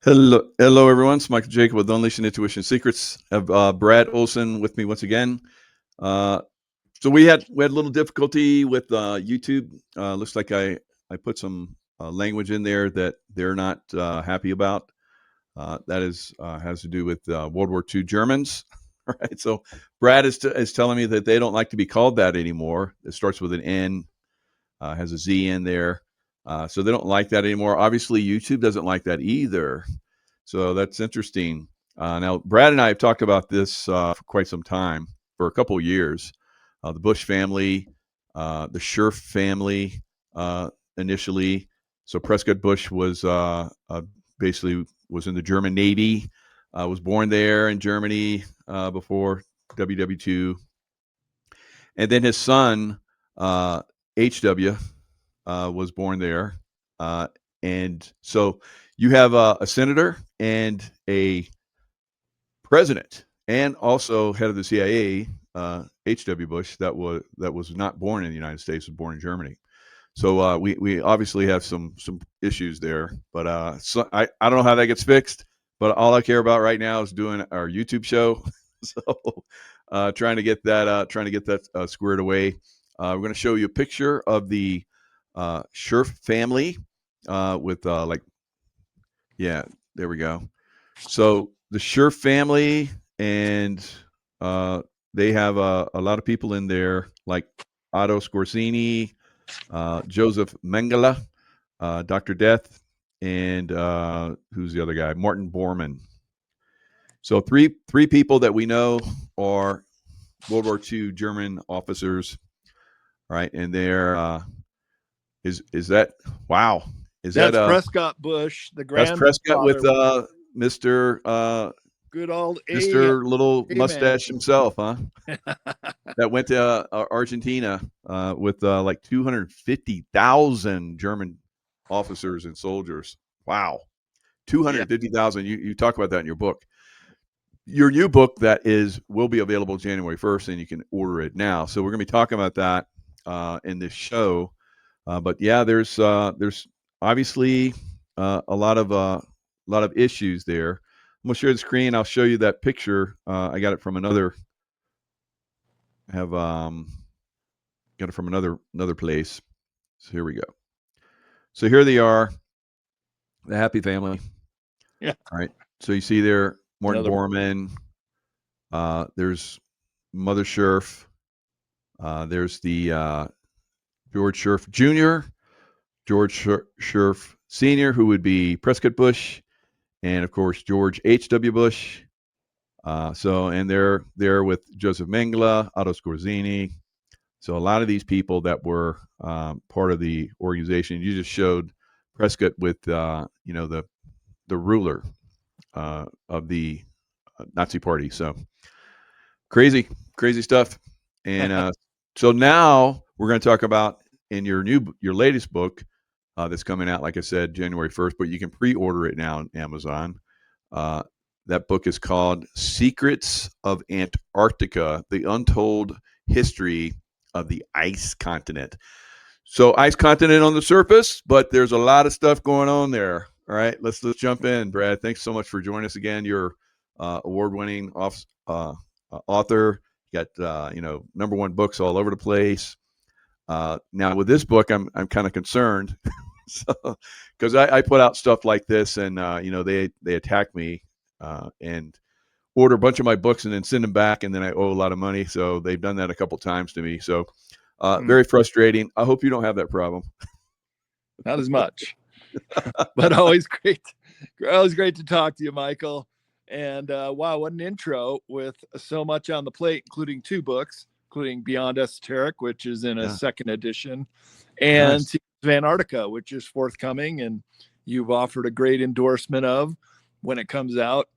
Hello, everyone. It's Michael Jacob with Unleashing Intuition Secrets. I have Brad Olson with me once again. Uh, so we had a little difficulty with YouTube. Looks like I put some language in there that they're not happy about. That is has to do with World War II Germans. Right. So Brad is telling me that they don't like to be called that anymore. It starts with an N, has a Z in there. So they don't like that anymore. Obviously, YouTube doesn't like that either. So that's interesting. Now, Brad and I have talked about this for quite some time, for a couple of years. The Bush family, the Scherf family, initially. So Prescott Bush was basically was in the German Navy, was born there in Germany before WW2, and then his son HW was born there, and so you have a senator and a president, and also head of the CIA, H.W. Bush, that was not born in the United States, was born in Germany. So we obviously have some issues there, but so I don't know how that gets fixed. But all I care about right now is doing our YouTube show. So trying to get that squared away. We're going to show you a picture of the Scherf family with yeah, there we go. So the Scherf family, and they have a lot of people in there, like Otto Scorsini, Joseph Mengele, Dr. Death, and who's the other guy? Martin Bormann. So three people that we know are World War II German officers, right? And they're is that wow? Is That's that Prescott Bush, the that's Prescott with grandfather. Mr. Good old Mr. Little man. Mustache himself, huh? That went to Argentina with like 250,000 German officers and soldiers. Wow, 250,000. You talk about that in your book. Your new book will be available January 1st, and you can order it now. So we're going to be talking about that in this show. But yeah, there's obviously a lot of issues there. I'm gonna share the screen. I'll show you that picture. I got it from another. I have got it from another place. So here we go. So here they are, the happy family. Yeah. All right. So you see there, Martin Another- Bormann. There's Mother Scherf. There's the George Scherf Jr., George Scherf Sr., who would be Prescott Bush, and of course George H.W. Bush. And they're with Joseph Mengele, Otto Scorsini. So a lot of these people that were part of the organization. You just showed Prescott with the ruler of the Nazi Party. So crazy stuff. And so now we're going to talk about in your latest book that's coming out, like I said, January 1st, but you can pre-order it now on Amazon. That book is called Secrets of Antarctica, the Untold History of the Ice Continent. So ice continent on the surface, but there's a lot of stuff going on there. All right, let's jump in, Brad. Thanks so much for joining us again. You're award-winning author. You got #1 books all over the place. Now with this book, I'm kind of concerned, because I put out stuff like this, and they attack me and order a bunch of my books and then send them back, and then I owe a lot of money. So they've done that a couple times to me. So very frustrating. I hope you don't have that problem. Not as much, but always great to talk to you, Michael. And wow, what an intro with so much on the plate, including 2 books, including Beyond Esoteric, which is in a second edition, and Nice. Antarctica, which is forthcoming, and you've offered a great endorsement of when it comes out.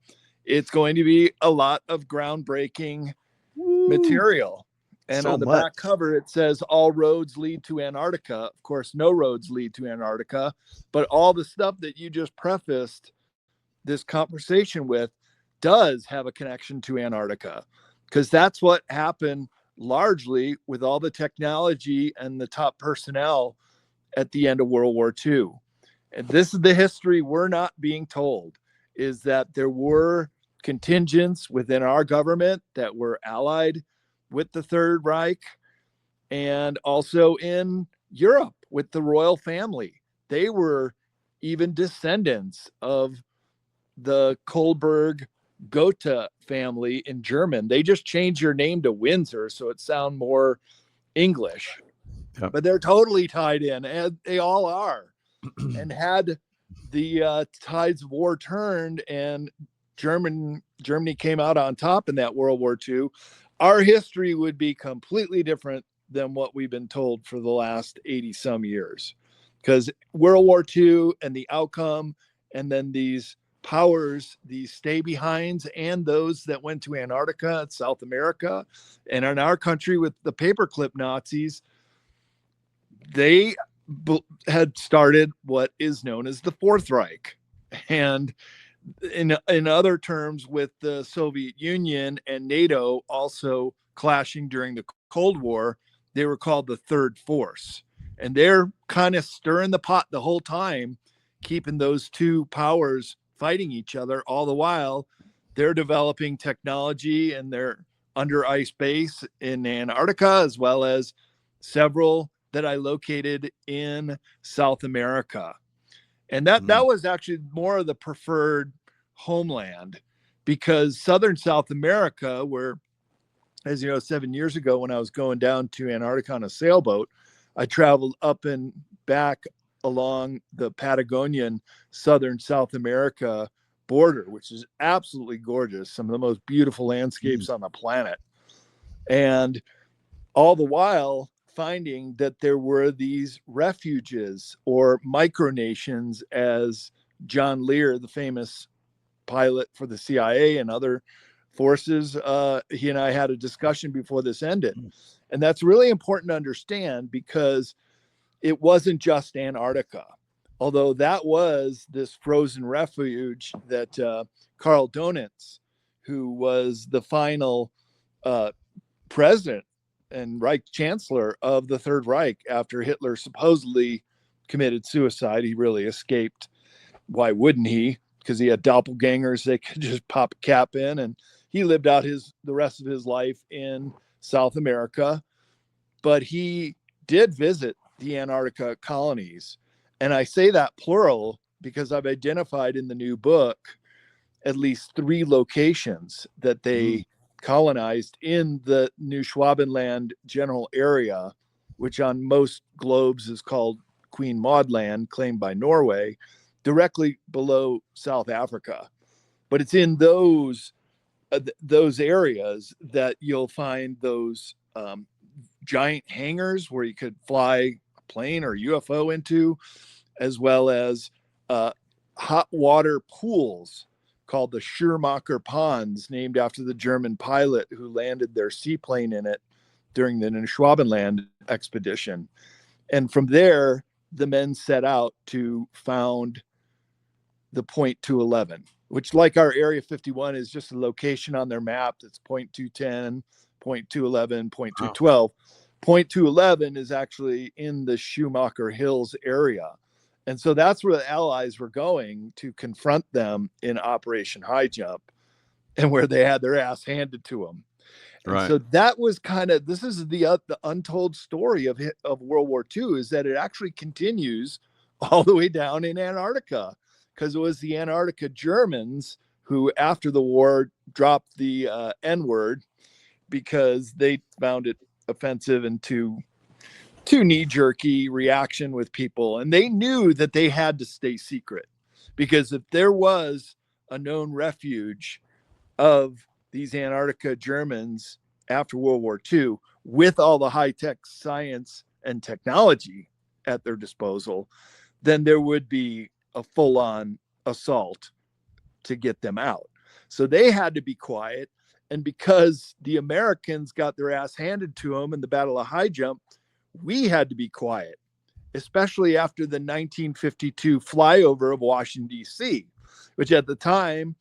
It's going to be a lot of groundbreaking material. And So on the much. back cover, it says all roads lead to Antarctica. Of course, no roads lead to Antarctica, but all the stuff that you just prefaced this conversation with does have a connection to Antarctica, because that's what happened largely with all the technology and the top personnel at the end of World War II. And this is the history we're not being told. is that there were contingents within our government that were allied with the Third Reich, and also in Europe with the royal family. They were even descendants of the Kohlberg Gotha family in German. They just changed your name to Windsor so it sound more English. Yep. But they're totally tied in, and they all are. And had the tides of war turned and Germany came out on top in that World War II, our history would be completely different than what we've been told for the last 80 some years. Because World War II and the outcome, and then these powers, these stay behinds, and those that went to Antarctica and South America, and in our country with the paperclip Nazis, they had started what is known as the Fourth Reich. And in other terms, with the Soviet Union and NATO also clashing during the Cold War, they were called the Third Force. And they're kind of stirring the pot the whole time, keeping those two powers fighting each other. All the while, they're developing technology, and they're under ice base in Antarctica, as well as several that I located in South America. And that was actually more of the preferred homeland, because Southern South America, where, as you know, 7 years ago when I was going down to Antarctica on a sailboat, I traveled up and back along the Patagonian Southern South America border, which is absolutely gorgeous. Some of the most beautiful landscapes on the planet. And all the while finding that there were these refuges or micronations, as John Lear, the famous pilot for the CIA and other forces, he and I had a discussion before this ended. And that's really important to understand, because it wasn't just Antarctica, although that was this frozen refuge that Karl Donitz, who was the final president and Reich chancellor of the Third Reich after Hitler supposedly committed suicide. He really escaped. Why wouldn't he? Because he had doppelgangers they could just pop a cap in, and he lived out the rest of his life in South America. But he did visit the Antarctica colonies. And I say that plural because I've identified in the new book at least 3 locations that they colonized in the New Schwabenland general area, which on most globes is called Queen Maud Land, claimed by Norway, directly below South Africa. But it's in those areas that you'll find those giant hangars where you could fly a plane or UFO into, as well as hot water pools called the Schirmacher Ponds, named after the German pilot who landed their seaplane in it during the Schwabenland expedition. And from there, the men set out to found the Point 211, which, like our Area 51, is just a location on their map that's Point 210, Point 211, Point 212. Point 211 is actually in the Schumacher Hills area. And so that's where the Allies were going to confront them in Operation High Jump, and where they had their ass handed to them. And so that was kind of, this is the untold story of World War II, is that it actually continues all the way down in Antarctica, because it was the Antarctica Germans who, after the war, dropped the N-word because they found it offensive and too knee-jerky reaction with people. And they knew that they had to stay secret, because if there was a known refuge of these Antarctica Germans after World War II, with all the high-tech science and technology at their disposal, then there would be a full-on assault to get them out. So they had to be quiet. And because the Americans got their ass handed to them in the Battle of High Jump, we had to be quiet, especially after the 1952 flyover of Washington, D.C., which at the time,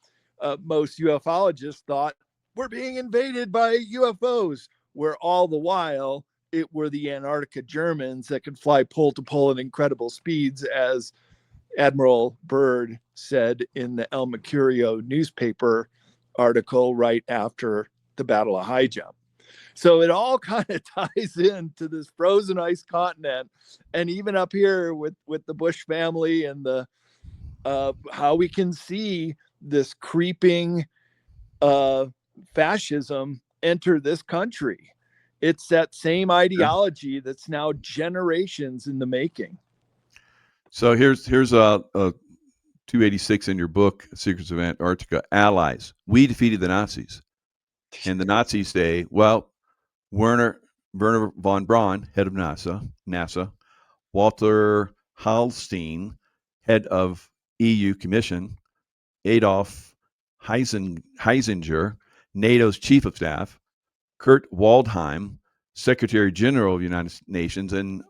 most ufologists thought we're being invaded by UFOs, where all the while it were the Antarctica Germans that could fly pole to pole at incredible speeds, as Admiral Byrd said in the El Mercurio newspaper article right after the Battle of High Jump. So it all kind of ties into this frozen ice continent, and even up here with the Bush family and the how we can see this creeping fascism enter this country. It's that same ideology that's now generations in the making. So here's a 286 in your book, Secrets of Antarctica. Allies. We defeated the Nazis. And the Nazis say, well, Werner von Braun, head of NASA, Walter Hallstein, head of EU Commission, Adolf Heisinger, NATO's chief of staff, Kurt Waldheim, Secretary General of the United Nations, and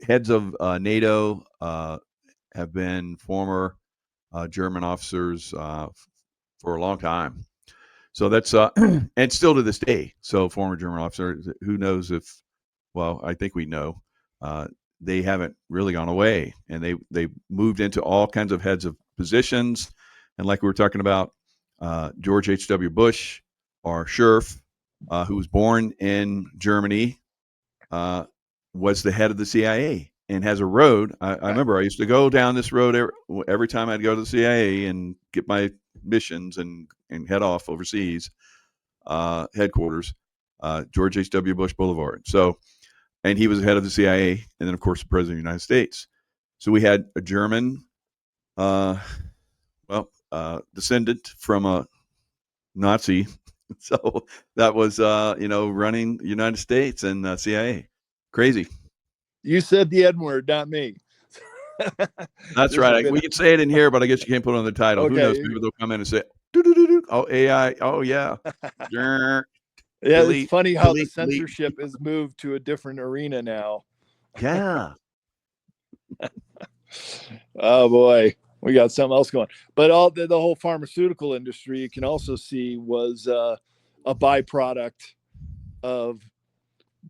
heads of NATO have been former German officers for a long time. So that's and still to this day. So former German officers, who knows if? Well, I think we know. They haven't really gone away, and they moved into all kinds of heads of positions. And like we were talking about, George H.W. Bush, or Scherf, who was born in Germany, was the head of the CIA and has a road. I remember I used to go down this road every time I'd go to the CIA and get my missions and head off overseas headquarters, George H.W. Bush Boulevard. So, and he was the head of the CIA, and then of course the president of the United States. So we had a German, descendant from a Nazi. So that was, running the United States and CIA. Crazy. You said the N word, not me. That's right. We can say it in here, but I guess you can't put it on the title. Okay. Who knows? Maybe they'll come in and say, "Oh, AI. Oh, yeah." Yeah, delete, it's funny how delete, the censorship has moved to a different arena now. Yeah. Oh boy, we got something else going. But all the whole pharmaceutical industry, you can also see, was a byproduct of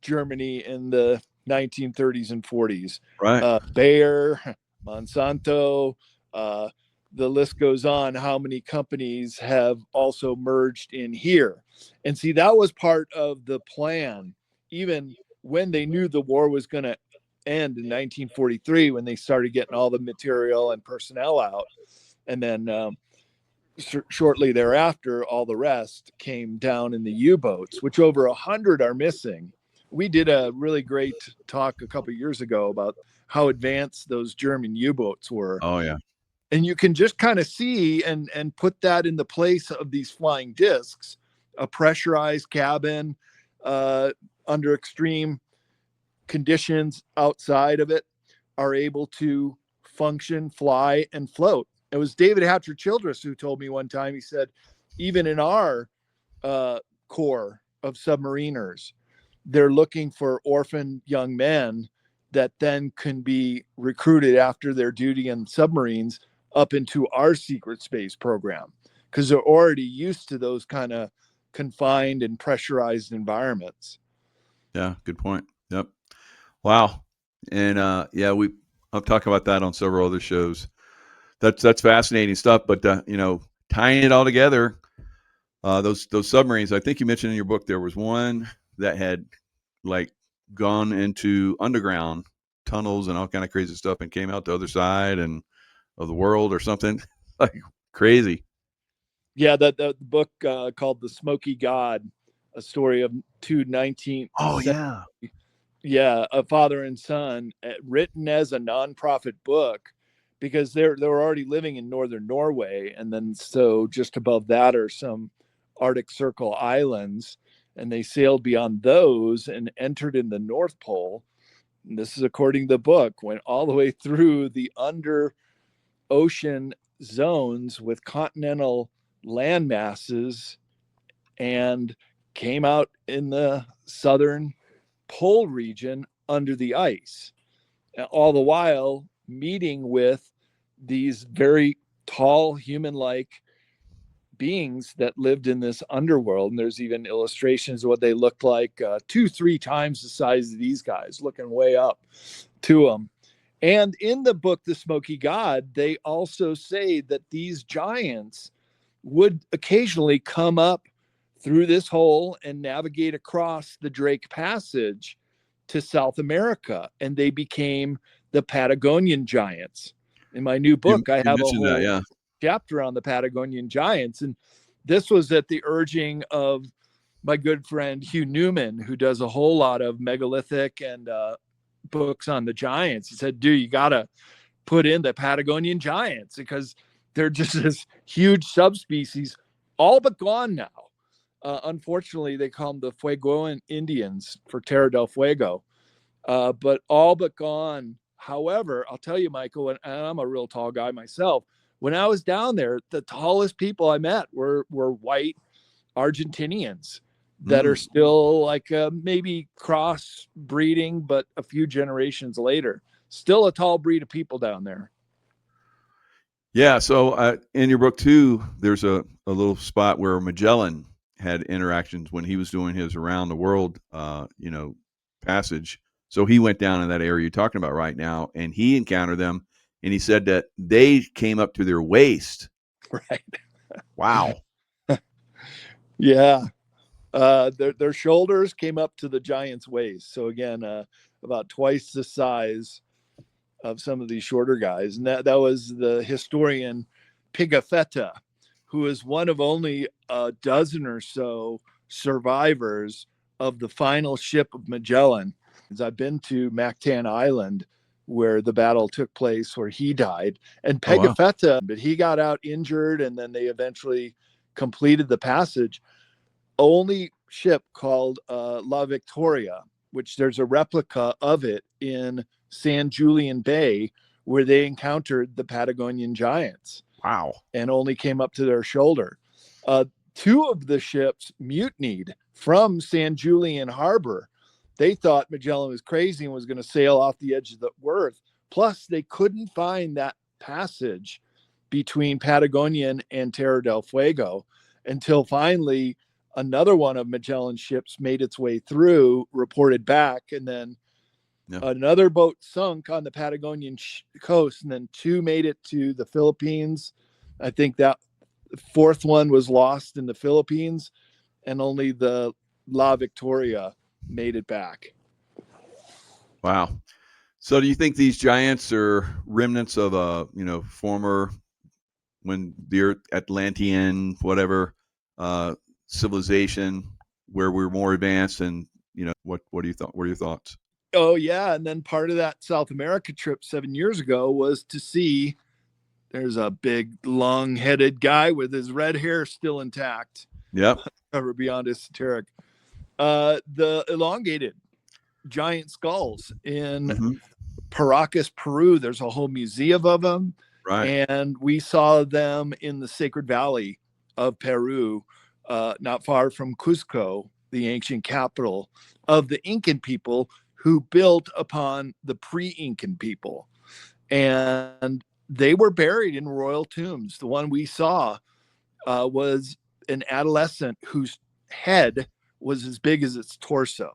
Germany in the 1930s and 40s. Right. Bayer, Monsanto, the list goes on. How many companies have also merged in here? And see, that was part of the plan, even when they knew the war was going to end in 1943, when they started getting all the material and personnel out. And then shortly thereafter, all the rest came down in the U-boats, which over 100 are missing. We did a really great talk a couple of years ago about how advanced those German U-boats were. Oh, yeah. And you can just kind of see and put that in the place of these flying discs, a pressurized cabin under extreme conditions outside of it, are able to function, fly, and float. It was David Hatcher Childress who told me one time, he said, even in our corps of submariners, they're looking for orphan young men that then can be recruited after their duty in submarines up into our secret space program, because they're already used to those kind of confined and pressurized environments. Yeah, good point. Yep. Wow. And I've talked about that on several other shows. That's fascinating stuff. But tying it all together, those submarines. I think you mentioned in your book there was one that had like gone into underground tunnels and all kind of crazy stuff and came out the other side and of the world or something. Like crazy. Yeah, the book called The Smoky God, a story of two 19th Oh, century, yeah. a father and son, written as a nonprofit book, because they were already living in northern Norway, and then so just above that are some Arctic Circle islands, and they sailed beyond those and entered in the North Pole. And this is according to the book, went all the way through the under ocean zones with continental land masses and came out in the southern pole region under the ice, all the while meeting with these very tall human-like beings that lived in this underworld. And there's even illustrations of what they looked like, 2-3 times the size of these guys, looking way up to them. And in the book, The Smoky God, they also say that these giants would occasionally come up through this hole and navigate across the Drake Passage to South America. And they became the Patagonian giants. In my new book, I You have a mentioned that, whole yeah. chapter on the Patagonian giants. And this was at the urging of my good friend Hugh Newman, who does a whole lot of megalithic and books on the giants. He said, dude, you got to put in the Patagonian giants because they're just this huge subspecies, all but gone now. Unfortunately, they call them the Fuegoan Indians for Terra del Fuego, but all but gone. However, I'll tell you, Michael, and I'm a real tall guy myself. When I was down there, the tallest people I met were white Argentinians that are still like maybe cross breeding, but a few generations later, still a tall breed of people down there. Yeah. So in your book too, there's a little spot where Magellan had interactions when he was doing his around the world, passage. So he went down in that area you're talking about right now, and he encountered them, and he said that they came up to their waist. Right. Wow. Yeah. Their shoulders came up to the giant's waist. So again, about twice the size of some of these shorter guys. And that was the historian Pigafetta, who is one of only a dozen or so survivors of the final ship of Magellan. I've been to Mactan Island where the battle took place, where he died. And Pigafetta, but he got out injured, and then they eventually completed the passage. Only ship called La Victoria, which there's a replica of it in San Julian Bay, where they encountered the Patagonian giants. Wow. And only came up to their shoulder. Two of the ships mutinied from San Julian Harbor. They thought Magellan was crazy and was going to sail off the edge of the earth. Plus, they couldn't find that passage between Patagonian and Terra del Fuego until finally another one of Magellan's ships made its way through, reported back, and then another boat sunk on the Patagonian coast, and then two made it to the Philippines. I think that fourth one was lost in the Philippines, and only the La Victoria made it back. Wow. So do you think these giants are remnants of former, when the Atlantean, whatever, civilization where we're more advanced, and what do you thought? What are your thoughts? Oh yeah, and then part of that South America trip 7 years ago was to see. There's a big, long-headed guy with his red hair still intact. Yep. Cover beyond esoteric. The elongated giant skulls in Paracas, Peru. There's a whole museum of them. Right. And we saw them in the Sacred Valley of Peru, not far from Cusco, the ancient capital of the Incan people who built upon the pre-Incan people. And they were buried in royal tombs. The one we saw was an adolescent whose head was as big as its torso.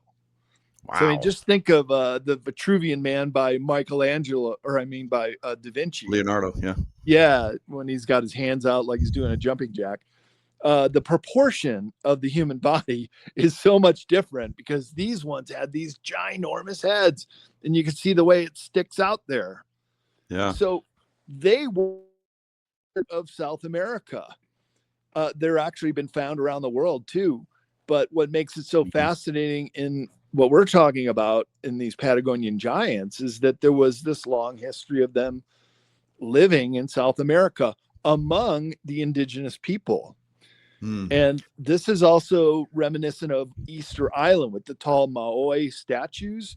Wow. So I mean, just think of the Vitruvian Man by Michelangelo, or I mean by Da Vinci. Leonardo, yeah. Yeah, when he's got his hands out like he's doing a jumping jack. The proportion of the human body is so much different because these ones had these ginormous heads, and you can see the way it sticks out there. Yeah. So they were of South America. They're actually been found around the world too. But what makes it so fascinating in what we're talking about in these Patagonian giants is that there was this long history of them living in South America among the indigenous people. And this is also reminiscent of Easter Island with the tall Maui statues,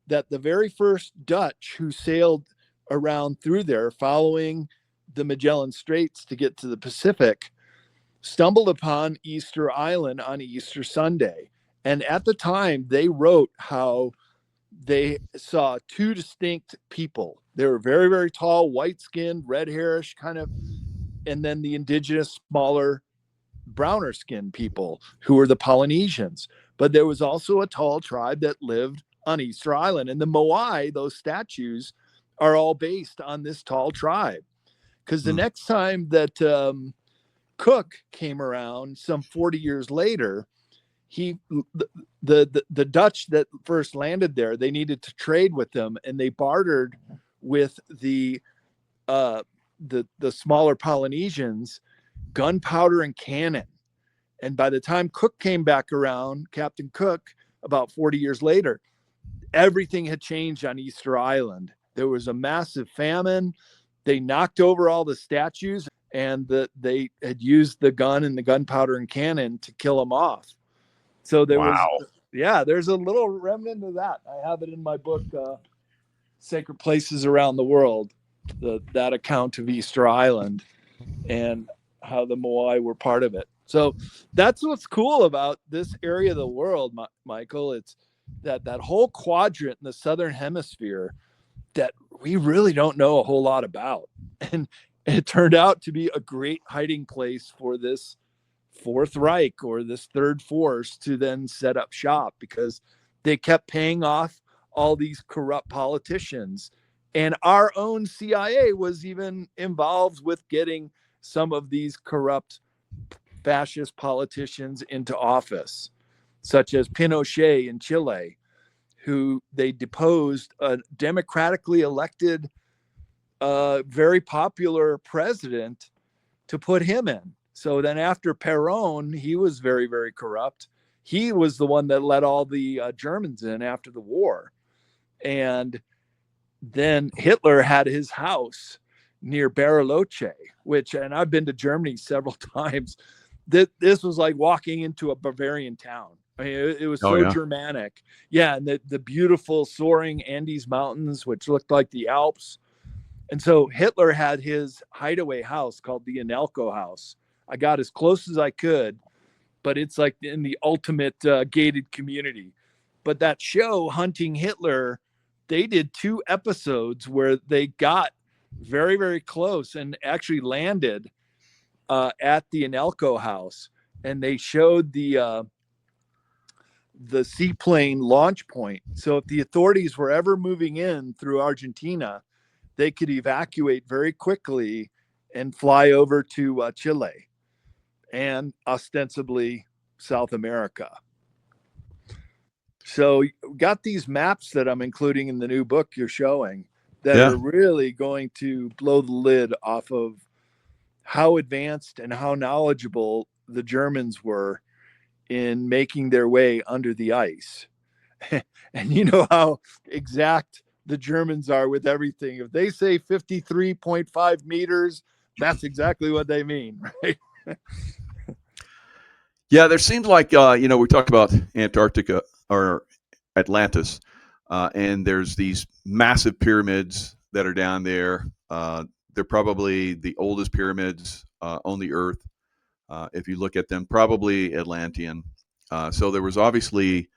that the very first Dutch who sailed around through there following the Magellan Straits to get to the Pacific stumbled upon Easter Island on Easter Sunday. And at the time, they wrote how they saw two distinct people. They were very, very tall, white-skinned, red-hairish kind of, and then the indigenous, smaller, browner skinned people who were the Polynesians. But there was also a tall tribe that lived on Easter Island. And the Moai, those statues, are all based on this tall tribe. Because the Hmm. next time that Cook came around, some 40 years later, he the Dutch that first landed there, they needed to trade with them, and they bartered with uh, the smaller Polynesians gunpowder and cannon. And by the time Cook came back around, Captain Cook, about 40 years later, everything had changed on Easter Island. There was a massive famine. They knocked over all the statues, and they had used the gun and the gunpowder and cannon to kill them off. So there was, Wow. yeah, there's a little remnant of that. I have it in my book, Sacred Places Around the World, that account of Easter Island and how the Moai were part of it. So that's what's cool about this area of the world, Michael. It's that whole quadrant in the southern hemisphere that we really don't know a whole lot about, and it turned out to be a great hiding place for this Fourth Reich or this Third Force to then set up shop, because they kept paying off all these corrupt politicians. And our own CIA was even involved with getting some of these corrupt fascist politicians into office, such as Pinochet in Chile, who they deposed a democratically elected, very popular president to put him in. So then after Perón, he was very, very corrupt. He was the one that let all the Germans in after the war. And then Hitler had his house near Bariloche, which, and I've been to Germany several times. This was like walking into a Bavarian town. I mean, it was Oh so yeah. Germanic. Yeah, and the beautiful soaring Andes Mountains, which looked like the Alps. And so Hitler had his hideaway house called the Anelko House. I got as close as I could, but it's like in the ultimate gated community. But that show, Hunting Hitler, they did 2 episodes where they got very, very close and actually landed at the Anelko House, and they showed the seaplane launch point. So if the authorities were ever moving in through Argentina, they could evacuate very quickly and fly over to Chile and ostensibly South America. So got these maps that I'm including in the new book you're showing that Yeah. are really going to blow the lid off of how advanced and how knowledgeable the Germans were in making their way under the ice. And you know how exact the Germans are with everything. If they say 53.5 meters, that's exactly what they mean, right? Yeah. There seems like we talked about Antarctica or Atlantis, and there's these massive pyramids that are down there. They're probably the oldest pyramids on the Earth. If you look at them, probably Atlantean. So there was obviously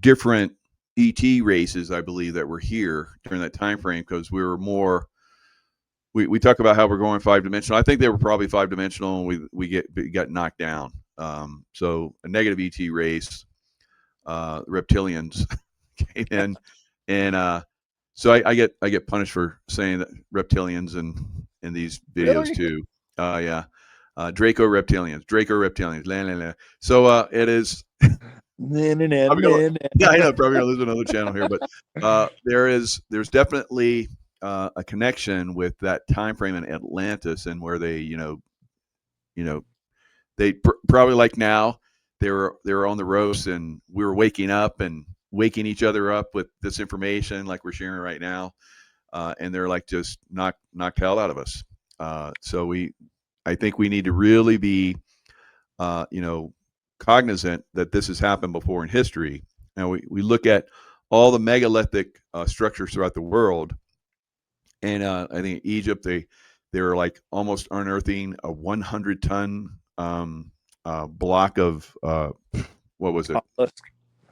different ET races, I believe, that were here during that time frame because we were more. We talk about how we're going 5-dimensional. I think they were probably 5-dimensional, and we got knocked down. So a negative ET race, reptilians came in, and so I get punished for saying that reptilians in these videos Really? too. Yeah, Draco reptilians. La, la, la. So it is. I'm gonna, yeah, I know. Probably gonna lose another channel here, but there's definitely a connection with that time frame in Atlantis and where they you know they probably like now they were on the roast and we were waking up and waking each other up with this information like we're sharing right now, and they're like just knocked hell out of us. So I think we need to really be you know cognizant that this has happened before in history. Now we look at all the megalithic structures throughout the world, and I think Egypt they were like almost unearthing a 100-ton block of what was it,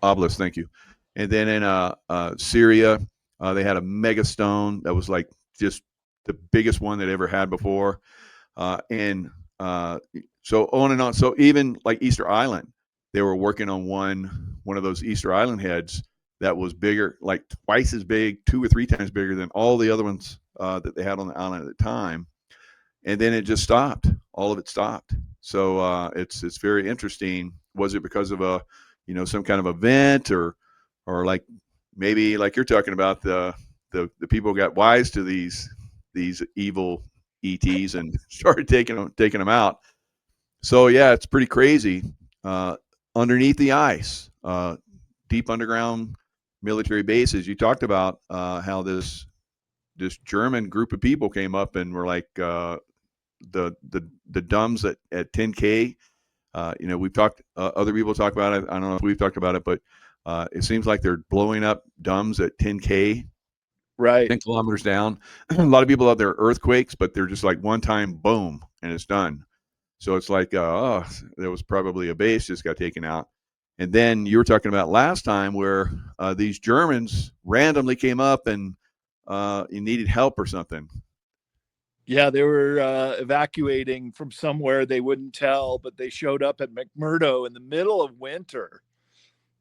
obelisk. Thank you. And then in Syria, they had a mega stone that was like just the biggest one they'd ever had before, and so on and on. So even like Easter Island, they were working on one of those Easter Island heads that was bigger, like twice as big, 2 or 3 times bigger than all the other ones that they had on the island at the time. And then it just stopped. All of it stopped. So it's very interesting. Was it because of a, some kind of event, or like maybe like you're talking about, the people got wise to these evil ETs and started taking them out. So yeah, it's pretty crazy. Uh, Underneath the ice, deep underground military bases. You talked about how this German group of people came up and were like, the dumbs at 10K. We've talked. Other people talk about it. I don't know if we've talked about it, but it seems like they're blowing up dumbs at 10K, Right. 10 kilometers down. A lot of people out there earthquakes, but they're just like one time boom and it's done. So it's like, oh, there was probably a base just got taken out. And then you were talking about last time where these Germans randomly came up and you needed help or something. Yeah, they were evacuating from somewhere they wouldn't tell, but they showed up at McMurdo in the middle of winter.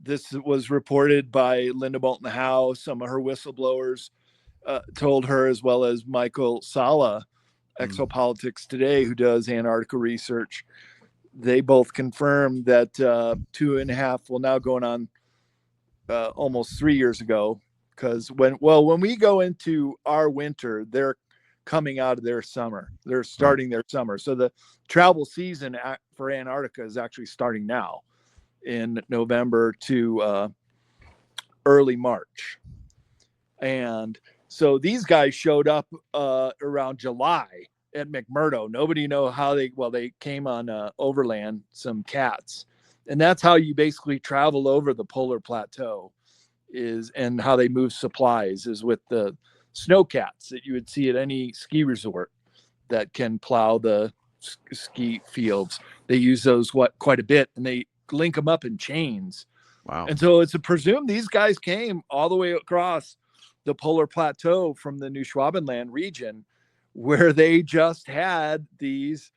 This was reported by Linda Moulton Howe. Some of her whistleblowers told her, as well as Michael Sala, Mm. Exopolitics Today, who does Antarctica research. They both confirmed that 2.5, well, now going on almost 3 years ago, because when we go into our winter, they're coming out of their summer. They're Right. starting their summer. So the travel season for Antarctica is actually starting now in November to early March. And so these guys showed up around July at McMurdo. Nobody know how they came on overland, some cats. And that's how you basically travel over the polar plateau, and how they move supplies is with the snowcats that you would see at any ski resort that can plow the ski fields. They use those quite a bit, and they link them up in chains. Wow. And so it's presumed these guys came all the way across the polar plateau from the New Schwabenland region, where they just had these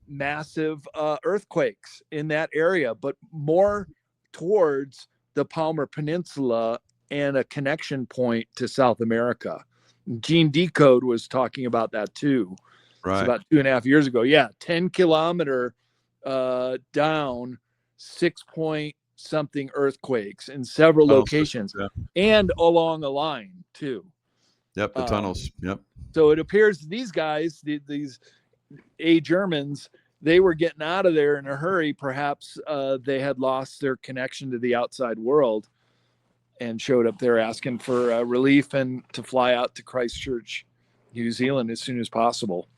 massive earthquakes in that area, but more towards the Palmer Peninsula and a connection point to South America. Gene Decode was talking about that too. It's Right. about 2.5 years ago. Yeah, 10-kilometer down, 6 point something earthquakes in several Tunnel systems. locations Yeah. and along a line too. Yep. The tunnels. Yep. So it appears these guys, these Germans, they were getting out of there in a hurry. Perhaps they had lost their connection to the outside world and showed up there asking for relief and to fly out to Christchurch, New Zealand as soon as possible.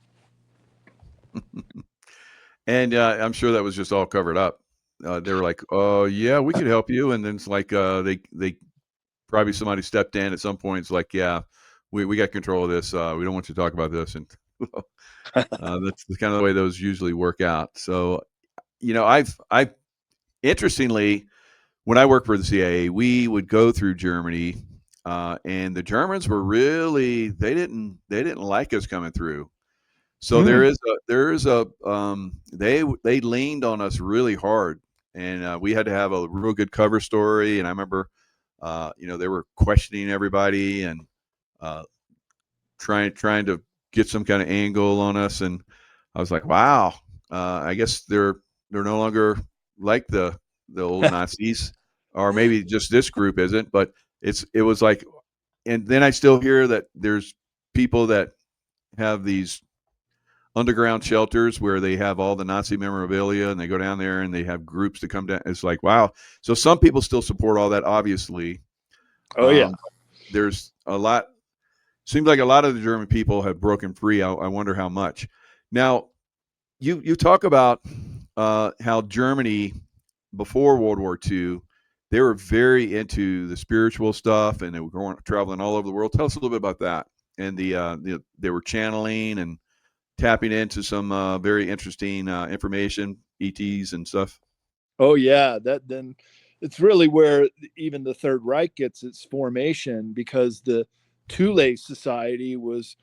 And I'm sure that was just all covered up. They were like, "Oh yeah, we could help you," and then it's like they probably somebody stepped in at some point. It's like, "Yeah, we got control of this. We don't want you to talk about this," and that's the kind of the way those usually work out. So, I've interestingly, when I worked for the CIA, we would go through Germany, and the Germans were really they didn't like us coming through. So Mm. they leaned on us really hard, and we had to have a real good cover story. And I remember, they were questioning everybody and uh, trying to get some kind of angle on us. And I was like, wow, I guess they're no longer like the old Nazis, or maybe just this group isn't. But it was like, and then I still hear that there's people that have these underground shelters where they have all the Nazi memorabilia, and they go down there and they have groups to come down. It's like, wow. So some people still support all that, obviously. Oh yeah. There's a lot, seems like a lot of the German people have broken free. I wonder how much. Now, you talk about how Germany, before World War II, they were very into the spiritual stuff, and they were traveling all over the world. Tell us a little bit about that. And they were channeling and tapping into some very interesting information, ETs and stuff. Oh yeah. That then it's really where even the Third Reich gets its formation, because the Thule Society was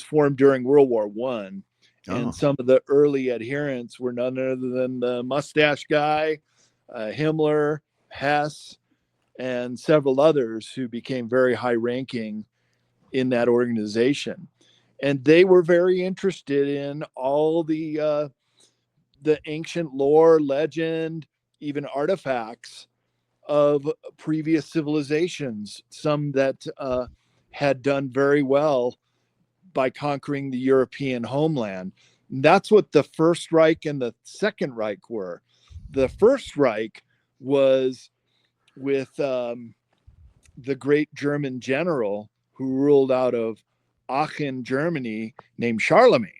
formed during World War One, and Oh, some of the early adherents were none other than the mustache guy, Himmler, Hess, and several others who became very high ranking in that organization. And they were very interested in all the ancient lore, legend, even artifacts of previous civilizations, some that had done very well by conquering the European homeland. And that's what the First Reich and the Second Reich were. The First Reich was with the great German general who ruled out of Aachen, Germany, named Charlemagne.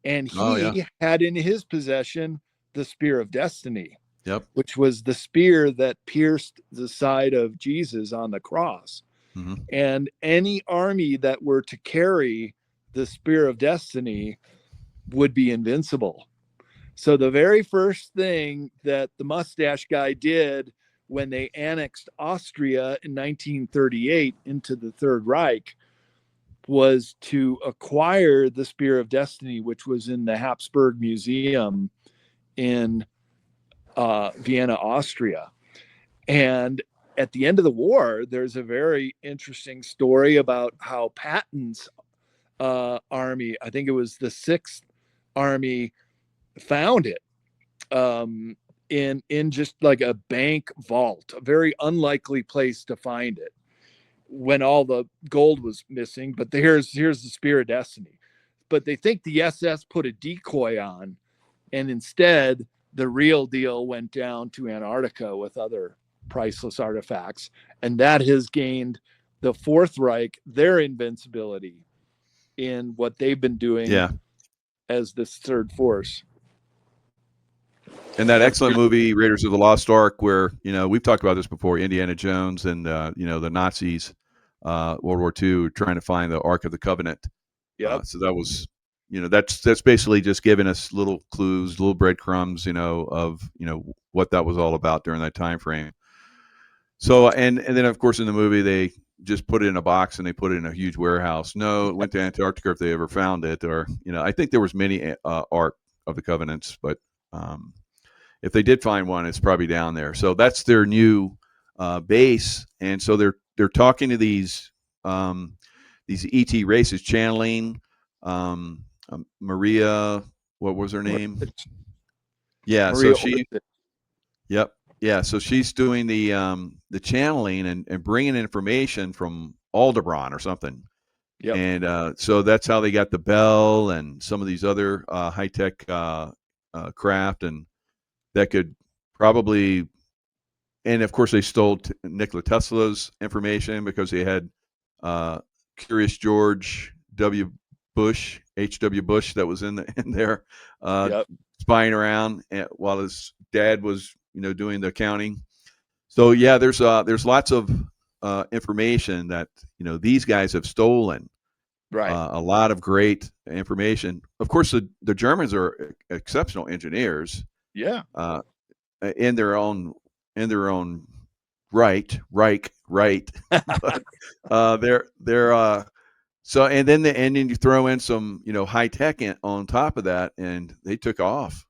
And Oh yeah. he had in his possession the Spear of Destiny, Yep. which was the spear that pierced the side of Jesus on the cross. Mm-hmm. And any army that were to carry the Spear of Destiny would be invincible. So the very first thing that the mustache guy did when they annexed Austria in 1938 into the Third Reich was to acquire the Spear of Destiny, which was in the Habsburg Museum in Vienna, Austria. And at the end of the war, there's a very interesting story about how Patton's army, I think it was the Sixth Army, found it in just like a bank vault, a very unlikely place to find it when all the gold was missing. But here's the Spear of Destiny. But they think the SS put a decoy on, and instead the real deal went down to Antarctica with other priceless artifacts, and that has gained the Fourth Reich their invincibility in what they've been doing Yeah. as this third force. And that excellent movie, Raiders of the Lost Ark, where, we've talked about this before, Indiana Jones and, the Nazis, World War II, trying to find the Ark of the Covenant. Yep. So that was, that's basically just giving us little clues, little breadcrumbs, of, what that was all about during that time frame. So, and then, of course, in the movie, they just put it in a box and they put it in a huge warehouse. No, it went to Antarctica if they ever found it. Or, I think there was many Ark of the Covenants, but if they did find one, it's probably down there. So that's their new base, and so they're talking to these ET races, channeling Maria. What was her name? Yeah, Maria so she. Ortiz. Yep. Yeah, so she's doing the channeling and bringing information from Aldebaran or something. Yep. And so that's how they got the Bell and some of these other high tech craft, and that could probably, and of course they stole Nikola Tesla's information because they had Curious George W. Bush, H.W. Bush, that was in there Yep. spying around while his dad was, doing the accounting. So yeah, there's lots of information that these guys have stolen. Right. A lot of great information. Of course, the Germans are exceptional engineers. Yeah. In their own right. But they're so, and then you throw in some high tech on top of that, and they took off.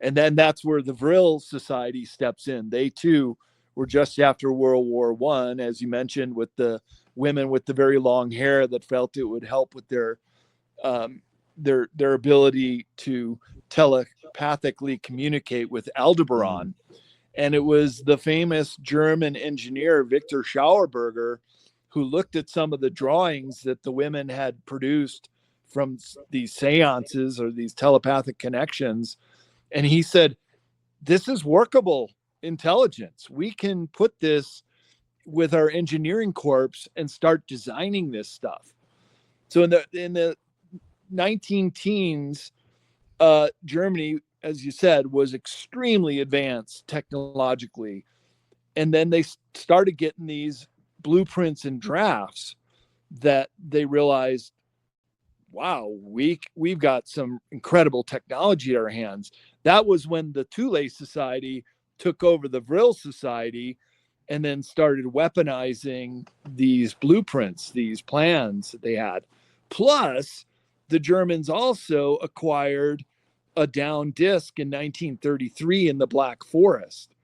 And then that's where the Vril Society steps in. They too were just after World War I, as you mentioned, with the women with the very long hair that felt it would help with their ability to telepathically communicate with Aldebaran. And it was the famous German engineer Victor Schauerberger who looked at some of the drawings that the women had produced from these seances or these telepathic connections. And he said, this is workable intelligence. We can put this with our engineering corps and start designing this stuff. So in the 19 teens, Germany, as you said, was extremely advanced technologically. And then they started getting these blueprints and drafts that they realized, wow, we've got some incredible technology at our hands. That was when the Thule Society took over the Vril Society and then started weaponizing these blueprints, these plans that they had. Plus, the Germans also acquired a down disk in 1933 in the Black Forest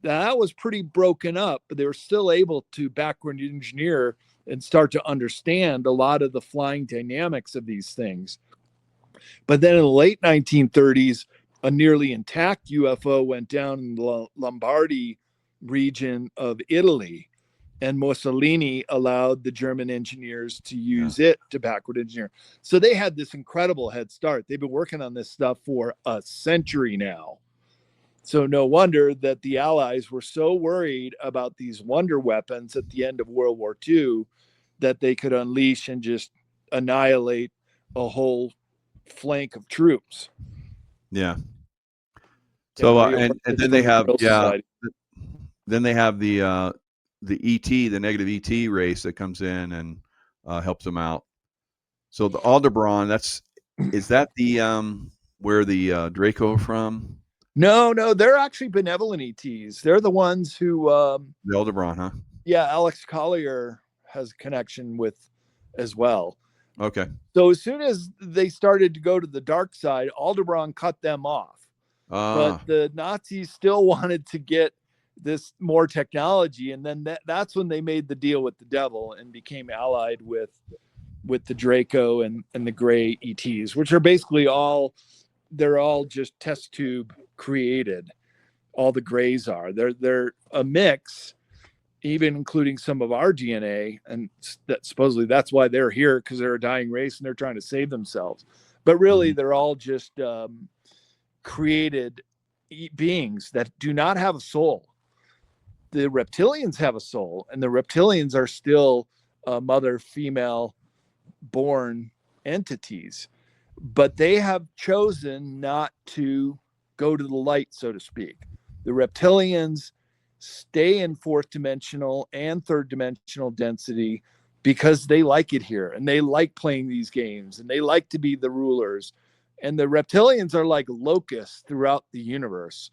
that was pretty broken up, but they were still able to backward engineer and start to understand a lot of the flying dynamics of these things. But then in the late 1930s, a nearly intact UFO went down in the Lombardy region of Italy, and Mussolini allowed the German engineers to use it to backward engineer. So they had this incredible head start. They've been working on this stuff for a century now. So no wonder that the Allies were so worried about these wonder weapons at the end of World War II that they could unleash and just annihilate a whole flank of troops. Yeah. So and then they have then they have the ET, the negative ET race that comes in and helps them out. So the Aldebaran, is that the where the Draco from? No, they're actually benevolent ETs. They're the ones who The Aldebaran, huh? Yeah, Alex Collier has a connection with as well. Okay. So as soon as they started to go to the dark side, Aldebaran cut them off. But the Nazis still wanted to get this more technology, and then that's when they made the deal with the devil and became allied with the Draco and the gray ETs, which are basically they're all just test tube created. All the grays are. They're a mix, even including some of our DNA, and that supposedly that's why they're here, because they're a dying race and they're trying to save themselves. But really, they're all just created beings that do not have a soul. The reptilians have a soul, and the reptilians are still mother female born entities, but they have chosen not to go to the light, so to speak. The reptilians stay in fourth dimensional and third dimensional density because they like it here and they like playing these games and they like to be the rulers. And the reptilians are like locusts throughout the universe.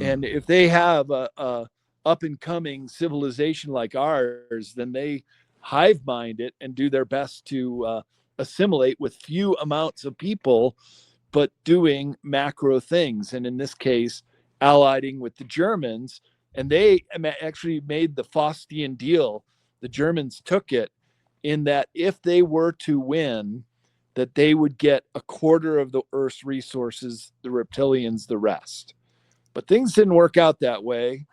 And if they have a up and coming civilization like ours, then they hive mind it and do their best to assimilate with few amounts of people, but doing macro things. And in this case, allying with the Germans. And they actually made the Faustian deal. The Germans took it in that if they were to win, that they would get a quarter of the Earth's resources, the reptilians the rest. But things didn't work out that way.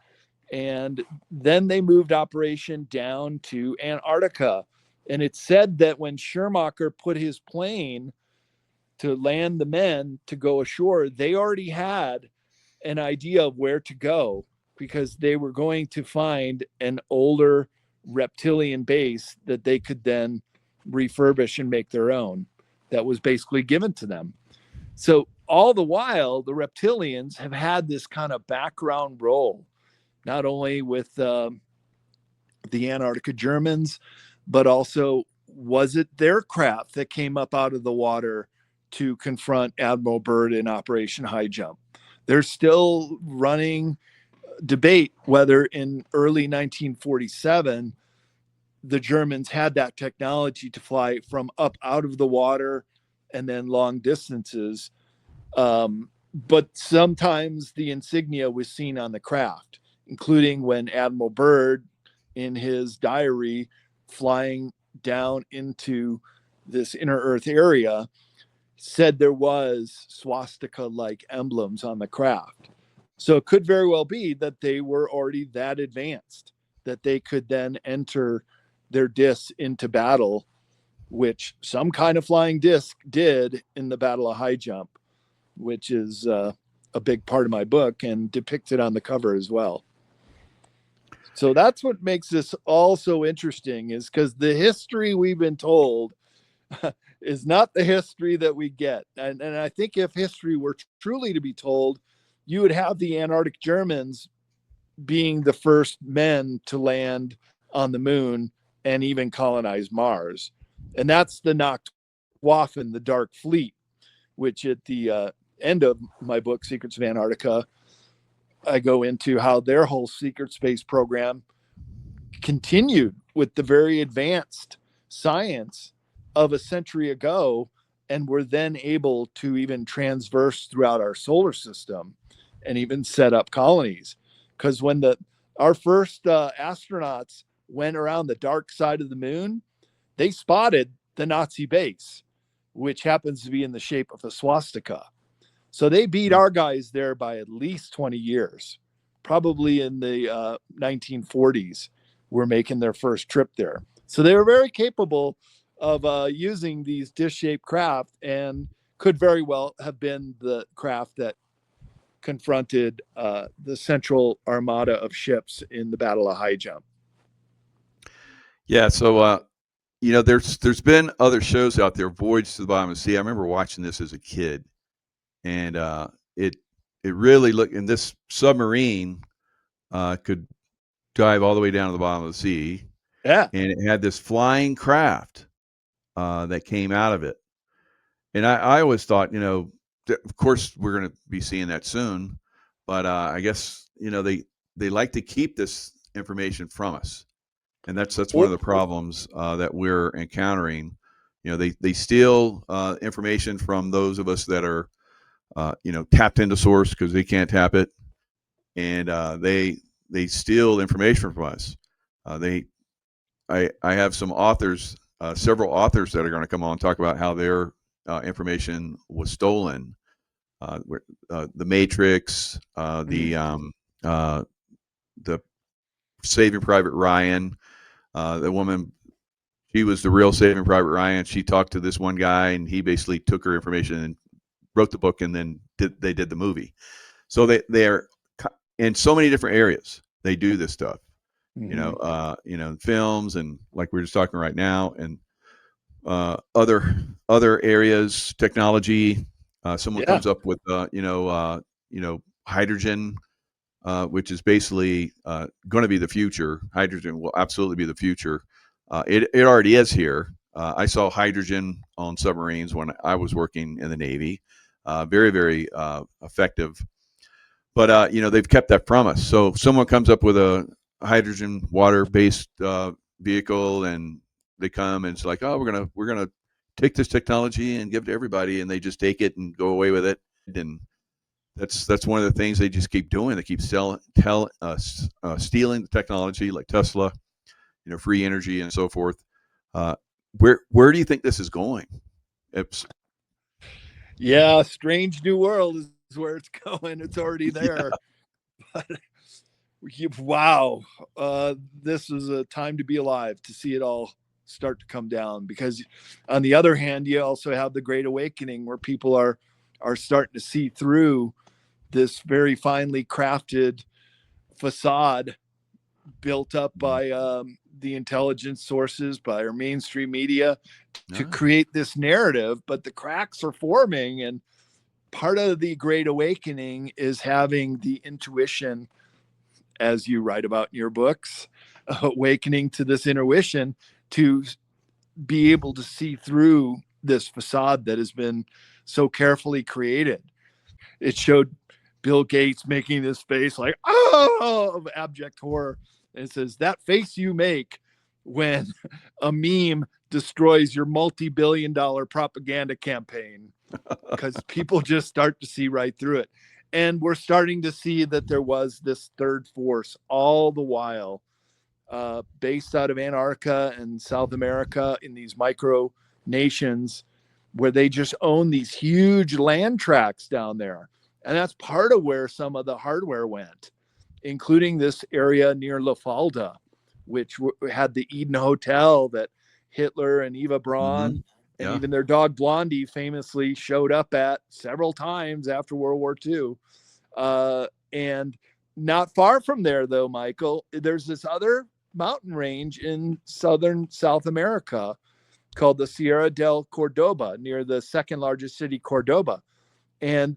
And then they moved operation down to Antarctica. And it's said that when Schirmacher put his plane to land the men to go ashore, they already had an idea of where to go, because they were going to find an older reptilian base that they could then refurbish and make their own, that was basically given to them. So all the while, the reptilians have had this kind of background role, not only with the Antarctica Germans, but also was it their craft that came up out of the water to confront Admiral Byrd in Operation High Jump? They're still running debate whether in early 1947 the Germans had that technology to fly from up out of the water and then long distances. But sometimes the insignia was seen on the craft, including when Admiral Byrd, in his diary, flying down into this inner Earth area, said there was swastika-like emblems on the craft. So it could very well be that they were already that advanced that they could then enter their discs into battle, which some kind of flying disc did in the Battle of High Jump, which is a big part of my book and depicted on the cover as well. So that's what makes this all so interesting, is because the history we've been told is not the history that we get. And I think if history were truly to be told, you would have the Antarctic Germans being the first men to land on the moon and even colonize Mars. And that's the Nachtwaffen, the Dark Fleet, which at the end of my book, Secrets of Antarctica, I go into how their whole secret space program continued with the very advanced science of a century ago, and were then able to even transverse throughout our solar system and even set up colonies. because when our first astronauts went around the dark side of the moon, they spotted the Nazi base, which happens to be in the shape of a swastika. So they beat our guys there by at least 20 years, probably in the 1940s. Were making their first trip there. So they were very capable of using these dish-shaped craft, and could very well have been the craft that confronted the Central Armada of ships in the Battle of High Jump. Yeah. So, there's been other shows out there, Voyage to the Bottom of the Sea. I remember watching this as a kid, and it it really looked. And this submarine could dive all the way down to the bottom of the sea, Yeah. and it had this flying craft that came out of it. And I always thought, of course, we're going to be seeing that soon, but I guess they like to keep this information from us, and that's one of the problems that we're encountering. They steal information from those of us that are tapped into source because they can't tap it, and they steal information from us. They I have some authors, several authors that are going to come on and talk about how their information was stolen. The Matrix, the Saving Private Ryan, the woman, she was the real Saving Private Ryan. She talked to this one guy, and he basically took her information and wrote the book, and then they did the movie. So they're in so many different areas. They do this stuff, films, and like we're just talking right now, and other areas, technology. Someone comes up with hydrogen, which is basically going to be the future. Hydrogen will absolutely be the future. It already is here. I saw hydrogen on submarines when I was working in the Navy. Very, very effective. But they've kept that from us. So if someone comes up with a hydrogen water-based vehicle, and they come and it's like, oh, we're gonna take this technology and give it to everybody, and they just take it and go away with it. And that's one of the things they just keep doing. They keep stealing the technology, like Tesla, free energy and so forth. Where do you think this is going? Yeah, strange new world is where it's going. It's already there. Yeah. But wow, this is a time to be alive, to see it all start to come down. Because on the other hand, you also have the Great Awakening, where people are starting to see through this very finely crafted facade built up by the intelligence sources, by our mainstream media, to create this narrative. But the cracks are forming, and part of the Great Awakening is having the intuition, as you write about in your books, awakening to this intuition to be able to see through this facade that has been so carefully created. It showed Bill Gates making this face like, oh, of abject horror. And it says, that face you make when a meme destroys your multi-billion-dollar propaganda campaign, because people just start to see right through it. And we're starting to see that there was this third force all the while, based out of Antarctica and South America, in these micro nations where they just own these huge land tracts down there. And that's part of where some of the hardware went, including this area near La Falda, which had the Eden Hotel that Hitler and Eva Braun and even their dog Blondie famously showed up at several times after World War II. And not far from there, though, Michael, there's this other mountain range in southern South America called the Sierra del Cordoba, near the second largest city, Cordoba. And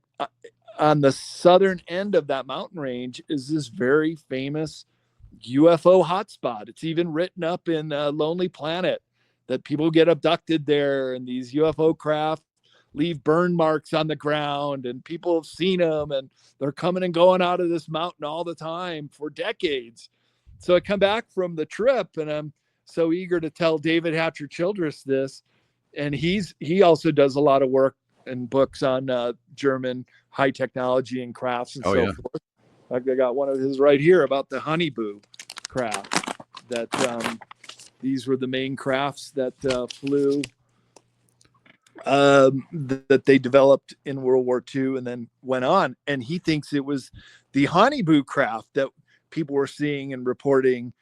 on the southern end of that mountain range is this very famous UFO hotspot. It's even written up in Lonely Planet that people get abducted there, and these UFO craft leave burn marks on the ground, and people have seen them, and they're coming and going out of this mountain all the time for decades. So I come back from the trip, and I'm so eager to tell David Hatcher Childress this. And he also does a lot of work and books on German high technology and crafts and forth. I got one of his right here about the Honeyboo craft. That these were the main crafts that flew that they developed in World War II and then went on. And he thinks it was the Honeyboo craft that people were seeing and reporting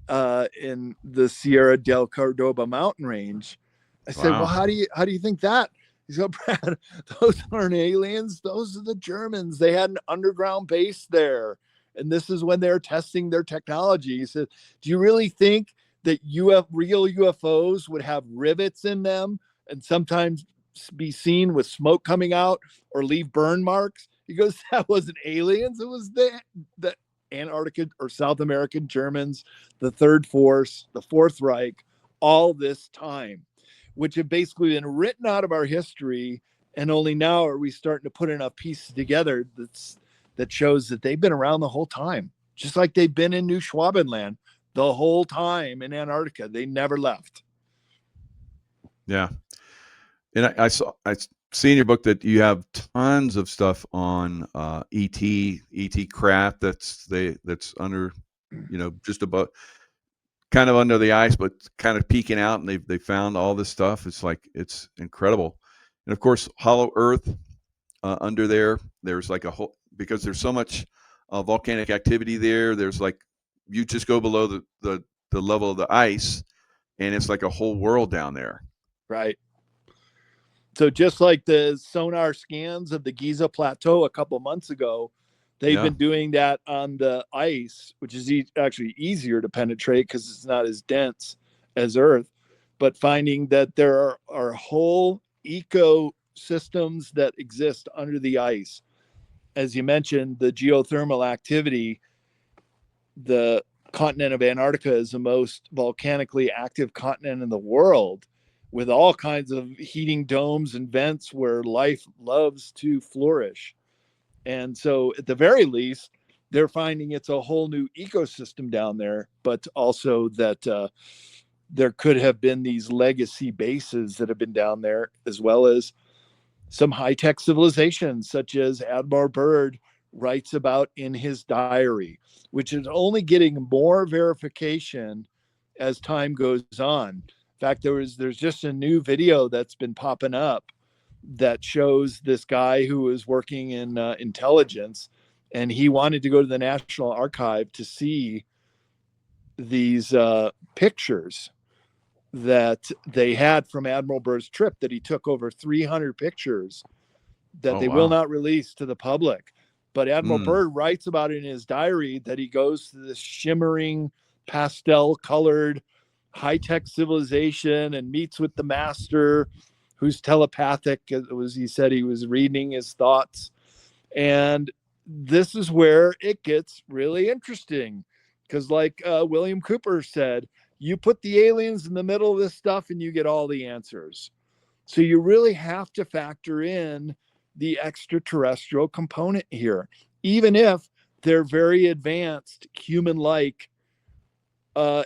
in the Sierra del Cordoba mountain range. I said, well, Wow. how do you think that? He's like, Brad, those aren't aliens. Those are the Germans. They had an underground base there. And this is when they're testing their technology. He said, do you really think that real UFOs would have rivets in them and sometimes be seen with smoke coming out or leave burn marks? He goes, that wasn't aliens. It was the Antarctica or South American Germans, the Third Force, the Fourth Reich, all this time, which have basically been written out of our history. And only now are we starting to put enough pieces together that shows that they've been around the whole time, just like they've been in New Schwabenland the whole time in Antarctica. They never left. Yeah. And I see in your book that you have tons of stuff on ET craft that's under, just above, kind of under the ice, but kind of peeking out, and they found all this stuff. It's like, it's incredible. And of course, Hollow Earth under there. There's like a whole, because there's so much volcanic activity there. There's like, you just go below the level of the ice, and it's like a whole world down there. Right. So just like the sonar scans of the Giza Plateau a couple months ago, they've been doing that on the ice, which is actually easier to penetrate because it's not as dense as Earth, but finding that there are whole ecosystems that exist under the ice. As you mentioned, the geothermal activity, the continent of Antarctica is the most volcanically active continent in the world, with all kinds of heating domes and vents where life loves to flourish. And so at the very least, they're finding it's a whole new ecosystem down there, but also that there could have been these legacy bases that have been down there, as well as some high-tech civilizations, such as Admiral Byrd writes about in his diary, which is only getting more verification as time goes on. In fact, there's just a new video that's been popping up that shows this guy who was working in intelligence, and he wanted to go to the National Archive to see these pictures that they had from Admiral Byrd's trip, that he took over 300 pictures that they will not release to the public. But Admiral Byrd writes about it in his diary that he goes to this shimmering, pastel colored, high-tech civilization and meets with the master, who's telepathic. He said he was reading his thoughts. And this is where it gets really interesting, because like William Cooper said, you put the aliens in the middle of this stuff and you get all the answers. So you really have to factor in the extraterrestrial component here, even if they're very advanced human-like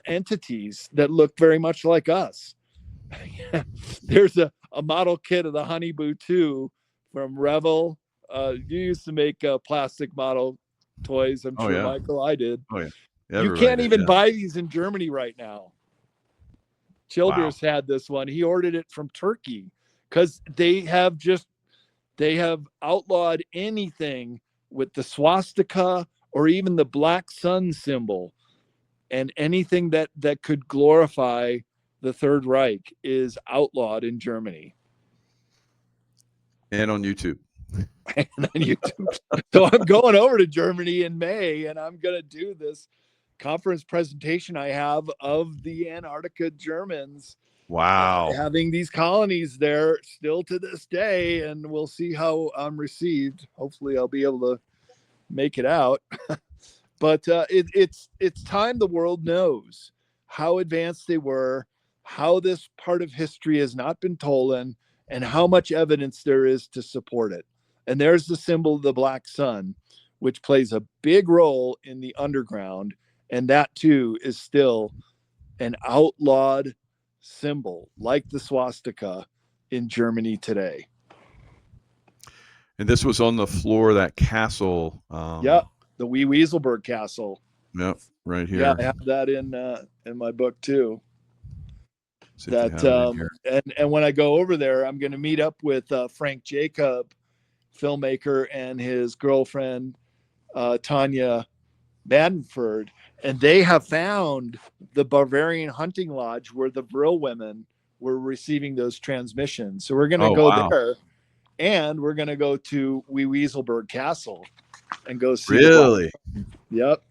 entities that look very much like us. There's a model kit of the Honeyboo 2 from Revel. You used to make plastic model toys, I'm sure, Michael. I did. Oh yeah. You can't even buy these in Germany right now. Childress had this one. He ordered it from Turkey because they have outlawed anything with the swastika or even the black sun symbol, and anything that could glorify the Third Reich is outlawed in Germany. And on YouTube. And on YouTube. So I'm going over to Germany in May, and I'm going to do this conference presentation I have of the Antarctica Germans. Wow. Having these colonies there still to this day, and we'll see how I'm received. Hopefully I'll be able to make it out. But it's time the world knows how advanced they were, how this part of history has not been told, and how much evidence there is to support it. And there's the symbol of the black sun, which plays a big role in the underground. And that too is still an outlawed symbol, like the swastika in Germany today. And this was on the floor of that castle. Yeah. the Wee Weaselberg Castle. Yep, right Yeah, here. I have that in my book too. See if they That have it in here. and when I go over there, I'm going to meet up with Frank Jacob, filmmaker, and his girlfriend Tanya Badenford, and they have found the Bavarian hunting lodge where the Brill women were receiving those transmissions. So we're going to Oh go wow, there, and we're going to go to Wee Weaselberg Castle and go see the Black. really Yep,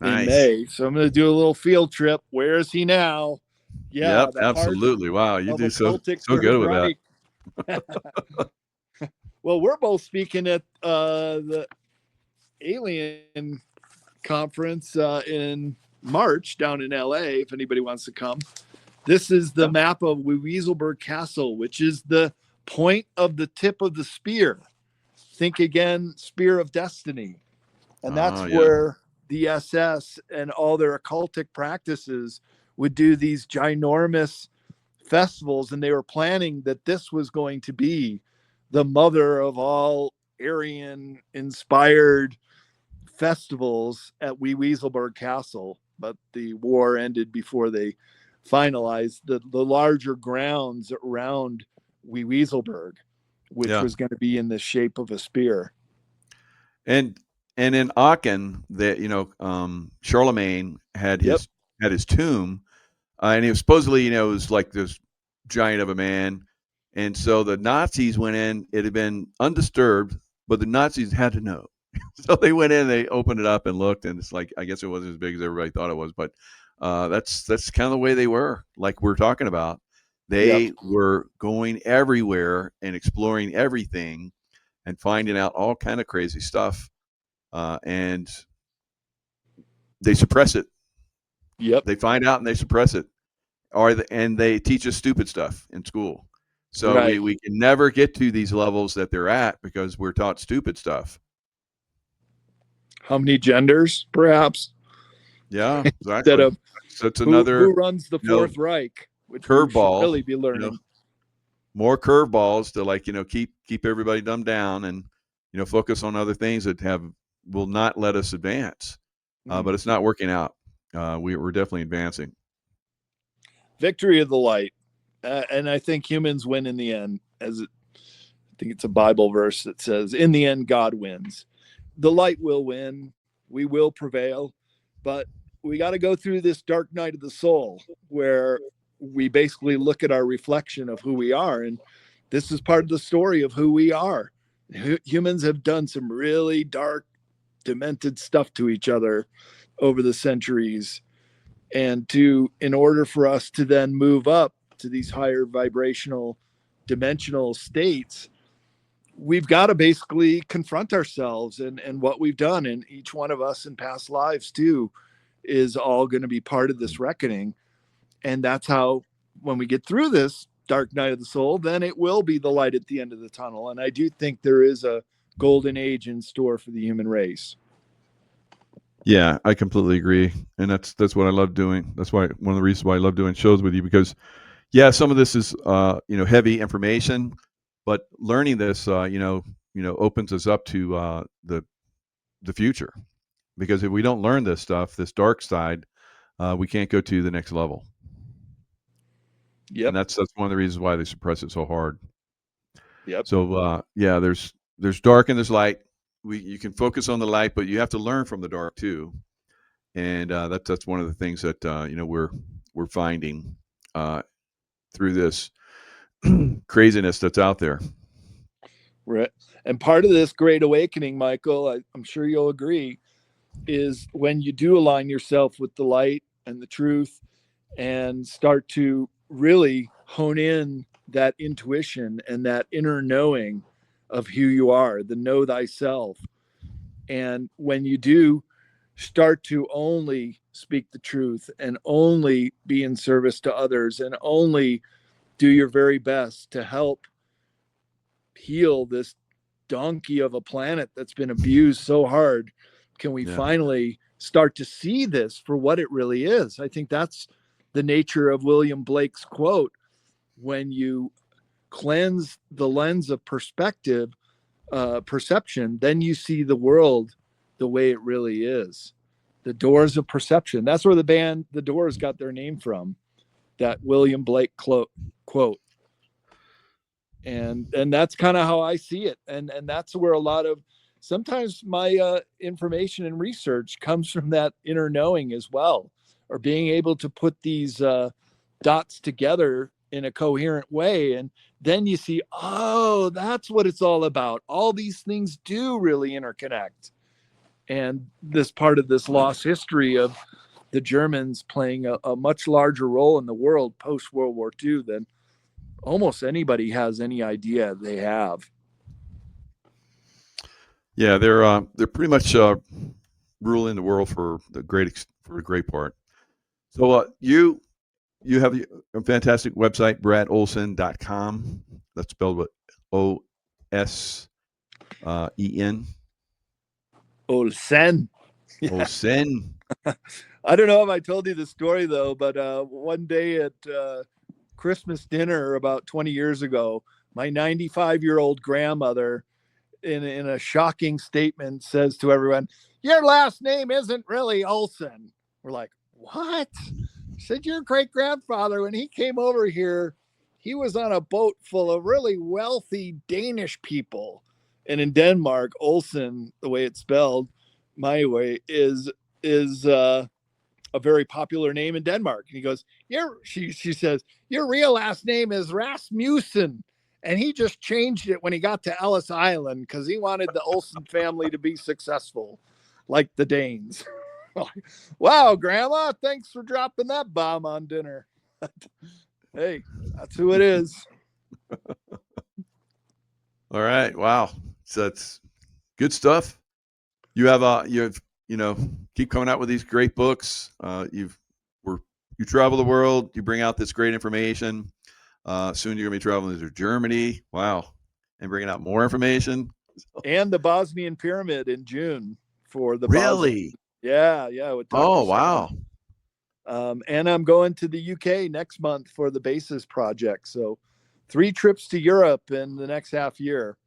in nice. May. So I'm going to do a little field trip. Where is he now? Yeah, Yep, the heart absolutely. Wow, you of do a so cultic so Third good with that. Reich. Well, we're both speaking at the Alien conference in March down in LA. If anybody wants to come, this is the Yeah. map of Weaselberg Castle, which is the point of the tip of the spear. Think again, Spear of Destiny. And Oh that's yeah, where the SS and all their occultic practices would do these ginormous festivals. And they were planning that this was going to be the mother of all Aryan inspired festivals at Wee Weaselberg Castle. But the war ended before they finalized the larger grounds around Wee Weaselberg, which yeah. was going to be in the shape of a spear. And in Aachen, that Charlemagne Yep. had his tomb, and he was supposedly it was like this giant of a man, and so the Nazis went in. It had been undisturbed, but the Nazis had to know, so they went in, they opened it up and looked, and it's like I guess it wasn't as big as everybody thought it was, but that's kind of the way they were. Like we're talking about, Yep. they were going everywhere and exploring everything and finding out all kind of crazy stuff, and they suppress it. Yep. They find out and they suppress it, and they teach us stupid stuff in school. So Right. we can never get to these levels that they're at because we're taught stupid stuff. How many genders, perhaps, Yeah, instead exactly. of That's who another runs the you know Fourth Reich, which we should curveball. really be You know, learning. more curveballs to keep everybody dumbed down and focus on other things that have will not let us advance. But it's not working out. We're definitely advancing. Victory of the light, and I think humans win in the end. I think it's a Bible verse that says, "In the end, God wins. The light will win. We will prevail." But we got to go through this dark night of the soul, where we basically look at our reflection of who we are, and this is part of the story of who we are. Humans have done some really dark, demented stuff to each other over the centuries, and in order for us to then move up to these higher vibrational dimensional states, we've got to basically confront ourselves and what we've done, and each one of us in past lives too is all going to be part of this reckoning. And that's how, when we get through this dark night of the soul, then it will be the light at the end of the tunnel. And I do think there is a golden age in store for the human race. Yeah, I completely agree, and that's what I love doing. That's why one of the reasons why I love doing shows with you because yeah, some of this is heavy information, but learning this opens us up to the future because if we don't learn this stuff, this dark side, we can't go to the next level, and Yep. that's one of the reasons why they suppress it so hard. Yep. So yeah, there's dark and there's light. You can focus on the light, but you have to learn from the dark too. And that's one of the things that we're finding through this craziness that's out there. Right. And part of this great awakening, Michael, I'm sure you'll agree, is when you do align yourself with the light and the truth and start to really hone in that intuition and that inner knowing of who you are, the know thyself. And when you do start to only speak the truth and only be in service to others and only do your very best to help heal this donkey of a planet that's been abused so hard, can we Yeah, finally start to see this for what it really is? I think that's the nature of William Blake's quote: when you cleanse the lens of perception, then you see the world the way it really is. The doors of perception. That's where the band The Doors got their name from. That William Blake quote. And that's kind of how I see it. And that's where a lot of sometimes my information and research comes from that inner knowing as well, or being able to put these dots together in a coherent way. And then you see, oh, that's what it's all about. All these things do really interconnect. And this part of this lost history of the Germans playing a much larger role in the world post World War II than almost anybody has any idea they have. Yeah, they're pretty much ruling the world for a great part. So you have a fantastic website, bradolsen.com. That's spelled with OSEN. Olsen. Yeah. Olsen. I don't know if I told you the story though, but one day at Christmas dinner about 20 years ago, my 95-year-old grandmother, in a shocking statement, says to everyone, "Your last name isn't really Olsen." We're like, "What?" She said, "Your great grandfather, when he came over here, he was on a boat full of really wealthy Danish people." And in Denmark, Olsen, the way it's spelled, my way, is a very popular name in Denmark. And he goes, she says, "Your real last name is Rasmussen." And he just changed it when he got to Ellis Island because he wanted the Olsen family to be successful, like the Danes. Wow, Grandma, thanks for dropping that bomb on dinner. Hey, that's who it is. All right. Wow. So that's good stuff. You have keep coming out with these great books. You travel the world. You bring out this great information. Soon you're gonna be traveling to Germany. Wow, and bringing out more information. And the Bosnian Pyramid in June for the really. Yeah. With Dr. Oh, wow. And I'm going to the UK next month for the Basis Project. So 3 trips to Europe in the next half year.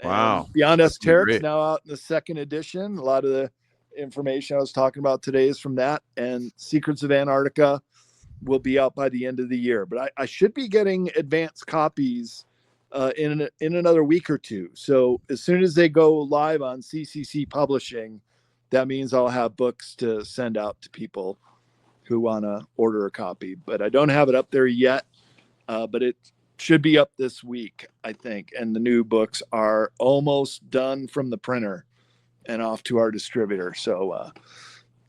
Wow. And Beyond Esoterics now out in the 2nd edition. A lot of the information I was talking about today is from that. And Secrets of Antarctica will be out by the end of the year. But I should be getting advanced copies in another week or two. So as soon as they go live on CCC Publishing, that means I'll have books to send out to people who want to order a copy. But I don't have it up there yet, but it should be up this week, I think. And the new books are almost done from the printer and off to our distributor. So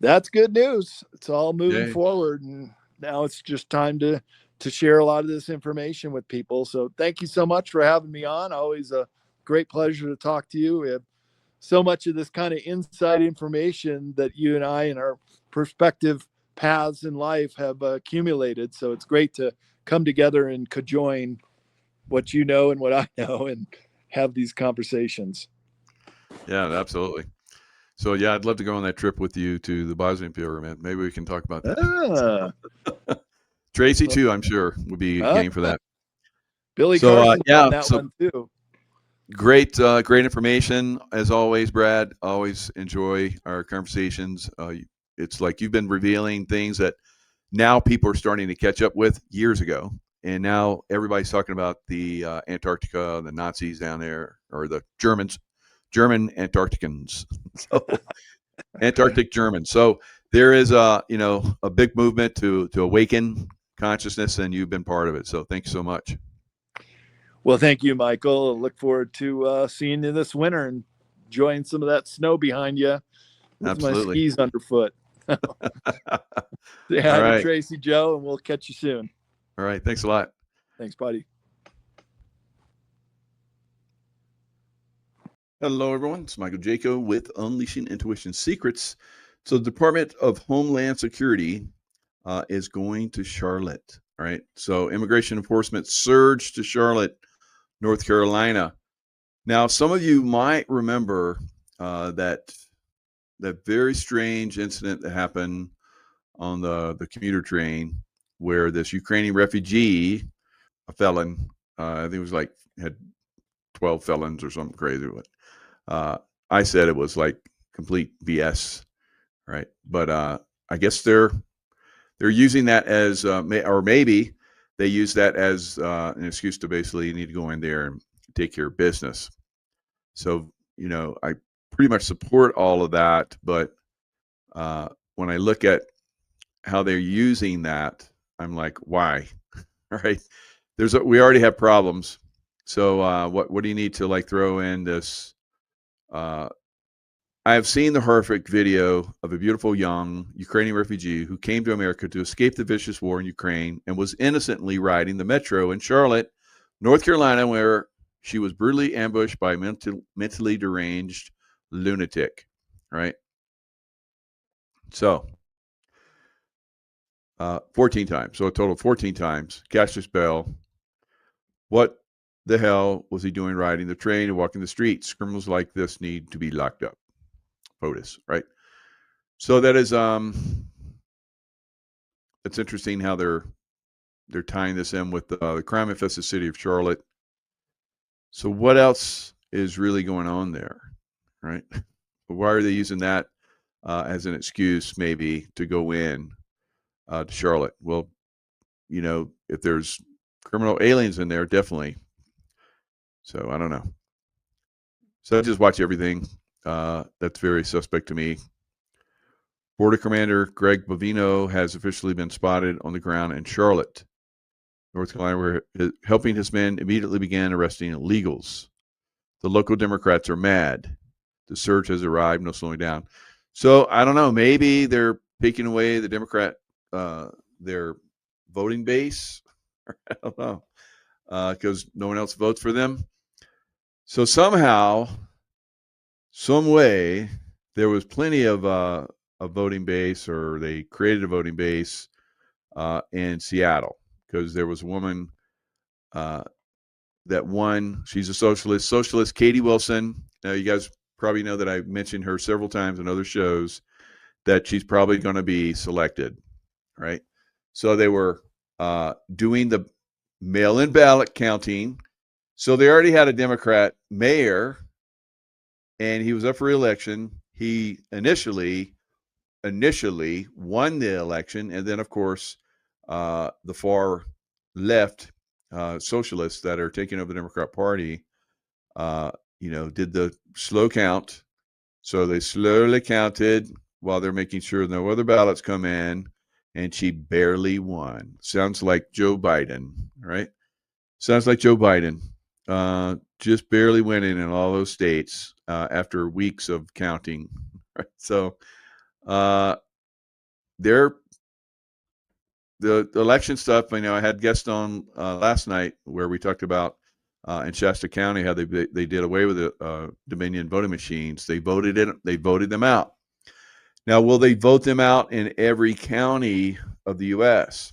that's good news. It's all moving forward. And now it's just time to share a lot of this information with people. So thank you so much for having me on. Always a great pleasure to talk to you. We have so much of this kind of inside information that you and I and our perspective paths in life have accumulated. So it's great to come together and conjoin what you know and what I know and have these conversations. Yeah, absolutely. So yeah, I'd love to go on that trip with you to the Bosnian Pyramid. Maybe we can talk about that. Tracy too, I'm sure, would be game for that. Billy Carson's on that one too. Great information as always, Brad. Always enjoy our conversations. It's like you've been revealing things that now people are starting to catch up with years ago, and now everybody's talking about the Antarctica, the Nazis down there, or the German Antarcticans, so Antarctic Germans. So there is a big movement to awaken consciousness, and you've been part of it. So thank you so much. Well, thank you, Michael. I look forward to seeing you this winter and enjoying some of that snow behind you with Absolutely. my skis underfoot. Say hi to Tracy, Joe, and we'll catch you soon. All right. Thanks a lot. Thanks, buddy. Hello, everyone. It's Michael Jaco with Unleashing Intuition Secrets. So the Department of Homeland Security is going to Charlotte. All right. So immigration enforcement surged to Charlotte, North Carolina. Now, some of you might remember that very strange incident that happened on the commuter train where this Ukrainian refugee, a felon, I think it was like had 12 felons or something crazy. I said it was like complete BS, right? But I guess they're using that as, or maybe they use that as an excuse to basically you need to go in there and take care of business. So, I pretty much support all of that, but when I look at how they're using that, I'm like, why? All right, we already have problems. So what do you need to like throw in this? I have seen the horrific video of a beautiful young Ukrainian refugee who came to America to escape the vicious war in Ukraine and was innocently riding the metro in Charlotte, North Carolina, where she was brutally ambushed by a mentally deranged lunatic. Right. So 14 times. So a total of 14 times. Cassius Bell. What the hell was he doing riding the train and walking the streets? Criminals like this need to be locked up. POTUS, right? So that is it's interesting how they're tying this in with the crime-infested city of Charlotte. So what else is really going on there, right? Why are they using that as an excuse maybe to go in to Charlotte? Well, if there's criminal aliens in there, definitely. So I don't know. So I just watch everything. That's very suspect to me. Border Commander Greg Bovino has officially been spotted on the ground in Charlotte, North Carolina, where helping his men immediately began arresting illegals. The local Democrats are mad. The surge has arrived, no slowing down. So I don't know. Maybe they're taking away the Democrat, their voting base. I don't know, because no one else votes for them. So somehow, some way, there was plenty of a voting base, or they created a voting base in Seattle, because there was a woman that won. She's a socialist, Katie Wilson. Now, you guys probably know that I've mentioned her several times in other shows, that she's probably going to be selected, right? So they were doing the mail-in ballot counting. So they already had a Democrat mayor, and he was up for re-election. He initially won the election, and then, of course, the far left socialists that are taking over the Democrat Party, did the slow count. So they slowly counted while they're making sure no other ballots come in, and she barely won. Sounds like Joe Biden, right? Sounds like Joe Biden. Just barely winning in all those states after weeks of counting. Right? So they're the election stuff. I had guests on last night where we talked about in Shasta County how they did away with the Dominion voting machines. They voted them out. Now, will they vote them out in every county of the U.S.?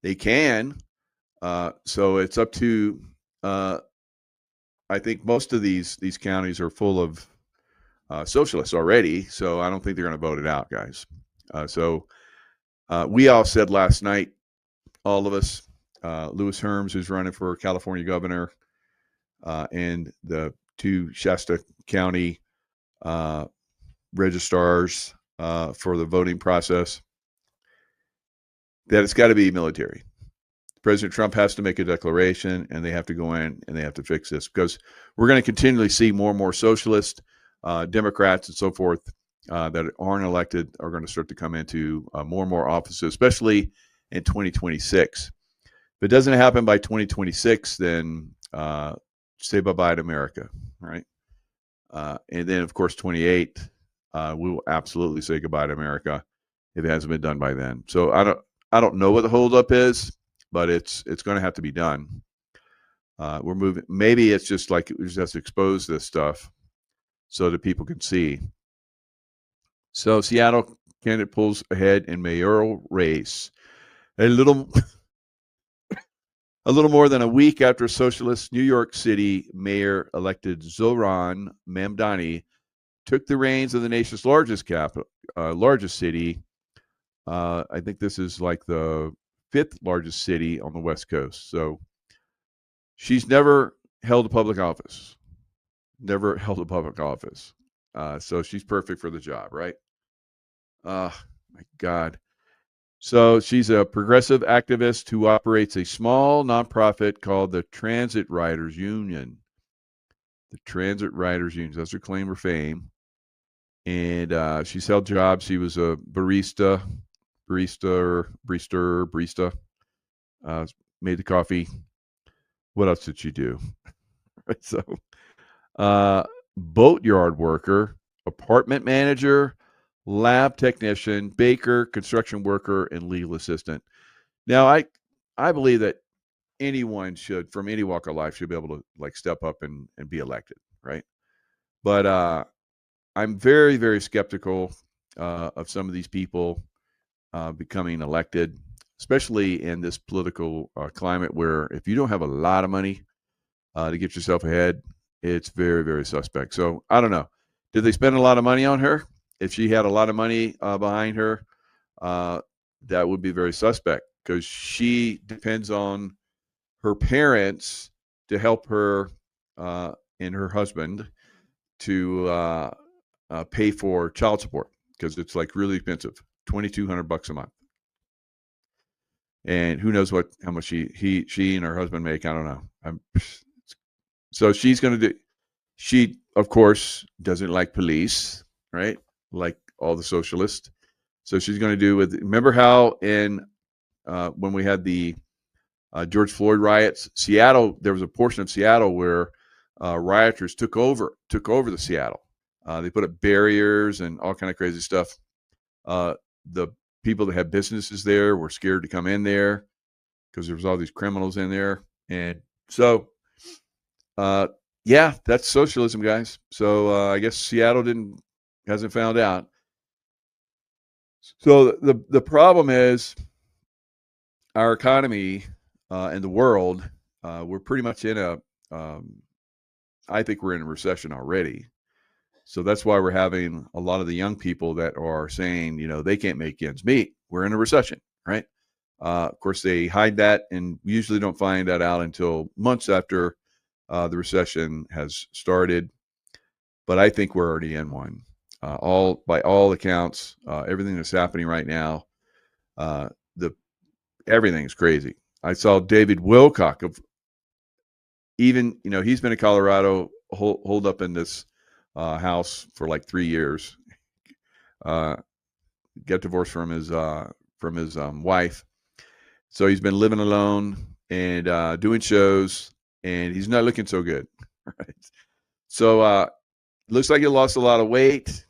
They can. So it's up to. I think most of these counties are full of socialists already, so I don't think they're going to vote it out, guys. So we all said last night, all of us, Lewis Herms, who's running for California governor, and the two Shasta County registrars for the voting process, that it's got to be military. President Trump has to make a declaration, and they have to go in and they have to fix this, because we're going to continually see more and more socialist Democrats and so forth that aren't elected are going to start to come into more and more offices, especially in 2026. If it doesn't happen by 2026, then say bye-bye to America, right? And then, of course, 28, we will absolutely say goodbye to America if it hasn't been done by then. So I don't know what the holdup is, but it's going to have to be done. We're moving. Maybe it's just like we just have to expose this stuff so that people can see. So Seattle candidate pulls ahead in mayoral race. A little more than a week after socialist New York City mayor elected Zohran Mamdani took the reins of the nation's largest city. I think this is like the 5th largest city on the West Coast. So she's never held a public office. So she's perfect for the job, right? My God. So she's a progressive activist who operates a small nonprofit called the Transit Riders Union. The Transit Riders Union. That's her claim to fame. And she's held jobs. She was a barista, uh, made the coffee. What else did she do? Right. So, uh, boatyard worker, apartment manager, lab technician, baker, construction worker, and legal assistant. Now, I believe that anyone should, from any walk of life, should be able to like step up and be elected, right? But I'm very, very skeptical of some of these people becoming elected, especially in this political climate where if you don't have a lot of money to get yourself ahead, it's very, very suspect. So I don't know. Did they spend a lot of money on her? If she had a lot of money behind her, uh, that would be very suspect because she depends on her parents to help her and her husband to pay for child support because it's like really expensive, $2,200 a month. And who knows how much she and her husband make? I don't know. So she's going to do. She of course doesn't like police, right? Like all the socialists. So she's going to do with. Remember how in when we had the George Floyd riots, Seattle, there was a portion of Seattle where rioters took over the Seattle. They put up barriers and all kind of crazy stuff. The people that had businesses there were scared to come in there because there was all these criminals in there, and so yeah, that's socialism, guys. So I guess Seattle hasn't found out. So the problem is our economy and the world. We're pretty much in a. I think we're in a recession already. So that's why we're having a lot of the young people that are saying, they can't make ends meet. We're in a recession, right? Of course, they hide that and usually don't find that out until months after the recession has started. But I think we're already in one. By all accounts, everything that's happening right now, the everything is crazy. I saw David Wilcock of he's been in Colorado, holed up in this house for like 3 years. Got divorced from his wife, so he's been living alone and doing shows, and he's not looking so good. Right? So looks like he lost a lot of weight.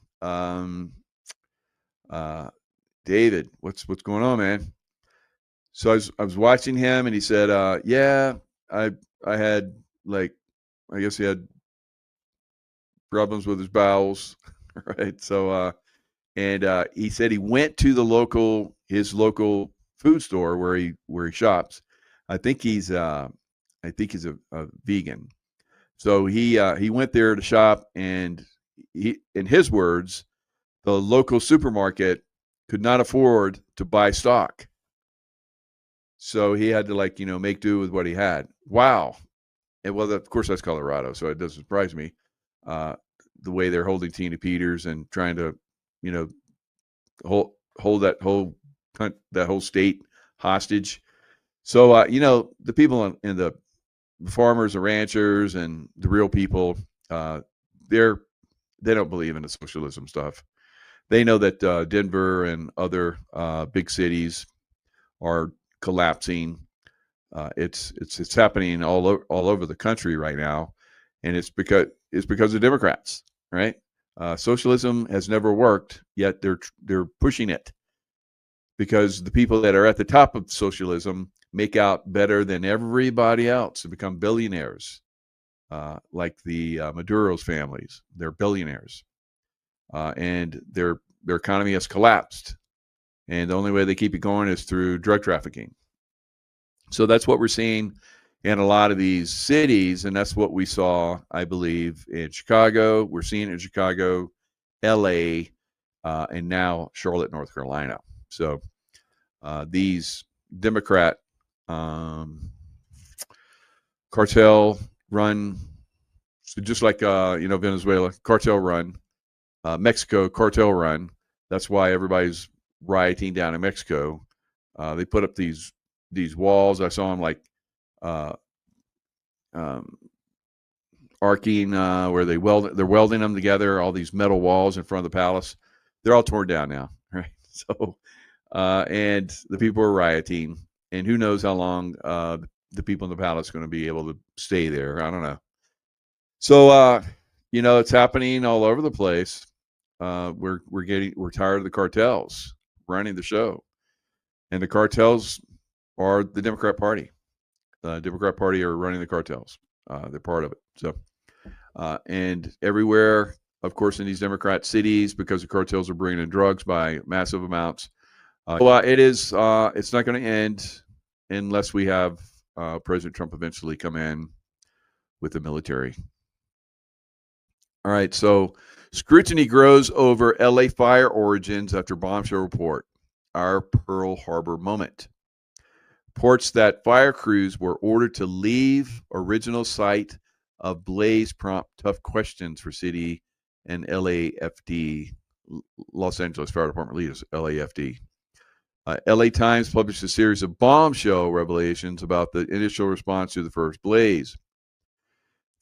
David, what's going on, man? So I was watching him, and he said, "Yeah, I had like, I guess he had problems with his bowels, right? So and he said he went to his local food store where he shops. I think he's a vegan. So he went there to shop, and in his words, the local supermarket could not afford to buy stock. So he had to make do with what he had. Wow. And well, of course that's Colorado, so it doesn't surprise me. Uh, the way they're holding Tina Peters and trying to, you know, hold that whole state hostage. So the people in the farmers, the ranchers, and the real people, they don't believe in the socialism stuff. They know that Denver and other big cities are collapsing. It's happening all over the country right now, and it's because of Democrats, right? Socialism has never worked, yet they're pushing it because the people that are at the top of socialism make out better than everybody else and become billionaires, like the Maduro's families. They're billionaires, and their economy has collapsed, and the only way they keep it going is through drug trafficking. So that's what we're seeing in a lot of these cities, and that's what we saw, I believe, in Chicago. We're seeing it in Chicago, L.A., and now Charlotte, North Carolina. So these Democrat cartel run, just like Venezuela, cartel run. Mexico cartel run. That's why everybody's rioting down in Mexico. They put up these walls. I saw them like uh, um, arcing where they're welding them together. All these metal walls in front of the palace. They're all torn down now, right? So, and the people are rioting, and who knows how long the people in the palace are going to be able to stay there. I don't know. So, it's happening all over the place. We're tired of the cartels running the show, and the cartels are the Democrat Party. The Democrat Party are running the cartels. They're part of it. So, and everywhere, of course, in these Democrat cities, because the cartels are bringing in drugs by massive amounts. It's not going to end unless we have President Trump eventually come in with the military. All right, so scrutiny grows over LA fire origins after bombshell report. Our Pearl Harbor moment. Reports that fire crews were ordered to leave original site of blaze prompt tough questions for city and LAFD, Los Angeles Fire Department leaders, LAFD. LA Times published a series of bombshell revelations about the initial response to the first blaze.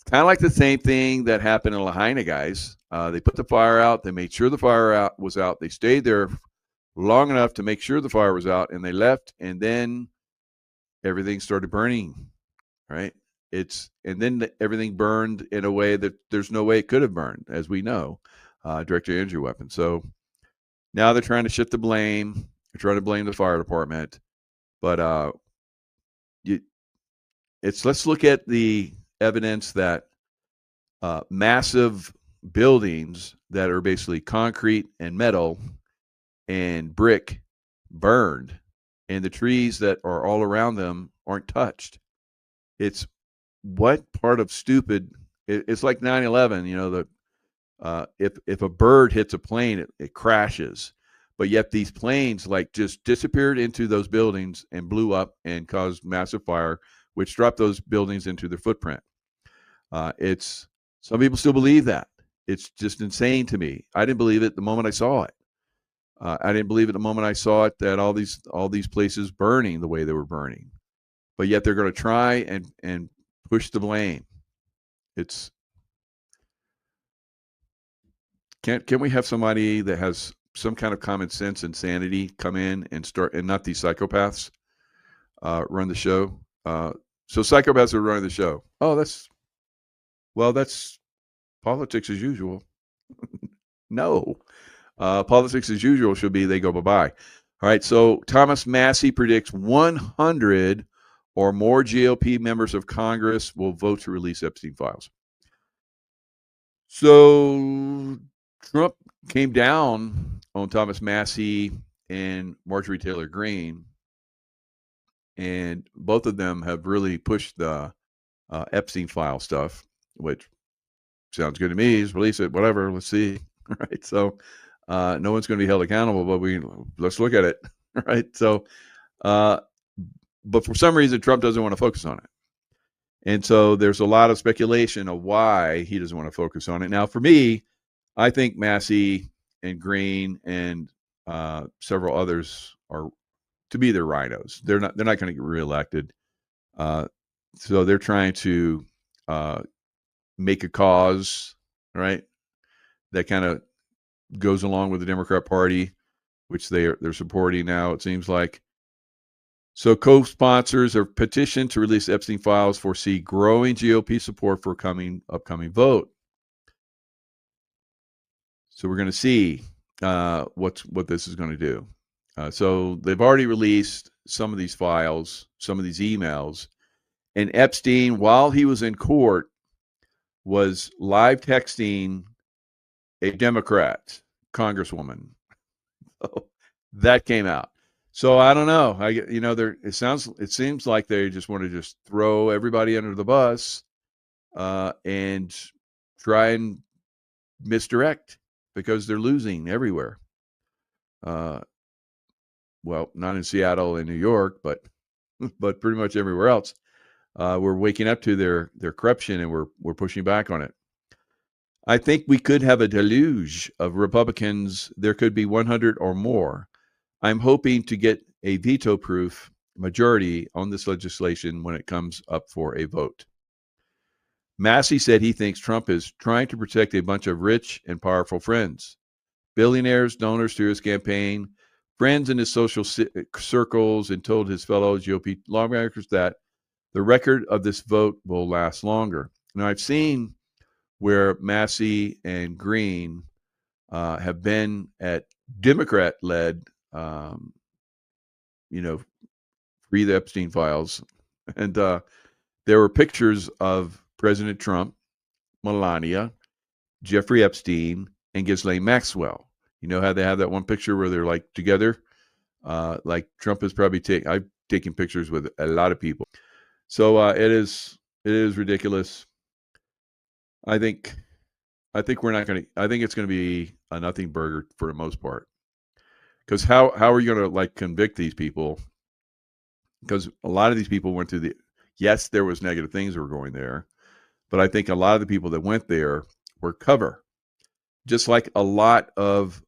Kind of like the same thing that happened in Lahaina, guys. They put the fire out. They made sure the fire was out. They stayed there long enough to make sure the fire was out, and they left. And then everything started burning, right? And then everything burned in a way that there's no way it could have burned, as we know, direct to injury weapon. So now they're trying to shift the blame. They're trying to blame the fire department, but let's look at the evidence that massive buildings that are basically concrete and metal and brick burned, and the trees that are all around them aren't touched. It's what part of stupid? It's like 9/11. If a bird hits a plane, it crashes, but yet these planes like just disappeared into those buildings and blew up and caused massive fire, which dropped those buildings into their footprint. It's some people still believe that. It's just insane to me. I didn't believe it the moment I saw it. I didn't believe it the moment I saw it that all these places burning the way they were burning, but yet they're going to try and push the blame. Can we have somebody that has some kind of common sense and sanity come in and start, and not these psychopaths run the show? So psychopaths are running the show. Oh, that's politics as usual. No, politics as usual should be they go bye-bye. All right, so Thomas Massey predicts 100 or more GOP members of Congress will vote to release Epstein files. So Trump came down on Thomas Massey and Marjorie Taylor Greene, and both of them have really pushed the Epstein file stuff, which sounds good to me. Just release it, whatever. Let's see. Right. So no one's going to be held accountable, but let's look at it. Right. So, but for some reason, Trump doesn't want to focus on it. And so there's a lot of speculation of why he doesn't want to focus on it. Now, for me, I think Massey and Green and several others are to be their rhinos. They're not going to get reelected. So they're trying to make a cause, right, that kind of goes along with the Democrat Party, which they're supporting now, it seems like. So co-sponsors of petition to release Epstein files foresee growing GOP support for upcoming vote. So we're going to see what this is going to do. So they've already released some of these files, some of these emails, and Epstein, while he was in court, was live texting a Democrat congresswoman. So that came out. So I don't know. It seems like they just want to just throw everybody under the bus and try and misdirect because they're losing everywhere. Well, not in Seattle and New York, but pretty much everywhere else. We're waking up to their corruption and we're pushing back on it. I think we could have a deluge of Republicans. There could be 100 or more. I'm hoping to get a veto-proof majority on this legislation when it comes up for a vote. Massey said he thinks Trump is trying to protect a bunch of rich and powerful friends, billionaires, donors to his campaign, friends in his social circles, and told his fellow GOP lawmakers that the record of this vote will last longer. Now, I've seen where Massey and Green have been at Democrat-led, free the Epstein files, and there were pictures of President Trump, Melania, Jeffrey Epstein, and Ghislaine Maxwell. You know how they have that one picture where they're like together? Like Trump is probably I've taken pictures with a lot of people. So it is ridiculous. I think we're not going to. I think it's going to be a nothing burger for the most part. Because how are you going to like convict these people? Because a lot of these people went through yes, there was negative things that were going there, but I think a lot of the people that went there were cover. Just like a lot of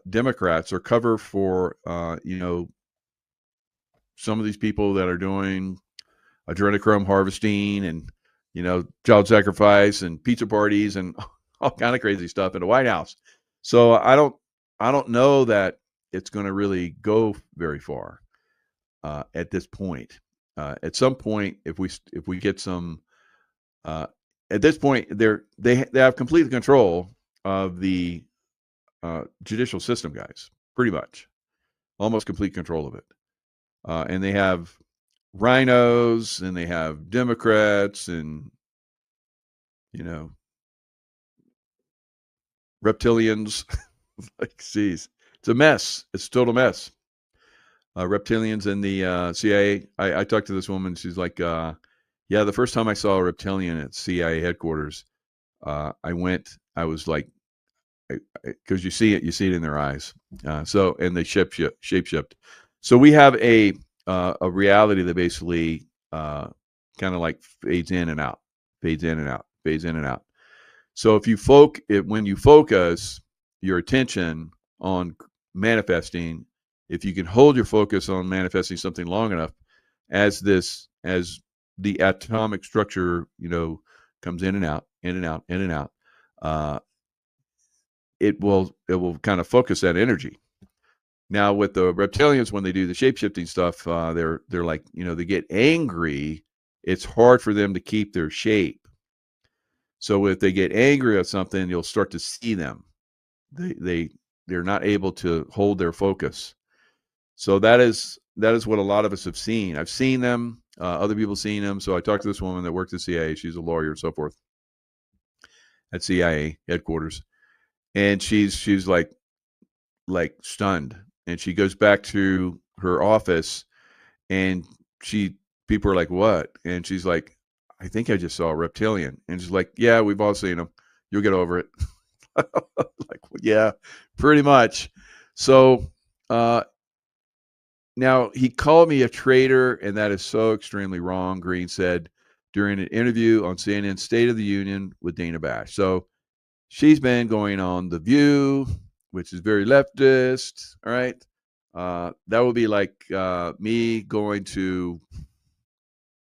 Democrats are cover for, some of these people that are doing adrenochrome harvesting and, child sacrifice and pizza parties and all kind of crazy stuff in the White House. So I don't know that it's going to really go very far at this point. At some point, if we get some, at this point, they have complete control of the judicial system, guys. Pretty much, almost complete control of it, and they have rhinos and they have Democrats and reptilians. Like, geez, it's a mess. It's a total mess. Reptilians and the CIA. I talked to this woman. She's like, yeah, the first time I saw a reptilian at CIA headquarters, I was like, because you see it in their eyes. And they shape-shift. So we have a reality that basically kind of like fades in and out, fades in and out, fades in and out. So when you focus your attention on manifesting, if you can hold your focus on manifesting something long enough, as the atomic structure, comes in and out, in and out, in and out, it will kind of focus that energy. Now with the reptilians, when they do the shape-shifting stuff, they're like, they get angry. It's hard for them to keep their shape. So if they get angry at something, you'll start to see them. They're not able to hold their focus. So that is what a lot of us have seen. I've seen them. Other people seen them. So I talked to this woman that worked at CIA. She's a lawyer and so forth at CIA headquarters, and she's like stunned. And she goes back to her office, and people are like, "What?" And she's like, "I think I just saw a reptilian." And she's like, "Yeah, we've all seen them. You'll get over it." Like, well, yeah, pretty much. So now he called me a traitor, and that is so extremely wrong, Green said during an interview on CNN's State of the Union with Dana Bash. So she's been going on The View, which is very leftist. All right. That would be like me going to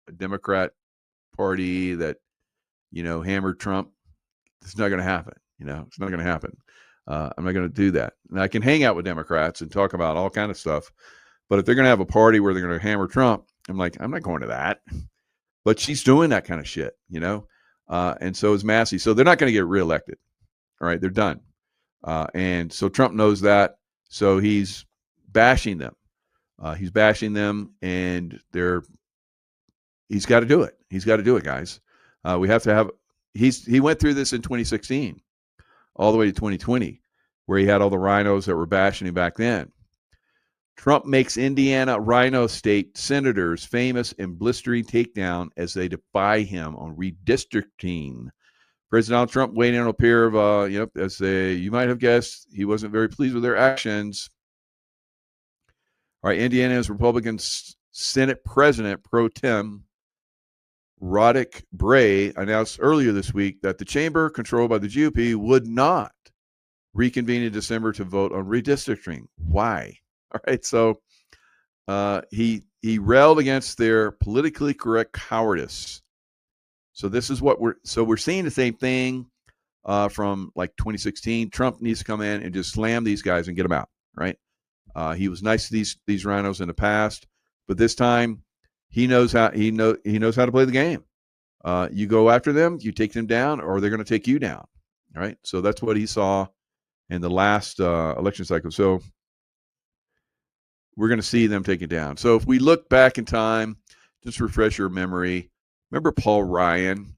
a Democrat party that, hammered Trump. It's not going to happen. It's not going to happen. I'm not going to do that. And I can hang out with Democrats and talk about all kind of stuff. But if they're going to have a party where they're going to hammer Trump, I'm like, I'm not going to that. But she's doing that kind of shit, and so is Massey. So they're not going to get reelected. All right. They're done. And so Trump knows that. So he's bashing them. And he's got to do it. He's got to do it, guys. We have to have. He went through this in 2016, all the way to 2020, where he had all the rhinos that were bashing him back then. Trump makes Indiana rhino state senators famous in blistering takedown as they defy him on redistricting. President Donald Trump weighed in on a pair of, you might have guessed, he wasn't very pleased with their actions. All right, Indiana's Republican Senate President pro tem Roderick Bray announced earlier this week that the chamber controlled by the GOP would not reconvene in December to vote on redistricting. Why? All right, so he railed against their politically correct cowardice. So this is what we're seeing the same thing from like 2016. Trump needs to come in and just slam these guys and get them out. Right? He was nice to these rhinos in the past, but this time he knows how he knows how to play the game. You go after them, you take them down, or they're going to take you down. All right. So that's what he saw in the last election cycle. So we're going to see them take it down. So if we look back in time, just refresh your memory. Remember Paul Ryan?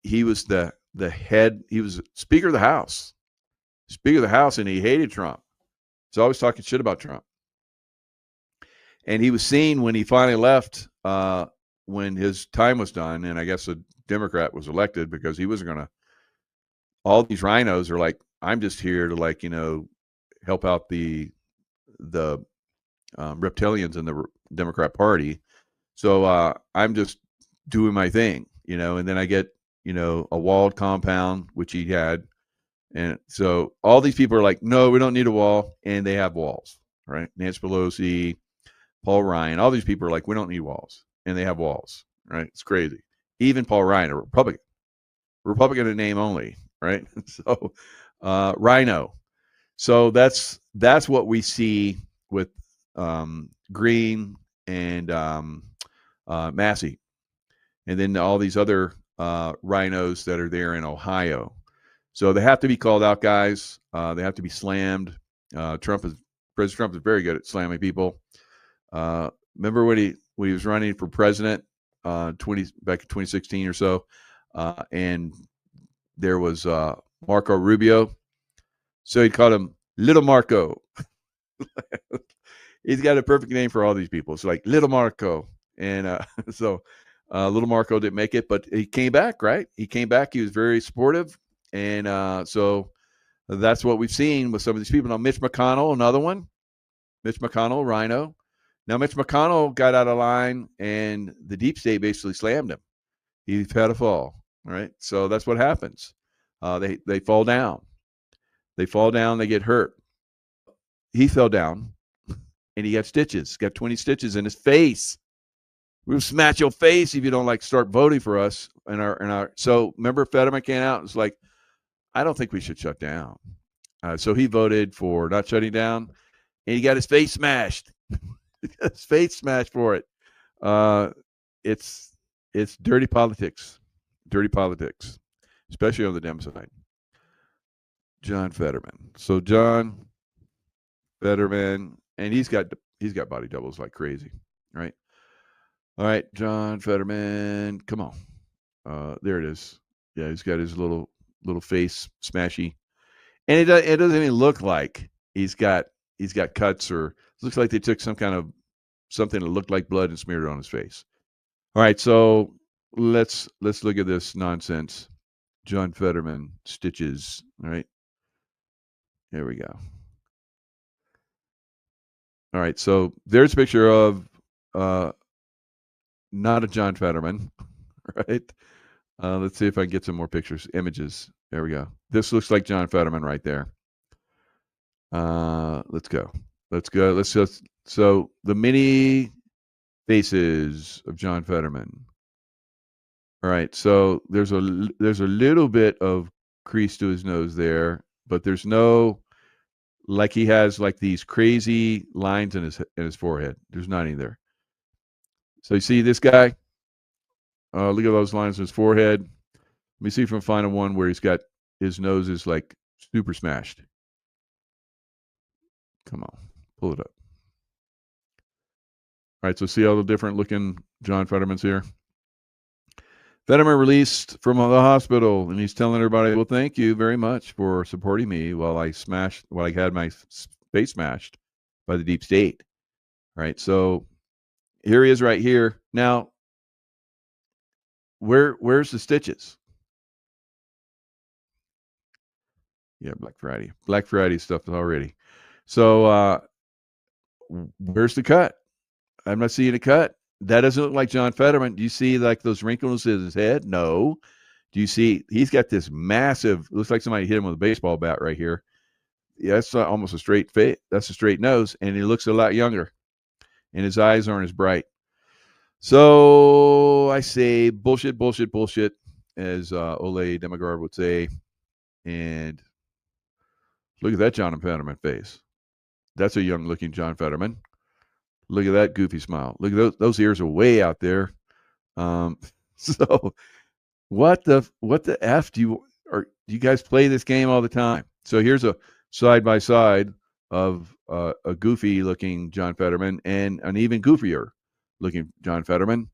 He was the head. He was Speaker of the House. Speaker of the House, and he hated Trump. He's always talking shit about Trump. And he was seen when he finally left, when his time was done, and I guess a Democrat was elected because he wasn't going to. All these rhinos are like, I'm just here to help out the reptilians in the Democrat Party. So I'm just doing my thing, and then I get, a walled compound, which he had. And so all these people are like, no, we don't need a wall. And they have walls, right? Nancy Pelosi, Paul Ryan, all these people are like, we don't need walls. And they have walls, right? It's crazy. Even Paul Ryan, a Republican in name only, right? So Rhino. So that's what we see with Green and Massey, and then all these other rhinos that are there in Ohio. So they have to be called out, guys. They have to be slammed. President Trump is very good at slamming people. Remember when he was running for president back in 2016 or so, and there was Marco Rubio. So he called him Little Marco. He's got a perfect name for all these people. It's like Little Marco. And so Little Marco didn't make it, but he came back, right? He came back. He was very supportive. And so that's what we've seen with some of these people. Now, Mitch McConnell, another one. Mitch McConnell, Rhino. Now, Mitch McConnell got out of line, and the deep state basically slammed him. He had a fall, right? So that's what happens. They fall down. They fall down. They get hurt. He fell down, and he got stitches. Got 20 stitches in his face. We'll smash your face if you don't start voting for us. So remember, Fetterman came out and was like, I don't think we should shut down. So he voted for not shutting down, and he got his face smashed. His face smashed for it. It's dirty politics, especially on the Dem side. John Fetterman. So John Fetterman, and he's got body doubles like crazy, right? All right, John Fetterman, come on. There it is. Yeah, he's got his little face smashy, and it doesn't even look like he's got cuts, or it looks like they took some kind of something that looked like blood and smeared it on his face. All right, so let's look at this nonsense. John Fetterman stitches. All right, here we go. All right, so there's a picture of not a John Fetterman, right? Let's see if I can get some more images. There we go. This looks like John Fetterman right there. Let's go. Let's just, so the mini faces of John Fetterman. All right, so there's a little bit of crease to his nose there, but there's no, like he has like these crazy lines in his forehead. There's not any there. So you see this guy? Look at those lines in his forehead. Let me see if I can find one where he's got his nose is like super smashed. Come on, pull it up. All right, so see all the different looking John Fetterman's here? Fetterman released from the hospital, and he's telling everybody, well, thank you very much for supporting me while I had my face smashed by the deep state. All right, so here he is right here. Now, where's the stitches? Yeah, Black Friday stuff already. So where's the cut? I'm not seeing a cut. that doesn't look like John Fetterman. Do you see like those wrinkles in his head? No. Do you see he's got this massive, looks like somebody hit him with a baseball bat right here. Yeah, that's almost a straight face. That's a straight nose, and he looks a lot younger, and his eyes aren't as bright. So I say bullshit, bullshit, bullshit, as Ole Demogard would say. And look at that John Fetterman face. That's a young-looking John Fetterman. Look at that goofy smile. Look at those ears are way out there. So what the F do you guys play this game all the time? So here's a side by side of a goofy looking John Fetterman and an even goofier looking John Fetterman.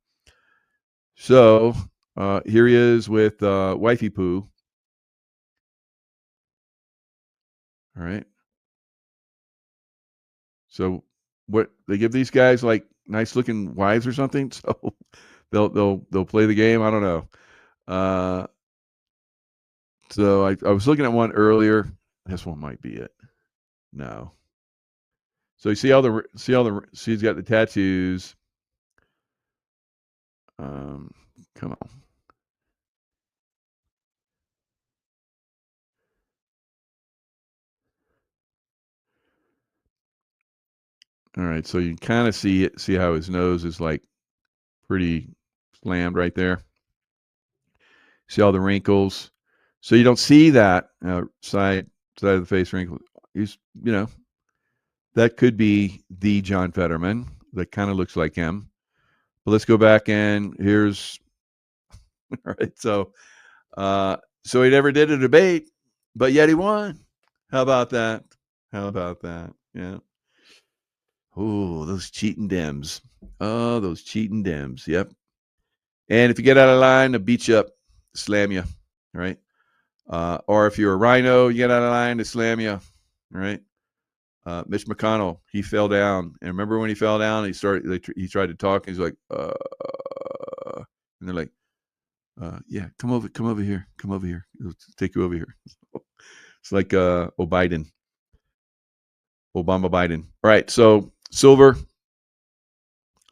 So here he is with Wifey Poo. All right. So what they give these guys like nice looking wives or something? So they'll play the game. I don't know. So I was looking at one earlier. This one might be it. No. So you see he's got the tattoos. Come on. All right, so you can kind of see how his nose is like pretty slammed right there. See all the wrinkles. So you don't see that side of the face wrinkle. He's, that could be the John Fetterman. That kind of looks like him. But let's go back and here's all right. So he never did a debate, but yet he won. How about that? Yeah. Oh, those cheating Dems. Oh, those cheating Dems. Yep. And if you get out of line, they'll beat you up, slam you, right? Or if you're a rhino, you get out of line, they slam you, right? Mitch McConnell, he fell down, and remember when he fell down? He tried to talk, and he's like, and they're like, yeah, come over here, it'll take you over here. It's like Obama Biden. All right, so silver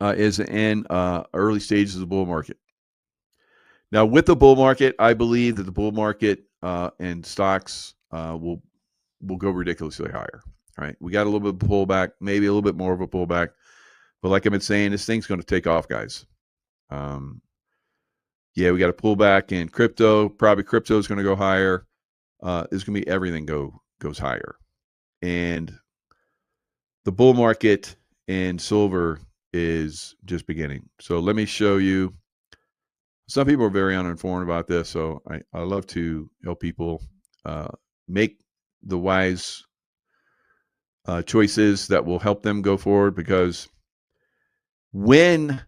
is in early stages of the bull market. Now, with the bull market, I believe that the bull market and stocks will go ridiculously higher. All right, we got a little bit of pullback, maybe a little bit more of a pullback, but like I've been saying, this thing's going to take off, guys. Yeah, we got a pullback in crypto. Probably crypto is going to go higher. It's going to be everything goes higher, and the bull market in silver is just beginning. So let me show you. Some people are very uninformed about this, so I love to help people make the wise choices that will help them go forward, because when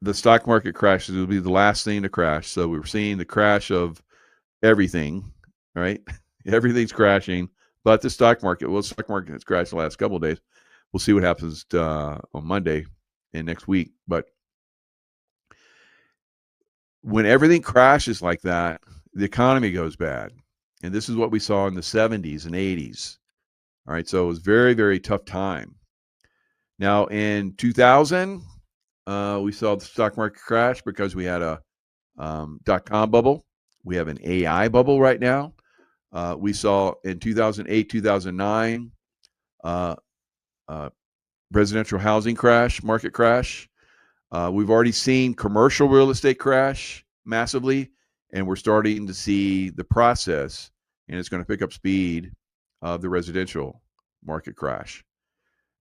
the stock market crashes, it'll be the last thing to crash. So we're seeing the crash of everything, right? Everything's crashing, but the stock market has crashed the last couple of days. We'll see what happens on Monday and next week. But when everything crashes like that, the economy goes bad. And this is what we saw in the 70s and 80s. All right, so it was very, very tough time. Now, in 2000, we saw the stock market crash because we had a dot-com bubble. We have an AI bubble right now. We saw in 2008, 2009, residential housing crash, market crash. We've already seen commercial real estate crash massively, and we're starting to see the process, and it's going to pick up speed of the residential market crash.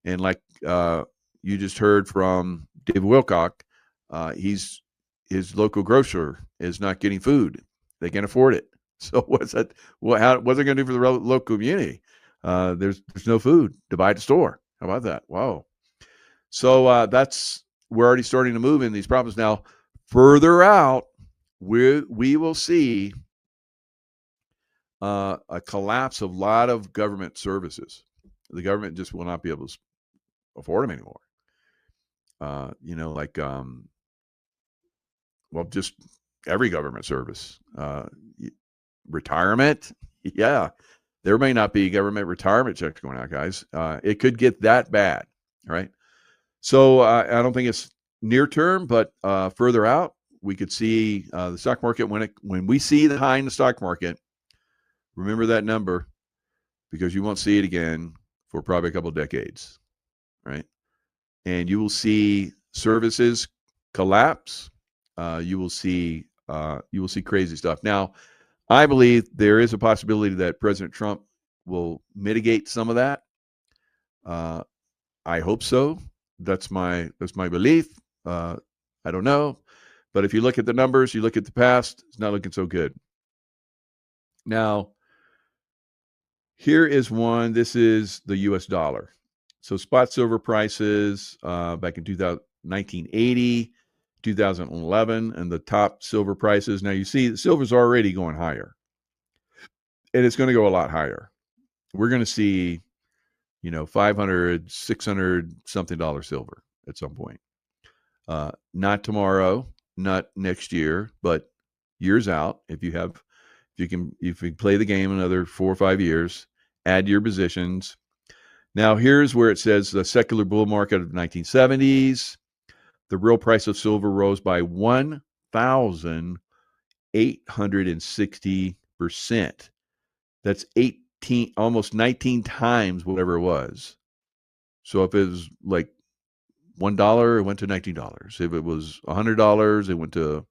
And like you just heard from Dave Wilcock, his local grocer is not getting food. They can't afford it. So what's that? What's it going to do for the local community? There's no food to buy at the store. How about that? Wow. So we're already starting to move in these problems now. Further out, we will see a collapse of a lot of government services. The government just will not be able to afford them anymore. Just every government service, retirement. Yeah, there may not be government retirement checks going out, guys. It could get that bad, right? So I don't think it's near term, but further out, we could see the stock market when we see the high in the stock market. Remember that number, because you won't see it again for probably a couple of decades, right? And you will see services collapse. You will see crazy stuff. Now, I believe there is a possibility that President Trump will mitigate some of that. I hope so. That's my belief. I don't know, but if you look at the numbers, you look at the past, it's not looking so good. Now, here is one. This is the U.S. dollar. So spot silver prices back in 1980, 2011, and the top silver prices. Now you see silver's already going higher, and it's going to go a lot higher. We're going to see, $500, $600 something silver at some point. Not tomorrow, not next year, but years out. If you can play the game another 4 or 5 years, add your positions. Now here's where it says the secular bull market of the 1970s. The real price of silver rose by 1,860%. That's almost 19 times whatever it was. So if it was like $1, it went to $19. If it was $100, it went to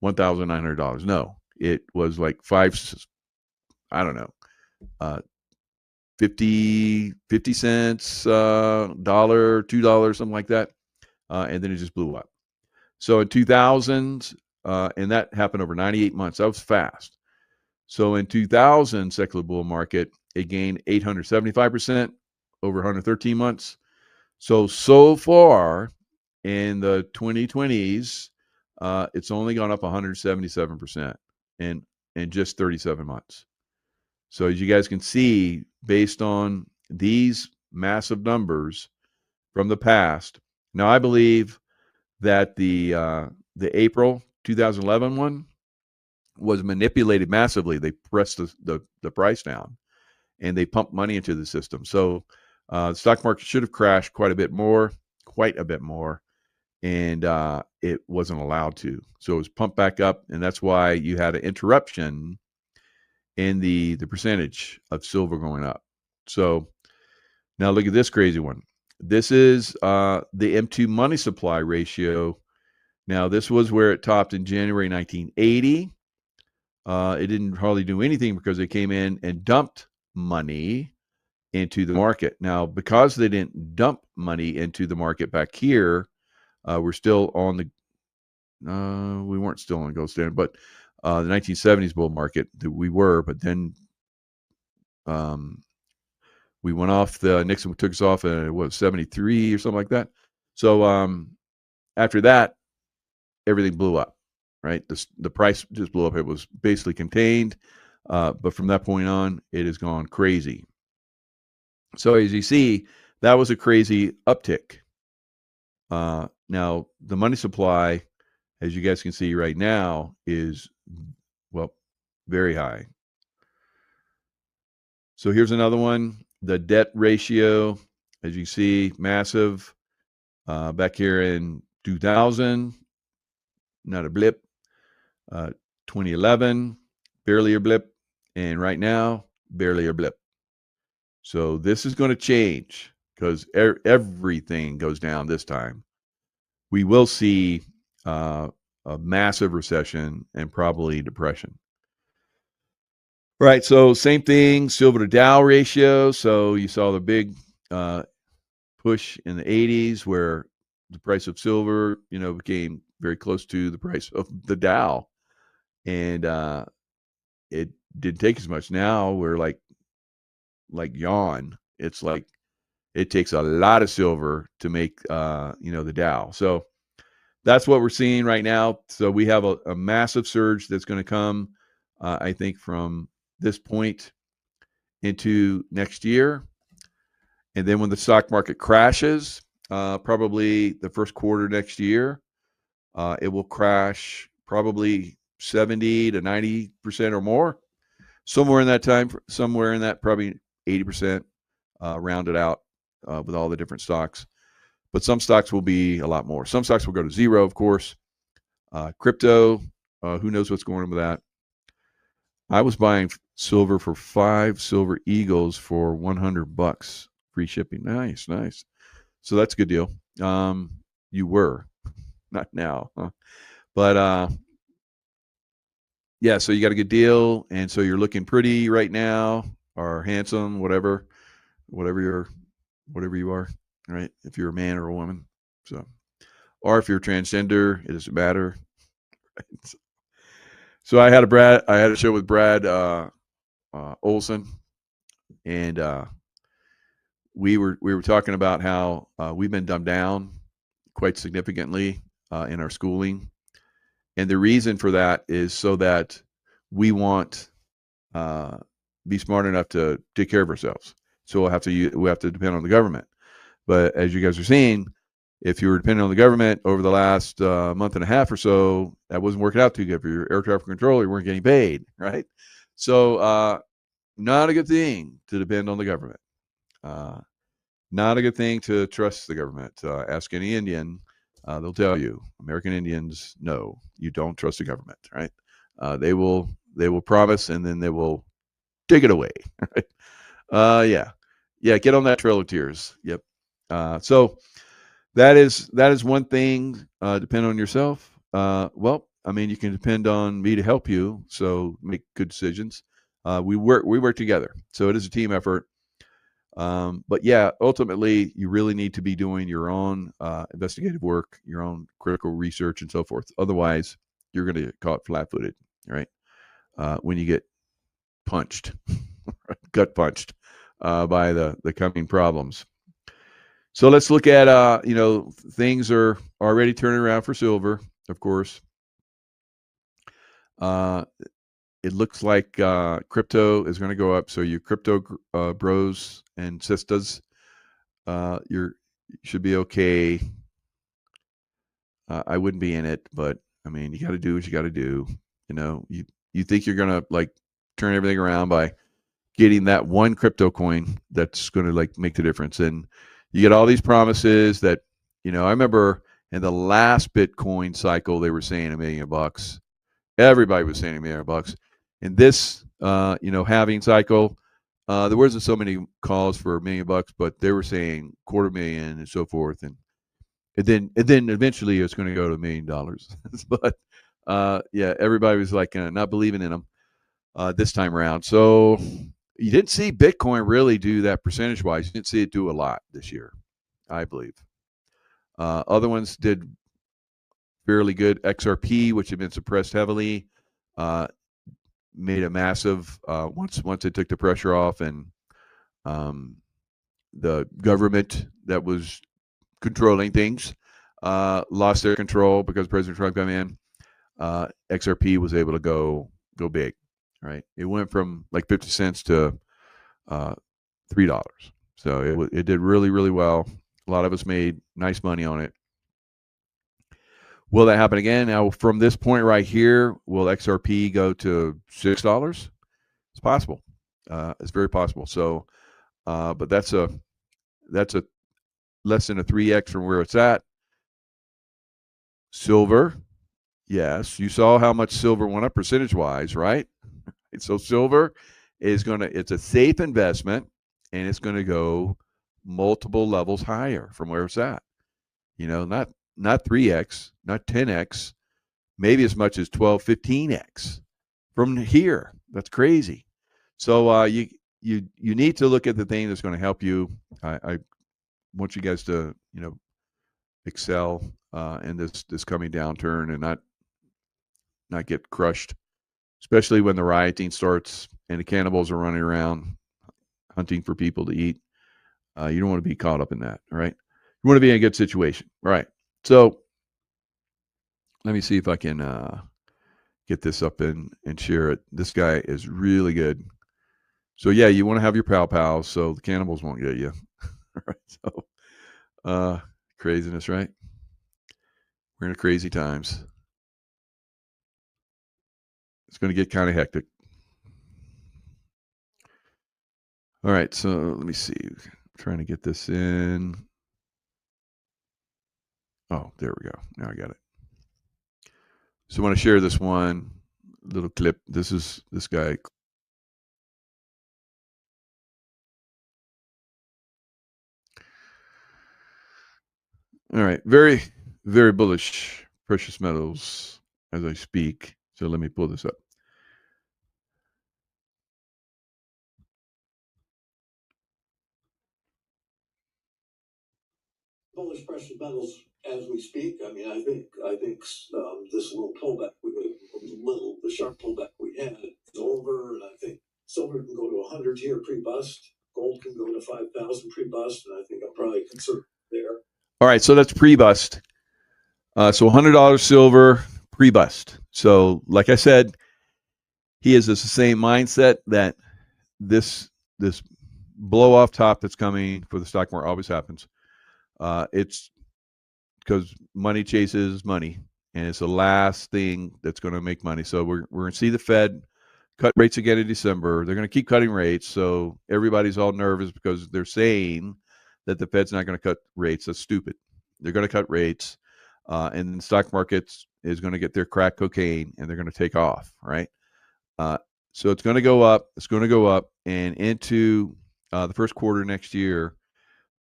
$1,900. No, it was like I don't know, 50 cents, dollar, $2, something like that. And then it just blew up. So in 2000, and that happened over 98 months. That was fast. So in 2000, secular bull market, it gained 875% over 113 months. So far in the 2020s, it's only gone up 177% in just 37 months. So as you guys can see, based on these massive numbers from the past, now I believe that the April 2011 one was manipulated massively. They pressed the price down, and they pumped money into the system. So the stock market should have crashed quite a bit more, and it wasn't allowed to. So it was pumped back up, and that's why you had an interruption in the percentage of silver going up. So now look at this crazy one. This is the M2 money supply ratio. Now this was where it topped in January 1980. It didn't hardly do anything because they came in and dumped money into the market. Now, because they didn't dump money into the market back here, we're still on we weren't still on gold standard, but the 1970s bull market we were, but then we went off. Nixon took us off at 73 or something like that. So after that, everything blew up, right? The price just blew up. It was basically contained, but from that point on, it has gone crazy. So as you see, that was a crazy uptick. Now the money supply, as you guys can see right now, is very high. So here's another one. The debt ratio, as you see, massive. Back here in 2000, not a blip. 2011, barely a blip. And right now, barely a blip. So this is going to change because everything goes down this time. We will see a massive recession and probably depression. Right. So same thing, silver to Dow ratio. So you saw the big push in the 80s where the price of silver, became very close to the price of the Dow. And it didn't take as much. Now we're like yawn. It's like it takes a lot of silver to make the Dow. So that's what we're seeing right now. So we have a massive surge that's going to come, I think, from this point into next year. And then when the stock market crashes, probably the first quarter next year, it will crash probably 70 to 90% or more. Somewhere in that probably 80%, rounded out with all the different stocks. but some stocks will be a lot more. Some stocks will go to zero, of course. Crypto, who knows what's going on with that? I was buying silver for 5 silver eagles for $100, free shipping. Nice, nice. So that's a good deal. You were, not now, huh? But yeah, so you got a good deal, and so you're looking pretty right now, or handsome, whatever you're, whatever you are, right? If you're a man or a woman, so, or if you're transgender, it doesn't matter. So I had a show with Brad Olson, and we were talking about how we've been dumbed down quite significantly in our schooling, and the reason for that is so that we want be smart enough to take care of ourselves. So we have to depend on the government. But as you guys are seeing, if you were depending on the government over the last month and a half or so, that wasn't working out too good for your air traffic controller. You weren't getting paid, right? So not a good thing to depend on the government. Uh, Not a good thing to trust the government. Ask any Indian, they'll tell you. American Indians, no, you don't trust the government, right? They will promise and then they will take it away. Right? Yeah, yeah. Get on that Trail of Tears. Yep. So that is one thing. Depend on yourself. Well, I mean, you can depend on me to help you. So make good decisions. We work together. So it is a team effort. But yeah, ultimately, you really need to be doing your own investigative work, your own critical research, and so forth. Otherwise, you're going to get caught flat-footed, right? When you get punched, gut punched by the coming problems. So let's look at things are already turning around for silver, of course. Uh, it looks like crypto is going to go up. So you crypto bros and sisters, you should be okay. I wouldn't be in it, but I mean, you got to do what you got to do. You think you're gonna like turn everything around by getting that one crypto coin that's going to like make the difference, and you get all these promises that I remember in the last Bitcoin cycle they were saying $1 million. Everybody was saying $1 million. In this, halving cycle, there wasn't so many calls for $1 million, but they were saying $250,000 and so forth, and then eventually it's going to go to $1 million. But yeah, everybody was like not believing in them this time around. So you didn't see Bitcoin really do that percentage wise. You didn't see it do a lot this year, I believe. Other ones did fairly good. XRP, which had been suppressed heavily, uh, made a massive once it took the pressure off, and the government that was controlling things lost their control because President Trump came in. XRP was able to go big, right? It went from like 50 cents to $3. So it did really, really well. A lot of us made nice money on it. Will that happen again? Now, from this point right here, will XRP go to $6? It's possible. It's very possible. So, but that's a less than a 3x from where it's at. Silver, yes, you saw how much silver went up percentage wise, right? So silver it's a safe investment, and it's going to go multiple levels higher from where it's at. Not 3x, not 10x, maybe as much as 12, 15x from here. That's crazy. So you need to look at the thing that's going to help you. I want you guys to excel in this coming downturn and not get crushed, especially when the rioting starts and the cannibals are running around hunting for people to eat. You don't want to be caught up in that, all right? You want to be in a good situation, all right? So let me see if I can get this up and share it. This guy is really good. So yeah, you want to have your pals so the cannibals won't get you. All right. So craziness, right? We're in a crazy times. It's going to get kind of hectic. All right, so let me see. I'm trying to get this in. Oh, there we go. Now I got it. So I want to share this one little clip. This is this guy. All right. Very, very bullish precious metals as I speak. So let me pull this up. Bullish precious metals as we speak. I mean, I think this little pullback, the sharp pullback we had is over, and I think silver can go to 100 here pre-bust, gold can go to 5,000 pre-bust, and I think I'm probably conservative there. All right, so that's pre-bust. So $100 silver pre-bust. So, like I said, he has this same mindset that this blow off top that's coming for the stock market always happens. It's because money chases money, and it's the last thing that's going to make money. So we're going to see the Fed cut rates again in December. They're going to keep cutting rates, so everybody's all nervous because they're saying that the Fed's not going to cut rates. That's stupid. They're going to cut rates, and the stock markets is going to get their crack cocaine, and they're going to take off, right? So it's going to go up. It's going to go up, and into the first quarter next year,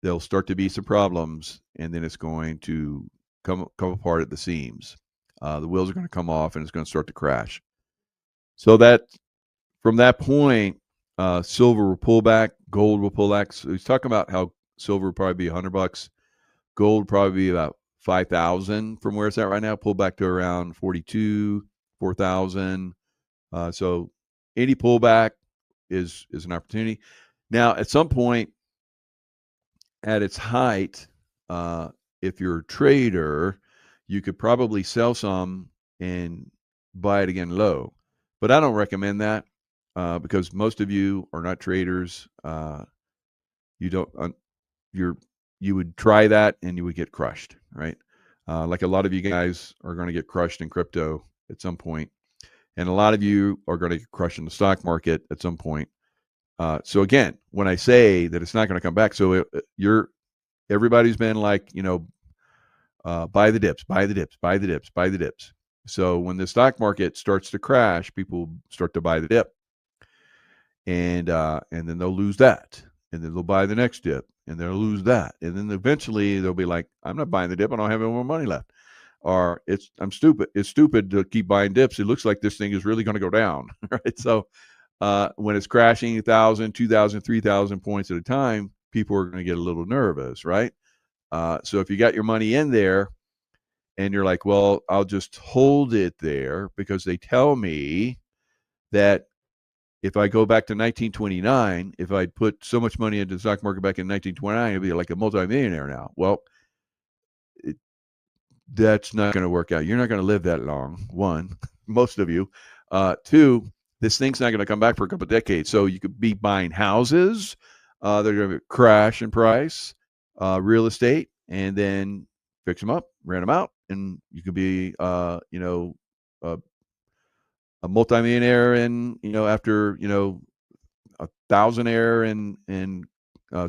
there'll start to be some problems, and then it's going to come apart at the seams. The wheels are going to come off, and it's going to start to crash. So that from that point, silver will pull back, gold will pull back. So he's talking about how silver will probably be $100, gold probably be about 5,000 from where it's at right now. Pull back to around 42, 4,000. So any pullback is an opportunity. Now, at some point, at its height, if you're a trader, you could probably sell some and buy it again low. But I don't recommend that because most of you are not traders. You don't. You would try that and you would get crushed, right? Like a lot of you guys are going to get crushed in crypto at some point, and a lot of you are going to get crushed in the stock market at some point. So again, when I say that it's not going to come back, so everybody's been like, buy the dips, buy the dips, buy the dips, buy the dips. So when the stock market starts to crash, people start to buy the dip, and then they'll lose that, and then they'll buy the next dip, and they'll lose that, and then eventually they'll be like, I'm not buying the dip, I don't have any more money left, or I'm stupid. It's stupid to keep buying dips. It looks like this thing is really going to go down, right? So when it's crashing 1,000, 2,000, 3,000 points at a time, people are going to get a little nervous, right? So if you got your money in there and you're like, well, I'll just hold it there because they tell me that if I go back to 1929, if I put so much money into the stock market back in 1929, I'd be like a multimillionaire now. Well, that's not going to work out. You're not going to live that long, one, most of you. Two, this thing's not going to come back for a couple of decades. So you could be buying houses. They're going to crash in price, real estate, and then fix them up, rent them out, and you could be, a multimillionaire and, after, a thousandaire in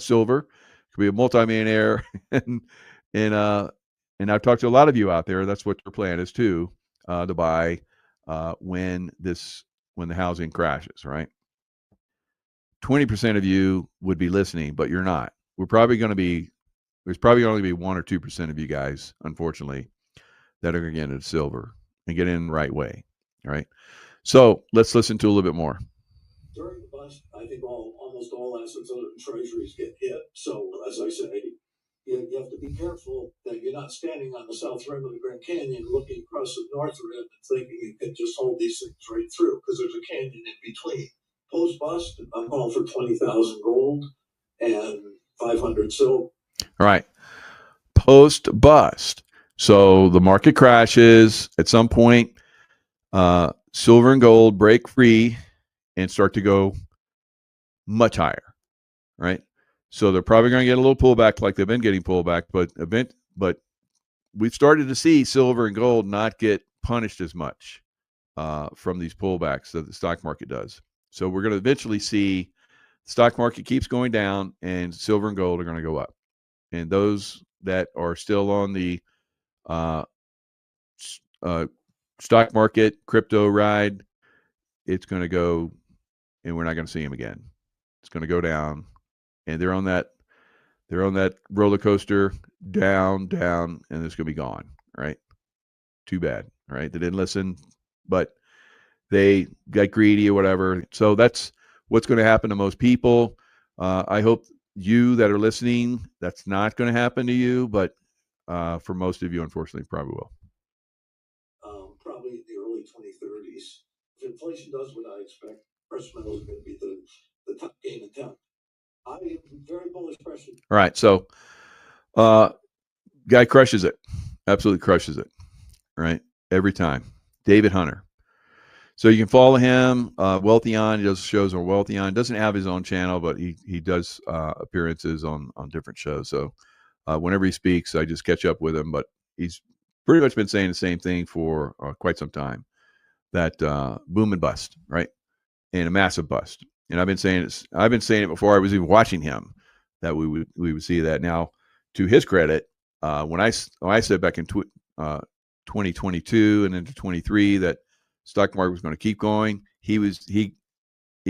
silver. Could be a multimillionaire and and and I've talked to a lot of you out there. That's what your plan is too, to buy when the housing crashes, right? 20% of you would be listening, but you're not. There's probably only be 1 or 2% of you guys, unfortunately, that are going to get into silver and get in the right way. All right. So let's listen to a little bit more. During the bust, I think almost all assets other than treasuries get hit. So as I say, you have to be careful that you're not standing on the south rim of the Grand Canyon looking across the north rim and thinking you can just hold these things right through because there's a canyon in between. Post bust, I'm calling for 20,000 gold and 500 silver. All right. Post bust. So the market crashes at some point. Silver and gold break free and start to go much higher, right? So they're probably going to get a little pullback like they've been getting pullback, but we've started to see silver and gold not get punished as much from these pullbacks that the stock market does. So we're going to eventually see the stock market keeps going down and silver and gold are going to go up. And those that are still on the Uh, stock market, crypto ride, it's going to go, and we're not going to see him again. It's going to go down, and they're on that roller coaster, down, and it's going to be gone. Right? Too bad. Right? They didn't listen, but they got greedy or whatever. So that's what's going to happen to most people. I hope you that are listening, that's not going to happen to you, but for most of you, unfortunately, probably will. Probably in the early 2030s. If inflation does what I expect, precious metals are going to be the top game in town. I am very bullish precious. All right, so guy crushes it, absolutely crushes it, right? Every time. David Hunter. So you can follow him, Wealthion. He does shows on Wealthion. Doesn't have his own channel, but he does appearances on different shows. So whenever he speaks, I just catch up with him. But he's pretty much been saying the same thing for quite some time. That boom and bust, right? And a massive bust. And I've been saying it before I was even watching him, that we would see that. Now, to his credit, when I said back in 2022 and into 23 that stock market was going to keep going, he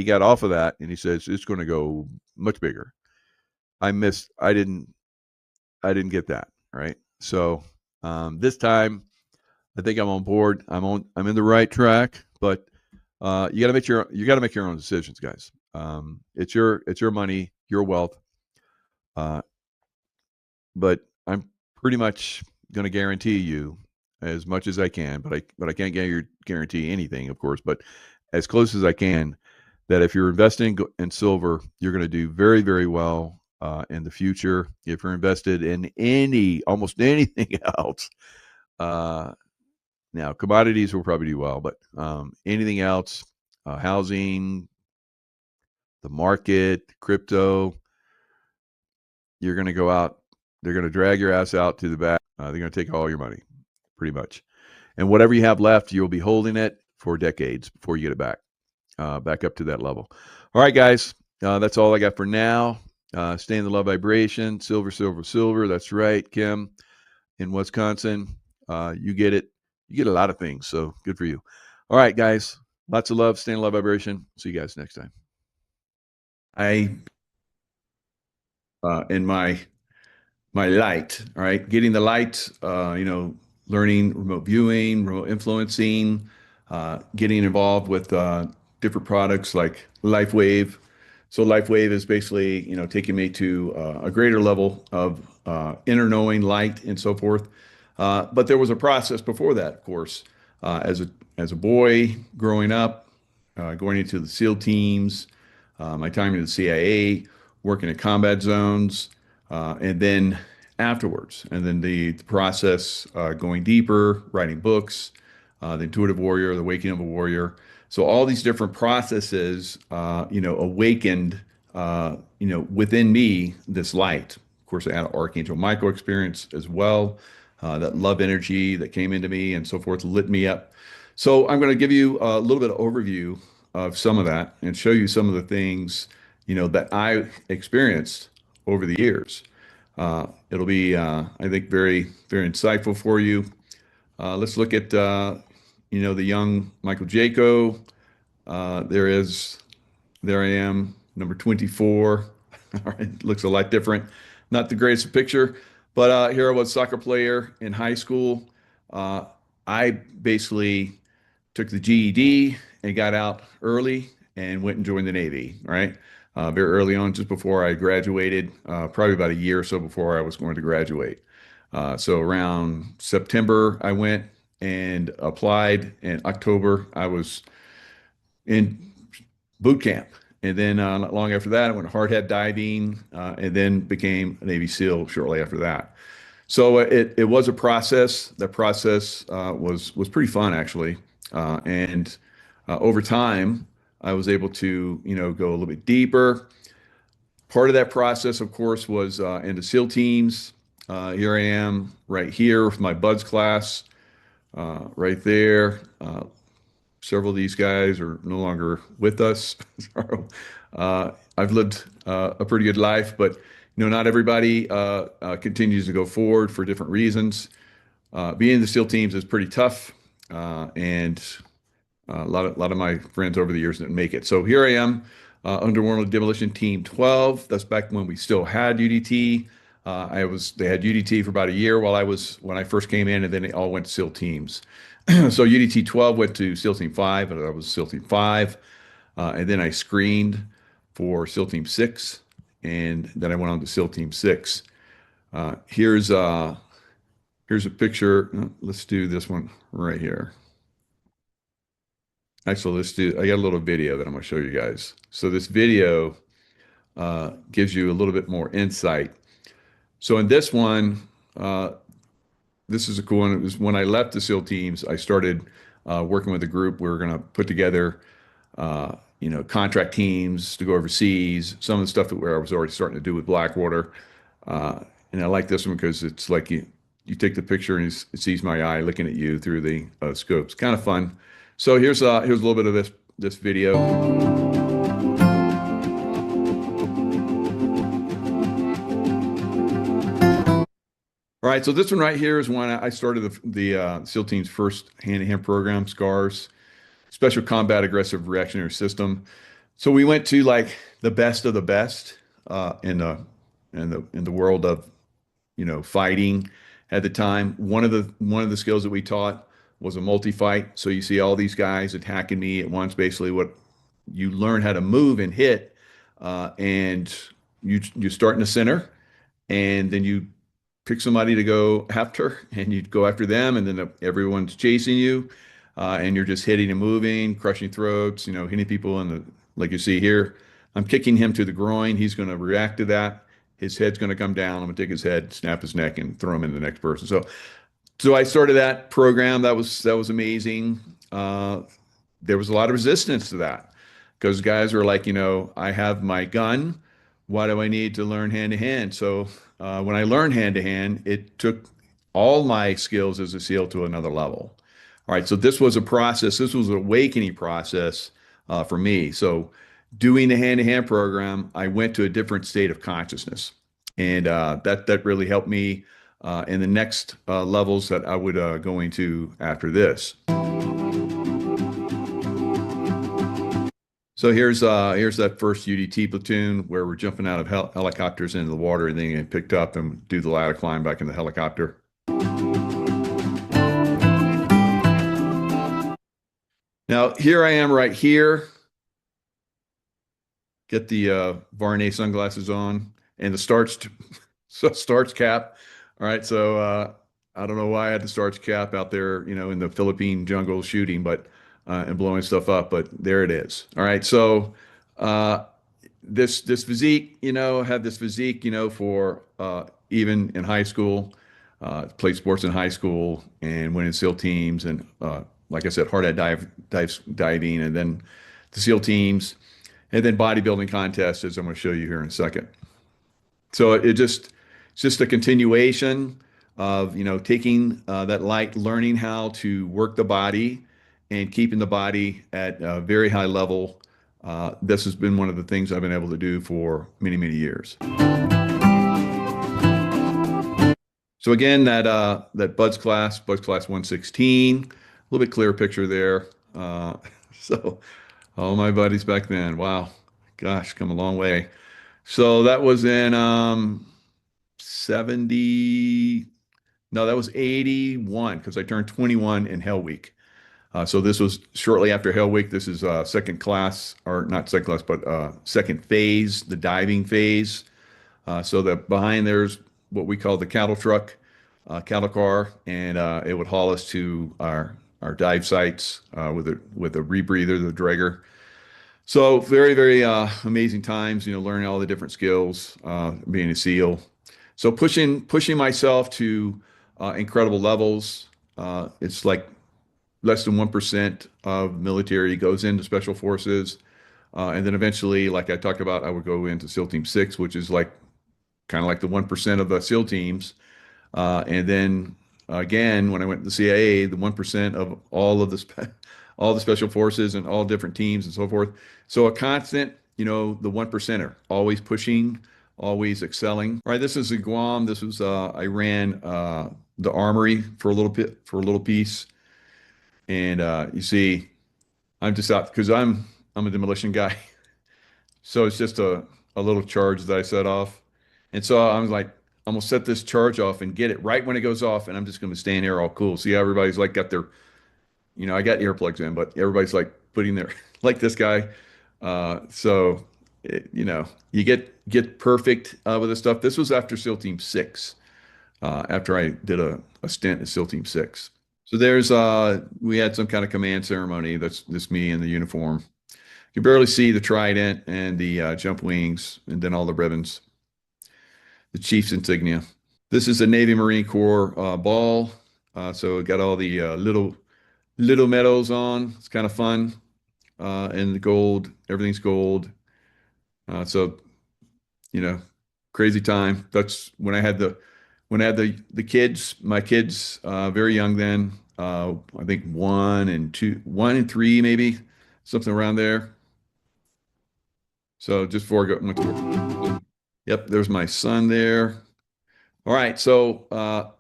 got off of that and he says it's going to go much bigger. I didn't get that, right? So this time I think I'm on board. I'm in the right track, but you got to make your own decisions, guys. It's your money, your wealth. But I'm pretty much going to guarantee you as much as I can, but I can't guarantee anything, of course, but as close as I can, that if you're investing in silver, you're going to do very, very well in the future. If you're invested in almost anything else, now commodities will probably do well, but anything else, housing, the market, crypto, you're going to go out. They're going to drag your ass out to the back. They're going to take all your money, pretty much. And whatever you have left, you'll be holding it for decades before you get it back up to that level. All right, guys, that's all I got for now. Stay in the love vibration. Silver, silver, silver. That's right, Kim, in Wisconsin. You get it. You get a lot of things, so good for you. All right, guys, lots of love. Stay in the love vibration. See you guys next time. In my light, all right, getting the light, learning remote viewing, remote influencing, getting involved with different products like LifeWave. So LifeWave is basically, taking me to a greater level of inner knowing, light, and so forth. But there was a process before that, of course. As a boy growing up, going into the SEAL teams, my time in the CIA, working in combat zones, and then afterwards, and then the process going deeper, writing books, the Intuitive Warrior, the Waking of a Warrior. So all these different processes, awakened, within me this light. Of course, I had an Archangel Michael experience as well. That love energy that came into me and so forth lit me up. So I'm going to give you a little bit of overview of some of that and show you some of the things, that I experienced over the years. It'll be, I think, very, very insightful for you. Let's look at, the young Michael Jaco. There I am, number 24. All right, looks a lot different. Not the greatest picture, but here I was, soccer player in high school. I basically took the GED and got out early and went and joined the Navy, right? Very early on, just before I graduated, probably about a year or so before I was going to graduate. So around September, I went and applied. In October, I was in boot camp. And then not long after that, I went hard hat diving and then became a Navy SEAL shortly after that. So it was a process. The process was pretty fun, actually. And over time, I was able to, go a little bit deeper. Part of that process, of course, was into SEAL teams. Here I am right here with my BUDS class right there. Several of these guys are no longer with us. So, I've lived a pretty good life, but not everybody continues to go forward for different reasons. being in the SEAL teams is pretty tough, and a lot of my friends over the years didn't make it. So here I am, Underworld Demolition Team 12. That's back when we still had UDT. They had UDT for about a year when I first came in, and then they all went to SEAL teams. So UDT 12 went to SEAL Team 5, and I was SEAL Team 5. And then I screened for SEAL Team 6, and then I went on to SEAL Team 6. Here's a picture. Let's do this one right here. Actually, I got a little video that I'm going to show you guys. So this video gives you a little bit more insight. So in this one, this is a cool one. It was when I left the SEAL teams, I started working with a group. We were going to put together, contract teams to go overseas. Some of the stuff where I was already starting to do with Blackwater. And I like this one because it's like you take the picture and it sees my eye looking at you through the scopes. Kind of fun. So here's a little bit of this video. All right, so this one right here is when I started the SEAL Team's first hand-to-hand program, SCARS, Special Combat Aggressive Reactionary System. So we went to like the best of the best in the world of fighting at the time. One of the skills that we taught was a multi-fight. So you see all these guys attacking me at once. Basically, what you learn how to move and hit, and you start in the center, and then you pick somebody to go after, and you go after them, and then everyone's chasing you, and you're just hitting and moving, crushing throats, hitting people like you see here. I'm kicking him to the groin. He's going to react to that. His head's going to come down. I'm going to take his head, snap his neck, and throw him into the next person. So I started that program. That was amazing. There was a lot of resistance to that because guys were like, I have my gun. Why do I need to learn hand to hand? So when I learned hand to hand, it took all my skills as a SEAL to another level. All right. So this was a process. This was an awakening process for me. So doing the hand-to-hand program, I went to a different state of consciousness, and that really helped me in the next levels that I would go into after this. So here's that first UDT platoon where we're jumping out of helicopters into the water and then getting picked up and do the ladder climb back in the helicopter. Now here I am right here. Get the Varney sunglasses on and the starch cap. All right, so I don't know why I had the starch cap out there, in the Philippine jungle shooting, but and blowing stuff up, but there it is. All right, so this physique, had this physique, for even in high school, played sports in high school, and went in SEAL teams, and like I said, hard at diving, and then the SEAL teams. And then bodybuilding contests, as I'm going to show you here in a second. So it's just a continuation of, taking that light, learning how to work the body and keeping the body at a very high level. This has been one of the things I've been able to do for many, many years. So again, that Buds class 116, a little bit clearer picture there. So all my buddies back then, wow, gosh, come a long way. So that was in 81, because I turned 21 in Hell Week. So this was shortly after Hell Week. This is second class, or not second class, but second phase, the diving phase. So that behind there's what we call the cattle truck, cattle car, and it would haul us to our dive sites with a rebreather, the dragger. So very, very amazing times, learning all the different skills, being a SEAL. So pushing myself to incredible levels. It's like less than 1% of military goes into special forces. And then eventually, like I talked about, I would go into SEAL Team 6, which is like kind of like the 1% of the SEAL teams. And then again, when I went to the CIA, the 1% of all of all the special forces and all different teams and so forth. So a constant, the 1%er, always pushing, always excelling. All right, this is in Guam. This was I ran the armory for a little bit for a little piece. And you see, I'm just out because I'm a demolition guy. So it's just a little charge that I set off. And so I was like, I'm gonna set this charge off and get it right when it goes off, and I'm just gonna stand here all cool. See how everybody's like got their, I got earplugs in, but everybody's like putting their like this guy. So you get perfect with this stuff. This was after SEAL Team 6, after I did a stint at SEAL Team 6. So we had some kind of command ceremony. That's me in the uniform. You can barely see the trident and the jump wings, and then all the ribbons, the chief's insignia. This is a Navy Marine Corps ball. So it got all the little medals on. It's kind of fun. And the gold, everything's gold. So you know, crazy time. That's when I had the kids, my kids, very young then. I think 1 and 3 maybe, something around there. So just before I went to work. Yep, there's my son there. All right, so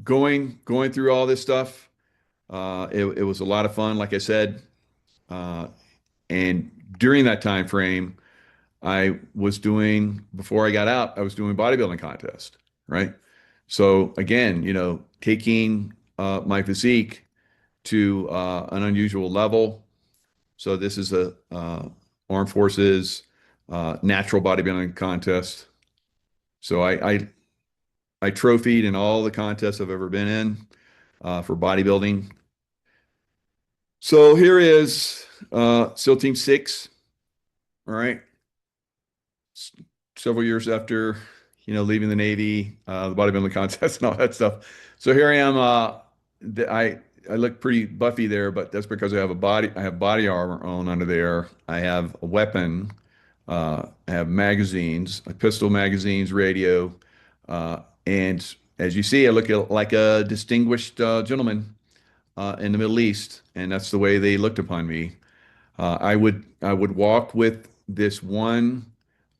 going through all this stuff, it was a lot of fun, like I said, uh, and during that time frame, I was doing before I got out, I was doing bodybuilding contest, right? So again, taking my physique to an unusual level. So this is a Armed Forces natural bodybuilding contest. So I trophied in all the contests I've ever been in for bodybuilding. So here is SEAL Team 6. All right. Several years after, leaving the Navy, the bodybuilding contest and all that stuff. So here I am. I look pretty buffy there, but that's because I have body armor on under there. I have a weapon. I have magazines, pistol magazines, radio, and as you see, I look like a distinguished gentleman in the Middle East, and that's the way they looked upon me. I would walk with this one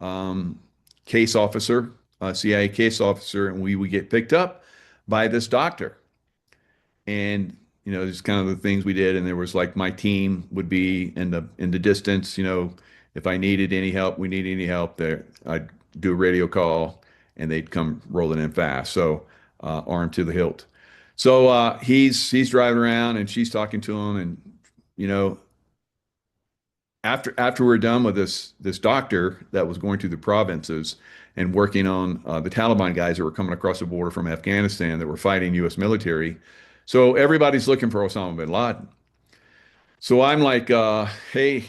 um, case officer, CIA case officer, and we would get picked up by this doctor. And just kind of the things we did. And there was like my team would be in the distance. If I needed any help, we needed any help there, I'd do a radio call, and they'd come rolling in fast. So armed to the hilt. So he's driving around, and she's talking to him, and you know after we're done with this doctor that was going through the provinces and working on the Taliban guys that were coming across the border from Afghanistan that were fighting U.S. military. So everybody's looking for Osama bin Laden. So I'm like, hey,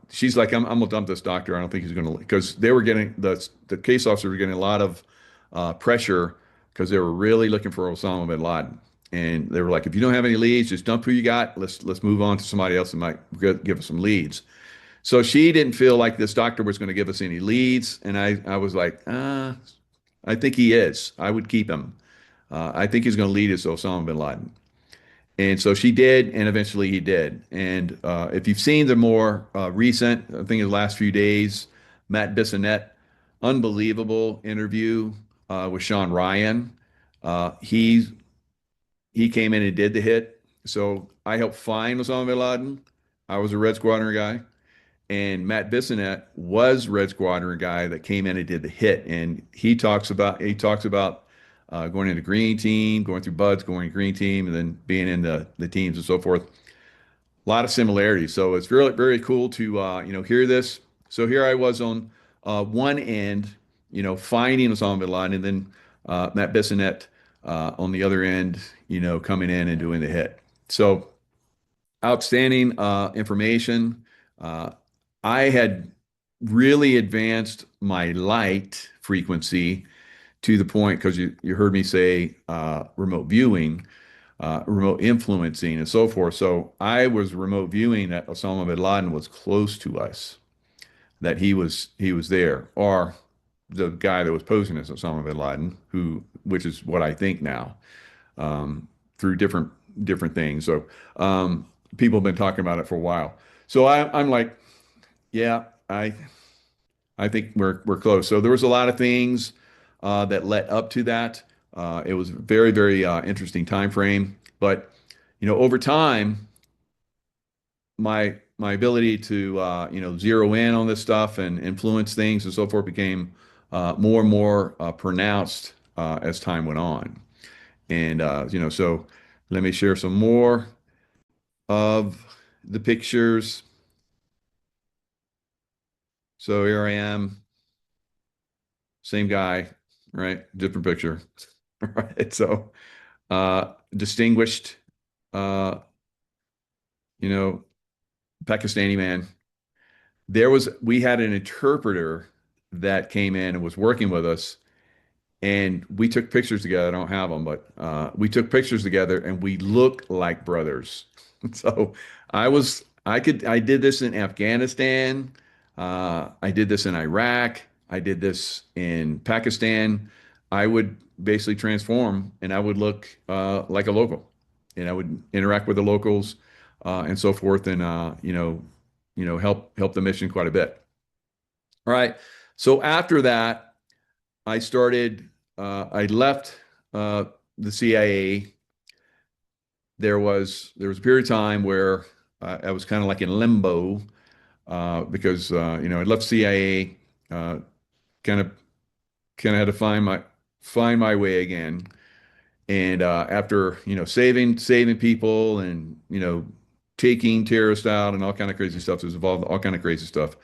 she's like, I'm gonna dump this doctor. I don't think he's gonna, because they were getting the case officer were getting a lot of pressure because they were really looking for Osama bin Laden. And they were like, if you don't have any leads, just dump who you got. Let's move on to somebody else that might give us some leads. So she didn't feel like this doctor was going to give us any leads, and I was like, I think he is. I would keep him. I think he's going to lead us to Osama bin Laden. And so she did, and eventually he did. And if you've seen the more recent, I think in the last few days, Matt Bissonette, unbelievable interview with Sean Ryan. He came in and did the hit. So I helped find Osama bin Laden. I was a Red Squadron guy, and Matt Bissonette was Red Squadron guy that came in and did the hit. And he talks about going into green team, going through buds, going green team, and then being in the teams and so forth. A lot of similarities. So it's really very cool to hear this. So here I was on one end, finding Osama bin Laden, and then Matt Bissonette on the other end, coming in and doing the hit. So outstanding information. Uh, I had really advanced my light frequency to the point because you heard me say remote viewing, remote influencing, and so forth. So I was remote viewing that Osama bin Laden was close to us, that he was there, or the guy that was posing as Osama bin Laden, which is what I think now, through different things. So people have been talking about it for a while. So I'm like, yeah, I think we're close. So there was a lot of things that led up to that. It was a very, very interesting time frame. But over time, my ability to zero in on this stuff and influence things and so forth became more and more pronounced as time went on. And so let me share some more of the pictures. So here I am, same guy, right? Different picture, right? So distinguished, uh, you know, Pakistani man. We had an interpreter that came in and was working with us, and we took pictures together. I don't have them, but we took pictures together, and we look like brothers. So I did this in Afghanistan. I did this in Iraq. I did this in Pakistan. I would basically transform, and I would look like a local, and I would interact with the locals and so forth, and help the mission quite a bit. All right. So after that, I started. I left the CIA. There was a period of time where I was kind of like in limbo because I left CIA, uh, kind of had to find my way again. And after saving people and taking terrorists out and all kind of crazy stuff, it was involved in all kind of crazy stuff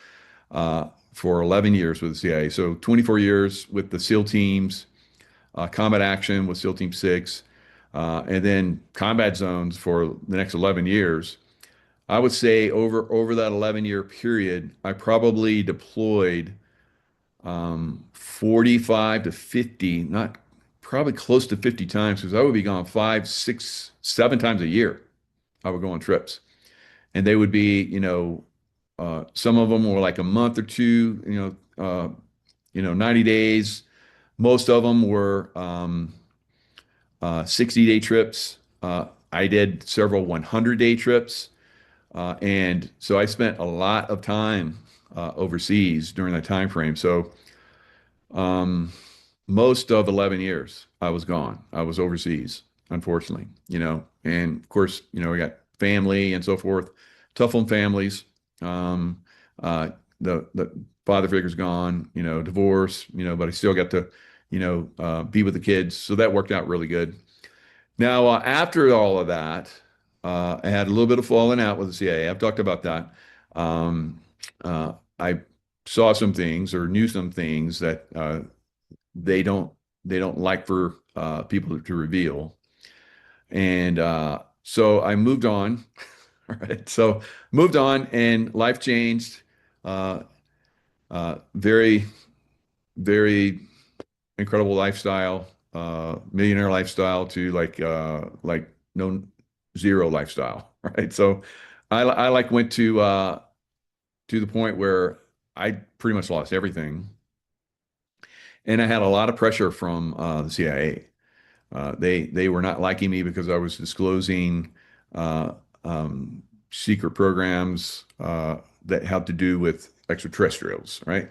for 11 years with the CIA. So 24 years with the SEAL teams, combat action with SEAL Team 6, and then combat zones for the next 11 years. I would say over that 11-year period, I probably deployed 45 to 50, not probably close to 50 times because I would be gone 5, 6, 7 times a year. I would go on trips, and they would be, some of them were like a month or two, 90 days. Most of them were 60-day trips. I did several 100-day trips. And so I spent a lot of time overseas during that time frame. So um, most of 11 years I was gone. I was overseas, unfortunately, and of course, we got family and so forth, tough on families. Um, uh, the father figure's gone, divorce, but I still got to, be with the kids. So that worked out really good. Now, after all of that, I had a little bit of falling out with the CIA. I've talked about that. I saw some things or knew some things that they don't they don't like for people to reveal, and so I moved on. Right, so moved on, and life changed. Uh, very, very incredible lifestyle, millionaire lifestyle to like no zero lifestyle, right? So I like went to the point where I pretty much lost everything, and I had a lot of pressure from the CIA. They were not liking me because I was disclosing uh, secret programs that have to do with extraterrestrials, right?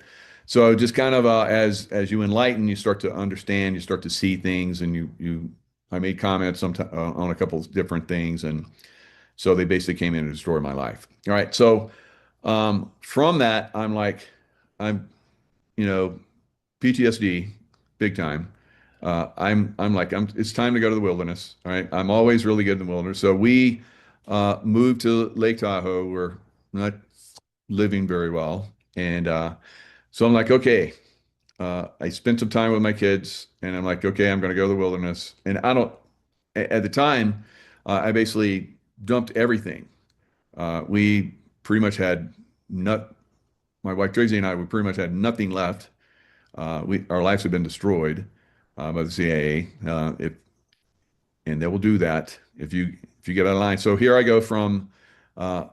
So just kind of as you enlighten, you start to understand, you start to see things, and I made comments on a couple of different things, and so they basically came in and destroyed my life. All right, so from that, I'm you know PTSD, big time. It's time to go to the wilderness. All right. I'm always really good in the wilderness. So we moved to Lake Tahoe. We're not living very well. And so I'm like, okay, I spent some time with my kids and I'm like, okay, I'm going to go to the wilderness. And at the time, I basically dumped everything. We pretty much had not, my wife Tracy and I, we pretty much had nothing left. Our lives have been destroyed by the CIA. And they will do that if you get out of line. So here I go from uh,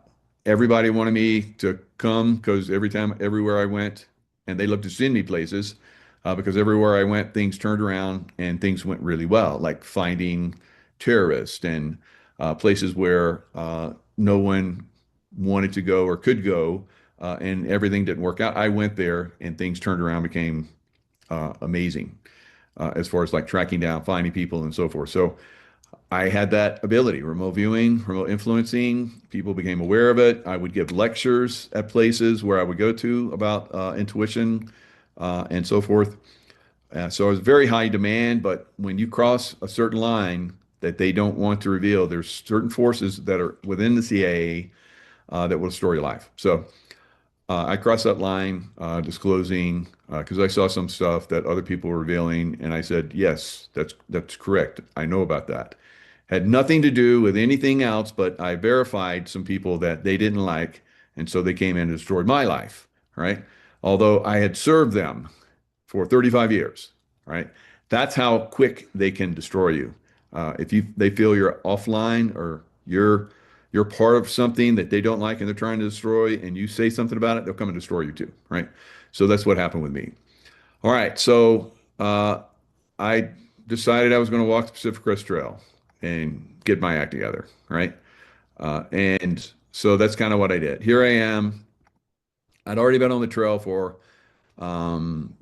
everybody wanted me to come because everywhere I went, and they loved to send me places because everywhere I went, things turned around and things went really well, like finding terrorists and places where no one wanted to go or could go, and everything didn't work out. I went there and things turned around, became amazing. as far as like tracking down, finding people, and so forth. So I had that ability, remote viewing, remote influencing. People became aware of it. I would give lectures at places where I would go to about intuition and so forth. So it was very high demand, but when you cross a certain line that they don't want to reveal, there's certain forces that are within the CIA that will destroy your life. So I crossed that line, disclosing because I saw some stuff that other people were revealing, and I said, "Yes, that's correct. I know about that." Had nothing to do with anything else, but I verified some people that they didn't like, and so they came in and destroyed my life, right? Although I had served them for 35 years, right? That's how quick they can destroy you. If they feel you're offline or you're part of something that they don't like and they're trying to destroy, and you say something about it, they'll come and destroy you too, right? So that's what happened with me. All right, so I decided I was going to walk the Pacific Crest Trail and get my act together, right? And so that's kind of what I did. Here I am. I'd already been on the trail for um,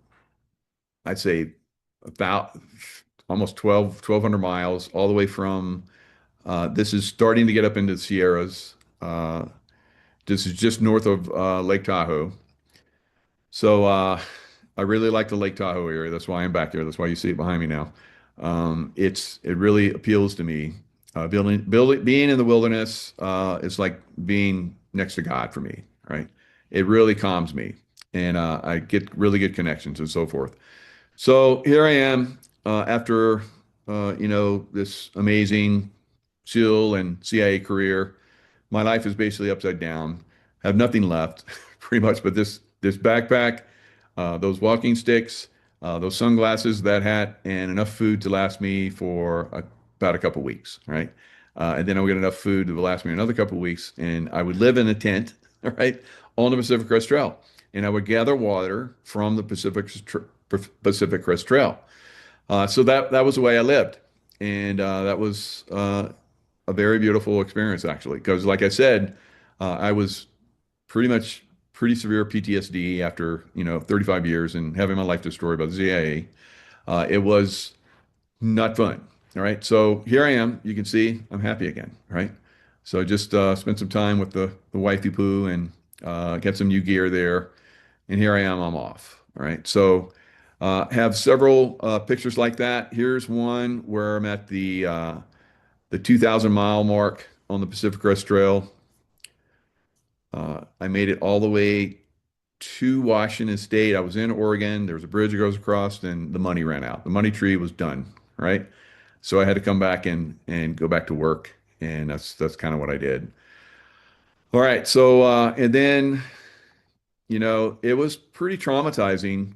I'd say about almost 1,200 miles, all the way from this is starting to get up into the Sierras. This is just north of Lake Tahoe. So I really like the Lake Tahoe area. That's why I'm back there. That's why you see it behind me now. It really appeals to me. Being in the wilderness is like being next to God for me, right? It really calms me, and I get really good connections and so forth. So here I am after this amazing SEAL and CIA career. My life is basically upside down. Have nothing left, pretty much, but this backpack, those walking sticks, those sunglasses, that hat, and enough food to last me for about a couple weeks, right? And then I would get enough food to last me another couple weeks, and I would live in a tent, right, on the Pacific Crest Trail, and I would gather water from the Pacific Crest Trail. So that was the way I lived, and that was a very beautiful experience actually, because like I said, I was pretty much pretty severe PTSD after 35 years and having my life destroyed by the CIA. It was not fun. All right, so here I am. You can see I'm happy again. Right, so I just spent some time with the wifey poo and get some new gear there, and here I am. I'm off. All right, so have several pictures like that. Here's one where I'm at the 2,000 mile mark on the Pacific Crest Trail. I made it all the way to Washington State. I was in Oregon. There was a bridge that goes across, and the money ran out. The money tree was done, right? So I had to come back and go back to work, and that's kind of what I did. All right, so and then it was pretty traumatizing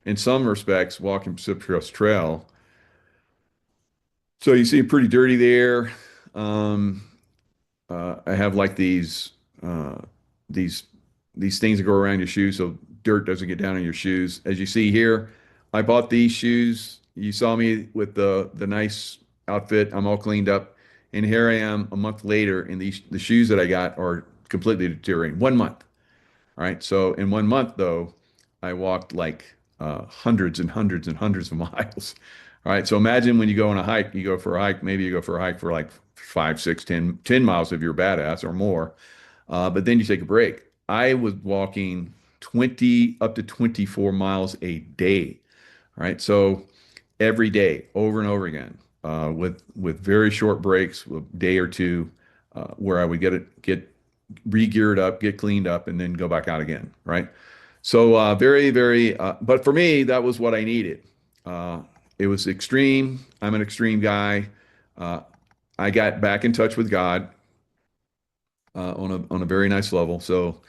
in some respects walking Pacific Crest Trail. So you see pretty dirty there. Um, I have like uh, these these things that go around your shoes so dirt doesn't get down in your shoes. As you see here, I bought these shoes. You saw me with the nice outfit. I'm all cleaned up, and here I am a month later, and the shoes that I got are completely deteriorating. 1 month. All right. So in 1 month, though, I walked like hundreds and hundreds and hundreds of miles. All right. So imagine when you go on a hike, you go for a hike, maybe you go for a hike for like 5, 6, 10 miles if you're a badass or more. But then you take a break. I was walking 20 up to 24 miles a day. All right. So every day, over and over again, with very short breaks, a day or two, where I would get re-geared up, get cleaned up, and then go back out again, right? So very, very, but for me, that was what I needed. It was extreme. I'm an extreme guy. Uh, I got back in touch with God on a very nice level. So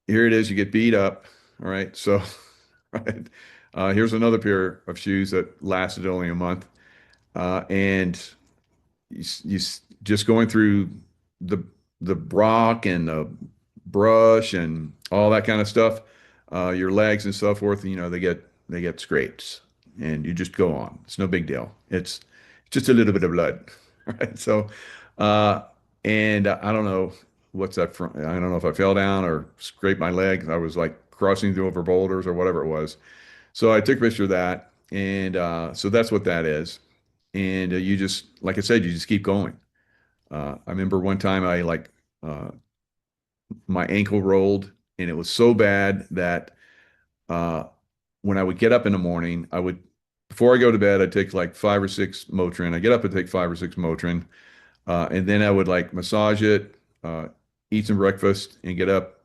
here it is. You get beat up. All right. So right. Here's another pair of shoes that lasted only a month. And just going through the the rock and the brush and all that kind of stuff, your legs and so forth, they get scrapes, and you just go on. It's no big deal. It's just a little bit of blood, right? So, uh, and I don't know what's that from. I don't know if I fell down or scraped my leg. I was like crossing over boulders or whatever it was. So I took a picture of that, And so that's what that is. And you just, like I said, you just keep going. I remember one time uh, my ankle rolled, and it was so bad that uh, when I would get up in the morning, before I go to bed, I'd take like 5 or 6 Motrin. I get up and take 5 or 6 Motrin, and then I would like massage it, eat some breakfast, and get up,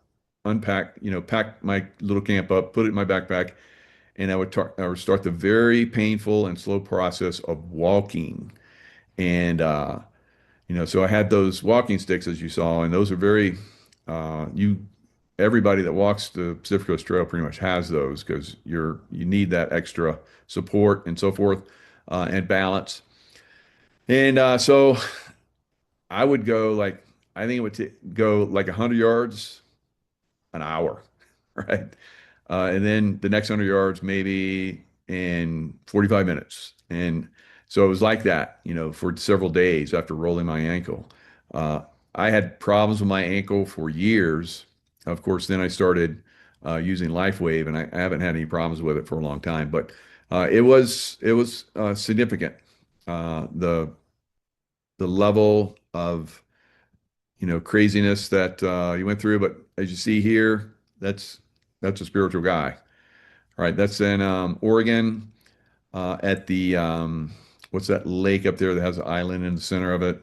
unpack, pack my little camp up, put it in my backpack, and I would start the very painful and slow process of walking. And so I had those walking sticks as you saw, and those are very you everybody that walks the Pacific Coast Trail pretty much has those because you need that extra support and so forth, and balance. And so I would go like I think it would go like 100 yards an hour, right? And then the next 100 yards maybe in 45 minutes. And so it was like that, for several days after rolling my ankle. Uh, I had problems with my ankle for years. Of course, then I started using LifeWave, and I haven't had any problems with it for a long time. But it was significant. The level of craziness that you went through. But as you see here, that's a spiritual guy. All right, that's in Oregon, at the what's that lake up there that has an island in the center of it?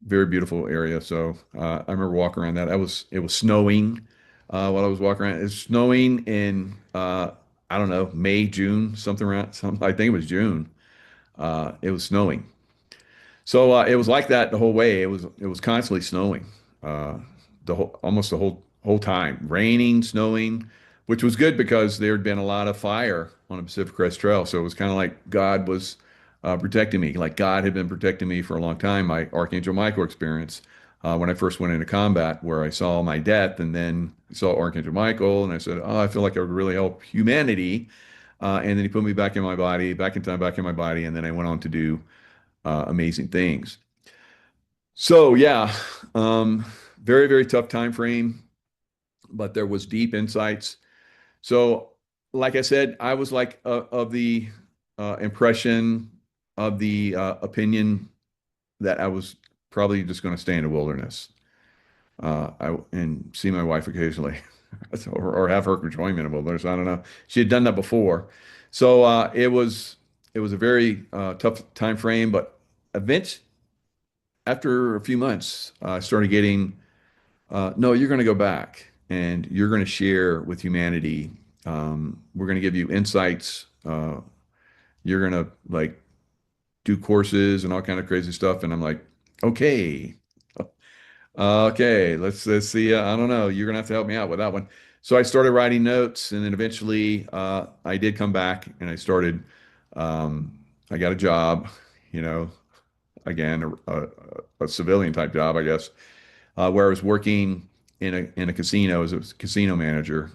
Very beautiful area. So I remember walking around that. It was snowing while I was walking around. It's snowing in I don't know, May, June, something around. I think it was June. It was snowing. So it was like that the whole way. It was constantly snowing, uh, almost the whole time, raining, snowing, which was good because there had been a lot of fire on the Pacific Crest Trail. So it was kind of like God was protecting me, like God had been protecting me for a long time. My Archangel Michael experience, when I first went into combat, where I saw my death, and then saw Archangel Michael, and I said, "Oh, I feel like I would really help humanity." And then he put me back in my body, back in time, back in my body, and then I went on to do amazing things. So yeah, um, very, very tough time frame, but there was deep insights. So, like I said, I was like of the impression of the opinion that I was probably just going to stay in the wilderness, and see my wife occasionally, or have her join me in the wilderness. I don't know. She had done that before, so it was a very tough time frame, but eventually after a few months, I started getting, no, you're going to go back and you're going to share with humanity. We're going to give you insights. You're going to like do courses and all kind of crazy stuff. And I'm like, okay, okay, let's see. I don't know. You're going to have to help me out with that one. So I started writing notes, and then eventually I did come back, and I started. I got a job, you know, again, a civilian type job, I guess, where I was working in a casino as a casino manager.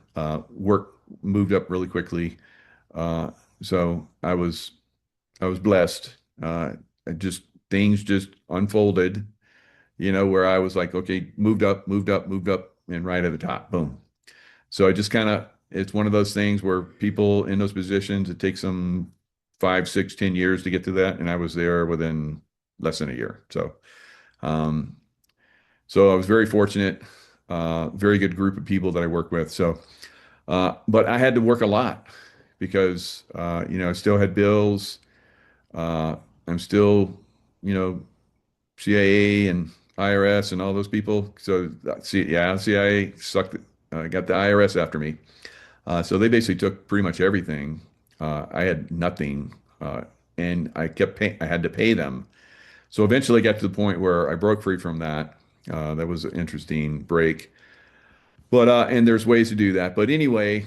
Work moved up really quickly, so I was blessed. Just things just unfolded, where I was like, okay, moved up, moved up, moved up, and right at the top, boom. So I just kind of, it's one of those things where people in those positions, it takes them 5, 6, 10 years to get to that, and I was there within less than a year. Um, so I was very fortunate, very good group of people that I work with. But I had to work a lot because, I still had bills. Uh, I'm still, you know, CIA and IRS and all those people. So, yeah, CIA sucked, got the IRS after me. So they basically took pretty much everything. I had nothing, and I had to pay them. So eventually I got to the point where I broke free from that. That was an interesting break. But and there's ways to do that. But anyway,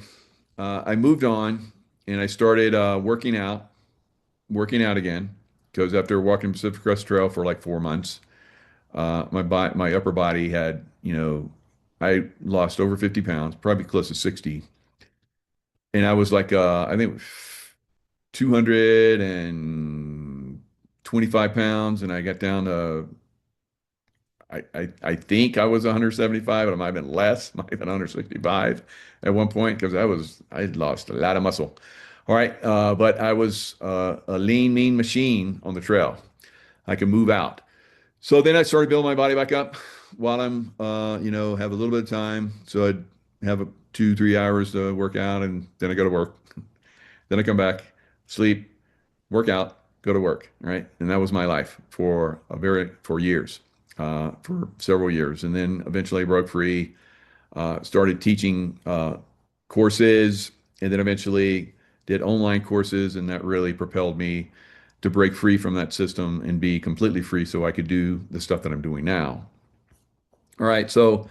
I moved on and I started working out again. Because after walking Pacific Crest Trail for like 4 months, my upper body had, I lost over 50 pounds, probably close to 60. And I was like, I think 225 pounds, and I got down to, I think I was 175, but it might have been less, might have been 165 at one point because I had lost a lot of muscle. All right. But I was a lean, mean machine on the trail. I could move out. So then I started building my body back up while I'm, have a little bit of time. So I'd have 2, 3 hours to work out, and then I go to work. Then I come back, sleep, work out, go to work. Right. And that was my life for years, for several years. And then eventually I broke free, started teaching courses, and then eventually did online courses, and that really propelled me to break free from that system and be completely free so I could do the stuff that I'm doing now. All right, so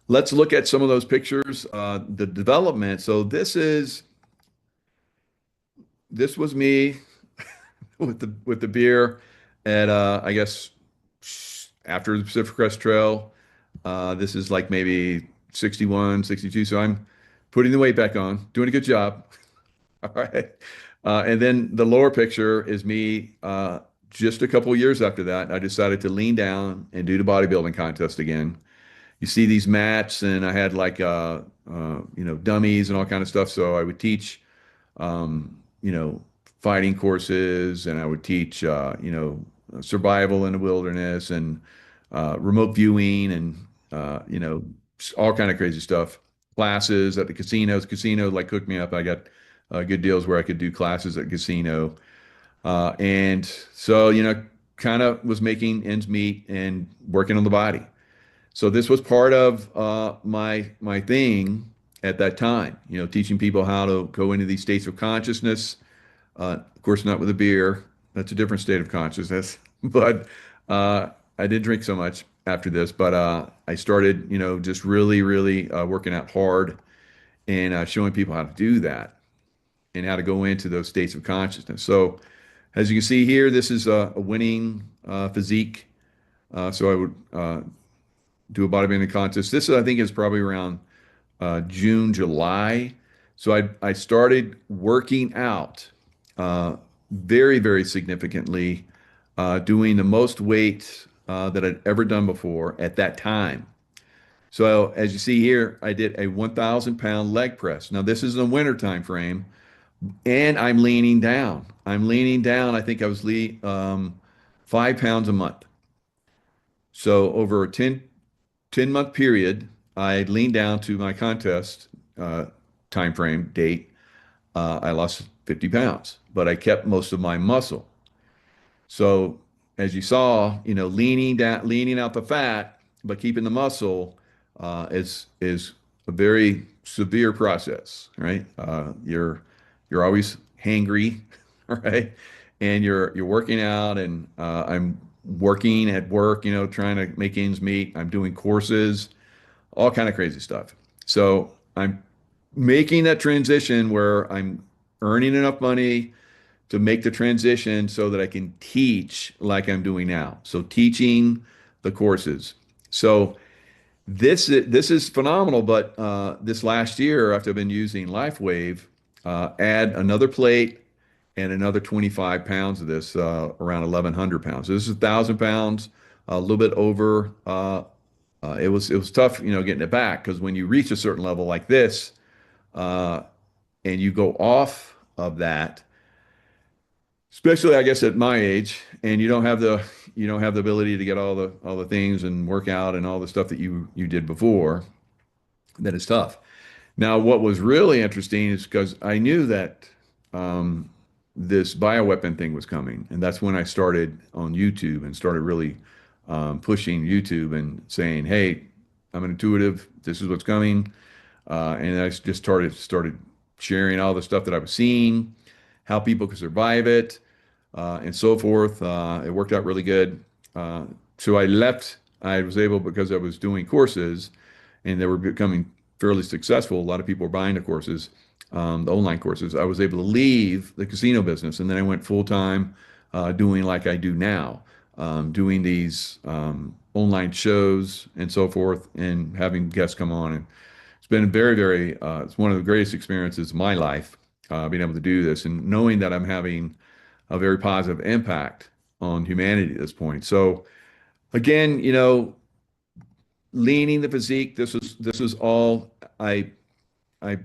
let's look at some of those pictures. The development. So this was me with the beer at I guess after the Pacific Crest Trail. This is like maybe 61, 62. So I'm putting the weight back on, doing a good job. All right. And then the lower picture is me just a couple of years after that. I decided to lean down and do the bodybuilding contest again. You see these mats, and I had like dummies and all kind of stuff. So I would teach fighting courses, and I would teach survival in the wilderness, and remote viewing, and all kind of crazy stuff. Classes at the casinos. Casino like hooked me up. I got good deals where I could do classes at casino. And so, kind of was making ends meet and working on the body. So this was part of my thing at that time, teaching people how to go into these states of consciousness. Of course, not with a beer. That's a different state of consciousness. But I did drink so much after this. But I started, just really, really working out hard, and showing people how to do that and how to go into those states of consciousness. So, as you can see here, this is a winning physique. So I would do a bodybuilding contest. This, I think, is probably around June, July. So I started working out very, very significantly, doing the most weight that I'd ever done before at that time. So as you see here, I did a 1,000 pound leg press. Now this is in the winter time frame, and I'm leaning down. I'm leaning down. I think I was 5 pounds a month. So over a 10 month period, I leaned down to my contest time frame date. I lost 50 pounds, but I kept most of my muscle. So as you saw, leaning down, leaning out the fat, but keeping the muscle is a very severe process, right? You're always hangry, right? And you're working out, and I'm working at work, trying to make ends meet. I'm doing courses, all kind of crazy stuff. So I'm making that transition where I'm earning enough money to make the transition so that I can teach like I'm doing now. So teaching the courses. So this is phenomenal. But this last year, after I've been using LifeWave, add another plate and another 25 pounds of this, around 1,100 pounds. So this is 1,000 pounds, a little bit over. It was tough, getting it back, because when you reach a certain level like this, uh, and you go off of that, especially I guess at my age, and you don't have the ability to get all the things and work out and all the stuff that you did before, that is tough. Now, what was really interesting is because I knew that this bioweapon thing was coming, and that's when I started on YouTube and started really pushing YouTube and saying, "Hey, I'm an intuitive. This is what's coming." And I just started sharing all the stuff that I was seeing, how people could survive it, and so forth. It worked out really good. So I left. I was able, because I was doing courses, and they were becoming fairly successful. A lot of people were buying the courses, the online courses. I was able to leave the casino business, and then I went full time, doing like I do now, doing these online shows and so forth, and having guests come on. And it's been very, very. It's one of the greatest experiences of my life, being able to do this and knowing that I'm having a very positive impact on humanity at this point. So again, leaning the physique. This is all I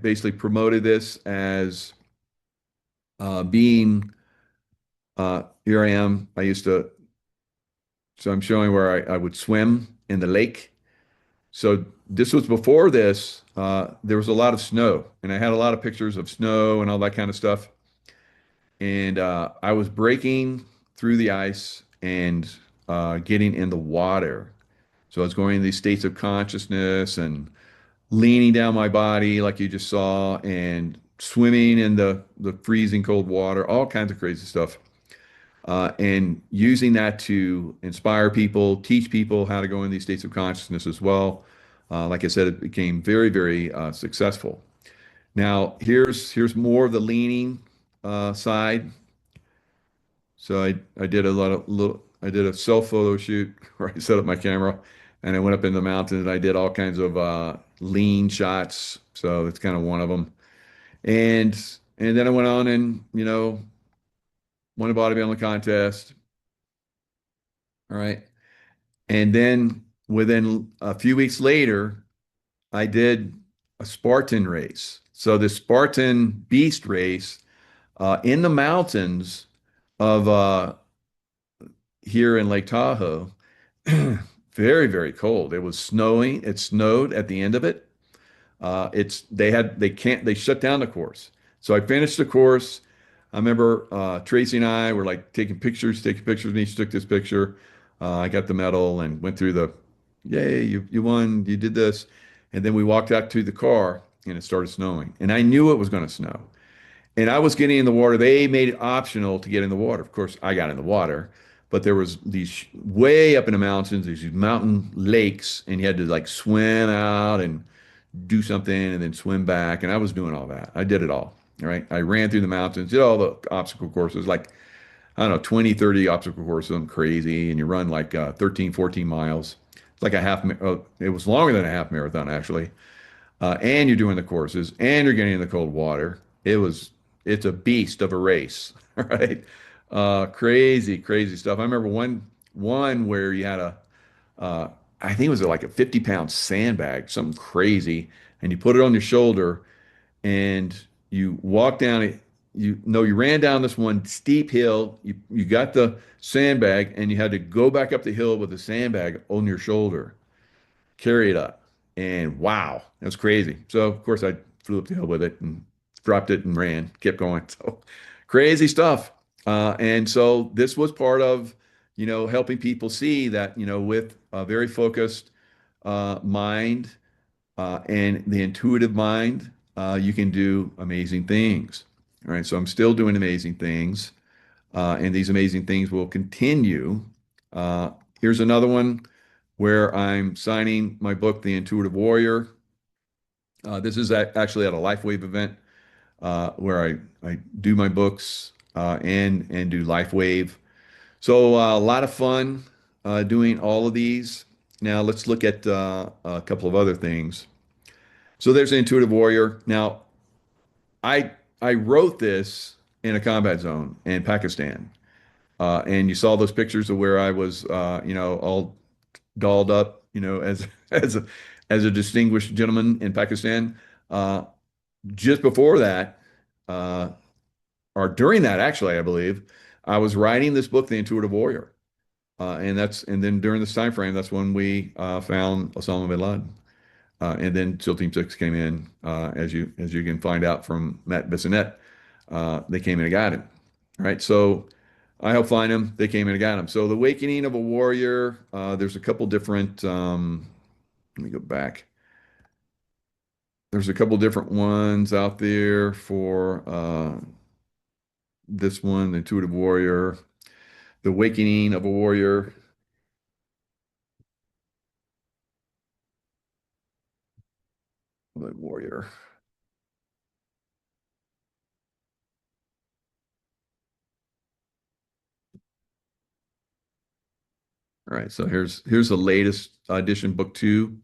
basically promoted this as being here I am. So I'm showing where I would swim in the lake. So this was before this. There was a lot of snow, and I had a lot of pictures of snow and all that kind of stuff. And I was breaking through the ice and getting in the water. So I was going in these states of consciousness and leaning down my body, like you just saw, and swimming in the freezing cold water, all kinds of crazy stuff. And using that to inspire people, teach people how to go in these states of consciousness as well. Like I said, it became very, very successful. Now, here's more of the leaning side. So I did a lot of little I did a self photo shoot where I set up my camera and I went up in the mountains and I did all kinds of lean shots. So that's kind of one of them. And and then I went on and won a bodybuilding contest. All right. And then within a few weeks later, I did a Spartan race. So the Spartan Beast race in the mountains of here in Lake Tahoe. Very, very cold. It was snowing. It snowed at the end of it. They shut down the course. So I finished the course. I remember Tracy and I were like taking pictures, and each took this picture. I got the medal and went through yay, you won, you did this. And then we walked out to the car and it started snowing. And I knew it was going to snow. And I was getting in the water. They made it optional to get in the water. Of course, I got in the water, but there was these way up in the mountains, these mountain lakes, and you had to like swim out and do something and then swim back. And I was doing all that. I did it all. All right. I ran through the mountains, did all the obstacle courses, like, I don't know, 20, 30 obstacle courses, something crazy. And you run like 13, 14 miles. It's like it was longer than a half marathon, actually. And you're doing the courses and you're getting in the cold water. It's a beast of a race, right? Crazy, crazy stuff. I remember one where you had uh, I think it was like a 50-pound sandbag, something crazy, and you put it on your shoulder and you walk down it. You ran down this one steep hill. You got the sandbag and you had to go back up the hill with the sandbag on your shoulder, carry it up. And wow, that's crazy. So of course I flew up the hill with it and dropped it and ran, kept going. So crazy stuff. And so this was part of, helping people see that, with a very focused mind and the intuitive mind, you can do amazing things. All right. So I'm still doing amazing things, and these amazing things will continue. Uh, Here's another one where I'm signing my book, The Intuitive Warrior. This is actually at a LifeWave event where I do my books and do LifeWave. So a lot of fun doing all of these. Now let's look at a couple of other things. So there's the Intuitive Warrior. Now I I wrote this in a combat zone in Pakistan, and you saw those pictures of where I was, all dolled up, as as a distinguished gentleman in Pakistan. Uh, just before that, uh, or during that, actually, I believe, I was writing this book, The Intuitive Warrior, and then during this time frame, that's when we found Osama bin Laden, and then SEAL Team Six came in, as you can find out from Matt Bissonette. They came in and got him. All right, so I helped find him. They came in and got him. So the Awakening of a Warrior. There's a couple different. Let me go back. There's a couple different ones out there for this one, the Intuitive Warrior, the Awakening of a Warrior, the Warrior. All right, so here's the latest edition, book two.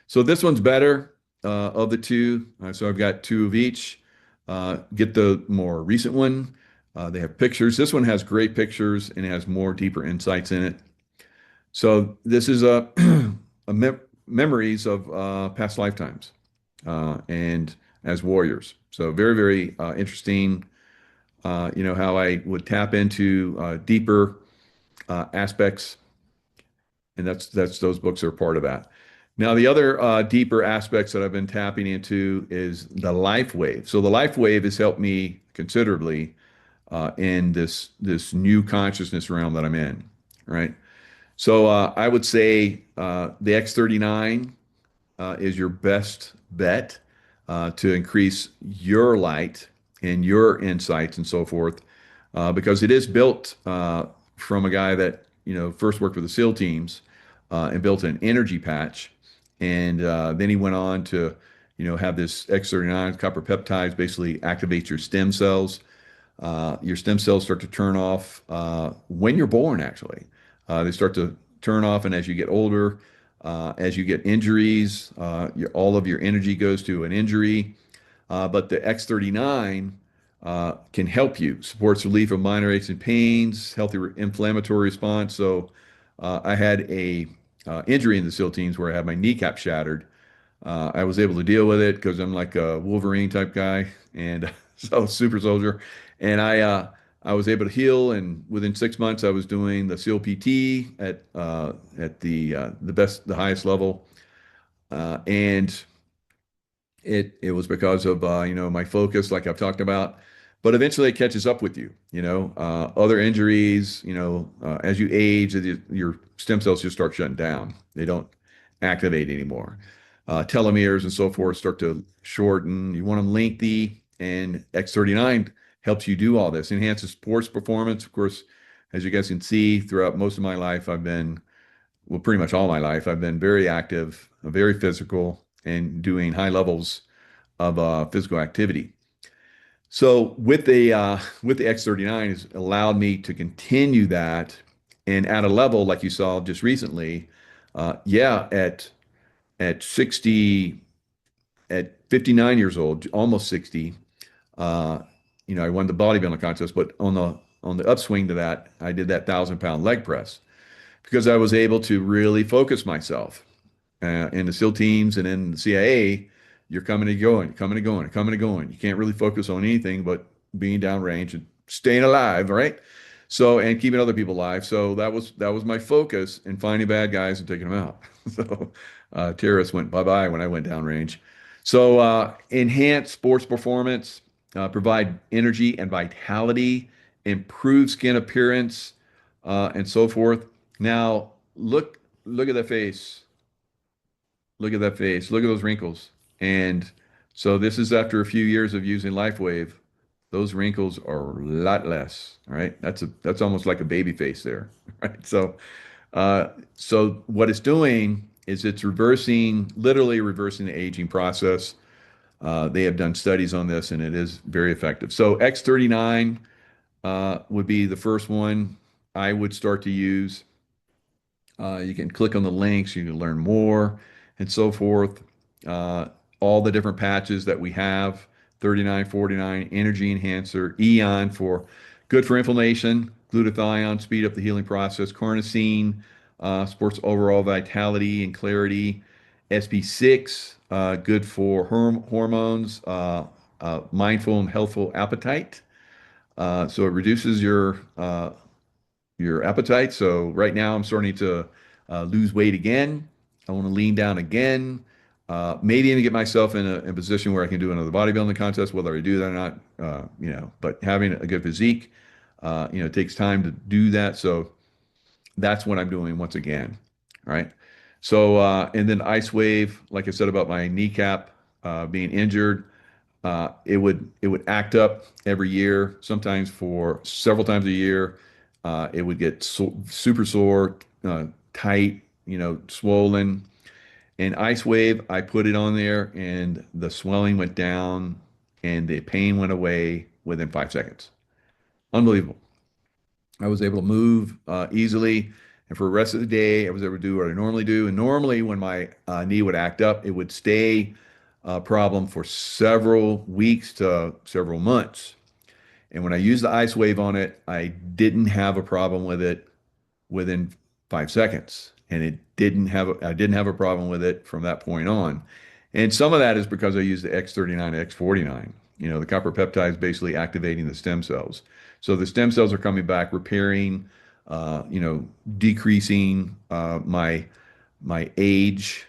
So this one's better of the two. So I've got two of each. Get the more recent one. They have pictures. This one has great pictures and it has more deeper insights in it. So this is memories of past lifetimes and as warriors. So very, very interesting how I would tap into deeper aspects, and that's those books are part of that. Now, the other deeper aspects that I've been tapping into is the life wave. So the life wave has helped me considerably in this new consciousness realm that I'm in, right? So I would say the X39 is your best bet to increase your light and your insights and so forth, because it is built from a guy that first worked with the SEAL teams and built an energy patch, and then he went on to have this X39 copper peptides basically activates your stem cells. Your stem cells start to turn off when you're born, actually. They start to turn off, and as you get older, as you get injuries, all of your energy goes to an injury. But the X39 can help you, supports relief of minor aches and pains, healthy inflammatory response. So I had a injury in the SEAL teams where I had my kneecap shattered. I was able to deal with it because I'm like a Wolverine type guy, and so super soldier. And I was able to heal, and within 6 months, I was doing the SEAL PT at the highest level, and it was because of my focus, like I've talked about. But eventually, it catches up with you. Other injuries. As you age, your stem cells just start shutting down. They don't activate anymore. Telomeres and so forth start to shorten. You want them lengthy, and X39 helps you do all this. Enhances sports performance. Of course, as you guys can see, throughout most of my life, well, pretty much all my life, I've been very active, very physical, and doing high levels of physical activity. So with the X39, has allowed me to continue that, and at a level like you saw just recently. Yeah, at 60, at 59 years old, almost 60, uh, I won the bodybuilding contest, but on the upswing to that, I did that 1,000-pound leg press because I was able to really focus myself. In the SEAL teams and in the CIA, you're coming and going, coming and going, coming and going. You can't really focus on anything but being downrange and staying alive, right? So, and keeping other people alive. So that was my focus in finding bad guys and taking them out. So terrorists went bye-bye when I went downrange. So enhance sports performance, provide energy and vitality, improve skin appearance, and so forth. Now, look at the face. Look at that face. Look at those wrinkles. And so this is after a few years of using LifeWave. Those wrinkles are a lot less. All right. That's almost like a baby face there. Right. So what it's doing is it's literally reversing the aging process. They have done studies on this, and it is very effective. So X39 would be the first one I would start to use. You can click on the links, you can learn more and so forth. Uh, all the different patches that we have, 39, 49, energy enhancer, Eon for good for inflammation, glutathione, speed up the healing process, carnosine, supports overall vitality and clarity, SP6, good for hormones, mindful and healthful appetite. So it reduces your appetite. So right now I'm starting to lose weight again. I want to lean down again. Maybe even get myself in a position where I can do another bodybuilding contest, whether I do that or not, but having a good physique, it takes time to do that. So that's what I'm doing once again. All right. So, and then ice wave, like I said about my kneecap being injured, it would act up every year, sometimes for several times a year. It would get super sore, tight, swollen. And Ice Wave, I put it on there, and the swelling went down, and the pain went away within 5 seconds. Unbelievable. I was able to move easily, and for the rest of the day, I was able to do what I normally do. And normally, when my knee would act up, it would stay a problem for several weeks to several months. And when I used the ice wave on it, I didn't have a problem with it within 5 seconds. And I didn't have a problem with it from that point on. And some of that is because I used the X39 and X49. The copper peptide is basically activating the stem cells. So the stem cells are coming back, repairing, decreasing my age,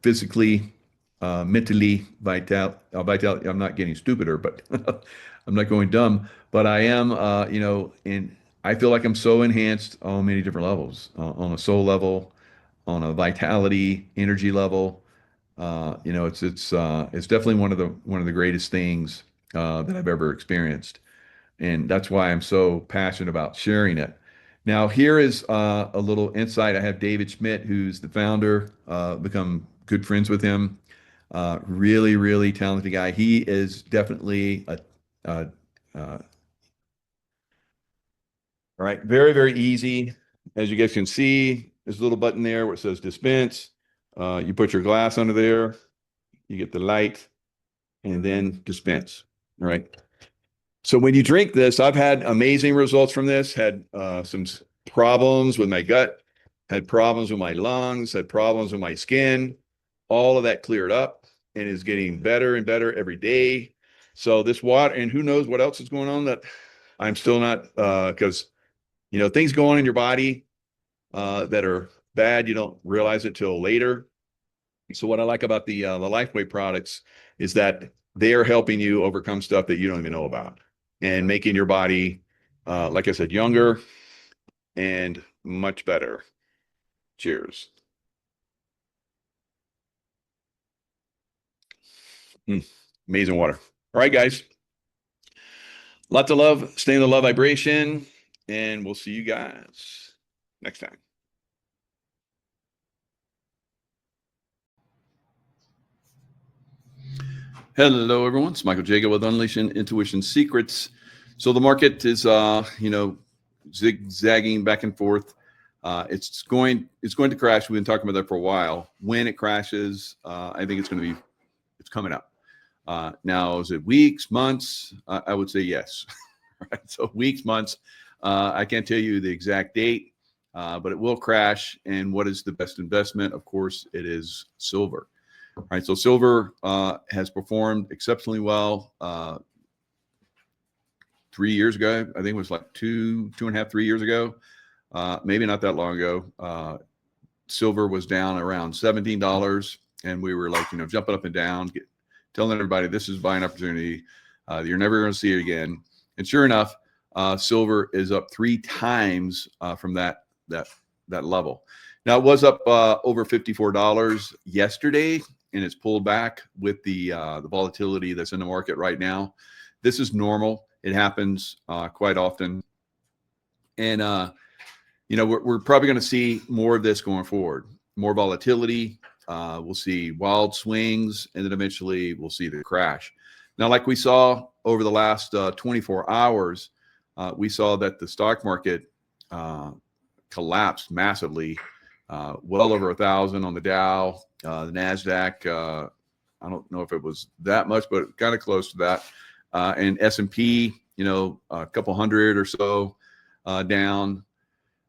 physically, mentally, vitality. I'm not getting stupider, but I'm not going dumb. But I am, and I feel like I'm so enhanced on many different levels, on a soul level, on a vitality, energy level. It's definitely one of the greatest things that I've ever experienced, and that's why I'm so passionate about sharing it. Now, here is a little insight. I have David Schmidt, who's the founder. Become good friends with him. Really, really talented guy. He is definitely a all right, very, very easy. As you guys can see, there's a little button there where it says dispense. You put your glass under there, you get the light, and then dispense. All right. So when you drink this, I've had amazing results from this. Had some problems with my gut, had problems with my lungs, had problems with my skin. All of that cleared up and is getting better and better every day. So this water, and who knows what else is going on that I'm still not, because things go on in your body that are bad. You don't realize it till later. So what I like about the LifeWay products is that they are helping you overcome stuff that you don't even know about and making your body, like I said, younger and much better. Cheers. Amazing water. All right, guys. Lots of love. Stay in the love vibration, and we'll see you guys next time. Hello, everyone. It's Michael Jacob with Unleashing Intuition Secrets. So the market is, zigzagging back and forth. It's going to crash. We've been talking about that for a while. When it crashes, I think it's coming up. Now, is it weeks, months? I would say yes. Right? So weeks, months. I can't tell you the exact date, but it will crash. And what is the best investment? Of course, it is silver. All right, so silver has performed exceptionally well. 3 years ago, I think it was like two and a half, 3 years ago, maybe not that long ago. Silver was down around $17, and we were like, jumping up and down, telling everybody this is a buying opportunity. You're never going to see it again. And sure enough, silver is up 3 times from that level. Now it was up over $54 yesterday, and it's pulled back with the volatility that's in the market right now. This is normal. It happens quite often, and we're probably going to see more of this going forward. More volatility. We'll see wild swings, and then eventually we'll see the crash. Now, like we saw over the last 24 hours, we saw that the stock market collapsed massively. Well over 1,000 on the Dow, the NASDAQ. I don't know if it was that much, but kind of close to that. And S&P, a couple hundred or so down.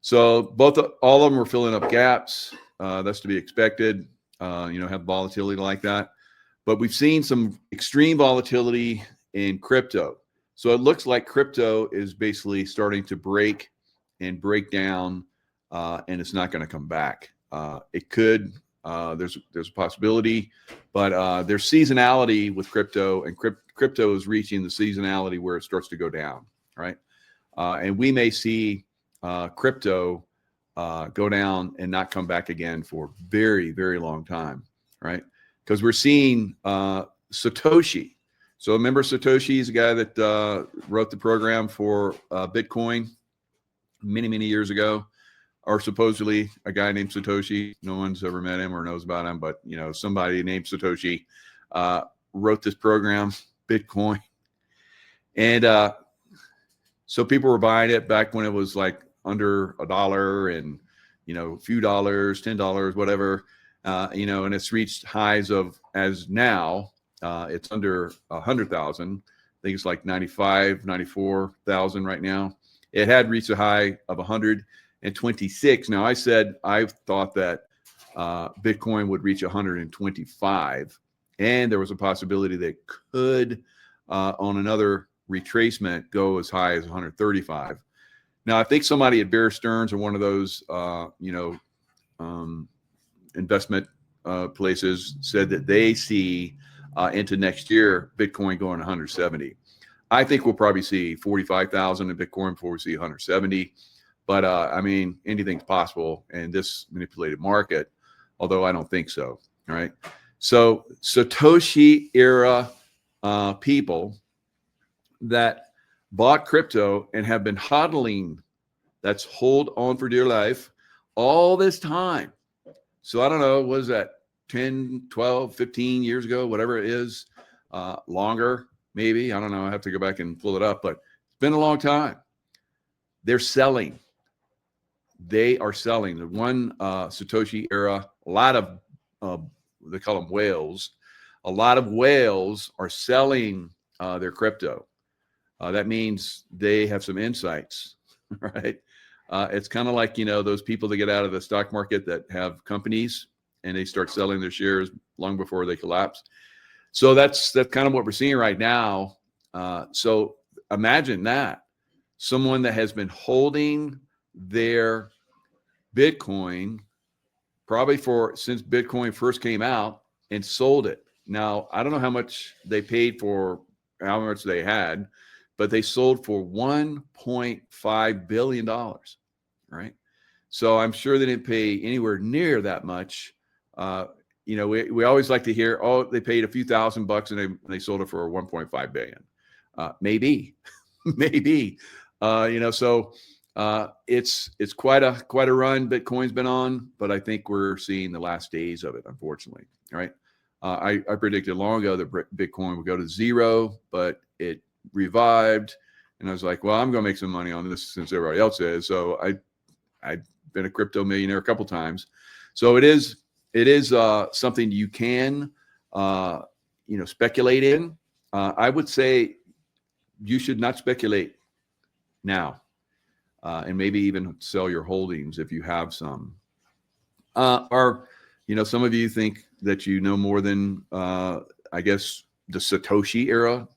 So all of them were filling up gaps. That's to be expected. Have volatility like that. But we've seen some extreme volatility in crypto. So it looks like crypto is basically starting to break down. And it's not going to come back. It could. There's a possibility, but there's seasonality with crypto, and crypto is reaching the seasonality where it starts to go down, right? And we may see crypto go down and not come back again for a very, very long time, right? Because we're seeing Satoshi. So remember, Satoshi is a guy that wrote the program for Bitcoin many, many years ago. Or supposedly a guy named Satoshi. No one's ever met him or knows about him, but somebody named Satoshi wrote this program, Bitcoin, and so people were buying it back when it was like under $1 and a few dollars, $10, whatever, and it's reached highs of, as now it's under 100,000. I think it's like 94,000 right now. It had reached a high of 126. Now, I said I thought that Bitcoin would reach 125, and there was a possibility that it could on another retracement go as high as 135. Now, I think somebody at Bear Stearns or one of those, investment places said that they see into next year Bitcoin going 170. I think we'll probably see 45,000 in Bitcoin before we see 170. But I mean, anything's possible in this manipulated market, although I don't think so. All right. So Satoshi era people that bought crypto and have been hodling, that's hold on for dear life, all this time. So I don't know, what is that, 10, 12, 15 years ago, whatever it is, longer, maybe. I don't know. I have to go back and pull it up, but it's been a long time. They're selling. They are selling. The one Satoshi era, a lot of, they call them whales. A lot of whales are selling their crypto. That means they have some insights, right? It's kind of like, those people that get out of the stock market that have companies and they start selling their shares long before they collapse. So that's kind of what we're seeing right now. So imagine that someone that has been holding their Bitcoin probably since Bitcoin first came out and sold it. Now, I don't know how much they paid for how much they had, but they sold for $1.5 billion, right? So I'm sure they didn't pay anywhere near that much. We always like to hear, oh, they paid a few $1,000 and they sold it for 1.5 billion. Maybe, maybe, so it's quite a run Bitcoin's been on, but I think we're seeing the last days of it, unfortunately. All right. I predicted long ago that Bitcoin would go to zero, but it revived. And I was like, well, I'm going to make some money on this since everybody else is. So I've been a crypto millionaire a couple times. So it is something you can, speculate in. I would say you should not speculate now, and maybe even sell your holdings if you have some. Or, some of you think that you know more than, I guess, the Satoshi era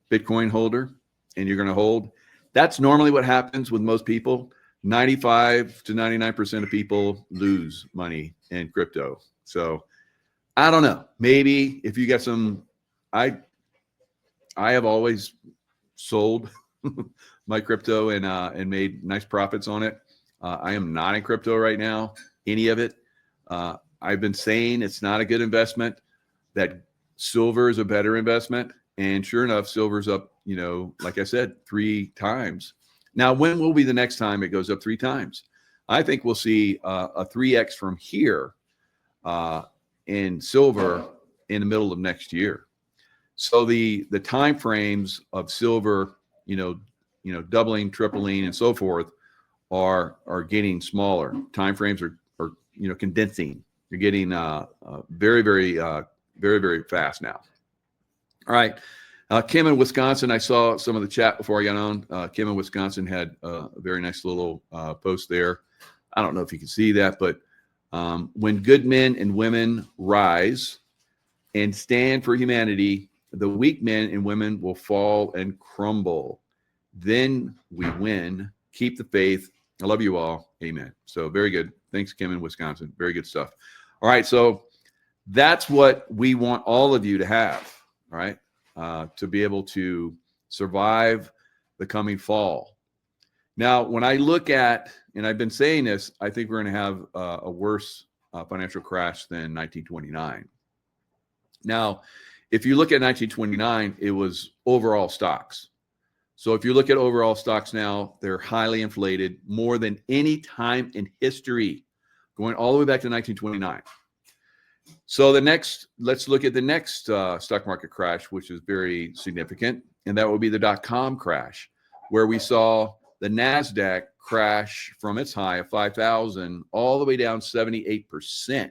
Bitcoin holder, and you're going to hold. That's normally what happens with most people. 95 to 99% of people lose money in crypto. So I don't know. Maybe if you got some, I have always sold my crypto and made nice profits on it. I am not in crypto right now, any of it. I've been saying it's not a good investment, that silver is a better investment. And sure enough, silver's up, like I said, 3 times. Now, when will be the next time it goes up 3 times? I think we'll see a 3x from here in silver in the middle of next year. So the time frames of silver, doubling, tripling, and so forth are getting smaller. Time frames are condensing. You're getting very, very, very, very fast now. All right. Kim in Wisconsin, I saw some of the chat before I got on. Kim in Wisconsin had a very nice little post there. I don't know if you can see that, but when good men and women rise and stand for humanity, the weak men and women will fall and crumble. Then we win. Keep the faith. I love you all. Amen. So very good. Thanks, Kim in Wisconsin. Very good stuff. All right. So that's what we want all of you to have. All right. To be able to survive the coming fall. Now, when I look at, and I've been saying this, I think we're going to have a worse financial crash than 1929. Now, if you look at 1929, it was overall stocks. So if you look at overall stocks now, they're highly inflated, more than any time in history, going all the way back to 1929. So let's look at the next stock market crash, which is very significant, and that will be the .com crash, where we saw the NASDAQ crash from its high of 5,000 all the way down 78%,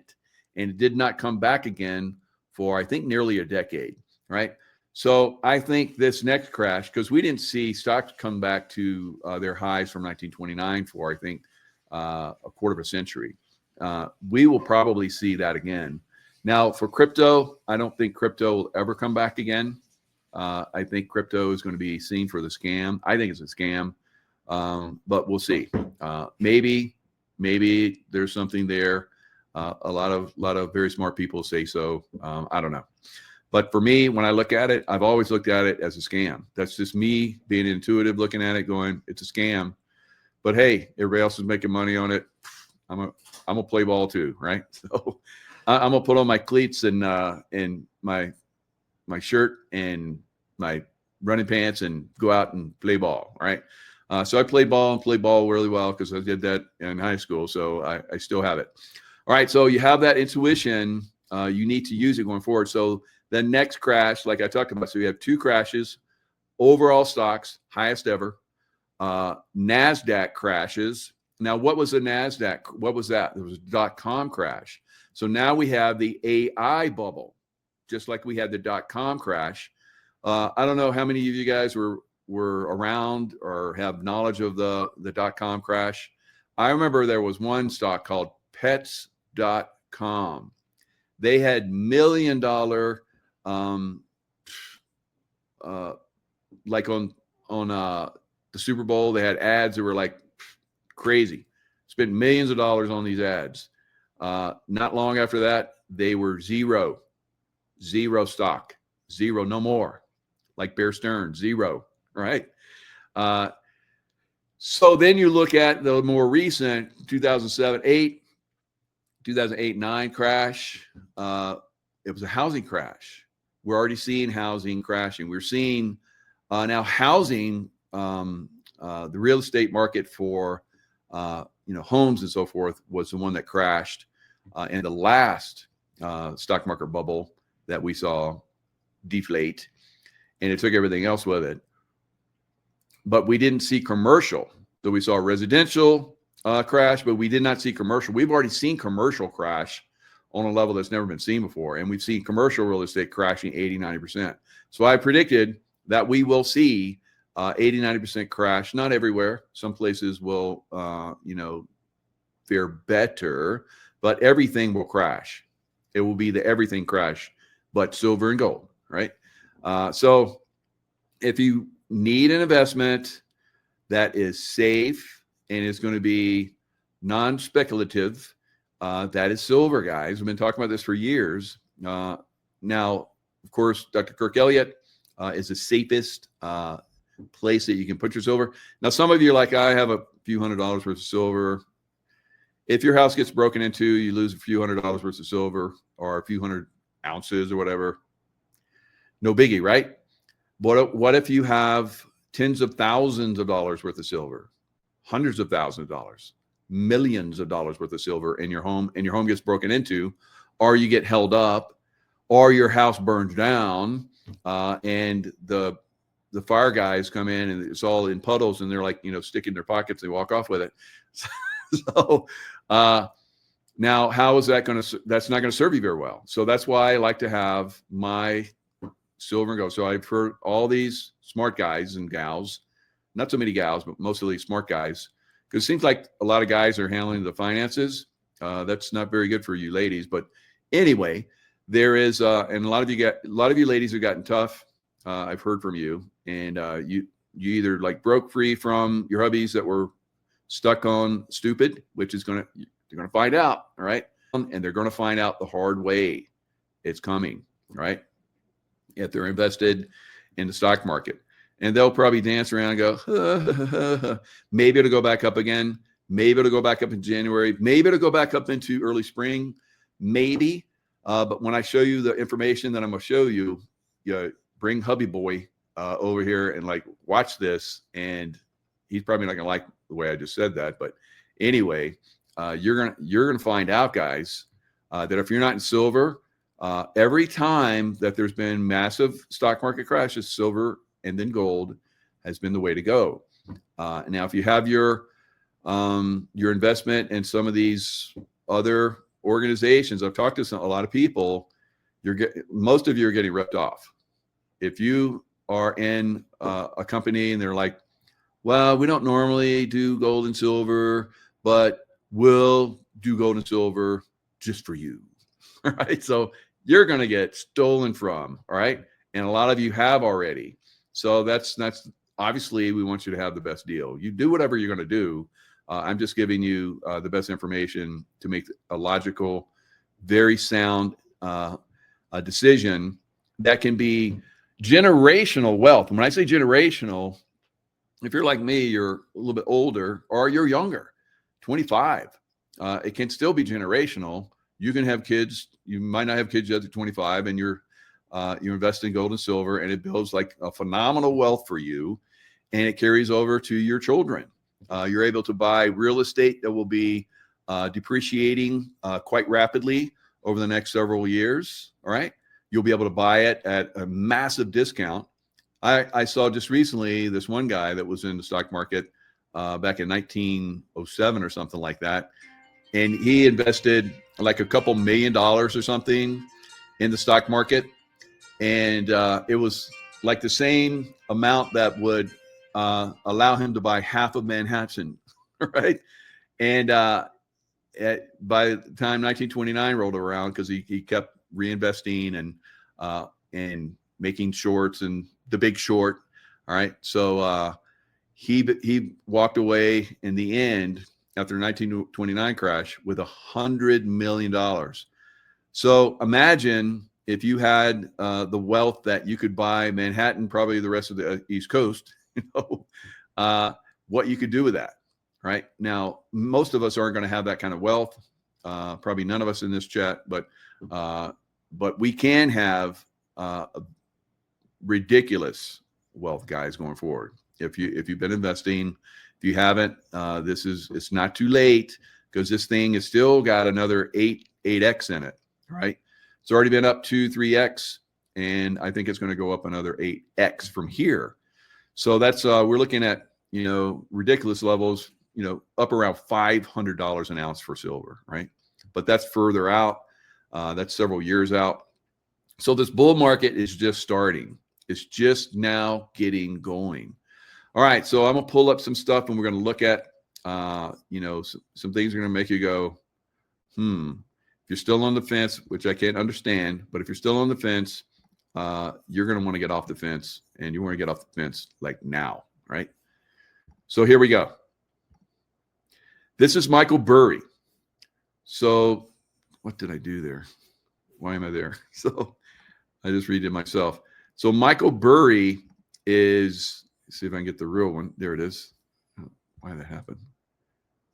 and it did not come back again for, I think, nearly a decade, right? So I think this next crash, because we didn't see stocks come back to their highs from 1929 for, I think, a quarter of a century. We will probably see that again. Now, for crypto, I don't think crypto will ever come back again. I think crypto is going to be seen for the scam. I think it's a scam, but we'll see. Maybe there's something there. A lot of very smart people say so. I don't know. But for me, when I look at it, I've always looked at it as a scam. That's just me being intuitive, looking at it, going, it's a scam. But hey, everybody else is making money on it. I'm gonna play ball too, right? So I'm gonna put on my cleats and my shirt and my running pants and go out and play ball, right? So I played ball and played ball really well because I did that in high school. So I still have it. All right, so you have that intuition. You need to use it going forward. So the next crash, like I talked about, so you have 2 crashes, overall stocks, highest ever. NASDAQ crashes. Now, what was the NASDAQ? What was that? There was a .com crash. So now we have the AI bubble, just like we had the .com crash. I don't know how many of you guys were around or have knowledge of the .com crash. I remember there was one stock called Pets.com. They had $1 million, like on the Super Bowl, they had ads that were like crazy. Spent millions of dollars on these ads. Not long after that, they were zero stock, zero, no more. Like Bear Stearns, zero, right? So then you look at the more recent 2007-9 crash. It was a housing crash. We're already seeing housing crashing. We're seeing now housing, the real estate market for homes and so forth was the one that crashed in the last stock market bubble that we saw deflate, and it took everything else with it. But we didn't see commercial. So we saw residential crash, but we did not see commercial. We've already seen commercial crash on a level that's never been seen before. And we've seen commercial real estate crashing 80-90%. So I predicted that we will see 80-90% crash. Not everywhere. Some places will, fare better, but everything will crash. It will be the everything crash, but silver and gold, right? So if you need an investment that is safe and is going to be non-speculative, that is silver, guys. We've been talking about this for years. Now, of course, Dr. Kirk Elliott is the safest place that you can put your silver. Now, some of you are like, I have a few $100s worth of silver. If your house gets broken into, you lose a few $100s worth of silver or a few 100 ounces or whatever. No biggie, right? What if you have tens of thousands of dollars worth of silver, hundreds of thousands of dollars, millions of dollars worth of silver in your home, and your home gets broken into, or you get held up, or your house burns down, and the fire guys come in and it's all in puddles and they're like, stick in their pockets, they walk off with it. So now how is that that's not going to serve you very well. So that's why I like to have my silver and gold. So I've heard all these smart guys and gals, not so many gals, but mostly smart guys, because it seems like a lot of guys are handling the finances. That's not very good for you ladies. But anyway, there is, and a lot of you ladies have gotten tough. I've heard from you, and you either like broke free from your hubbies that were stuck on stupid, which is they're gonna find out, all right, and they're gonna find out the hard way. It's coming, right? If they're invested in the stock market, and they'll probably dance around and go, maybe it'll go back up again. Maybe it'll go back up in January. Maybe it'll go back up into early spring. Maybe. But when I show you the information that I'm going to show you, bring hubby boy over here and like watch this. And he's probably not going to like the way I just said that. But anyway, you're gonna find out, guys, that if you're not in silver, every time that there's been massive stock market crashes, silver and then gold has been the way to go. Now, if you have your investment in some of these other organizations, I've talked to a lot of people. Most of you are getting ripped off. If you are in a company and they're like, well, we don't normally do gold and silver, but we'll do gold and silver just for you. All right. So you're going to get stolen from. All right. and a lot of you have already. So that's obviously we want you to have the best deal. You do whatever you're going to do. I'm just giving you the best information to make a logical, very sound a decision that can be generational wealth. And when I say generational, if you're like me, you're a little bit older or you're younger, 25, it can still be generational. You can have kids. You might not have kids yet at 25, and you invest in gold and silver, and it builds like a phenomenal wealth for you, and it carries over to your children. You're able to buy real estate that will be depreciating quite rapidly over the next several years. All right. You'll be able to buy it at a massive discount. I saw just recently this one guy that was in the stock market back in 1907 or something like that. And he invested like a couple $1 million or something in the stock market. And it was like the same amount that would allow him to buy half of Manhattan, right? And by the time 1929 rolled around, because he kept reinvesting and making shorts and the Big Short, all right. So he walked away in the end after the 1929 crash with $100 million. So imagine if you had the wealth that you could buy Manhattan, probably the rest of the East Coast, what you could do with that, right? Now, most of us aren't going to have that kind of wealth. Probably none of us in this chat, but we can have ridiculous wealth, guys, going forward. If you've been investing, if you haven't, it's not too late, because this thing has still got another 8x in it, right? It's already been up 2-3x, and I think it's going to go up another 8x from here. So that's we're looking at ridiculous levels, up around $500 an ounce for silver, right? But that's further out. That's several years out. So this bull market is just starting. It's just now getting going. All right, so I'm gonna pull up some stuff, and we're gonna look at some things are gonna make you go, If you're still on the fence, which I can't understand, but if you're still on the fence, you're going to want to get off the fence, and you want to get off the fence like now, right? So here we go. This is Michael Burry. So what did I do there? Why am I there? So I just read it myself. So Michael Burry is, let's see if I can get the real one. There it is. Why did that happen?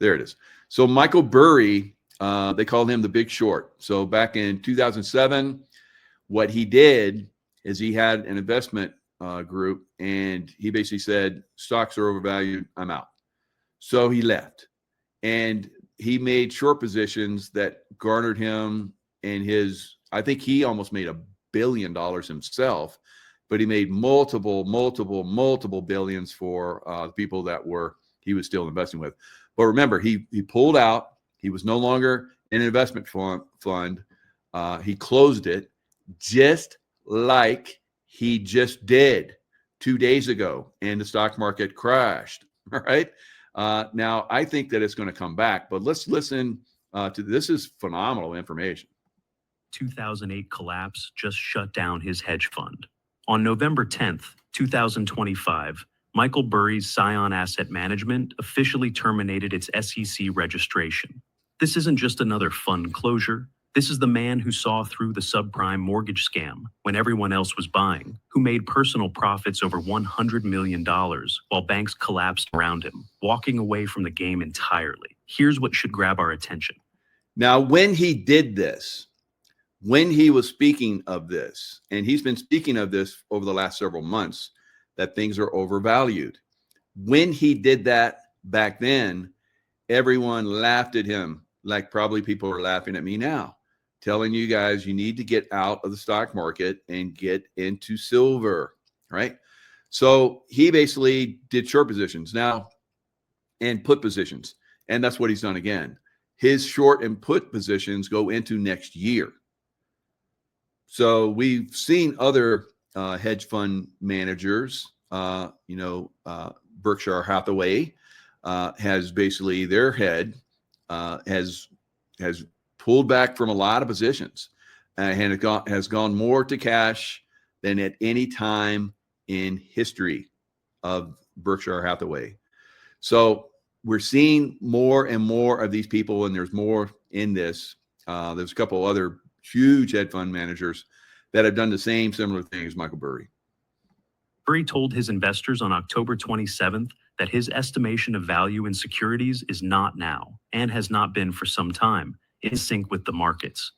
There it is. So Michael Burry, they called him the Big Short. So back in 2007, what he did is he had an investment group, and he basically said, stocks are overvalued, I'm out. So he left, and he made short positions that garnered him and I think he almost made $1 billion himself, but he made multiple billions for the people that he was still investing with. But remember, he pulled out. He was no longer an investment fund. He closed it, just like he just did 2 days ago, and the stock market crashed. All right. Now, I think that it's going to come back, but let's listen to this. Is phenomenal information. 2008 collapse just shut down his hedge fund. On November 10th, 2025, Michael Burry's Scion Asset Management officially terminated its SEC registration. This isn't just another fund closure. This is the man who saw through the subprime mortgage scam when everyone else was buying, who made personal profits over $100 million while banks collapsed around him, walking away from the game entirely. Here's what should grab our attention. Now, when he did this, when he was speaking of this, and he's been speaking of this over the last several months, that things are overvalued. When he did that back then, everyone laughed at him, like probably people are laughing at me now, telling you guys you need to get out of the stock market and get into silver, right? So he basically did short positions now and put positions, and that's what he's done again. His short and put positions go into next year. So we've seen other hedge fund managers, Berkshire Hathaway has basically their head has pulled back from a lot of positions and has gone more to cash than at any time in history of Berkshire Hathaway. So we're seeing more and more of these people, and there's more in this. There's a couple other huge hedge fund managers that have done the same similar thing as Michael Burry. Burry told his investors on October 27th that his estimation of value in securities is not now, and has not been for some time, in sync with the markets.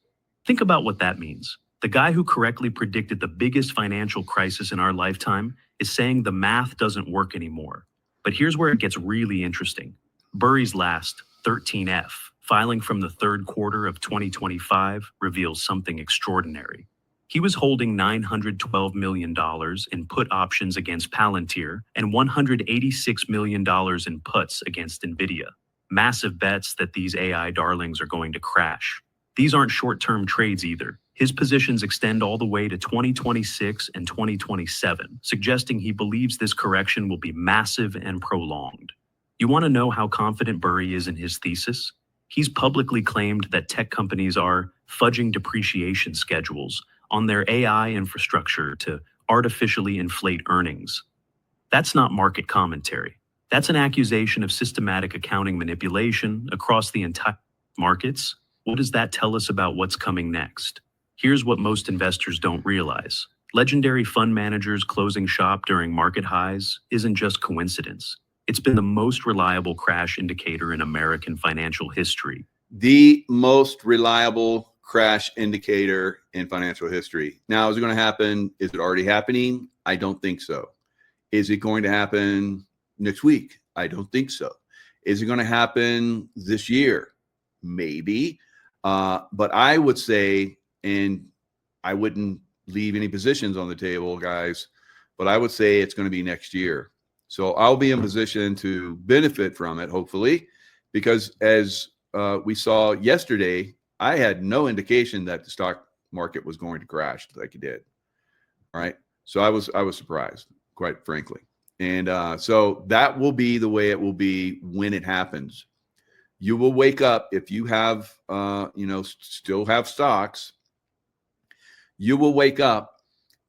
Think about what that means. The guy who correctly predicted the biggest financial crisis in our lifetime is saying the math doesn't work anymore. But here's where it gets really interesting. Burry's last 13F filing from the third quarter of 2025 reveals something extraordinary. He was holding $912 million in put options against Palantir and $186 million in puts against NVIDIA. Massive bets that these AI darlings are going to crash. These aren't short-term trades either. His positions extend all the way to 2026 and 2027, suggesting he believes this correction will be massive and prolonged. You want to know how confident Burry is in his thesis? He's publicly claimed that tech companies are fudging depreciation schedules on their AI infrastructure to artificially inflate earnings. That's not market commentary. That's an accusation of systematic accounting manipulation across the entire markets. What does that tell us about what's coming next? Here's what most investors don't realize. Legendary fund managers closing shop during market highs isn't just coincidence. It's been the most reliable crash indicator in American financial history. The most reliable crash indicator in financial history. Now, is it going to happen? Is it already happening? I don't think so. Is it going to happen next week? I don't think so. Is it going to happen this year? Maybe. But I would say, and I wouldn't leave any positions on the table, guys, but I would say it's going to be next year. So I'll be in position to benefit from it, hopefully, because as we saw yesterday, I had no indication that the stock market was going to crash like it did. All right. So I was surprised, quite frankly. And so that will be the way it will be when it happens. You will wake up if you have, still have stocks. You will wake up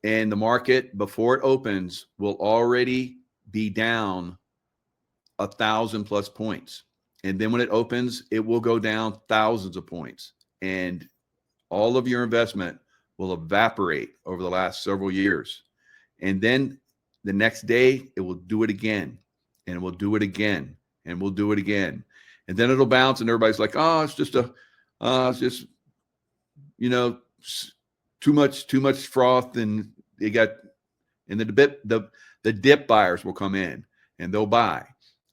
and the market before it opens will already be down 1,000+ points. And then when it opens, it will go down thousands of points. And all of your investment will evaporate over the last several years. And then the next day, it will do it again. And we'll do it again. And we'll do it again. And then it'll bounce and everybody's like, oh, it's just too much froth. And they got, and the dip buyers will come in and they'll buy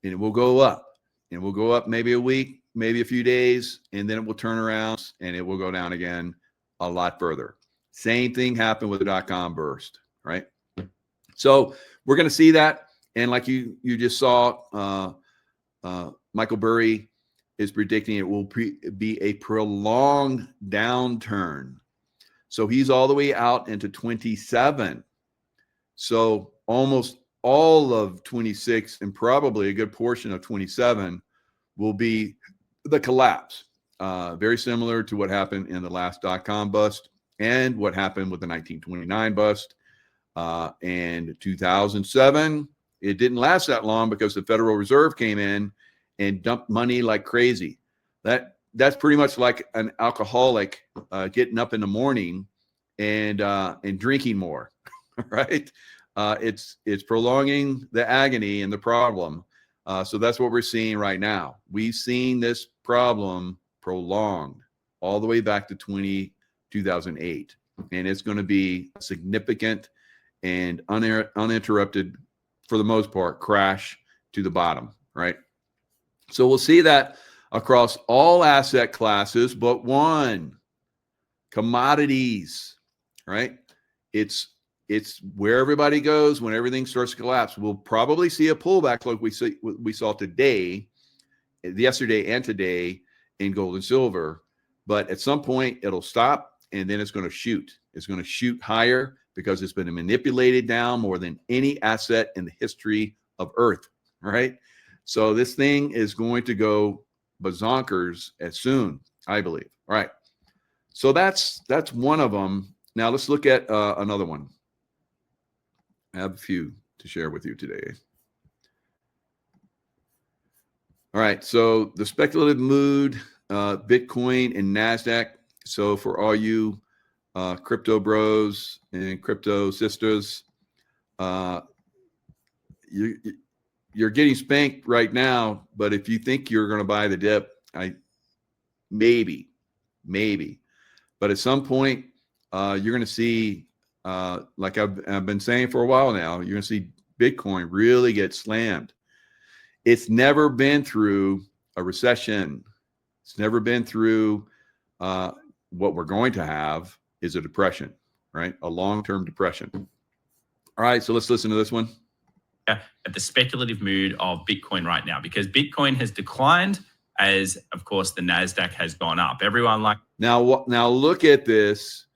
and it will go up and we'll go up maybe a week, maybe a few days, and then it will turn around and it will go down again a lot further. Same thing happened with the dot-com burst, right? So we're going to see that. And like you just saw, Michael Burry is predicting it will be a prolonged downturn. So he's all the way out into 27. So almost all of 26 and probably a good portion of 27 will be the collapse. Very similar to what happened in the last dot-com bust and what happened with the 1929 bust. And 2007, it didn't last that long because the Federal Reserve came in and dumped money like crazy. That's pretty much like an alcoholic getting up in the morning and drinking more, right? It's prolonging the agony and the problem. So that's what we're seeing right now. We've seen this problem prolonged all the way back to 2008. And it's going to be a significant and uninterrupted, for the most part, crash to the bottom, right? So we'll see that across all asset classes but one, commodities, right? It's where everybody goes when everything starts to collapse. We'll probably see a pullback like we saw today, yesterday and today in gold and silver. But at some point, it'll stop, and then it's going to shoot. It's going to shoot higher because it's been manipulated down more than any asset in the history of Earth, right? So this thing is going to go bazonkers as soon, I believe. All right. So that's one of them. Now let's look at another one. I have a few to share with you today. All right, so the speculative mood, Bitcoin and NASDAQ. So for all you crypto bros and crypto sisters, you're getting spanked right now. But if you think you're going to buy the dip, maybe. But at some point, you're going to see, like I've been saying for a while now, you're going to see Bitcoin really get slammed. It's never been through a recession. It's never been through what we're going to have is a depression, right? A long-term depression. All right, so let's listen to this one. At the speculative mood of Bitcoin right now, because Bitcoin has declined as, of course, the NASDAQ has gone up. Everyone like... Now look at this.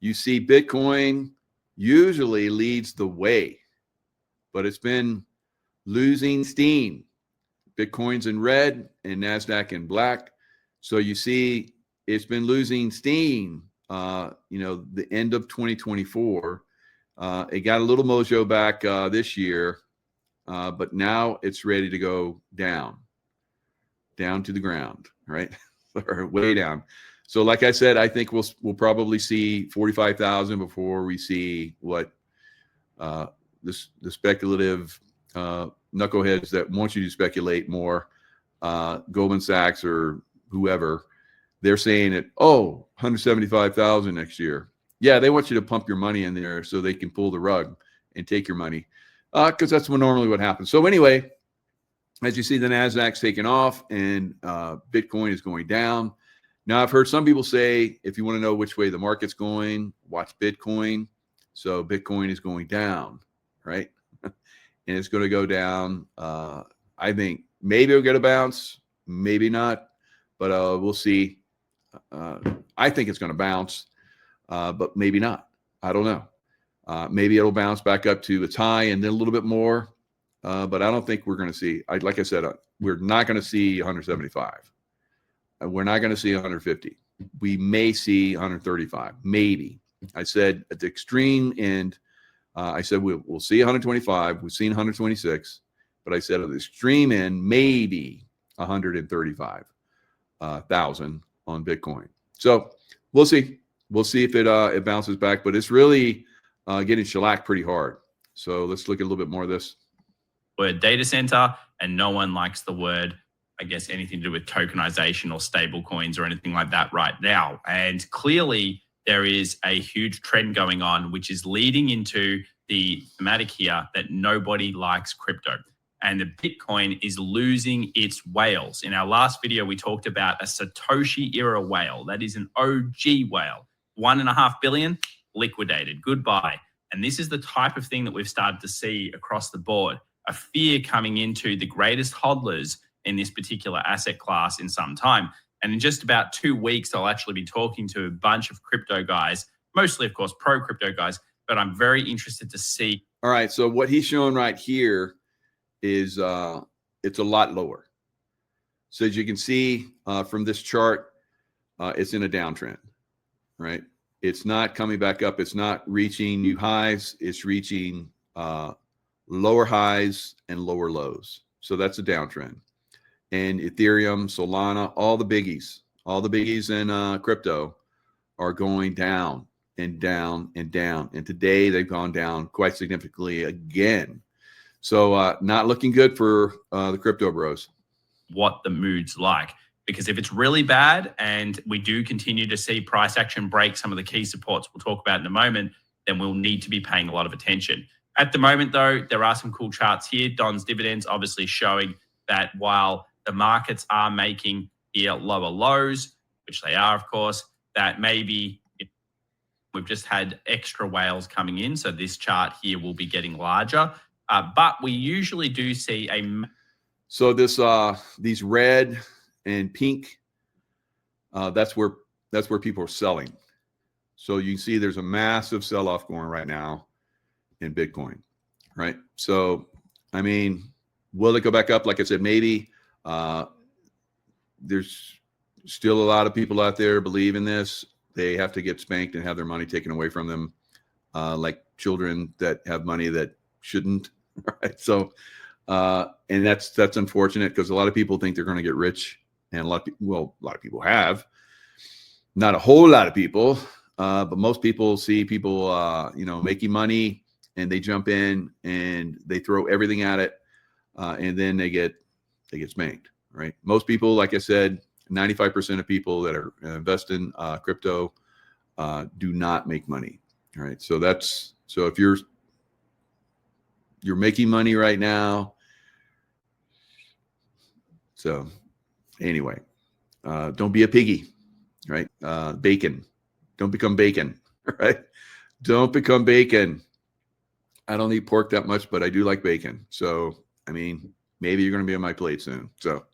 You see Bitcoin usually leads the way, but it's been losing steam. Bitcoin's in red and NASDAQ in black. So you see it's been losing steam, the end of 2024. It got a little mojo back this year, but now it's ready to go down to the ground, right? Or way down. So like I said, I think we'll probably see 45,000 before we see what the speculative knuckleheads that want you to speculate more, Goldman Sachs or whoever, they're saying it, 175,000 next year. Yeah, they want you to pump your money in there so they can pull the rug and take your money, because that's normally what happens. So anyway, as you see, the NASDAQ's taking off and Bitcoin is going down. Now, I've heard some people say, if you want to know which way the market's going, watch Bitcoin. So Bitcoin is going down, right? And it's going to go down. I think maybe it'll get a bounce, maybe not, but we'll see. I think it's going to bounce, but maybe not. I don't know. Maybe it'll bounce back up to its high and then a little bit more, but I don't think we're going to see. Like I said, we're not going to see 175. We're not going to see 150. We may see 135, maybe. I said at the extreme end. I said we'll see 125. We've seen 126, but I said at the extreme end, maybe 135,000 on Bitcoin. So we'll see. We'll see if it bounces back, but it's really getting shellacked pretty hard. So let's look at a little bit more of this. Word data center, and no one likes the word, I guess, anything to do with tokenization or stable coins or anything like that right now. And clearly, there is a huge trend going on, which is leading into the thematic here that nobody likes crypto. And the Bitcoin is losing its whales. In our last video, we talked about a Satoshi era whale. That is an OG whale. 1.5 billion, liquidated, goodbye. And this is the type of thing that we've started to see across the board. A fear coming into the greatest hodlers in this particular asset class in some time. And in just about 2 weeks, I'll actually be talking to a bunch of crypto guys, mostly, of course, pro crypto guys, but I'm very interested to see. All right, so what he's showing right here is it's a lot lower. So as you can see from this chart, it's in a downtrend, right? It's not coming back up. It's not reaching new highs. It's reaching lower highs and lower lows. So that's a downtrend. And Ethereum, Solana, all the biggies in crypto are going down and down and down. And today they've gone down quite significantly again. So not looking good for the crypto bros. What the mood's like. Because if it's really bad and we do continue to see price action break some of the key supports we'll talk about in a moment, then we'll need to be paying a lot of attention. At the moment, though, there are some cool charts here. Don's dividends obviously showing that while the markets are making the lower lows, which they are, of course, that maybe we've just had extra whales coming in. So this chart here will be getting larger. But we usually do see So these red and pink, that's where people are selling. So you can see there's a massive sell-off going right now in Bitcoin, right? So, I mean, will it go back up? Like I said, maybe. There's still a lot of people out there believe in this. They have to get spanked and have their money taken away from them, like children that have money that shouldn't. Right. So, and that's unfortunate because a lot of people think they're going to get rich, and a lot of people have. Not a whole lot of people, but most people see people, making money, and they jump in and they throw everything at it, and then they get spanked. Right. Most people, like I said, 95% of people that are invest in crypto do not make money. All right. So if you're making money right now. So anyway, don't be a piggy, right? Bacon. Don't become bacon, right? Don't become bacon. I don't eat pork that much, but I do like bacon. So, I mean, maybe you're going to be on my plate soon. So,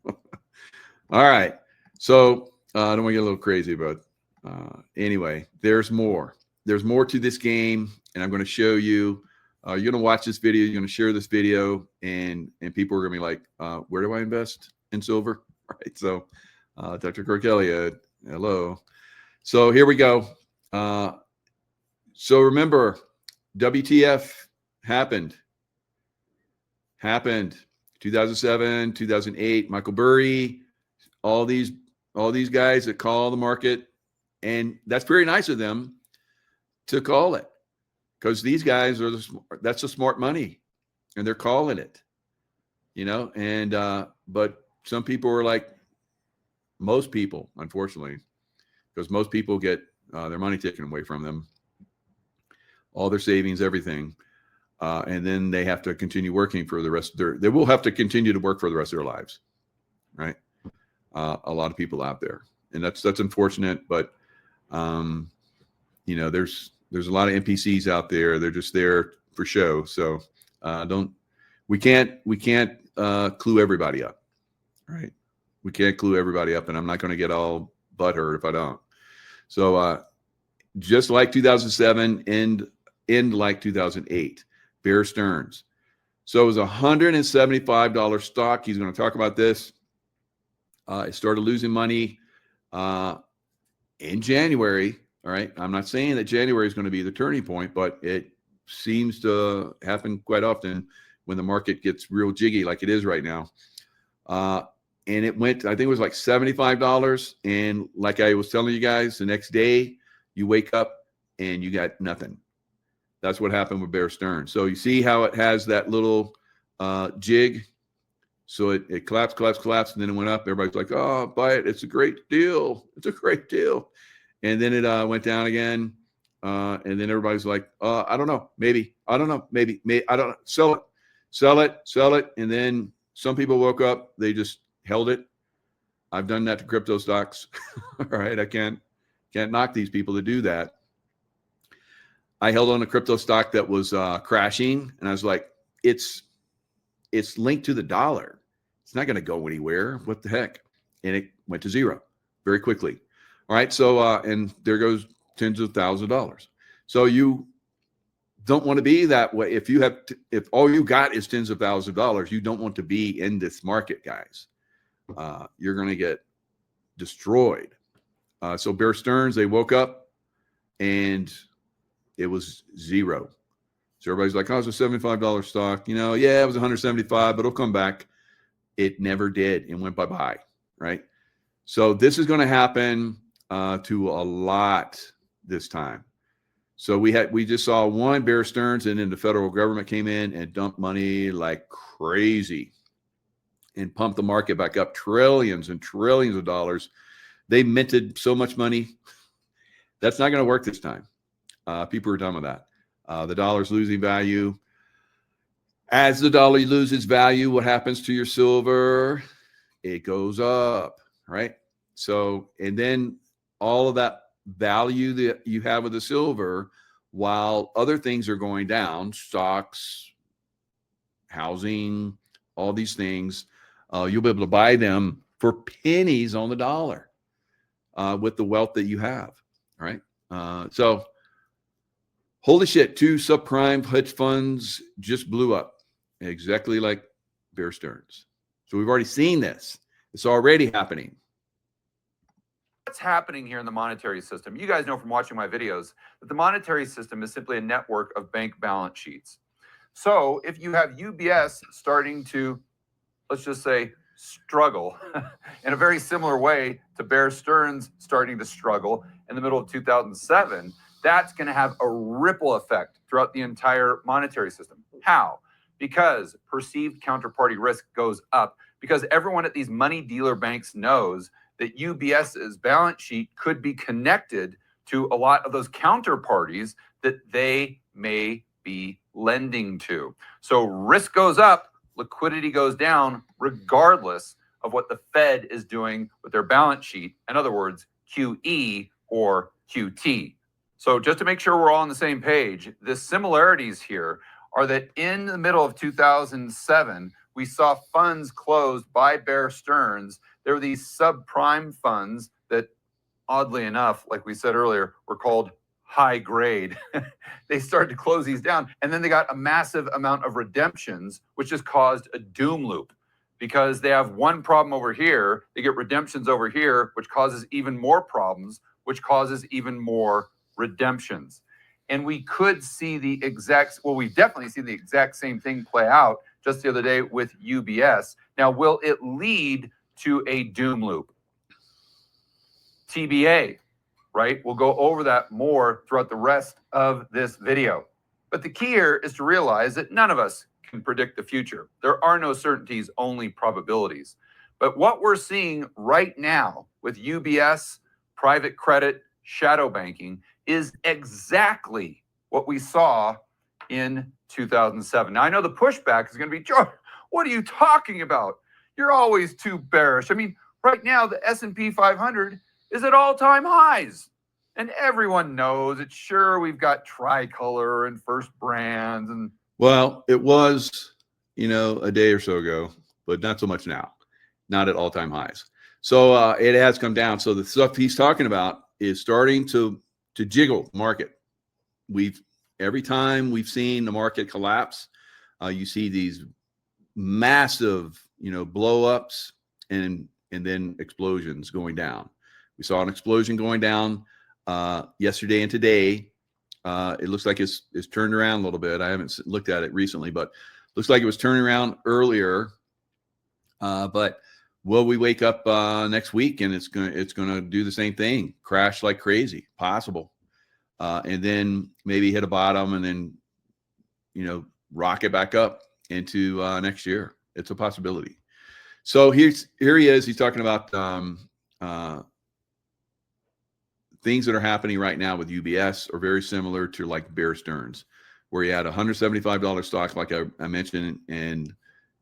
all right. So, I don't want to get a little crazy, but anyway, there's more. There's more to this game, and I'm going to show you. You're going to watch this video. You're going to share this video, and people are going to be like, where do I invest in silver? Right. So, Dr. Corkelia, hello. So here we go. So remember, WTF happened 2007, 2008. Michael Burry, all these guys that call the market, and that's very nice of them to call it, because these guys that's the smart money, and they're calling it, and but some people are like, most people, unfortunately, because most people get their money taken away from them, all their savings, everything, and then they have to continue working for the rest of they will have to continue to work for the rest of their lives, right? A lot of people out there, and that's unfortunate, but there's a lot of NPCs out there. They're just there for show. So we can't clue everybody up, right? We can't clue everybody up, and I'm not going to get all butthurt if I don't. So just like 2007, end like 2008, Bear Stearns. So it was $175 stock. He's going to talk about this. It started losing money in January. All right. I'm not saying that January is going to be the turning point, but it seems to happen quite often when the market gets real jiggy like it is right now. And it went, I think it was like $75. And like I was telling you guys, the next day you wake up and you got nothing. That's what happened with Bear Stearns. So you see how it has that little jig. So it collapsed, and then it went up. Everybody's like, oh, buy it. It's a great deal. It's a great deal. And then it went down again. And then everybody's like, I don't know. Maybe. I don't know. Maybe. I don't know. Sell it. And then some people woke up. They just held it. I've done that to crypto stocks. All right. I can't knock these people to do that. I held on a crypto stock that was crashing. And I was like, it's linked to the dollar. It's not going to go anywhere. What the heck? And it went to zero very quickly. All right. So, and there goes tens of thousands of dollars. So you don't want to be that way. If all you got is tens of thousands of dollars, you don't want to be in this market, guys. You're going to get destroyed. So Bear Stearns, they woke up and it was zero. So everybody's like, oh, it's a $75 stock. Yeah, it was 175, but it'll come back. It never did. It went bye-bye, right? So this is going to happen to a lot this time. So we just saw one Bear Stearns, and then the federal government came in and dumped money like crazy and pumped the market back up trillions and trillions of dollars. They minted so much money. That's not going to work this time. People are done with that. The dollar's losing value. As the dollar loses value, what happens to your silver? It goes up, right? So, and then all of that value that you have with the silver, while other things are going down, stocks, housing, all these things, you'll be able to buy them for pennies on the dollar with the wealth that you have, right? So, holy shit, 2 subprime hedge funds just blew up, exactly like Bear Stearns. So we've already seen this. It's already happening. What's happening here in the monetary system? You guys know from watching my videos that the monetary system is simply a network of bank balance sheets. So if you have UBS starting to, let's just say, struggle in a very similar way to Bear Stearns starting to struggle in the middle of 2007, that's going to have a ripple effect throughout the entire monetary system. How? Because perceived counterparty risk goes up, because everyone at these money dealer banks knows that UBS's balance sheet could be connected to a lot of those counterparties that they may be lending to. So risk goes up, liquidity goes down, regardless of what the Fed is doing with their balance sheet. In other words, QE or QT. So just to make sure we're all on the same page, the similarities here are that in the middle of 2007, we saw funds closed by Bear Stearns. There were these subprime funds that, oddly enough, like we said earlier, were called high grade. They started to close these down, and then they got a massive amount of redemptions, which has caused a doom loop, because they have one problem over here, they get redemptions over here, which causes even more problems, which causes even more redemptions. And we could see the exact, well, we definitely see the exact same thing play out just the other day with UBS. Now, will it lead to a doom loop? TBA, right? We'll go over that more throughout the rest of this video. But the key here is to realize that none of us can predict the future. There are no certainties, only probabilities. But what we're seeing right now with UBS, private credit, shadow banking is exactly what we saw in 2007. Now, I know the pushback is going to be, George, what are you talking about? You're always too bearish. I mean, right now, the S&P 500 is at all-time highs. And everyone knows it. Sure, we've got Tricolor and First Brands. And Well, it was, a day or so ago, but not so much now. Not at all-time highs. So it has come down. So the stuff he's talking about is starting to jiggle the market. Every time we've seen the market collapse, you see these massive, blow-ups and then explosions going down. We saw an explosion going down yesterday and today. It looks like it's turned around a little bit. I haven't looked at it recently, but looks like it was turning around earlier. But will we wake up next week and it's gonna do the same thing, crash like crazy? Possible, and then maybe hit a bottom and then rocket back up into next year. It's a possibility. So here he is. He's talking about things that are happening right now with UBS are very similar to like Bear Stearns, where you had a $175 stock, like I mentioned, and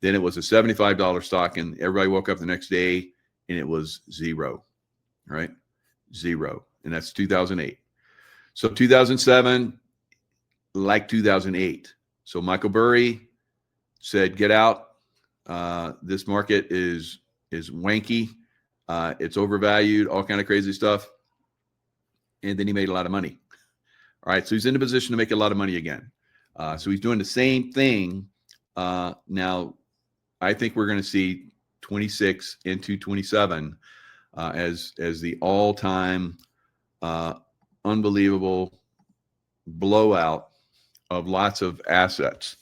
then it was a $75 stock, and everybody woke up the next day and it was zero, right? Zero. And that's 2008. So 2007, like 2008. So Michael Burry said, get out. This market is wanky. It's overvalued, all kind of crazy stuff. And then he made a lot of money. All right, so he's in a position to make a lot of money again. So he's doing the same thing. Now, I think we're going to see 26 into 27 as the all-time unbelievable blowout of lots of assets,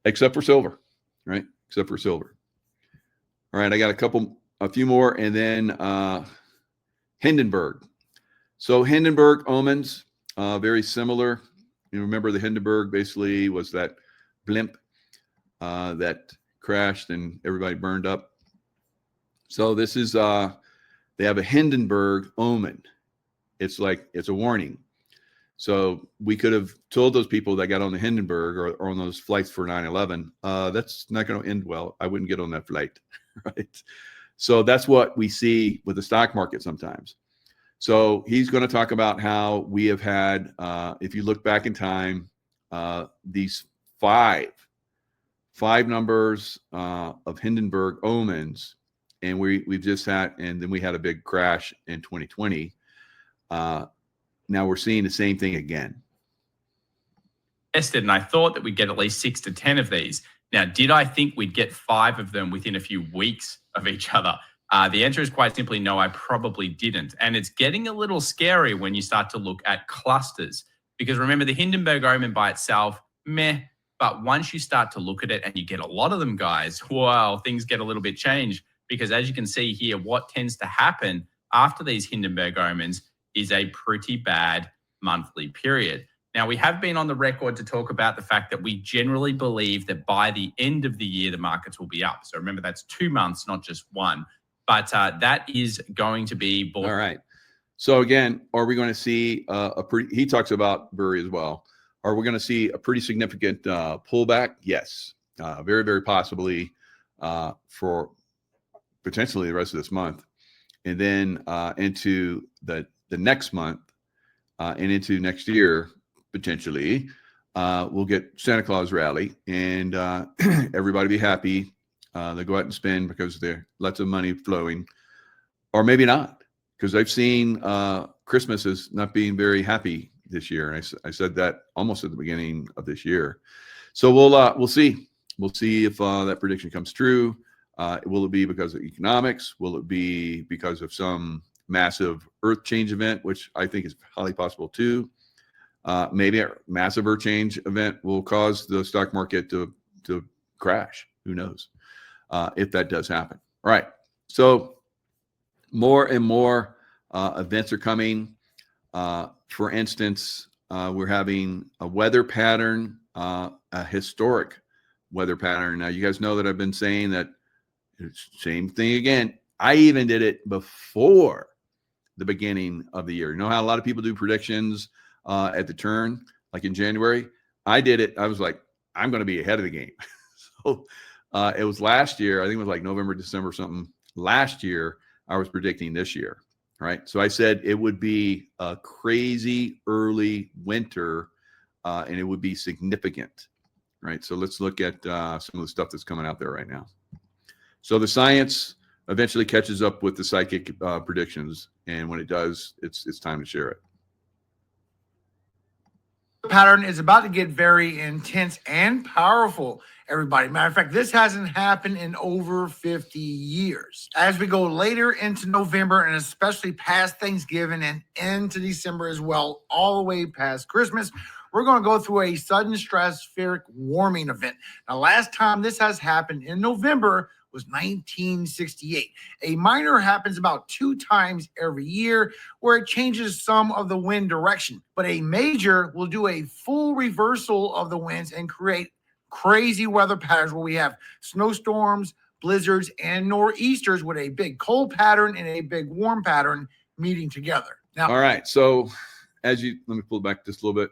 except for silver, right? Except for silver. All right, I got a few more, and then Hindenburg. So Hindenburg omens, very similar. You remember the Hindenburg basically was that blimp that crashed and everybody burned up. So this is, they have a Hindenburg omen. It's a warning. So we could have told those people that got on the Hindenburg or on those flights for 9/11, that's not going to end well. I wouldn't get on that flight, right? So that's what we see with the stock market sometimes. So he's going to talk about how we have had, if you look back in time, these five numbers of Hindenburg omens, and we've just had, and then we had a big crash in 2020. Now we're seeing the same thing again. Tested, and I thought that we'd get at least 6 to 10 of these. Now, did I think we'd get 5 of them within a few weeks of each other? The answer is quite simply no, I probably didn't. And it's getting a little scary when you start to look at clusters. Because remember, the Hindenburg omen by itself, meh. But once you start to look at it and you get a lot of them, guys, wow, things get a little bit changed. Because as you can see here, what tends to happen after these Hindenburg omens is a pretty bad monthly period. Now, we have been on the record to talk about the fact that we generally believe that by the end of the year, the markets will be up. So remember, that's 2 months, not just one. But that is going to be... All right. So again, are we going to see he talks about Burry as well. Are we going to see a pretty significant pullback? Yes. Very, very possibly for potentially the rest of this month. And then into the next month and into next year, potentially, we'll get Santa Claus rally and everybody be happy. They go out and spend because there's lots of money flowing, or maybe not, because I've seen Christmas as not being very happy this year. And I said that almost at the beginning of this year. So we'll see. We'll see if that prediction comes true. Will it be because of economics? Will it be because of some massive earth change event, which I think is highly possible too? Maybe a massive earth change event will cause the stock market to crash. Who knows if that does happen? All right. So more and more events are coming. For instance, we're having a weather pattern, a historic weather pattern. Now, you guys know that I've been saying that same thing again. I even did it before the beginning of the year. You know how a lot of people do predictions at the turn, like in January? I did it. I was like, I'm going to be ahead of the game. So it was last year. I think it was like November, December, something. Last year, I was predicting this year, right? So I said it would be a crazy early winter and it would be significant, right? So let's look at some of the stuff that's coming out there right now. So the science eventually catches up with the psychic predictions, and when it does, it's time to share it. The pattern is about to get very intense and powerful, everybody. Matter of fact, this hasn't happened in over 50 years. As we go later into November and especially past Thanksgiving and into December as well, all the way past Christmas, we're going to go through a sudden stratospheric warming event. Now, last time this has happened in November was 1968. A minor happens about 2 times every year where it changes some of the wind direction, but a major will do a full reversal of the winds and create crazy weather patterns where we have snowstorms, blizzards, and nor'easters with a big cold pattern and a big warm pattern meeting together. Now, all right. So let me pull back just a little bit.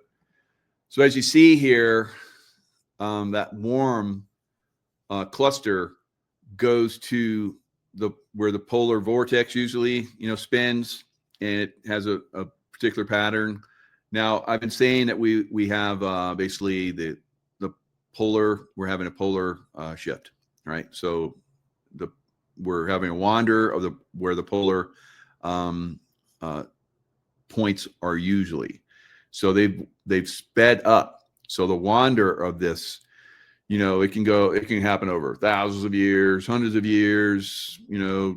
So as you see here, that warm cluster goes to where the polar vortex usually, spins, and it has a particular pattern. Now, I've been saying that we have basically the polar, we're having a polar shift, right? So we're having a wander of where the polar points are usually. So they've sped up. So the wander of this, it can happen over thousands of years, hundreds of years,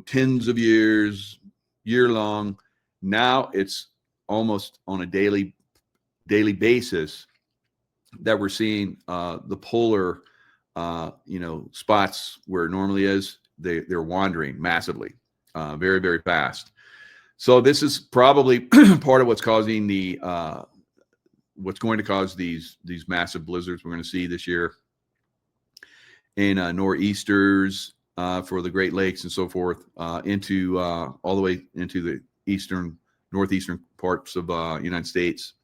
tens of years, year long. Now it's almost on a daily basis that we're seeing the polar, spots where it normally is, they're wandering massively, very, very fast. So this is probably part of what's causing what's going to cause these massive blizzards we're going to see this year, and nor'easters for the Great Lakes and so forth, into all the way into the northeastern parts of United States.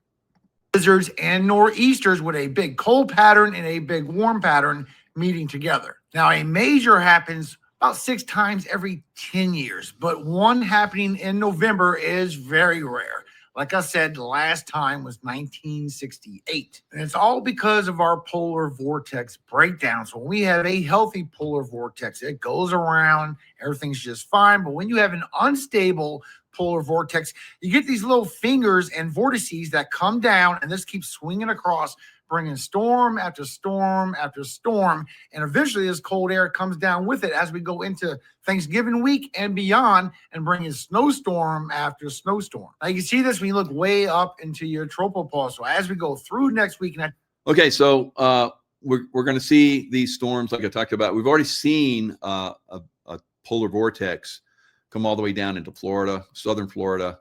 Blizzards and nor'easters with a big cold pattern and a big warm pattern meeting together. Now, a major happens about 6 times every 10 years, but one happening in November is very rare. Like I said, the last time was 1968. And it's all because of our polar vortex breakdown. So when we have a healthy polar vortex, it goes around, everything's just fine. But when you have an unstable polar vortex, you get these little fingers and vortices that come down, and this keeps swinging across, bringing storm after storm after storm. And eventually this cold air comes down with it as we go into Thanksgiving week and beyond, and bringing snowstorm after snowstorm. Now you can see this when you look way up into your tropopause. So as we go through next week. Okay, so we're going to see these storms like I talked about. We've already seen a polar vortex come all the way down into Florida, southern Florida.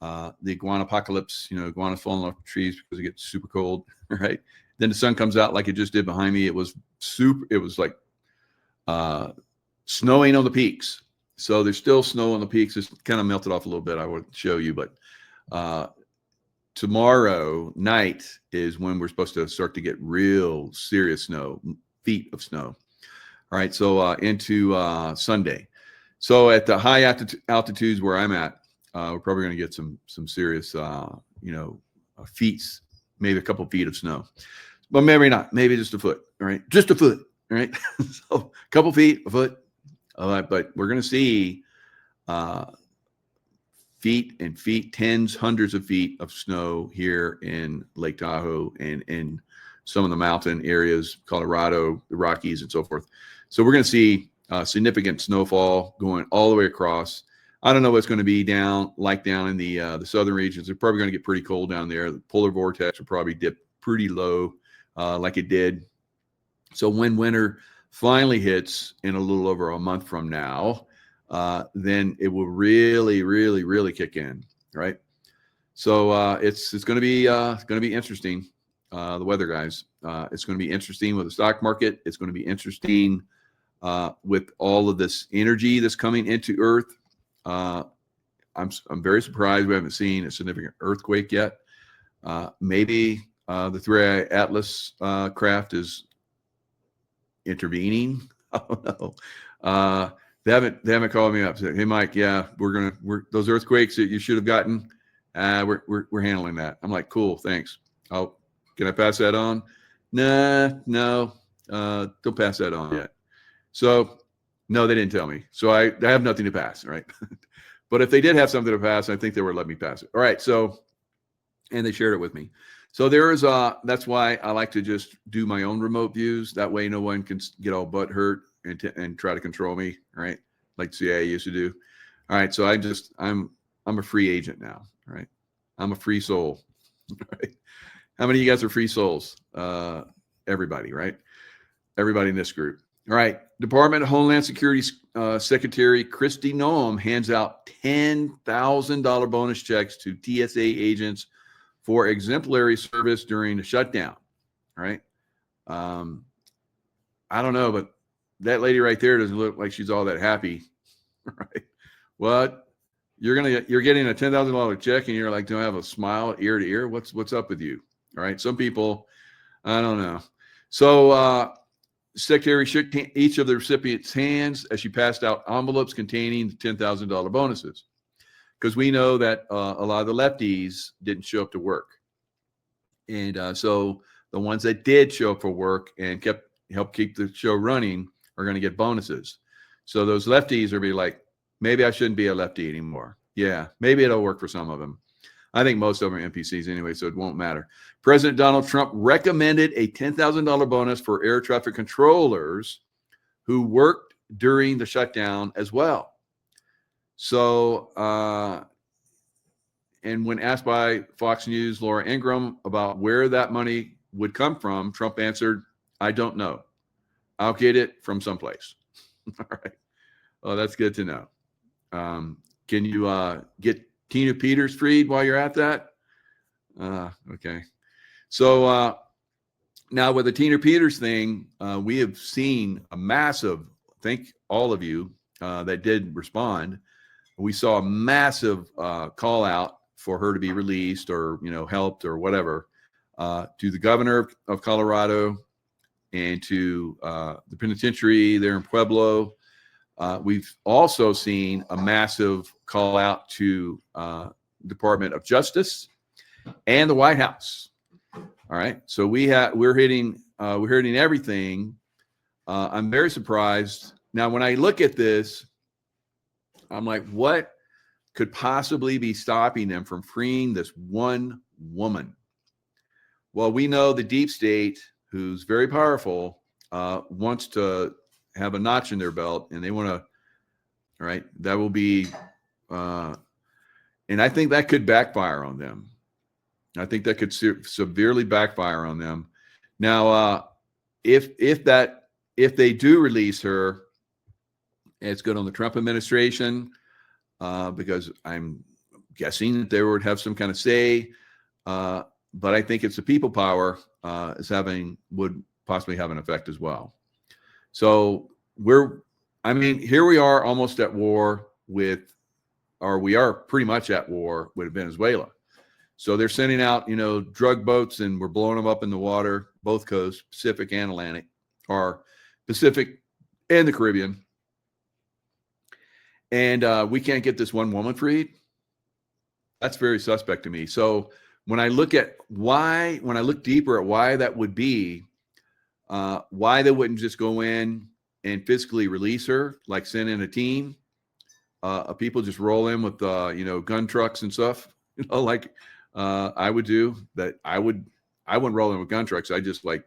The iguana apocalypse, iguanas falling off the trees because it gets super cold, right? Then the sun comes out like it just did behind me. It was like snowing on the peaks. So there's still snow on the peaks. It's kind of melted off a little bit. I would show you, but tomorrow night is when we're supposed to start to get real serious snow, feet of snow. All right, so into Sunday. So at the high altitudes where I'm at, we're probably going to get some serious, feet, maybe a couple feet of snow, but maybe not. Maybe just a foot. All right, just a foot. All right, so a couple feet, a foot. All right, but we're going to see feet and feet, tens, hundreds of feet of snow here in Lake Tahoe and in some of the mountain areas, Colorado, the Rockies, and so forth. So we're going to see significant snowfall going all the way across. I don't know what's going to be down in the southern regions. They're probably going to get pretty cold down there. The polar vortex will probably dip pretty low like it did. So when winter finally hits in a little over a month from now, then it will really, really, really kick in, right? So it's going to be interesting. The weather, guys. It's going to be interesting with the stock market. It's going to be interesting with all of this energy that's coming into Earth. I'm very surprised we haven't seen a significant earthquake yet. Maybe the 3i Atlas craft is intervening. I don't know. They haven't called me up. Said, "Hey, Mike, yeah, we're those earthquakes that you should have gotten. We're handling that." I'm like, "Cool, thanks. Can I pass that on?" No, don't pass that on yet. So, no, they didn't tell me. So I have nothing to pass, right? But if they did have something to pass, I think they would let me pass it. All right. So, and they shared it with me. So that's why I like to just do my own remote views. That way, no one can get all butt hurt and try to control me, right? Like CIA used to do. All right. So I'm a free agent now, right? I'm a free soul. Right? How many of you guys are free souls? Everybody, right? Everybody in this group. All right. Department of Homeland Security Secretary Kristi Noem hands out $10,000 bonus checks to TSA agents for exemplary service during the shutdown. All right. I don't know, but that lady right there doesn't look like she's all that happy. Right. What? You're getting a $10,000 check and you're like, don't have a smile ear to ear. What's up with you? All right. Some people, I don't know. So, Secretary shook each of the recipients' hands as she passed out envelopes containing the $10,000 bonuses, because we know that a lot of the lefties didn't show up to work, and so the ones that did show up for work and helped keep the show running are going to get bonuses. So those lefties are be like, maybe I shouldn't be a lefty anymore. Yeah, maybe it'll work for some of them. I think most of them are NPCs anyway, so it won't matter. President Donald Trump recommended a $10,000 bonus for air traffic controllers who worked during the shutdown as well. So, and when asked by Fox News' Laura Ingraham about where that money would come from, Trump answered, "I don't know. I'll get it from someplace." All right. Well, that's good to know. Can you get Tina Peters freed while you're at that? Okay. So now with the Tina Peters thing, we have seen a massive, thank all of you that did respond. We saw a massive call out for her to be released or, helped or whatever to the governor of Colorado and to the penitentiary there in Pueblo. We've also seen a massive call out to Department of Justice and the White House. All right, so we're hitting everything. I'm very surprised. Now, when I look at this, I'm like, what could possibly be stopping them from freeing this one woman? Well, we know the deep state, who's very powerful, wants to have a notch in their belt, and they want to. All right, that will be, and I think that could backfire on them. I think that could severely backfire on them. Now, if they do release her, it's good on the Trump administration, because I'm guessing that they would have some kind of say. But I think it's the people power would possibly have an effect as well. So here we are almost at war we are pretty much at war with Venezuela. So they're sending out, drug boats, and we're blowing them up in the water, both coasts, Pacific and Atlantic, or Pacific and the Caribbean. And we can't get this one woman freed. That's very suspect to me. So when I look deeper at why that would be, why they wouldn't just go in and physically release her, like send in a team of people, just roll in with, gun trucks and stuff, like I would do that. I wouldn't roll in with gun trucks. I just like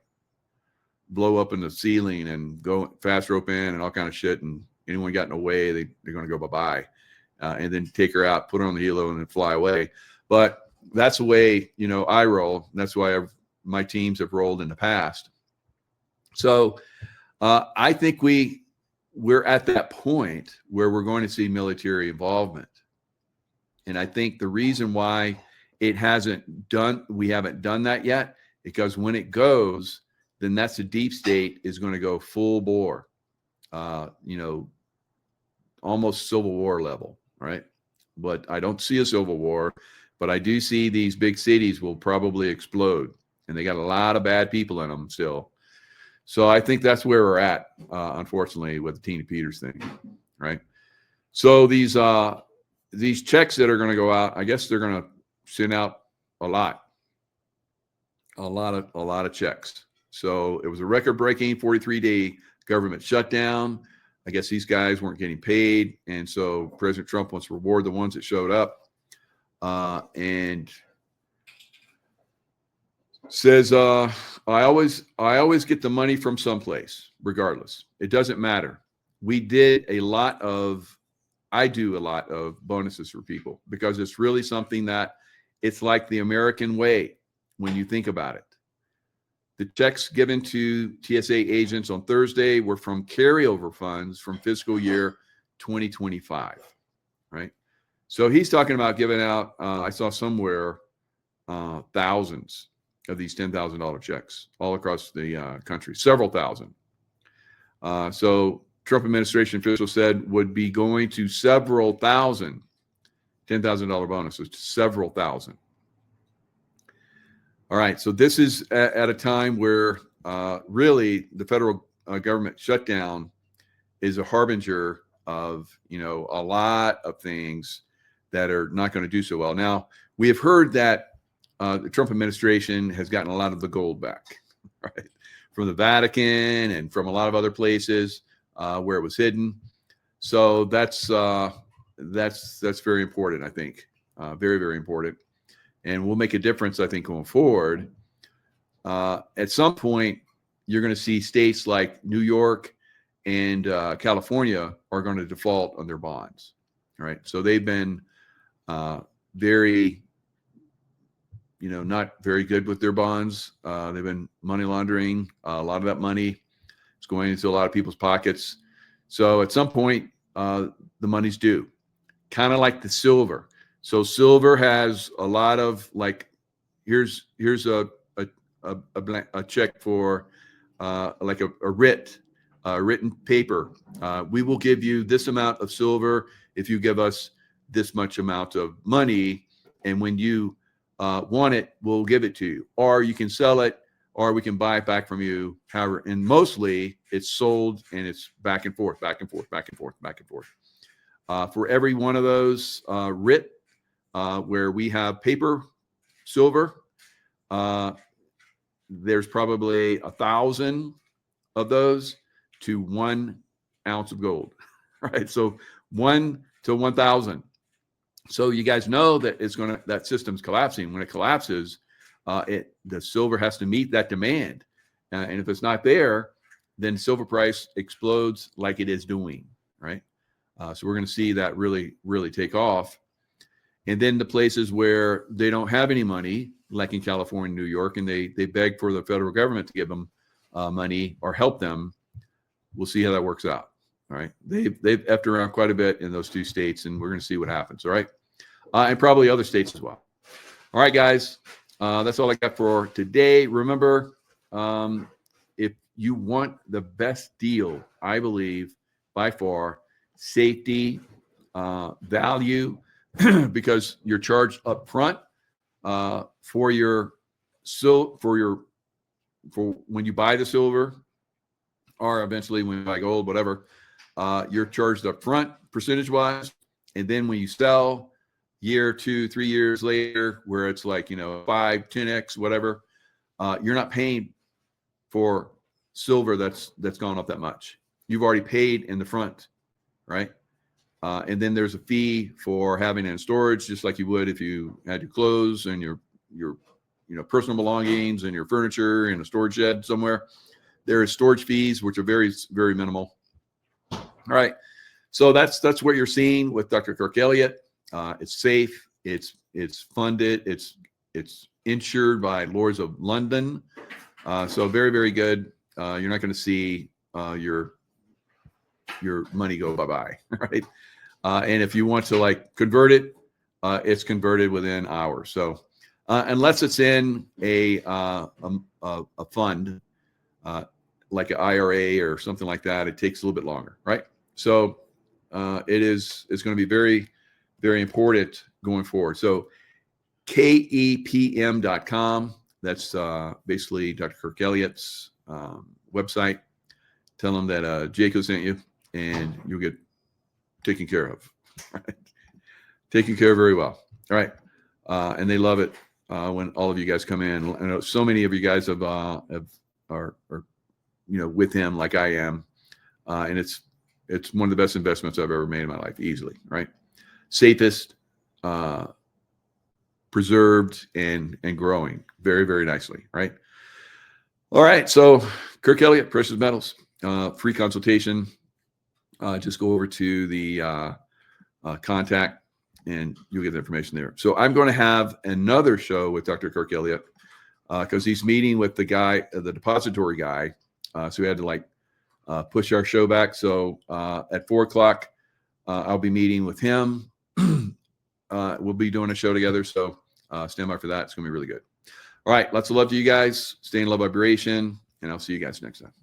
blow up in the ceiling and go fast rope in and all kind of shit. And anyone got in the way, they're going to go bye-bye, and then take her out, put her on the helo, and then fly away. But that's the way, I roll. That's why my teams have rolled in the past. So I think we're at that point where we're going to see military involvement. And I think the reason why we haven't done that yet, because when it goes, then that's the deep state is going to go full bore, almost Civil War level, right? But I don't see a Civil War, but I do see these big cities will probably explode, and they got a lot of bad people in them still. So I think that's where we're at, unfortunately, with the Tina Peters thing, right? So these checks that are going to go out, I guess they're going to send out a lot of checks. So it was a record-breaking 43-day government shutdown. I guess these guys weren't getting paid, and so President Trump wants to reward the ones that showed up, and says, I always get the money from someplace, regardless. It doesn't matter. I do a lot of bonuses for people, because it's really something that it's like the American way when you think about it. The checks given to TSA agents on Thursday were from carryover funds from fiscal year 2025, right? So he's talking about giving out, I saw somewhere, thousands of these $10,000 checks all across the country, several thousand. So Trump administration officials said would be going to several thousand $10,000 bonuses to several thousand. All right, so this is at a time where really the federal government shutdown is a harbinger of, a lot of things that are not going to do so well. Now, we have heard that the Trump administration has gotten a lot of the gold back, right, from the Vatican and from a lot of other places where it was hidden. So that's very important, I think, very, very important, and will make a difference, I think, going forward. At some point, you're going to see states like New York and California are going to default on their bonds, right? So they've been very, not very good with their bonds. They've been money laundering. A lot of that money is going into a lot of people's pockets. So at some point, the money's due, kind of like the silver. So silver has a lot of, like, here's a check for like a written paper. We will give you this amount of silver if you give us this much amount of money, and when you want it, we'll give it to you, or you can sell it, or we can buy it back from you. However, and mostly it's sold, and it's back and forth, back and forth, back and forth, back and forth. For every one of those where we have paper silver, there's probably 1,000 of those to 1 ounce of gold, right? So 1 to 1,000. So you guys know that that system's collapsing. When it collapses, the silver has to meet that demand, and if it's not there, then silver price explodes like it is doing, right? So we're going to see that really, really take off. And then the places where they don't have any money, like in California, New York, and they beg for the federal government to give them money or help them, we'll see how that works out. All right. They've effed around quite a bit in those 2 states, and we're going to see what happens. All right. And probably other states as well. All right, guys. That's all I got for today. Remember, if you want the best deal, I believe by far, safety, value, because you're charged up front for when you buy the silver, or eventually when you buy gold, whatever, you're charged up front percentage wise. And then when you sell year, 2, 3 years later, where it's like, 5, 10x, whatever, you're not paying for silver that's gone up that much. You've already paid in the front, right? And then there's a fee for having it in storage, just like you would if you had your clothes and your personal belongings and your furniture in a storage shed somewhere. There is storage fees, which are very, very minimal. All right. So that's what you're seeing with Dr. Kirk Elliott. It's safe. It's funded. It's insured by Lords of London. So very, very good. You're not going to see your money go bye-bye, right? And if you want to convert it, it's converted within hours. So unless it's in a fund, like an IRA or something like that, it takes a little bit longer, right? So it's going to be very, very important going forward. So KEPM.com, that's basically Dr. Kirk Elliott's website. Tell them that Jacob sent you, and you'll get taken care of. Right? Taken care of very well. All right. And they love it when all of you guys come in. I know so many of you guys are with him like I am. And it's one of the best investments I've ever made in my life, easily, right? Safest, preserved, and growing very, very nicely, right? All right. So Kirk Elliott, Precious Metals, free consultation. Just go over to the contact and you'll get the information there. So I'm going to have another show with Dr. Kirk Elliott because he's meeting with the guy, the depository guy. So we had to push our show back. So at 4:00, I'll be meeting with him. We'll be doing a show together. So stand by for that. It's going to be really good. All right. Lots of love to you guys. Stay in love vibration. And I'll see you guys next time.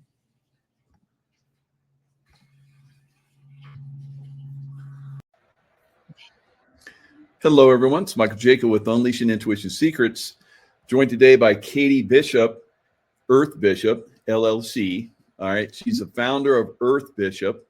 Hello, everyone. It's Michael Jacob with Unleashing Intuition Secrets, joined today by Katie Bishop, Earth Bishop, LLC. All right. She's the founder of Earth Bishop.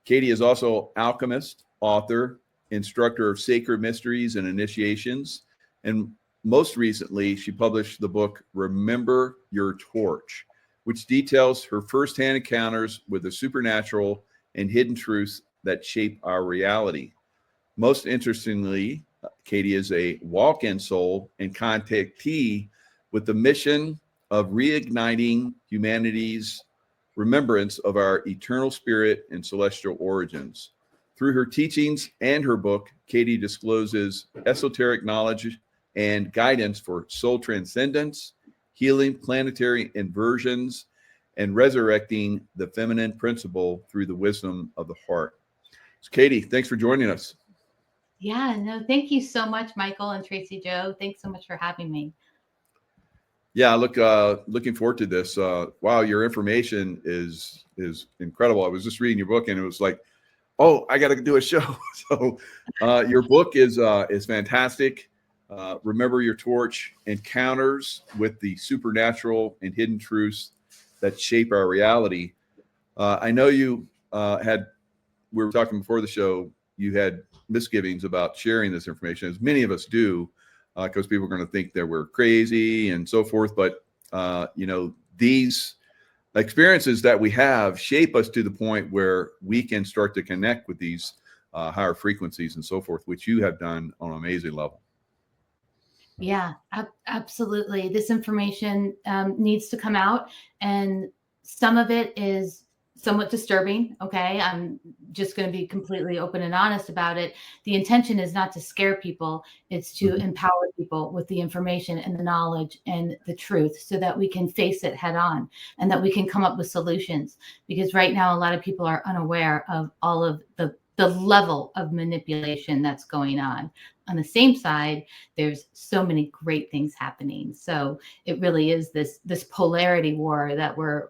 Katie is also alchemist, author, instructor of sacred mysteries and initiations. And most recently, she published the book, Remember Your Torch, which details her firsthand encounters with the supernatural and hidden truths that shape our reality. Most interestingly, Katie is a walk-in soul and contactee with the mission of reigniting humanity's remembrance of our eternal spirit and celestial origins. Through her teachings and her book, Katie discloses esoteric knowledge and guidance for soul transcendence, healing planetary inversions, and resurrecting the feminine principle through the wisdom of the heart. So Katie, thanks for joining us. Yeah, no, thank you so much, Michael and Tracy Joe. Thanks so much for having me. Yeah, looking forward to this. Wow, your information is incredible. I was just reading your book and it was like, oh, I got to do a show. So your book is fantastic. Remember Your Torch, Encounters with the Supernatural and Hidden Truths that Shape Our Reality. I know you we were talking before the show, you had misgivings about sharing this information, as many of us do, because people are going to think that we're crazy and so forth. But, these experiences that we have shape us to the point where we can start to connect with these higher frequencies and so forth, which you have done on an amazing level. Yeah, absolutely. This information needs to come out, and some of it is somewhat disturbing. Okay. I'm just going to be completely open and honest about it. The intention is not to scare people. It's to empower people with the information and the knowledge and the truth so that we can face it head on and that we can come up with solutions. Because right now, a lot of people are unaware of all of the level of manipulation that's going on. On the same side, there's so many great things happening. So it really is this polarity war that we're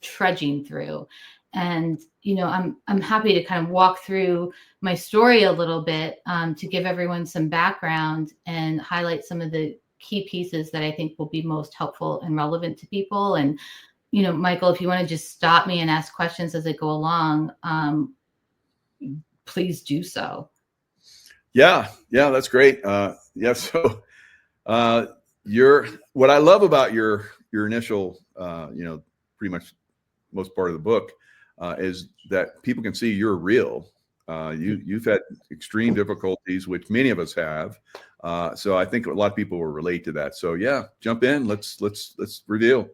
trudging through. And I'm happy to kind of walk through my story a little bit to give everyone some background and highlight some of the key pieces that I think will be most helpful and relevant to people. And Michael, if you want to just stop me and ask questions as I go along, please do so. Yeah, that's great. So what I love about your initial, pretty much most part of the book, is that people can see you're real. You've had extreme difficulties, which many of us have. So I think a lot of people will relate to that. So yeah, jump in. Let's reveal.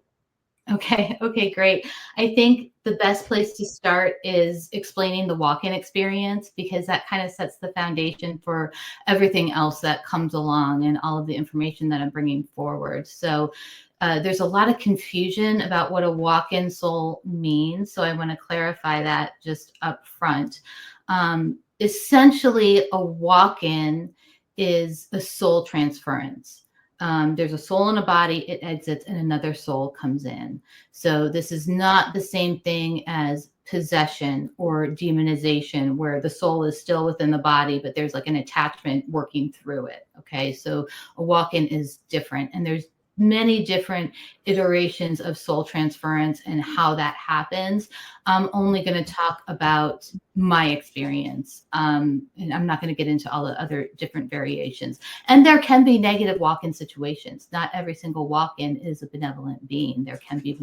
Okay, great. I think the best place to start is explaining the walk-in experience, because that kind of sets the foundation for everything else that comes along and all of the information that I'm bringing forward. So there's a lot of confusion about what a walk-in soul means. So I want to clarify that just up front. Essentially, a walk-in is a soul transference. There's a soul in a body, it exits, and another soul comes in. So this is not the same thing as possession or demonization, where the soul is still within the body, but there's like an attachment working through it. Okay, so a walk-in is different, and there's many different iterations of soul transference and how that happens. I'm only going to talk about my experience, and I'm not going to get into all the other different variations. And there can be negative walk-in situations. Not every single walk-in is a benevolent being. There can be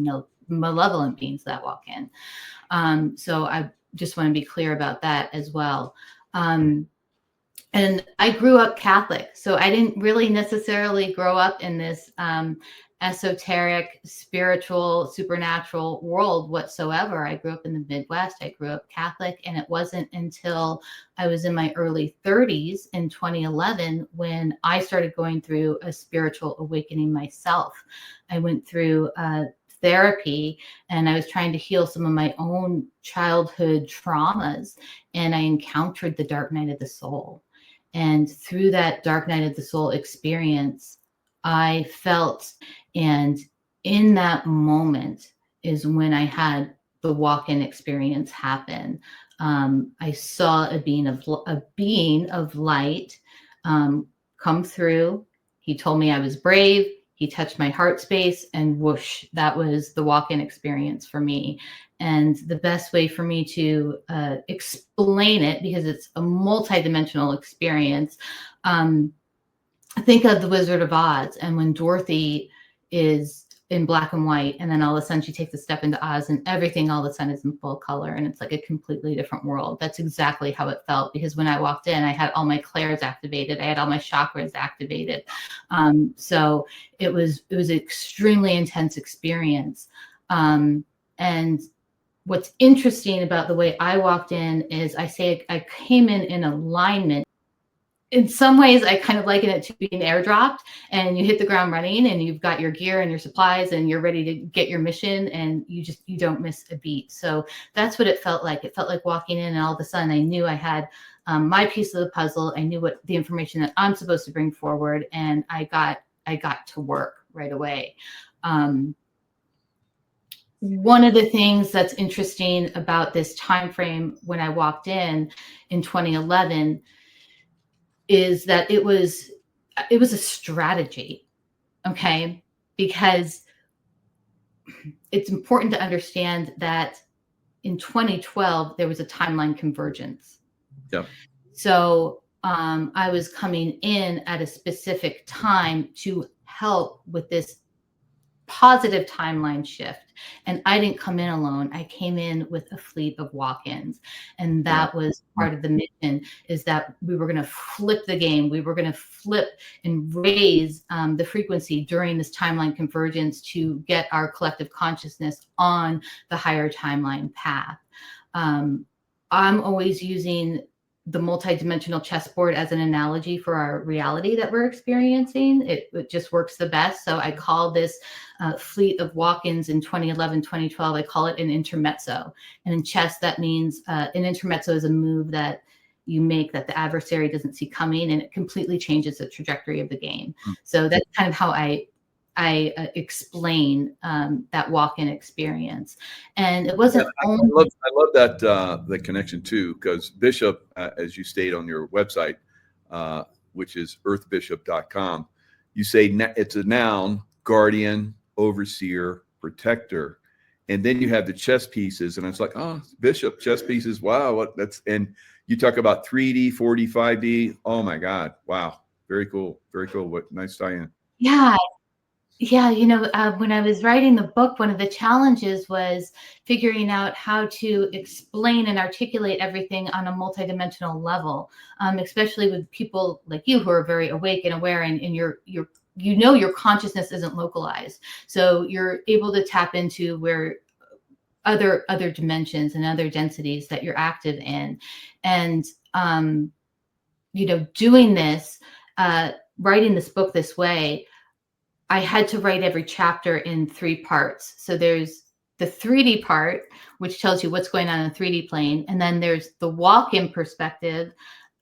malevolent beings that walk in. So I just want to be clear about that as well. And I grew up Catholic, so I didn't really necessarily grow up in this esoteric, spiritual, supernatural world whatsoever. I grew up in the Midwest. I grew up Catholic, and it wasn't until I was in my early 30s in 2011 when I started going through a spiritual awakening myself. I went through therapy, and I was trying to heal some of my own childhood traumas, and I encountered the dark night of the soul. And through that dark night of the soul experience, I felt, and in that moment is when I had the walk-in experience happen. I saw a being of light come through. He told me I was brave. He touched my heart space, and whoosh, that was the walk-in experience for me. And the best way for me to explain it, because it's a multidimensional experience, think of the Wizard of Oz, and when Dorothy is in black and white, and then all of a sudden she takes a step into Oz, and everything all of a sudden is in full color, and it's like a completely different world. That's exactly how it felt, because when I walked in, I had all my clairs activated, I had all my chakras activated. So it was an extremely intense experience. And what's interesting about the way I walked in is I came in alignment. In some ways, I kind of liken it to being airdropped, and you hit the ground running, and you've got your gear and your supplies, and you're ready to get your mission, and you don't miss a beat. So that's what it felt like. It felt like walking in, and all of a sudden I knew I had my piece of the puzzle. I knew what the information that I'm supposed to bring forward, and I got to work right away. One of the things that's interesting about this time frame when I walked in 2011 is that it was a strategy, okay? Because it's important to understand that in 2012 there was a timeline convergence. Yeah. So I was coming in at a specific time to help with this positive timeline shift. And I didn't come in alone. I came in with a fleet of walk-ins. And that was part of the mission, is that we were going to flip the game. We were going to flip and raise the frequency during this timeline convergence to get our collective consciousness on the higher timeline path. I'm always using the multidimensional chessboard as an analogy for our reality that we're experiencing. It just works the best. So I call this fleet of walk-ins in 2011, 2012, I call it an intermezzo. And in chess, that means an intermezzo is a move that you make that the adversary doesn't see coming, and it completely changes the trajectory of the game. So that's kind of how I explain that walk-in experience. And it wasn't only— I love that the connection too, because Bishop, as you state on your website, which is earthbishop.com, you say it's a noun: guardian, overseer, protector, and then you have the chess pieces, and it's like, oh, Bishop, chess pieces, wow, what that's, and you talk about 3D, 4D, 5D. Oh my God, wow, very cool, very cool. What nice tie-in. Yeah. Yeah, when I was writing the book, one of the challenges was figuring out how to explain and articulate everything on a multidimensional level, especially with people like you who are very awake and aware, and your consciousness isn't localized, so you're able to tap into where other dimensions and other densities that you're active in, and doing this, writing this book this way, I had to write every chapter in 3 parts. So there's the 3D part, which tells you what's going on in the 3D plane. And then there's the walk-in perspective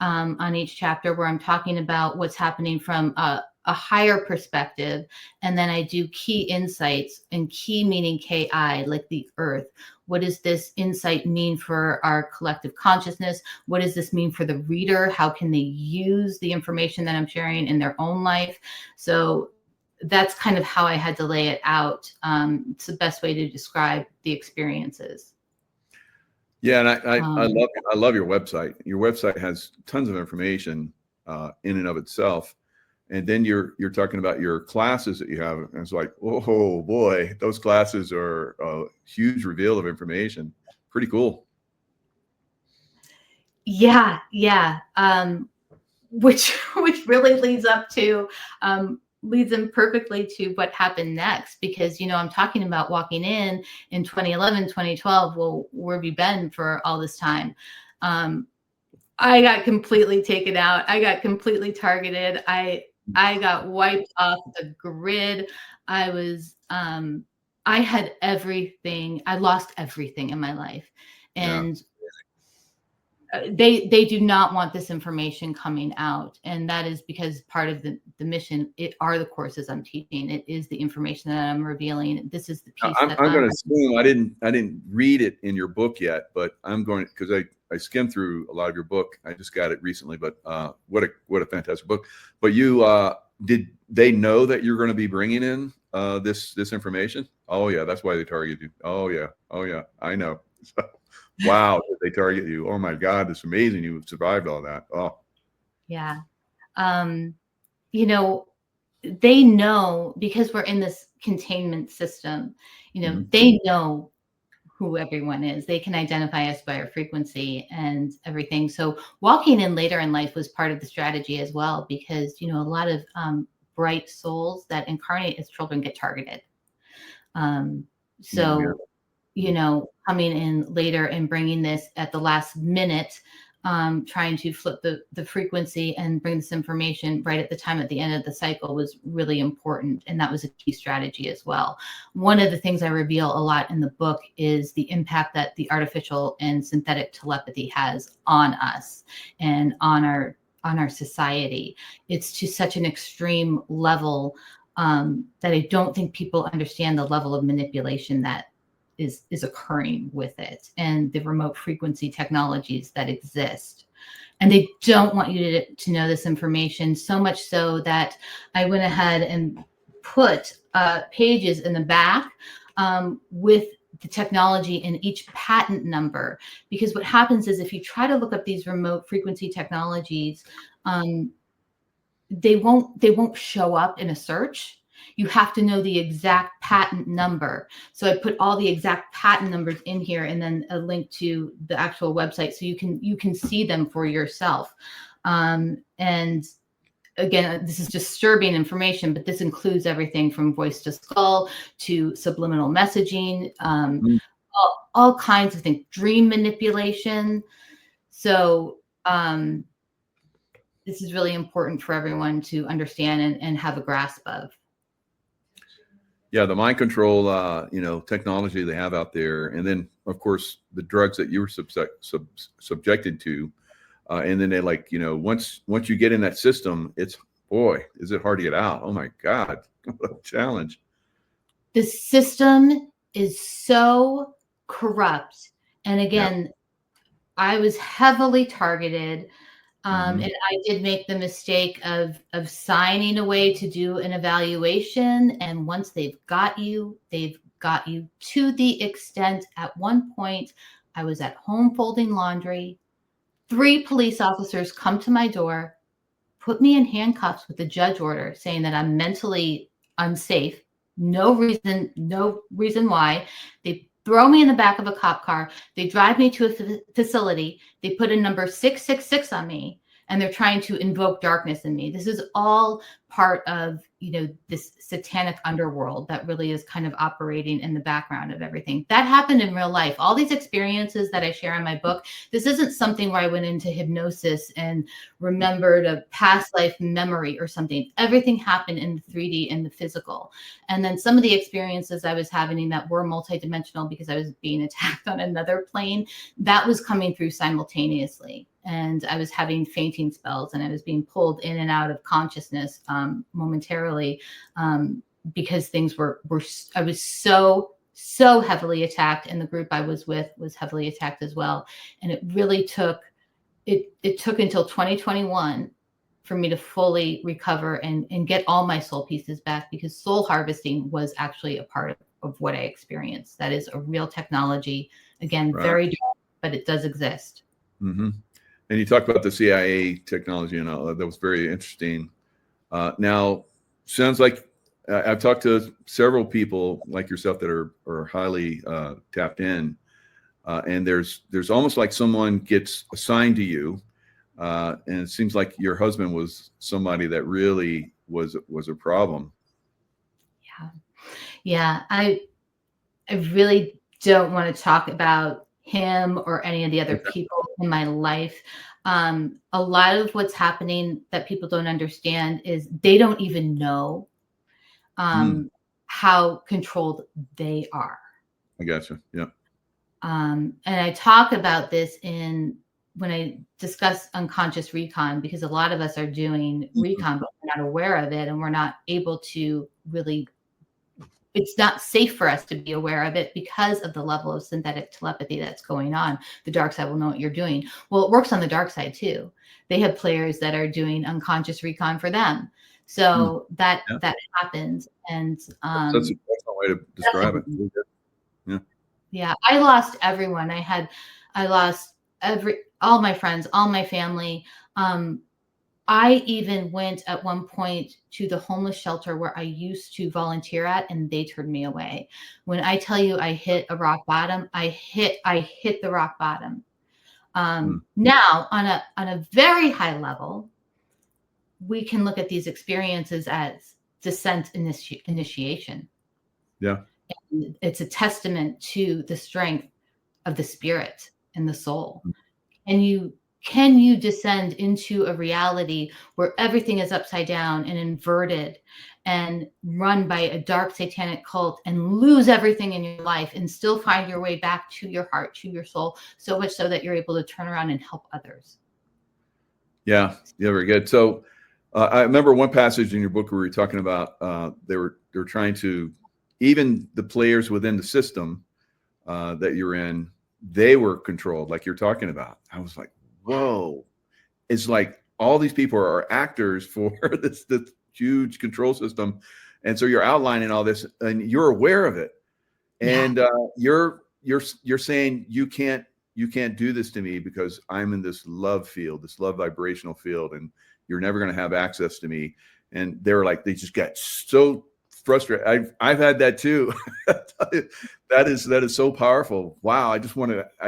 on each chapter, where I'm talking about what's happening from a higher perspective. And then I do key insights, and key meaning KI, like the earth. What does this insight mean for our collective consciousness? What does this mean for the reader? How can they use the information that I'm sharing in their own life? So that's kind of how I had to lay it out. It's the best way to describe the experiences. Yeah, and I love your website. Your website has tons of information in and of itself, and then you're talking about your classes that you have, and it's like, oh boy, those classes are a huge reveal of information. Pretty cool. Yeah. Which really leads in perfectly to what happened next, because I'm talking about walking in 2011, 2012. Well, where have you been for all this time? I got completely taken out. I got completely targeted. I got wiped off the grid. I had everything. I lost everything in my life, and they do not want this information coming out, and that is because part of the mission, it are the courses I'm teaching. It is the information that I'm revealing. This is the piece. I'm going to assume I didn't read it in your book yet, but I'm going, because I skimmed through a lot of your book. I just got it recently, but what a fantastic book. But you did they know that you're going to be bringing in this information? Oh yeah, that's why they target you. Oh yeah, I know. So, wow, did they target you? Oh my God, it's amazing you survived all that. Oh yeah. They know, because we're in this containment system. They know who everyone is. They can identify us by our frequency and everything. So walking in later in life was part of the strategy as well, because a lot of bright souls that incarnate as children get targeted. Coming in later and bringing this at the last minute, trying to flip the frequency and bring this information right at the time at the end of the cycle was really important. And that was a key strategy as well. One of the things I reveal a lot in the book is the impact that the artificial and synthetic telepathy has on us and on our society. It's to such an extreme level that I don't think people understand the level of manipulation that is occurring with it, and the remote frequency technologies that exist. And they don't want you to know this information, so much so that I went ahead and put pages in the back with the technology in each patent number. Because what happens is, if you try to look up these remote frequency technologies, they won't show up in a search. You have to know the exact patent number. So I put all the exact patent numbers in here, and then a link to the actual website so you can see them for yourself. And again, this is disturbing information, but this includes everything from voice to skull to subliminal messaging, all kinds of things, dream manipulation. So this is really important for everyone to understand and have a grasp of. Yeah, the mind control, technology they have out there, and then of course the drugs that you were subjected to, and then they once you get in that system, it's boy, is it hard to get out. Oh my God, what a challenge. The system is so corrupt, and again, I was heavily targeted. And I did make the mistake of signing away to do an evaluation. And once they've got you to the extent at one point I was at home folding laundry. 3 police officers come to my door, put me in handcuffs with a judge order saying that I'm mentally unsafe. No reason why. They throw me in the back of a cop car. They drive me to a facility. They put a number 666 on me, and they're trying to invoke darkness in me. This is all part of, this satanic underworld that really is kind of operating in the background of everything. That happened in real life. All these experiences that I share in my book, this isn't something where I went into hypnosis and remembered a past life memory or something. Everything happened in the 3D and the physical. And then some of the experiences I was having that were multidimensional because I was being attacked on another plane, that was coming through simultaneously. And I was having fainting spells, and I was being pulled in and out of consciousness momentarily because things I was so heavily attacked, and the group I was with was heavily attacked as well. And it really took until 2021 for me to fully recover and get all my soul pieces back, because soul harvesting was actually a part of what I experienced. That is a real technology. Again, Right. very dark, but it does exist. Mm-hmm. And you talked about the CIA technology and all that was very interesting. Now, sounds like I've talked to several people like yourself that are highly tapped in, and there's almost like someone gets assigned to you, and it seems like your husband was somebody that really was a problem. Yeah. I really don't want to talk about him or any of the other people in my life. A lot of what's happening that people don't understand is they don't even know how controlled they are. I gotcha. Yeah. And I talk about this when I discuss unconscious recon, because a lot of us are doing recon, but we're not aware of it, and we're not able to really. It's not safe for us to be aware of it because of the level of synthetic telepathy that's going on. The dark side will know what you're doing. Well, it works on the dark side too. They have players that are doing unconscious recon for them. So that happens. And that's an excellent way to describe it. Yeah. I lost everyone. I lost all my friends, all my family. I even went at one point to the homeless shelter where I used to volunteer at, and they turned me away. When I tell you I hit a rock bottom, I hit the rock bottom. Now, on a very high level, we can look at these experiences as descent initiation. Yeah. And it's a testament to the strength of the spirit and the soul. And can you descend into a reality where everything is upside down and inverted and run by a dark satanic cult and lose everything in your life and still find your way back to your heart, to your soul, so much so that you're able to turn around and help others? Yeah, very good. So I remember one passage in your book where you were talking about they were trying to, even the players within the system that you're in, they were controlled, like you're talking about. I was like, whoa, it's like all these people are actors for this huge control system. And so you're outlining all this and you're aware of it. And you're saying you can't do this to me because I'm in this love field, this love vibrational field, and you're never going to have access to me. And they were like, they just got so frustrating. I've had that too. That is so powerful. Wow. I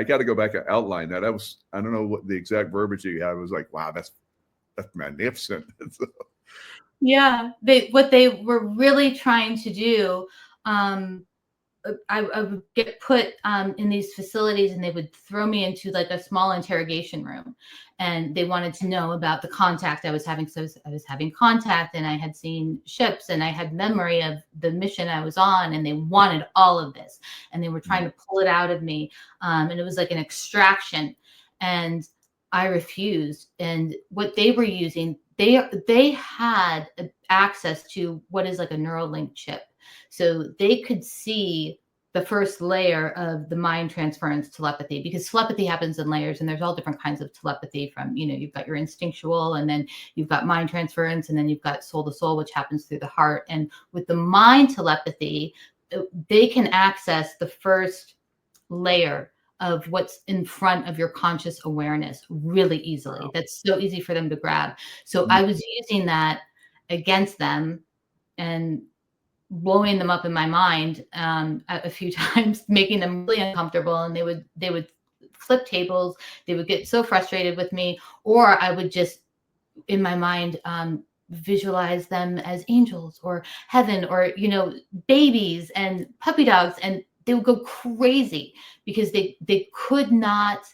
got to go back and outline that. I don't know what the exact verbiage you had. I was like, wow, that's magnificent. Yeah, what they were really trying to do, I would get put in these facilities, and they would throw me into like a small interrogation room, and they wanted to know about the contact I was having. So I was having contact, and I had seen ships, and I had memory of the mission I was on, and they wanted all of this, and they were trying to pull it out of me, and it was like an extraction, and I refused. And what they were using, they had access to what is like a Neuralink chip. So they could see the first layer of the mind transference telepathy, because telepathy happens in layers, and there's all different kinds of telepathy from, you've got your instinctual, and then you've got mind transference, and then you've got soul to soul, which happens through the heart. And with the mind telepathy, they can access the first layer of what's in front of your conscious awareness really easily. Wow. That's so easy for them to grab. So I was using that against them and blowing them up in my mind a few times, making them really uncomfortable. And they would flip tables. They would get so frustrated with me, or I would just, in my mind, visualize them as angels or heaven, or, babies and puppy dogs. And they would go crazy because they could not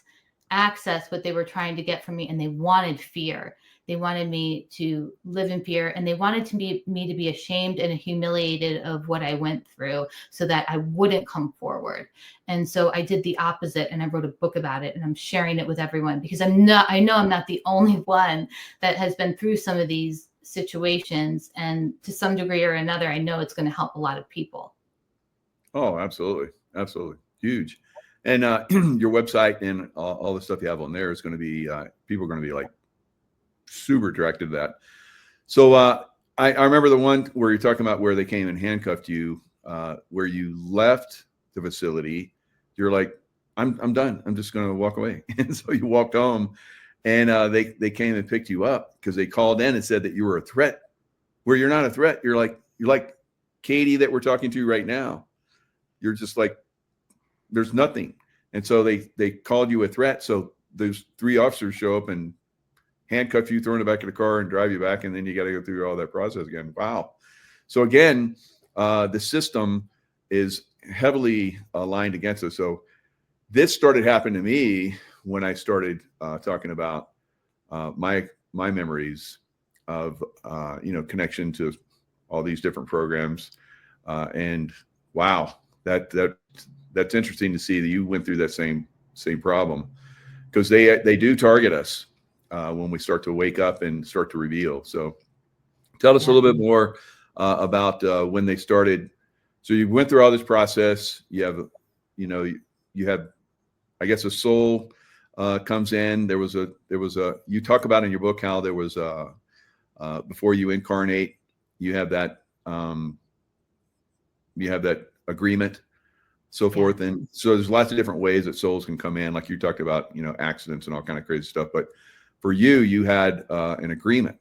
access what they were trying to get from me. And they wanted fear. They wanted me to live in fear, and they wanted me to be ashamed and humiliated of what I went through, so that I wouldn't come forward. And so I did the opposite, and I wrote a book about it, and I'm sharing it with everyone, because I know I'm not the only one that has been through some of these situations. And to some degree or another, I know it's going to help a lot of people. Oh, absolutely. Absolutely. Huge. And your website and all the stuff you have on there is going to be, people are going to be like super attracted to that. So I remember the one where you're talking about where they came and handcuffed you, where you left the facility. You're like, I'm done. I'm just going to walk away. And so you walked home, and they came and picked you up because they called in and said that you were a threat, where you're not a threat. You're like Katie that we're talking to right now. You're just like, there's nothing. And so they called you a threat. So those 3 officers show up and handcuff you, throw in the back of the car, and drive you back. And then you got to go through all that process again. Wow. So again, the system is heavily aligned against us. So this started happening to me when I started talking about my memories of, connection to all these different programs. And wow, that's interesting to see that you went through that same problem, because they do target us when we start to wake up and start to reveal. So tell us a little bit more about when they started. So you went through all this process. You have, you have, I guess, a soul comes in. There was a, you talk about in your book how there was before you incarnate, you have that agreement, so forth. And so there's lots of different ways that souls can come in, like you talked about, accidents and all kind of crazy stuff. But for you had an agreement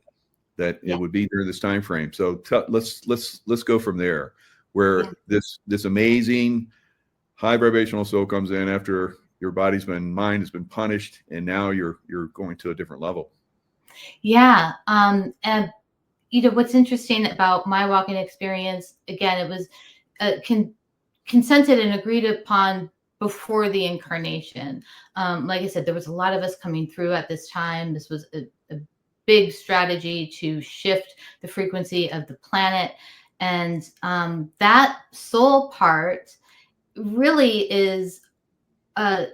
that it would be during this time frame. So let's go from there, where this amazing high vibrational soul comes in after your mind has been punished, and now you're going to a different level. Yeah. And what's interesting about my walking experience, again, it was consented and agreed upon before the incarnation. Like I said, there was a lot of us coming through at this time. This was a big strategy to shift the frequency of the planet. And that soul part really is I'm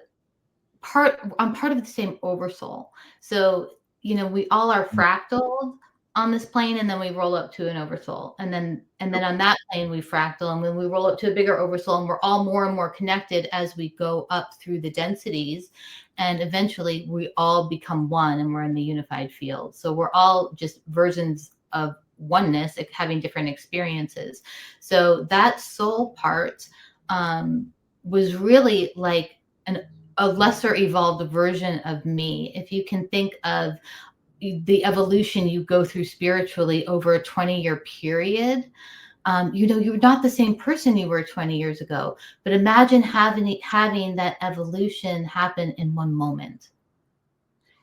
part of the same oversoul. So, we all are fractaled on this plane, and then we roll up to an oversoul, and then on that plane we fractal, and when we roll up to a bigger oversoul, and we're all more and more connected as we go up through the densities, and eventually we all become one, and we're in the unified field. So we're all just versions of oneness, having different experiences. So that soul part was really like a lesser evolved version of me. If you can think of the evolution you go through spiritually over a 20-year period, you're not the same person you were 20 years ago. But imagine having that evolution happen in one moment,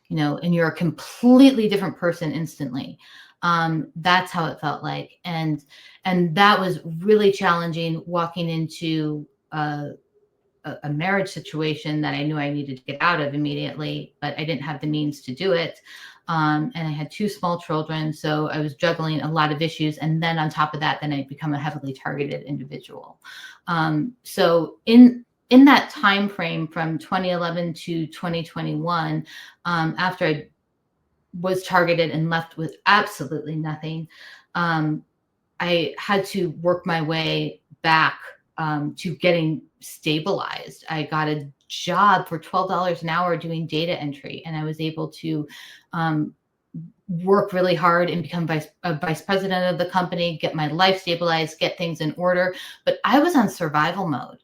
and you're a completely different person instantly. That's how it felt like. And that was really challenging, walking into a marriage situation that I knew I needed to get out of immediately, but I didn't have the means to do it. And I had 2 small children, so I was juggling a lot of issues. And then on top of that, then I'd become a heavily targeted individual. So in that time frame from 2011 to 2021, after I was targeted and left with absolutely nothing, I had to work my way back to getting stabilized. I got a job for $12 an hour doing data entry, and I was able to work really hard and become vice president of the company, get my life stabilized, get things in order. But I was on survival mode,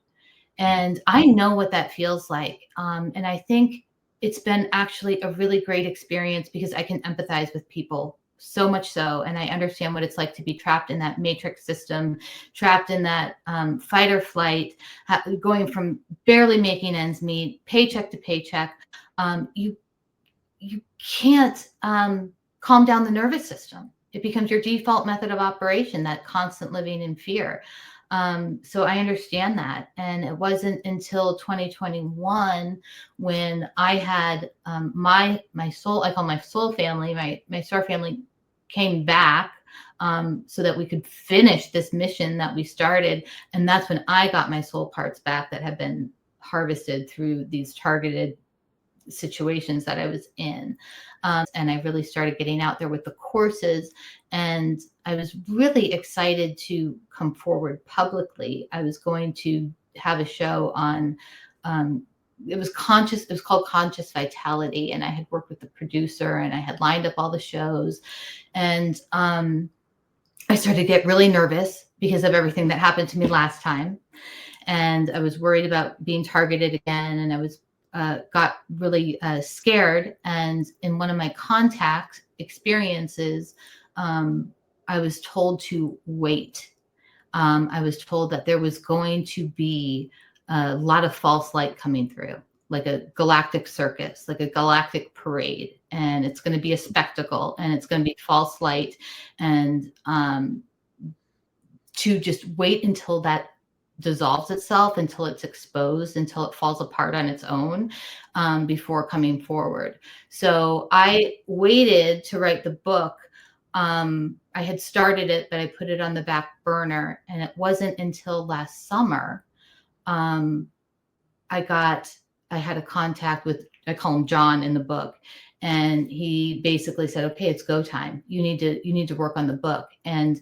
and I know what that feels like. And I think it's been actually a really great experience because I can empathize with people. So much so. And I understand what it's like to be trapped in that matrix system, trapped in that fight or flight, going from barely making ends meet, paycheck to paycheck. You can't calm down the nervous system. It becomes your default method of operation, that constant living in fear. So I understand that. And it wasn't until 2021 when I had my soul, I call my soul family, my star family came back so that we could finish this mission that we started. And that's when I got my soul parts back that have been harvested through these targeted situations that I was in. And I really started getting out there with the courses, and I was really excited to come forward publicly. I was going to have a show on, it was called Conscious Vitality. And I had worked with the producer, and I had lined up all the shows. And I started to get really nervous because of everything that happened to me last time. And I was worried about being targeted again. And I was got really scared. And in one of my contact experiences, I was told to wait. I was told that there was going to be a lot of false light coming through, like a galactic circus, like a galactic parade. And it's going to be a spectacle, and it's going to be false light. And to just wait until that dissolves itself, until it's exposed, until it falls apart on its own, before coming forward. So I waited to write the book. I had started it, but I put it on the back burner. And it wasn't until last summer I had a contact with, I call him John in the book. And he basically said, okay, it's go time. You need to work on the book. And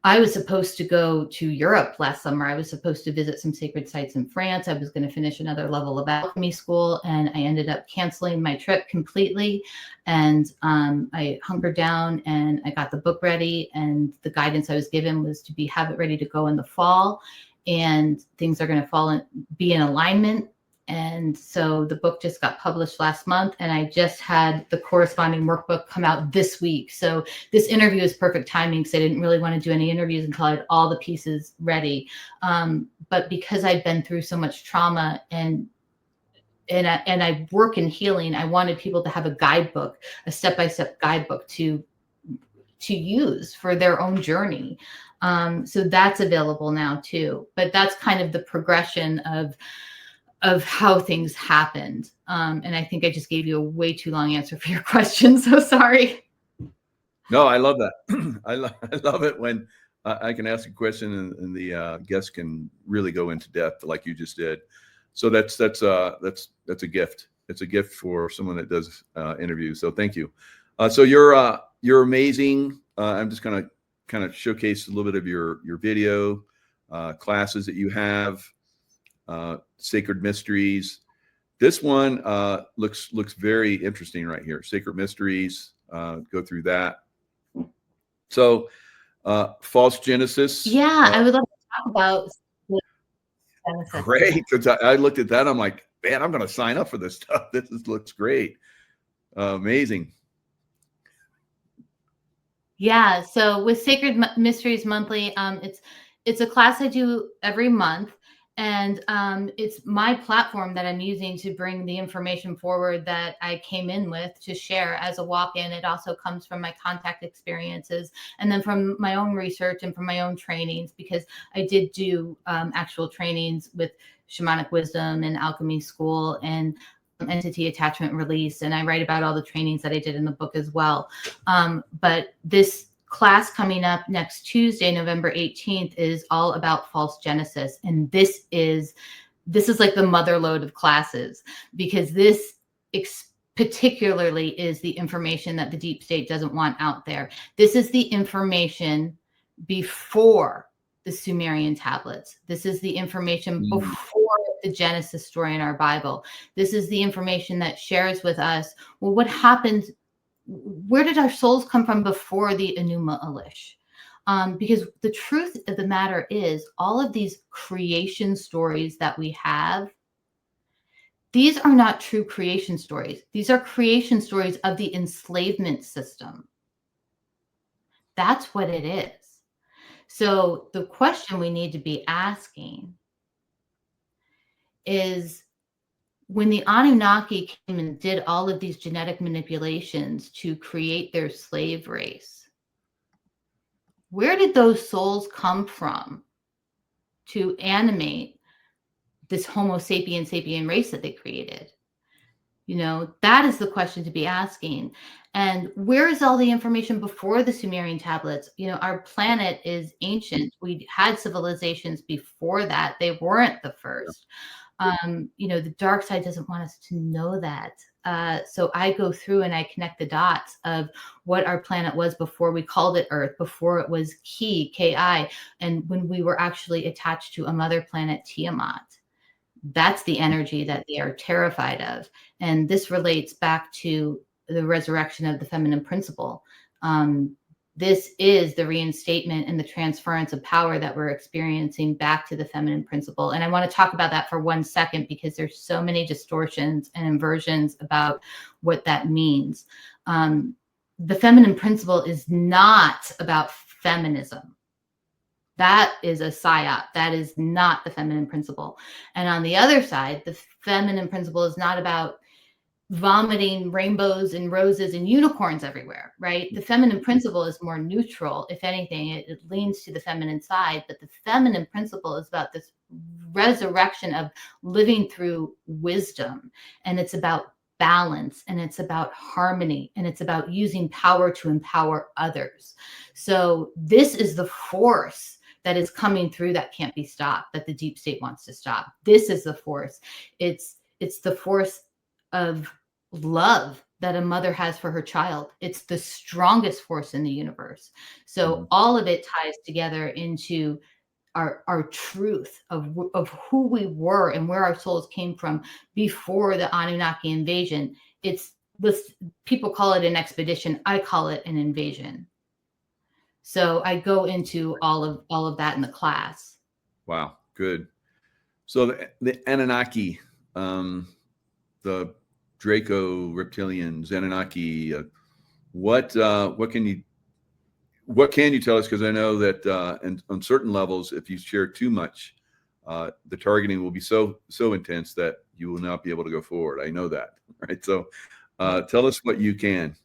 I was supposed to go to Europe last summer. I was supposed to visit some sacred sites in France. I was going to finish another level of alchemy school, and I ended up canceling my trip completely. And I hunkered down, and I got the book ready. And the guidance I was given was to have it ready to go in the fall, and things are going to be in alignment. And so the book just got published last month, and I just had the corresponding workbook come out this week. So this interview is perfect timing because I didn't really want to do any interviews until I had all the pieces ready. But because I've been through so much trauma and I work in healing, I wanted people to have a guidebook, a step-by-step guidebook to use for their own journey. So that's available now too. But that's kind of the progression of how things happened. And I think I just gave you a way too long answer for your question. So sorry. No, I love that. I love it when I can ask a question and the guest can really go into depth like you just did. So that's a gift. It's a gift for someone that does interviews. So thank you. So you're amazing. I'm just gonna kind of showcase a little bit of your video classes that you have. Sacred Mysteries. This one looks very interesting right here. Sacred Mysteries. Go through that. So, false Genesis. Yeah, I would love to talk about Genesis. Great, because I looked at that. I'm like, man, I'm going to sign up for this stuff. Looks great. Amazing. Yeah. So with Sacred Mysteries Monthly, it's a class I do every month, and it's my platform that I'm using to bring the information forward that I came in with to share as a walk-in. It also comes from my contact experiences, and then from my own research and from my own trainings, because I did do actual trainings with shamanic wisdom and alchemy school and entity attachment release, and I write about all the trainings that I did in the book as well. But this class coming up next Tuesday, November 18th, is all about false genesis, and this is like the mother lode of classes, because this particularly is the information that the deep state doesn't want out there. This is the information before the Sumerian tablets. This is the information before the Genesis story in our Bible. This is the information that shares with us, well, what happened? Where did our souls come from before the Enuma Elish? Because the truth of the matter is, all of these creation stories that we have, these are not true creation stories. These are creation stories of the enslavement system. That's what it is. So the question we need to be asking is, when the Anunnaki came and did all of these genetic manipulations to create their slave race, where did those souls come from to animate this Homo sapien race that they created? You know, that is the question to be asking. And where is all the information before the Sumerian tablets? You know, our planet is ancient. We had civilizations before that. They weren't the first. You know, the dark side doesn't want us to know that. So I go through and I connect the dots of what our planet was before we called it Earth, before it was Ki, and when we were actually attached to a mother planet, Tiamat. That's the energy that they are terrified of. And this relates back to the resurrection of the feminine principle. This is the reinstatement and the transference of power that we're experiencing back to the feminine principle. And I want to talk about that for 1 second, because there's so many distortions and inversions about what that means. The feminine principle is not about feminism. That is a psyop. That is not the feminine principle. And on the other side, the feminine principle is not about vomiting rainbows and roses and unicorns everywhere, right? The feminine principle is more neutral. If anything, it leans to the feminine side, but the feminine principle is about this resurrection of living through wisdom. And it's about balance, and it's about harmony, and it's about using power to empower others. So this is the force that is coming through that can't be stopped, that the deep state wants to stop. This is the force. It's the force of love that a mother has for her child. It's the strongest force in the universe. So all of it ties together into our truth of who we were and where our souls came from before the Anunnaki invasion. It's this, people call it an expedition. I call it an invasion. So I go into all of that in the class. Wow, good. So the Anunnaki, the Draco reptilians, Anunnaki. What can you tell us? Because I know that on certain levels, if you share too much, the targeting will be so intense that you will not be able to go forward. I know that, right? So tell us what you can.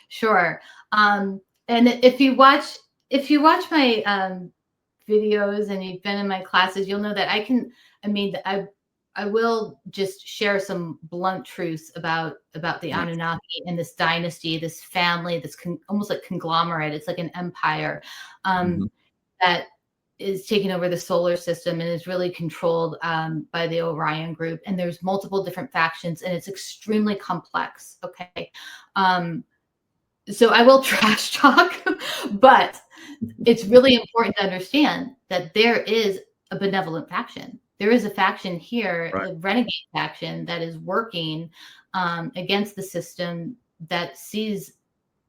Sure. And if you watch my videos and you've been in my classes, you'll know that I will just share some blunt truths about the Anunnaki and this dynasty, this family, this almost like conglomerate. It's like an empire that is taking over the solar system and is really controlled by the Orion group. And there's multiple different factions, and it's extremely complex. Okay. So I will trash talk, but it's really important to understand that there is a benevolent faction. There is a faction here, the renegade faction, that is working against the system, that sees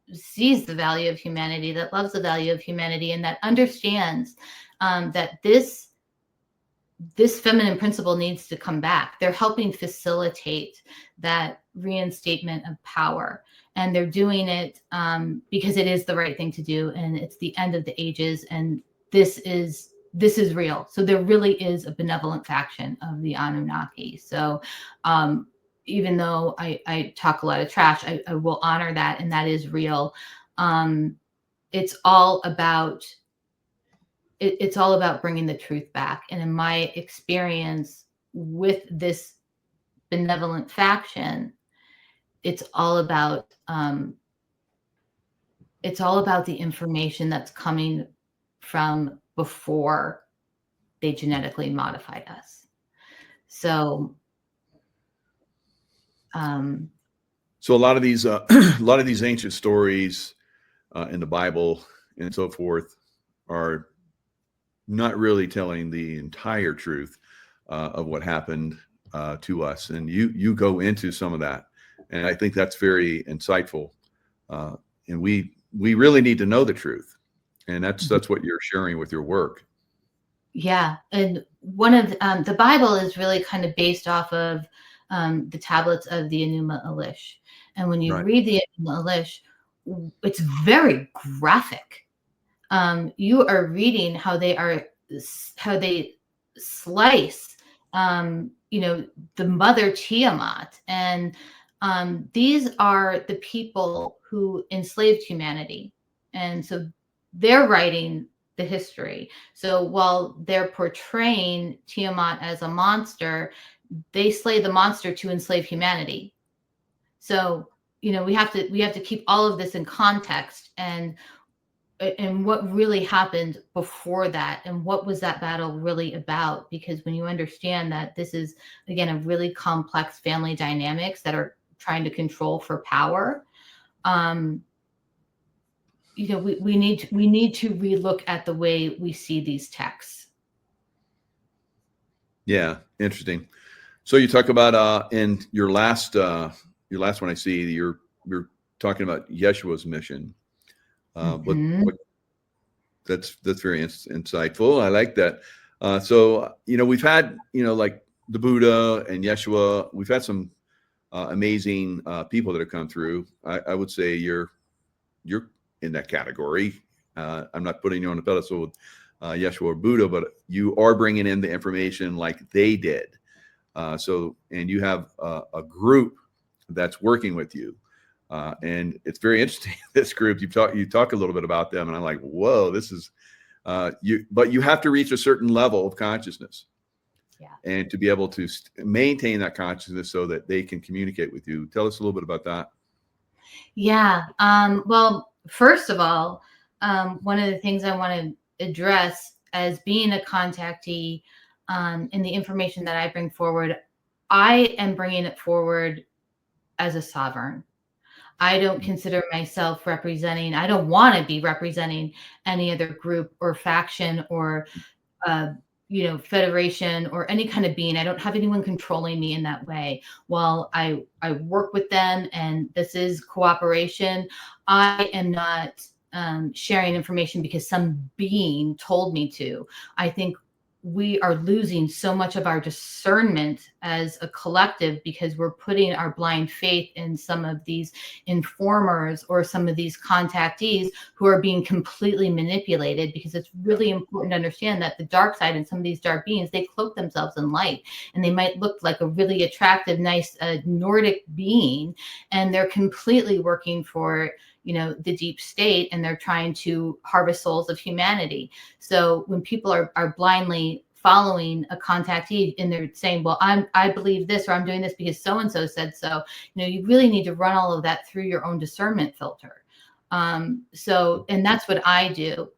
the value of humanity, that loves the value of humanity, and that understands that this this feminine principle needs to come back. They're helping facilitate that reinstatement of power. And they're doing it because it is the right thing to do. And it's the end of the ages. And this is real. So there really is a benevolent faction of the Anunnaki. So even though I talk a lot of trash, I will honor that. And that is real. It's all about bringing the truth back. And in my experience with this benevolent faction, it's all about the information that's coming from before they genetically modified us. So so a lot of these ancient stories in the Bible and so forth are not really telling the entire truth of what happened to us. And you go into some of that. And I think that's very insightful. And we really need to know the truth. And that's what you're sharing with your work. Yeah. And one of the Bible is really kind of based off of the tablets of the Enuma Elish. And when you read the Enuma Elish, it's very graphic. You are reading how they slice, the mother Tiamat. And these are the people who enslaved humanity. And so they're writing the history. So while they're portraying Tiamat as a monster, they slay the monster to enslave humanity. So, we have to keep all of this in context and what really happened before that, and what was that battle really about? Because when you understand that this is, again, a really complex family dynamics that are trying to control for power, we need to relook at the way we see these texts. Yeah, interesting. So you talk about in your last one I see, you're talking about Yeshua's mission. But that's very insightful. I like that. So we've had like the Buddha and Yeshua. We've had some amazing people that have come through. I would say you're in that category. I'm not putting you on a pedestal with Yeshua or Buddha, but you are bringing in the information like they did. So and you have a group that's working with you. And it's very interesting. This group, you talk a little bit about them, and I'm like, whoa, this is but you have to reach a certain level of consciousness, and to be able to maintain that consciousness so that they can communicate with you. Tell us a little bit about that. Yeah. Well, first of all, one of the things I want to address as being a contactee, in the information that I bring forward, I am bringing it forward as a sovereign. I don't consider myself I don't want to be representing any other group or faction or, federation or any kind of being. I don't have anyone controlling me in that way. While I work with them and this is cooperation, I am not sharing information because some being told me to. I think we are losing so much of our discernment as a collective because we're putting our blind faith in some of these informers or some of these contactees who are being completely manipulated, because it's really important to understand that the dark side and some of these dark beings, they cloak themselves in light, and they might look like a really attractive, nice Nordic being, and they're completely working for the deep state, and they're trying to harvest souls of humanity. So when people are blindly following a contactee and they're saying, well, I believe this, or I'm doing this because so-and-so said so, you really need to run all of that through your own discernment filter. And that's what I do.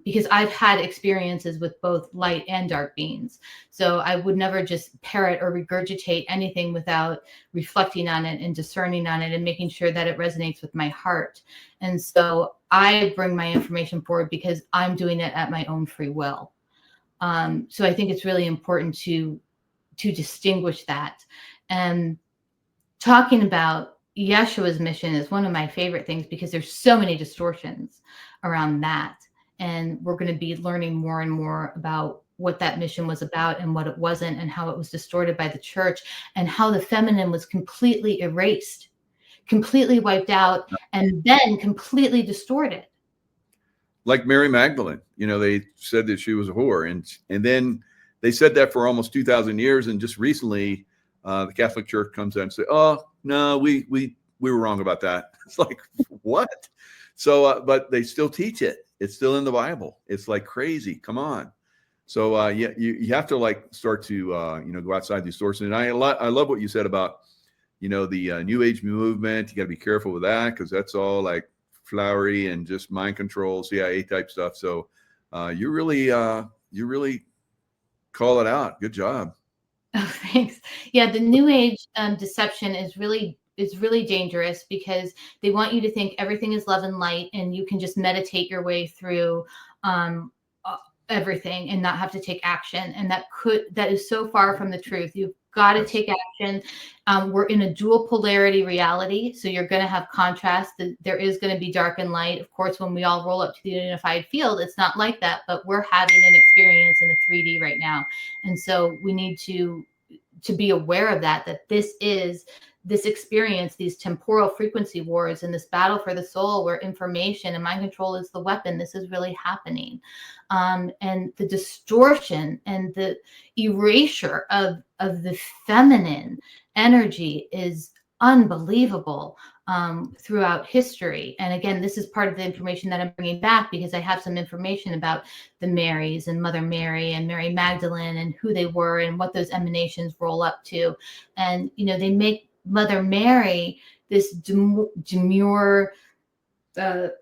Because I've had experiences with both light and dark beings. So I would never just parrot or regurgitate anything without reflecting on it and discerning on it and making sure that it resonates with my heart. And so I bring my information forward because I'm doing it at my own free will. So I think it's really important to distinguish that. And talking about Yeshua's mission is one of my favorite things because there's so many distortions around that. And we're going to be learning more and more about what that mission was about and what it wasn't, and how it was distorted by the church, and how the feminine was completely erased, completely wiped out, and then completely distorted. Like Mary Magdalene, they said that she was a whore, and then they said that for almost 2,000 years, and just recently, the Catholic Church comes out and say, "Oh no, we were wrong about that." It's like, what? So, but they still teach it. It's still in the Bible. It's like crazy. Come on. So, yeah, you have to like start to go outside these sources. And I love what you said about the New Age movement. You got to be careful with that, because that's all like flowery and just mind control, CIA type stuff. So, you really call it out. Good job. Oh, thanks. Yeah, the New Age deception is really dangerous, because they want you to think everything is love and light, and you can just meditate your way through everything and not have to take action. And that is so far from the truth. You've got to take action. We're in a dual polarity reality, so you're going to have contrast. There is going to be dark and light. Of course, when we all roll up to the unified field, it's not like that, but we're having an experience in the 3D right now. And so we need to be aware of that this experience, these temporal frequency wars, and this battle for the soul, where information and mind control is the weapon. This is really happening. And the distortion and the erasure of the feminine energy is unbelievable throughout history. And again, this is part of the information that I'm bringing back, because I have some information about the Marys and Mother Mary and Mary Magdalene and who they were and what those emanations roll up to. And, they make Mother Mary this demure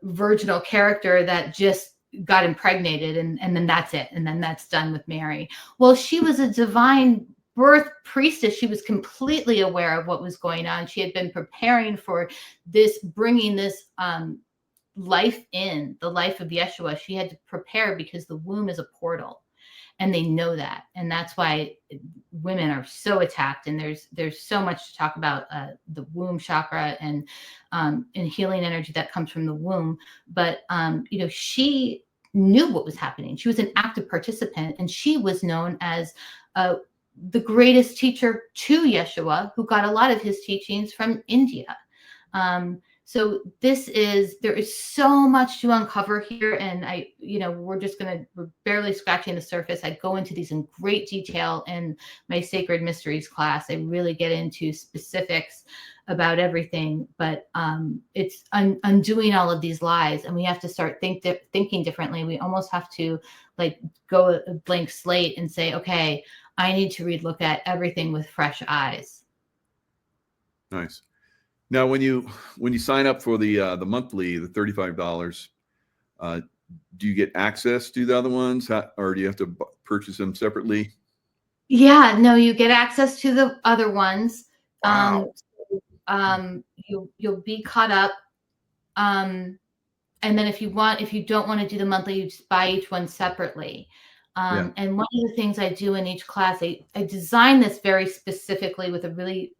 virginal character that just got impregnated, and then that's it. And then that's done with Mary. Well, she was a divine birth priestess. She was completely aware of what was going on. She had been preparing for this, bringing this life in, the life of Yeshua. She had to prepare, because the womb is a portal. And they know that. And that's why women are so attacked. And there's so much to talk about the womb chakra and healing energy that comes from the womb. But, she knew what was happening. She was an active participant, and she was known as the greatest teacher to Yeshua, who got a lot of his teachings from India. So there is so much to uncover here. And we're barely scratching the surface. I go into these in great detail in my Sacred Mysteries class. I really get into specifics about everything, but it's undoing all of these lies. And we have to start thinking differently. We almost have to go a blank slate and say, okay, I need to look at everything with fresh eyes. Nice. Now, when you sign up for the monthly, the $35, do you get access to the other ones, or do you have to purchase them separately? Yeah, no, you get access to the other ones. Wow. You'll be caught up. And then if you don't want to do the monthly, you just buy each one separately. And one of the things I do in each class, I design this very specifically with a really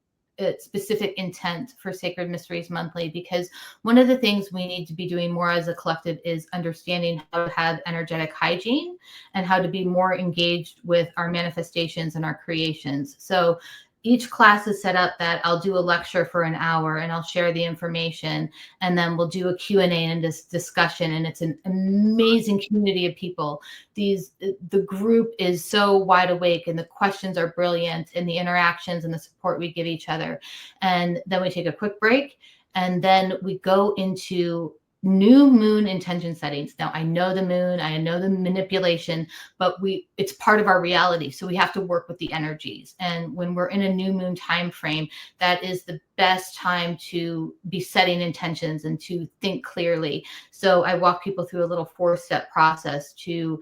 specific intent for Sacred Mysteries Monthly, because one of the things we need to be doing more as a collective is understanding how to have energetic hygiene and how to be more engaged with our manifestations and our creations. So each class is set up that I'll do a lecture for an hour, and I'll share the information, and then we'll do a Q&A and this discussion. And it's an amazing community of people. The group is so wide awake, and the questions are brilliant, and the interactions and the support we give each other. And then we take a quick break, and then we go into new moon intention settings. Now, I know the moon, I know the manipulation, but it's part of our reality. So we have to work with the energies. And when we're in a new moon time frame, that is the best time to be setting intentions and to think clearly. So I walk people through a little 4-step process to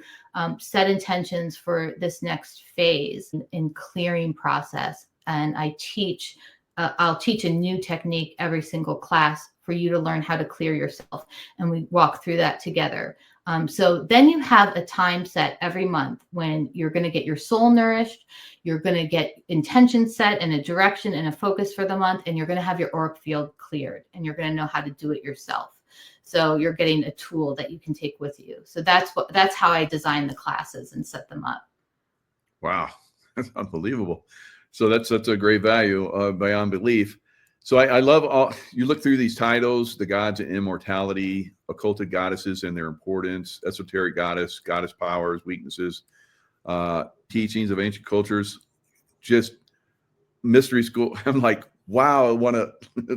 set intentions for this next phase in clearing process. And I'll teach a new technique every single class for you to learn how to clear yourself. And we walk through that together. So then you have a time set every month when you're going to get your soul nourished, you're going to get intention set and a direction and a focus for the month, and you're going to have your auric field cleared, and you're going to know how to do it yourself. So you're getting a tool that you can take with you. So that's how I design the classes and set them up. Wow, that's unbelievable. So that's a great value beyond belief. So I love all you look through these titles: the gods and immortality, occulted goddesses and their importance, esoteric goddess, goddess powers, weaknesses, teachings of ancient cultures, just mystery school. I'm like, wow, I want to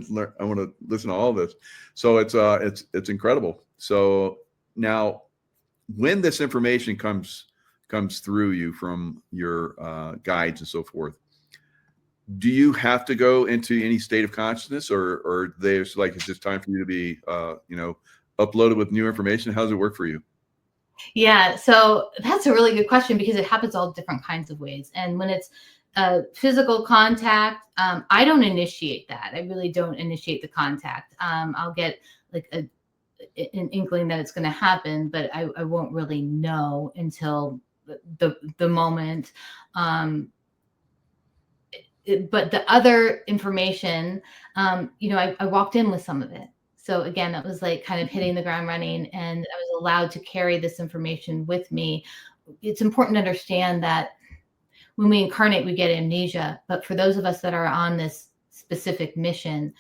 learn. I want to listen to all this. So it's incredible. So now, when this information comes through you from your guides and so forth, do you have to go into any state of consciousness, or there's like it's just time for you to be uploaded with new information? How does it work for you? Yeah, so that's a really good question because it happens all different kinds of ways. And when it's physical contact, I don't initiate that. I really don't initiate the contact. I'll get like an inkling that it's going to happen, but I won't really know until the moment. But the other information, I walked in with some of it. So again, that was like kind of hitting the ground running, and I was allowed to carry this information with me. It's important to understand that when we incarnate, we get amnesia. But for those of us that are on this specific mission,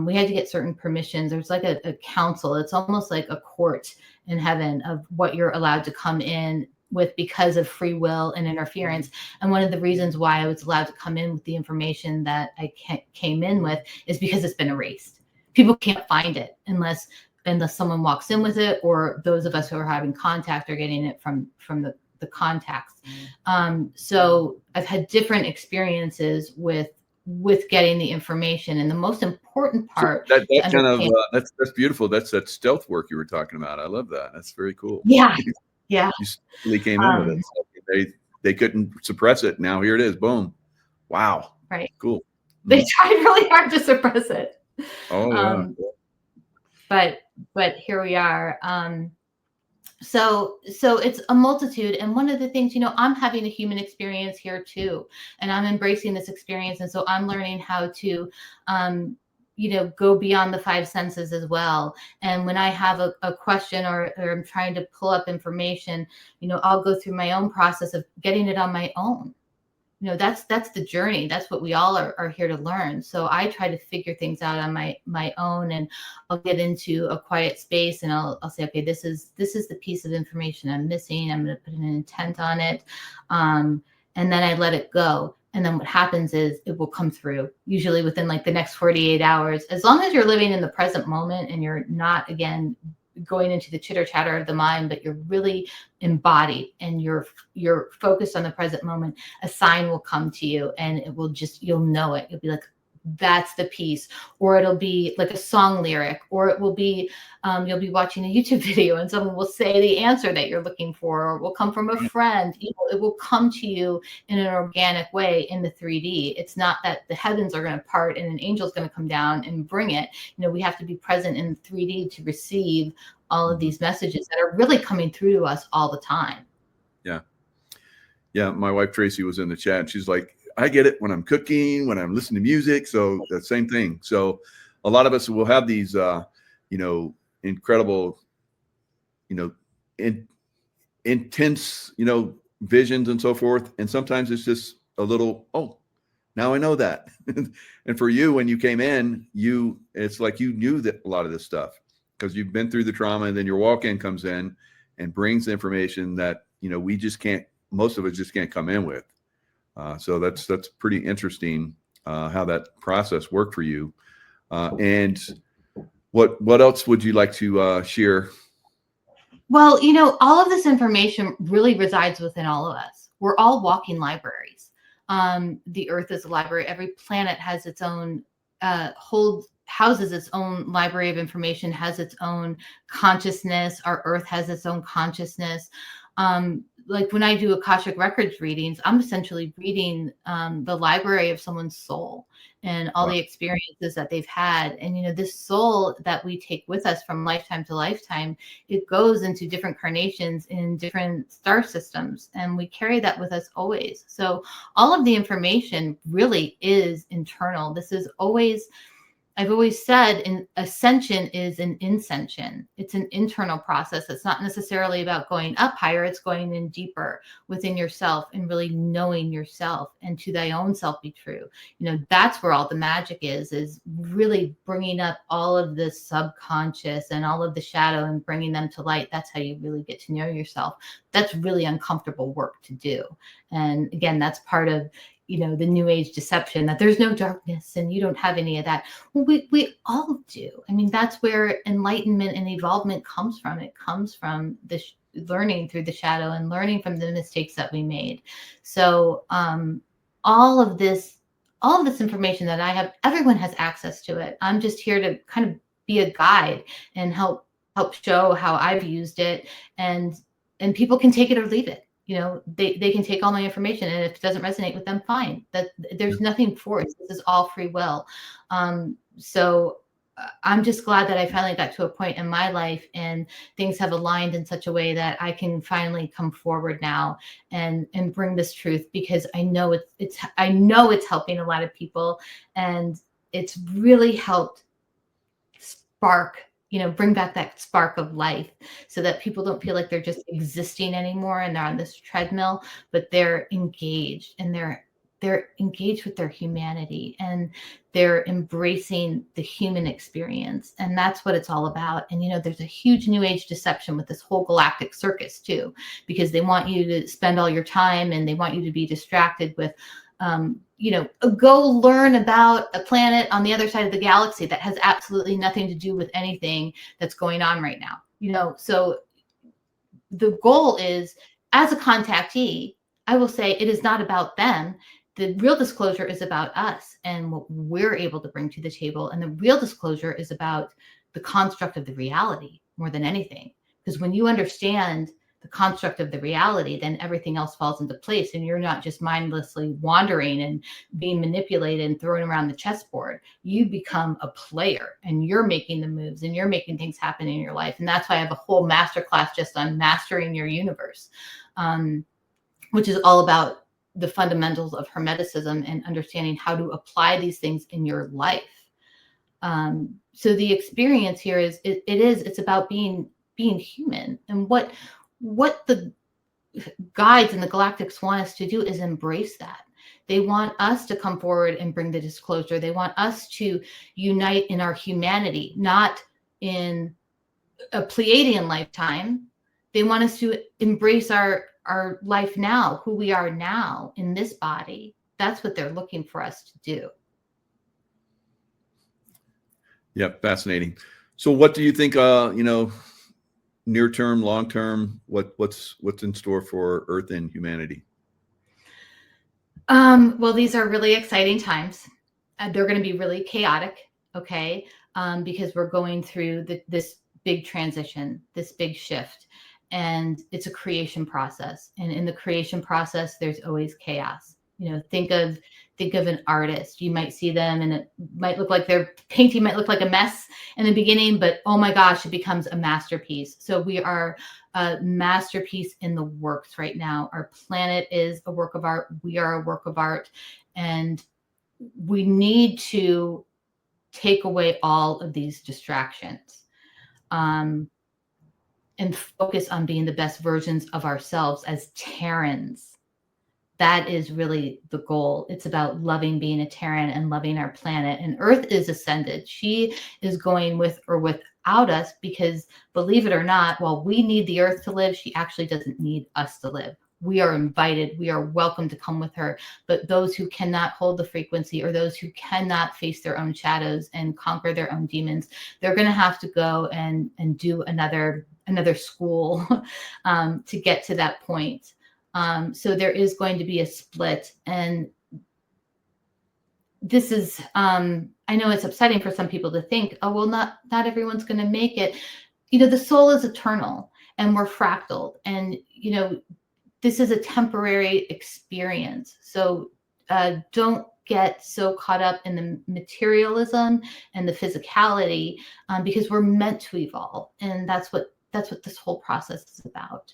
we had to get certain permissions. There's like a council. It's almost like a court in heaven of what you're allowed to come in with because of free will and interference. And one of the reasons why I was allowed to come in with the information that I came in with is because it's been erased. People can't find it unless someone walks in with it, or those of us who are having contact are getting it from the contacts. So I've had different experiences with getting the information, and the most important part. So that kind of that's beautiful. That's that stealth work you were talking about. I love that. That's very cool. Yeah. Yeah. You really came in with it. So they couldn't suppress it. Now here it is. Boom. Wow. Right. Cool. They tried really hard to suppress it. Oh yeah. But here we are. So it's a multitude. And one of the things, I'm having a human experience here too, and I'm embracing this experience. And so I'm learning how to, go beyond the five senses as well. And when I have a question or I'm trying to pull up information, I'll go through my own process of getting it on my own. That's the journey. That's what we all are here to learn. So I try to figure things out on my own, and I'll get into a quiet space and I'll say, okay, this is the piece of information I'm missing. I'm going to put an intent on it. And then I let it go. And then what happens is it will come through, usually within like the next 48 hours, as long as you're living in the present moment and you're not, again, going into the chitter chatter of the mind, but you're really embodied and you're focused on the present moment. A sign will come to you, and it will you'll know it. You'll be like, that's the piece. Or it'll be like a song lyric, or it will be you'll be watching a YouTube video and someone will say the answer that you're looking for, or it will come from a friend. It will come to you in an organic way in the 3D. It's not that the heavens are going to part and an angel's going to come down and bring it. We have to be present in 3D to receive all of these messages that are really coming through to us all the time. Yeah. My wife Tracy was in the chat, and she's like, I get it when I'm cooking, when I'm listening to music. So the same thing. So a lot of us will have these, incredible, intense, visions and so forth. And sometimes it's just a little, oh, now I know that. And for you, when you came in, it's like you knew that a lot of this stuff because you've been through the trauma, and then your walk-in comes in and brings the information that, we just can't, most of us just can't come in with. So that's pretty interesting how that process worked for you. And what else would you like to share? Well, all of this information really resides within all of us. We're all walking libraries. The Earth is a library. Every planet has its own houses its own library of information, has its own consciousness. Our Earth has its own consciousness. Like when I do Akashic Records readings, I'm essentially reading the library of someone's soul and all the experiences that they've had. And, this soul that we take with us from lifetime to lifetime, it goes into different carnations in different star systems. And we carry that with us always. So all of the information really is internal. This is always I've always said ascension is an ascension. It's an internal process. It's not necessarily about going up higher. It's going in deeper within yourself and really knowing yourself, and to thy own self be true. That's where all the magic is really bringing up all of the subconscious and all of the shadow and bringing them to light. That's how you really get to know yourself. That's really uncomfortable work to do. And again, that's part of the new age deception that there's no darkness and you don't have any of that. Well, we all do. I mean, that's where enlightenment and evolvement comes from. It comes from the learning through the shadow and learning from the mistakes that we made. So all of this information that I have, everyone has access to it. I'm just here to kind of be a guide and help show how I've used it, and people can take it or leave it. They can take all my information, and if it doesn't resonate with them, fine. That there's nothing forced. This is all free will. So I'm just glad that I finally got to a point in my life and things have aligned in such a way that I can finally come forward now and bring this truth, because I know it's helping a lot of people, and it's really helped spark, bring back that spark of life, so that people don't feel like they're just existing anymore and they're on this treadmill, but they're engaged, and they're engaged with their humanity, and they're embracing the human experience. And that's what it's all about. And, there's a huge new age deception with this whole galactic circus too, because they want you to spend all your time and they want you to be distracted with, go learn about a planet on the other side of the galaxy that has absolutely nothing to do with anything that's going on right now. So the goal is, as a contactee, I will say it is not about them. The real disclosure is about us and what we're able to bring to the table. And the real disclosure is about the construct of the reality more than anything. Because when you understand the construct of the reality, then everything else falls into place, and you're not just mindlessly wandering and being manipulated and thrown around the chessboard. You become a player, and you're making the moves, and you're making things happen in your life. And that's why I have a whole masterclass just on mastering your universe, which is all about the fundamentals of Hermeticism and understanding how to apply these things in your life. So the experience here is it's about being human, and what the guides and the galactics want us to do is embrace that. They want us to come forward and bring the disclosure. They want us to unite in our humanity, not in a Pleiadian lifetime. They want us to embrace our life now, who we are now in this body. That's what they're looking for us to do. Yep, fascinating. So what do you think, near term, long term, what's in store for Earth and humanity? Well, these are really exciting times. They're going to be really chaotic, okay? Because we're going through this big transition, this big shift, and it's a creation process. And in the creation process, there's always chaos. Think of an artist. You might see them and it might look like their painting might look like a mess in the beginning, but oh my gosh, it becomes a masterpiece. So we are a masterpiece in the works right now. Our planet is a work of art. We are a work of art, and we need to take away all of these distractions, and focus on being the best versions of ourselves as Terrans. That is really the goal. It's about loving being a Terran and loving our planet. And Earth is ascended. She is going with or without us, because believe it or not, while we need the Earth to live, she actually doesn't need us to live. We are invited. We are welcome to come with her. But those who cannot hold the frequency, or those who cannot face their own shadows and conquer their own demons, they're going to have to go and do another school to get to that point. So there is going to be a split, and this is, I know it's upsetting for some people to think, oh, well, not everyone's going to make it. The soul is eternal, and we're fractal, and, this is a temporary experience. So don't get so caught up in the materialism and the physicality, because we're meant to evolve. And that's what this whole process is about.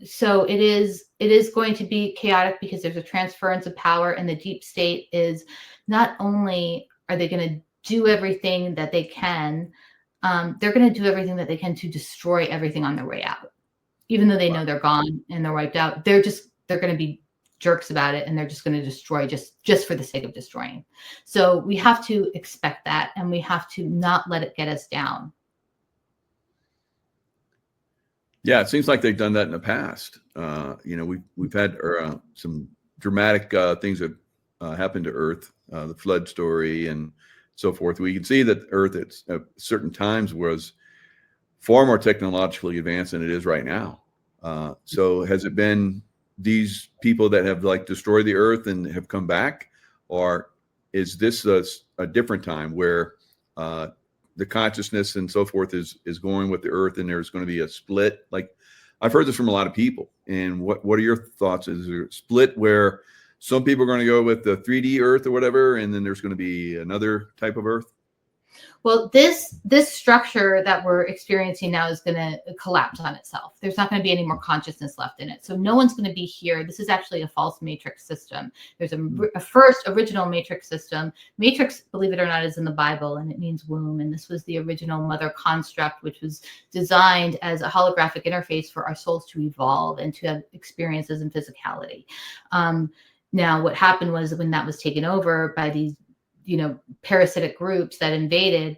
So it is going to be chaotic, because there's a transference of power, and the deep state is not only Are they going to do everything that they can? They're going to do everything that they can to destroy everything on their way out, even though they know they're gone and they're wiped out. They're going to be jerks about it, and they're just going to destroy just for the sake of destroying. So we have to expect that, and we have to not let it get us down. Yeah, it seems like they've done that in the past. We've had some dramatic things that happened to Earth, the flood story and so forth. We can see that Earth at certain times was far more technologically advanced than it is right now. So has it been these people that have like destroyed the Earth and have come back, or is this a different time where the consciousness and so forth is going with the Earth, and there's going to be a split? Like, I've heard this from a lot of people. And what are your thoughts? Is there a split where some people are going to go with the 3D Earth or whatever, and then there's going to be another type of Earth? Well, this structure that we're experiencing now is going to collapse on itself. There's not going to be any more consciousness left in it. So no one's going to be here. This is actually a false matrix system. There's a first original matrix system. Matrix, believe it or not, is in the Bible, and it means womb. And this was the original mother construct, which was designed as a holographic interface for our souls to evolve and to have experiences in physicality. Now, what happened was when that was taken over by these parasitic groups that invaded,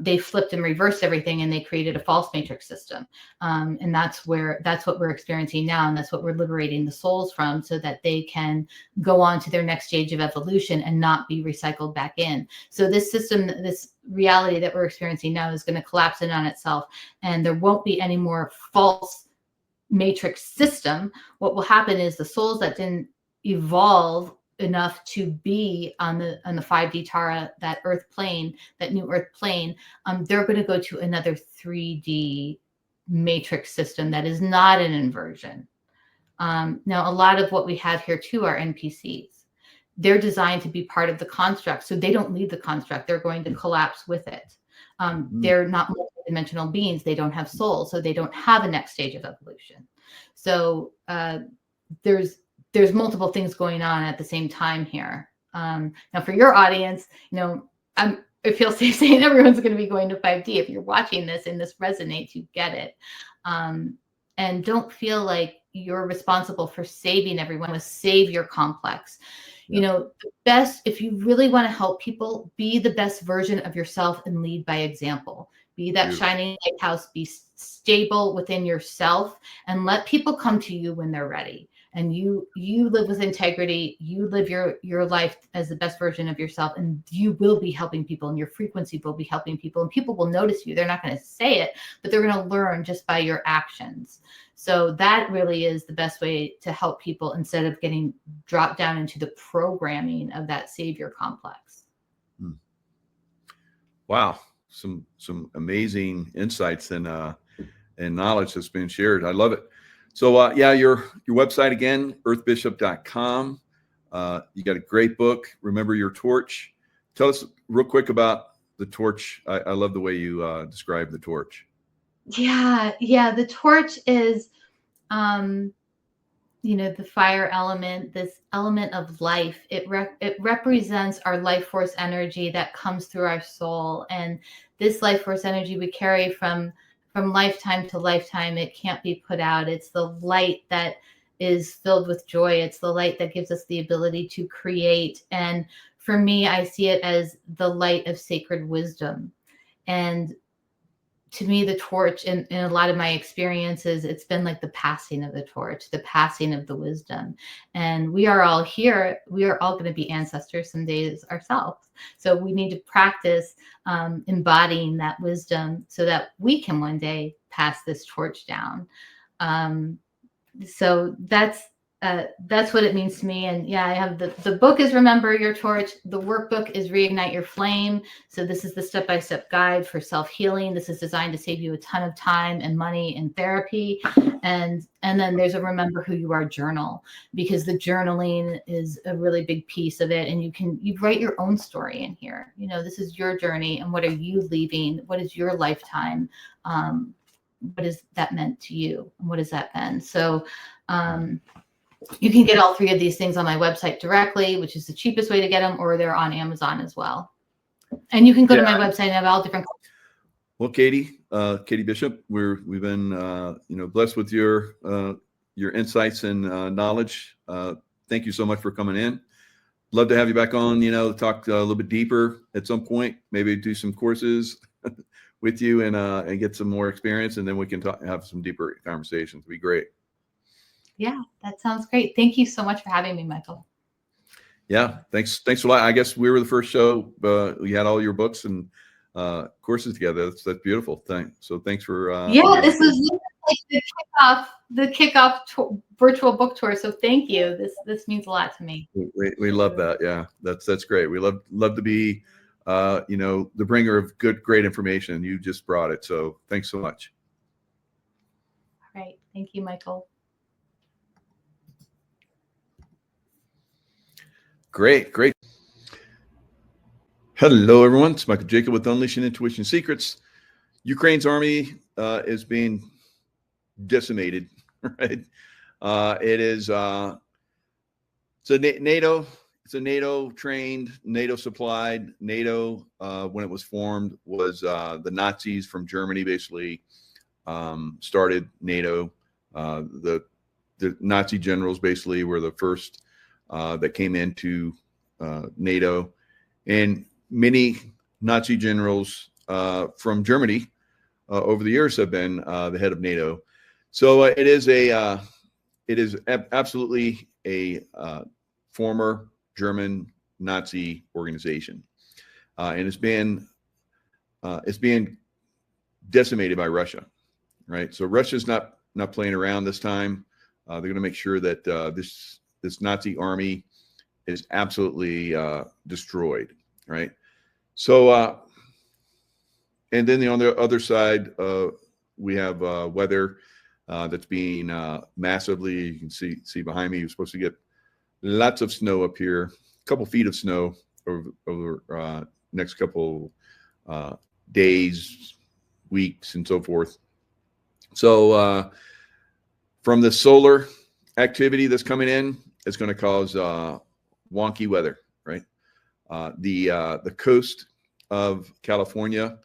they flipped and reversed everything, and they created a false matrix system. And that's what we're experiencing now. And that's what we're liberating the souls from, so that they can go on to their next stage of evolution and not be recycled back in. So this system, this reality that we're experiencing now, is going to collapse in on itself, and there won't be any more false matrix system. What will happen is the souls that didn't evolve enough to be on the 5D Tara, that Earth plane, that new Earth plane, they're going to go to another 3D matrix system that is not an inversion. Now, a lot of what we have here too are NPCs. They're designed to be part of the construct, so they don't leave the construct. They're going to collapse with it. They're not multidimensional beings. They don't have souls, so they don't have a next stage of evolution. So there's multiple things going on at the same time here. Now, for your audience, I feel safe saying everyone's going to be going to 5D. If you're watching this and this resonates, you get it. And don't feel like you're responsible for saving everyone with savior complex. The best, if you really want to help people, be the best version of yourself and lead by example. Be that shining lighthouse, be stable within yourself, and let people come to you when they're ready. And you live with integrity. You live your life as the best version of yourself, and you will be helping people, and your frequency will be helping people, and people will notice you. They're not going to say it, but they're going to learn just by your actions. So that really is the best way to help people, instead of getting dropped down into the programming of that savior complex. Wow, some amazing insights and knowledge that's been shared. I love it. So your website again, earthbishop.com. You got a great book, Remember Your Torch. Tell us real quick about the torch. I love the way you describe the torch. Yeah. The torch is, the fire element, this element of life. It represents our life force energy that comes through our soul. And this life force energy we carry from lifetime to lifetime. It can't be put out. It's the light that is filled with joy. It's the light that gives us the ability to create. And for me, I see it as the light of sacred wisdom. And to me, the torch, in a lot of my experiences, it's been like the passing of the torch, the passing of the wisdom. And we are all here. We are all going to be ancestors some days ourselves. So we need to practice embodying that wisdom so that we can one day pass this torch down. So that's what it means to me. And I have the book is Remember Your Torch. The workbook is Reignite Your Flame. So this is the step-by-step guide for self-healing. This is designed to save you a ton of time and money in therapy. And then there's a Remember Who You Are journal, because the journaling is a really big piece of it. And you write your own story in here. This is your journey, and what are you leaving? What is your lifetime? What has that meant to you? And what has that been? So, you can get all three of these things on my website directly, which is the cheapest way to get them, or they're on Amazon as well. And you can go to Yeah. my website and have all different. Well, Katie Bishop, we've been blessed with your insights and knowledge. Thank you so much for coming in. Love to have you back on. Talk a little bit deeper at some point. Maybe do some courses with you and get some more experience, and then we can have some deeper conversations. It'd be great. Yeah, that sounds great. Thank you so much for having me, Michael. Yeah, thanks a lot. I guess we were the first show. We had all your books and courses together. That's beautiful. Thanks for this was like the kickoff virtual book tour. So thank you. This means a lot to me. We love that. Yeah, that's great. We love to be the bringer of great information. You just brought it. So thanks so much. All right. Thank you, Michael. Great. Hello, everyone. It's Michael Jacob with Unleashing Intuition Secrets. Ukraine's army is being decimated, right? It is it's a NATO trained, NATO supplied. NATO, when it was formed, was the Nazis from Germany basically started NATO. The Nazi generals basically were the first that came into NATO, and many Nazi generals from Germany over the years have been the head of NATO. So it is absolutely a former German Nazi organization, and it's being decimated by Russia, right? So Russia's not playing around this time. They're going to make sure that this Nazi army is absolutely destroyed, right? So, and then on the other side, we have weather that's being massively. You can see behind me. You're supposed to get lots of snow up here, a couple feet of snow over next couple days, weeks, and so forth. So, from the solar activity that's coming in, it's going to cause wonky weather, right? The coast of California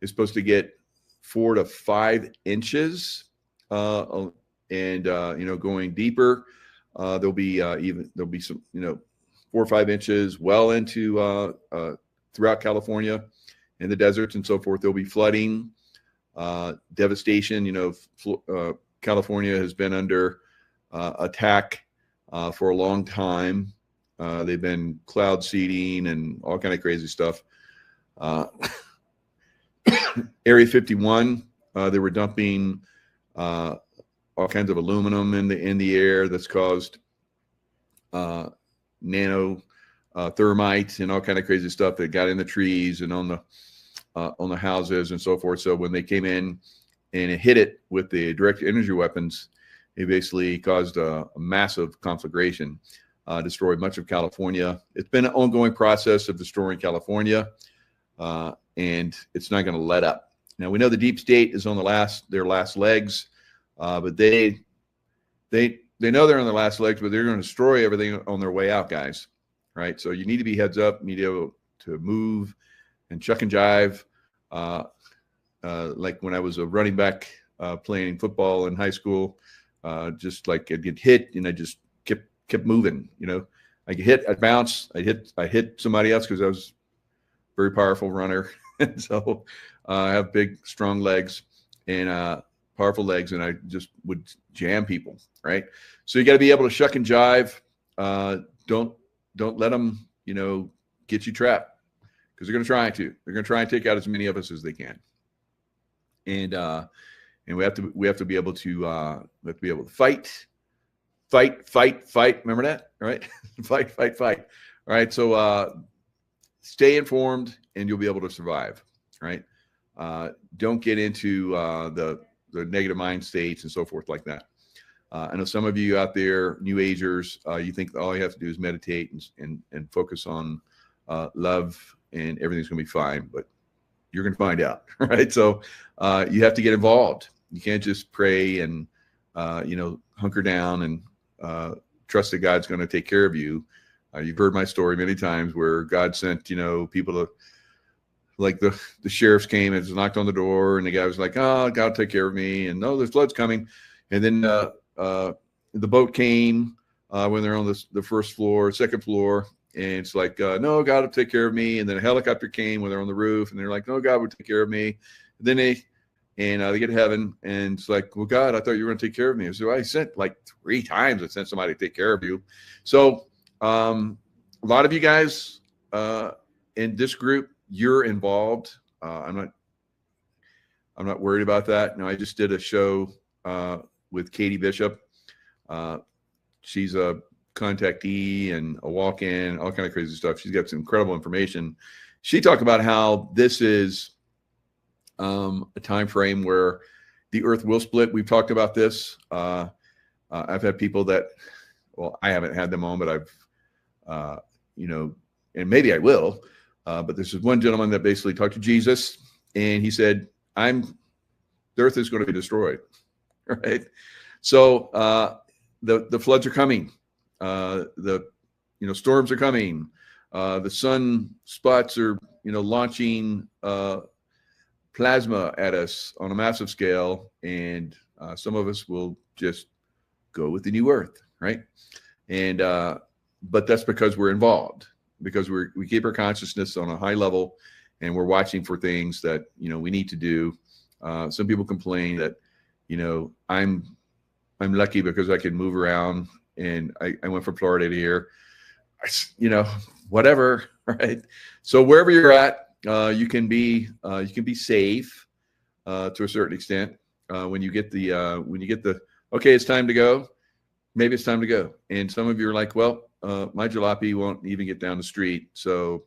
is supposed to get 4 to 5 inches, and going deeper, there'll be some 4 or 5 inches well into throughout California, in the deserts and so forth. There'll be flooding, devastation. California has been under attack for a long time. They've been cloud seeding and all kind of crazy stuff. Area 51, they were dumping all kinds of aluminum in the air that's caused nano thermite and all kind of crazy stuff that got in the trees and on the houses and so forth. So when they came in and it hit it with the direct energy weapons, it basically caused a massive conflagration, destroyed much of California. It's been an ongoing process of destroying California, and it's not going to let up. Now we know the deep state is on their last legs, but they know they're on their last legs, but they're going to destroy everything on their way out, guys. Right? So you need to be heads up. You need to be able to move and chuck and jive. Like when I was a running back playing football in high school, just like I'd get hit and I just kept moving. I get hit, I'd bounce, I hit somebody else because I was a very powerful runner. And so I have big, strong legs and powerful legs, and I just would jam people, right? So you got to be able to shuck and jive. Don't let them, get you trapped, because they're going to try to. They're going to try and take out as many of us as they can. And we have to be able to fight. Remember that, right? fight. All right. So stay informed, and you'll be able to survive. Right. Don't get into the negative mind states and so forth like that. I know some of you out there, New Agers, you think all you have to do is meditate and focus on love, and everything's going to be fine. But you're going to find out, right? So you have to get involved. You can't just pray and hunker down and trust that God's going to take care of you. You've heard my story many times where God sent people like the sheriffs came and knocked on the door, and the guy was like, "Oh, God will take care of me," and no, there's floods coming. And then the boat came when they're on the first floor, second floor, and it's like, no, God will take care of me. And then a helicopter came when they're on the roof, and they're like, no, God will take care of me. And then they get to heaven, and it's like, well, God, I thought you were going to take care of me. So I sent like 3 times. I sent somebody to take care of you. So a lot of you guys in this group, you're involved. I'm not worried about that. No, I just did a show with Katie Bishop. She's a contactee and a walk-in, all kind of crazy stuff. She's got some incredible information. She talked about how this is a time frame where the earth will split. We've talked about this. I've had people that, well, I haven't had them on, but I've, and maybe I will. But this is one gentleman that basically talked to Jesus, and he said, the earth is going to be destroyed. Right. So the floods are coming. Storms are coming. The sun spots are, launching plasma at us on a massive scale. And some of us will just go with the new earth. Right. And, but that's because we're involved, because we keep our consciousness on a high level, and we're watching for things that, we need to do. Some people complain that, I'm lucky because I can move around, and I went from Florida to here, whatever. Right. So wherever you're at, you can be safe to a certain extent. When you get the, okay, it's time to go. Maybe it's time to go. And some of you are like, well, my jalopy won't even get down the street. So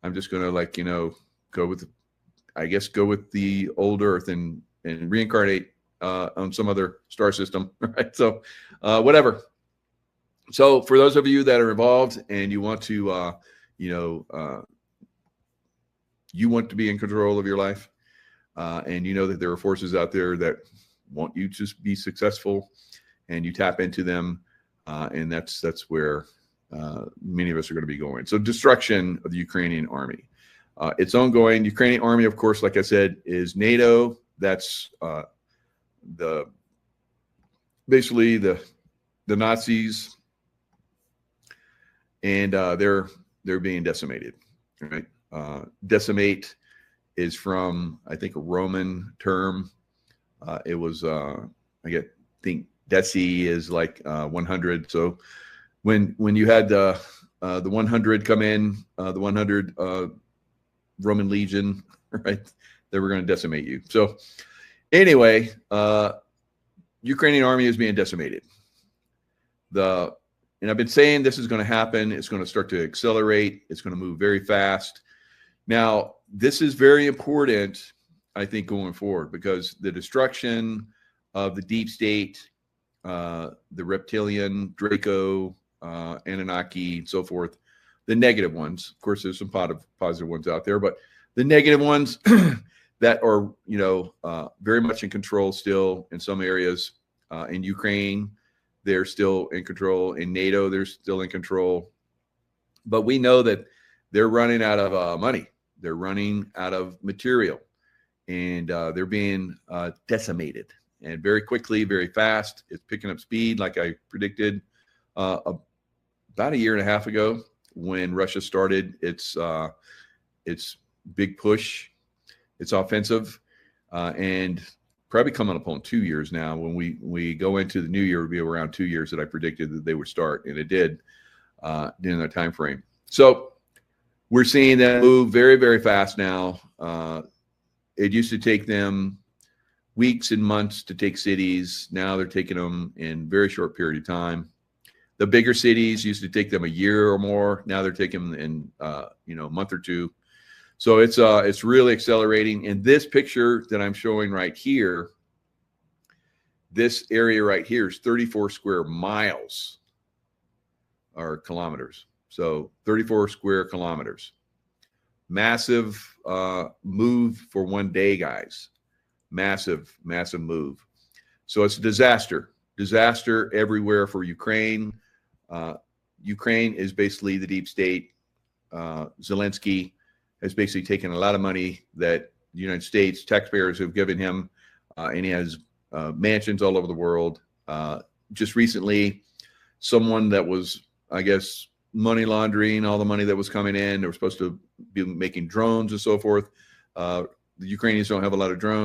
I'm just going to go with the old earth and reincarnate on some other star system. Right. So whatever. So for those of you that are involved and you want to, you want to be in control of your life, and you know that there are forces out there that want you to be successful, and you tap into them, and that's where many of us are going to be going. So destruction of the Ukrainian army. It's ongoing. The Ukrainian army, of course, like I said, is NATO. That's basically the Nazis, and they're being decimated. Right? Decimate is from, I think, a Roman term. It was think deci is like 100. So when you had the 100 come in, the 100 Roman legion, right, they were going to decimate you. So anyway, Ukrainian army is being decimated. And I've been saying this is going to happen. It's going to start to accelerate. It's going to move very fast. Now, this is very important, I think, going forward, because the destruction of the deep state, the reptilian, Draco, Anunnaki, and so forth, the negative ones. Of course, there's some positive ones out there, but the negative ones that are, very much in control still in some areas. In Ukraine, they're still in control. In NATO, they're still in control. But we know that they're running out of money. They're running out of material, and they're being decimated, and very quickly, very fast. It's picking up speed, like I predicted about a year and a half ago when Russia started its big push, its offensive, and probably coming up on 2 years now. When we go into the new year, it'll be around 2 years that I predicted that they would start, and it did in that time frame. So we're seeing them move very, very fast now. It used to take them weeks and months to take cities. Now they're taking them in a very short period of time. The bigger cities used to take them a year or more. Now they're taking them in a month or two. So it's really accelerating. And this picture that I'm showing right here, this area right here is 34 square miles or kilometers. So 34 square kilometers. Massive move for one day, guys. Massive, massive move. So it's a disaster. Disaster everywhere for Ukraine. Ukraine is basically the deep state. Zelensky has basically taken a lot of money that the United States taxpayers have given him, and he has mansions all over the world. Just recently, someone that was, I guess, money laundering all the money that was coming in, they were supposed to be making drones and so forth. The Ukrainians don't have a lot of drones.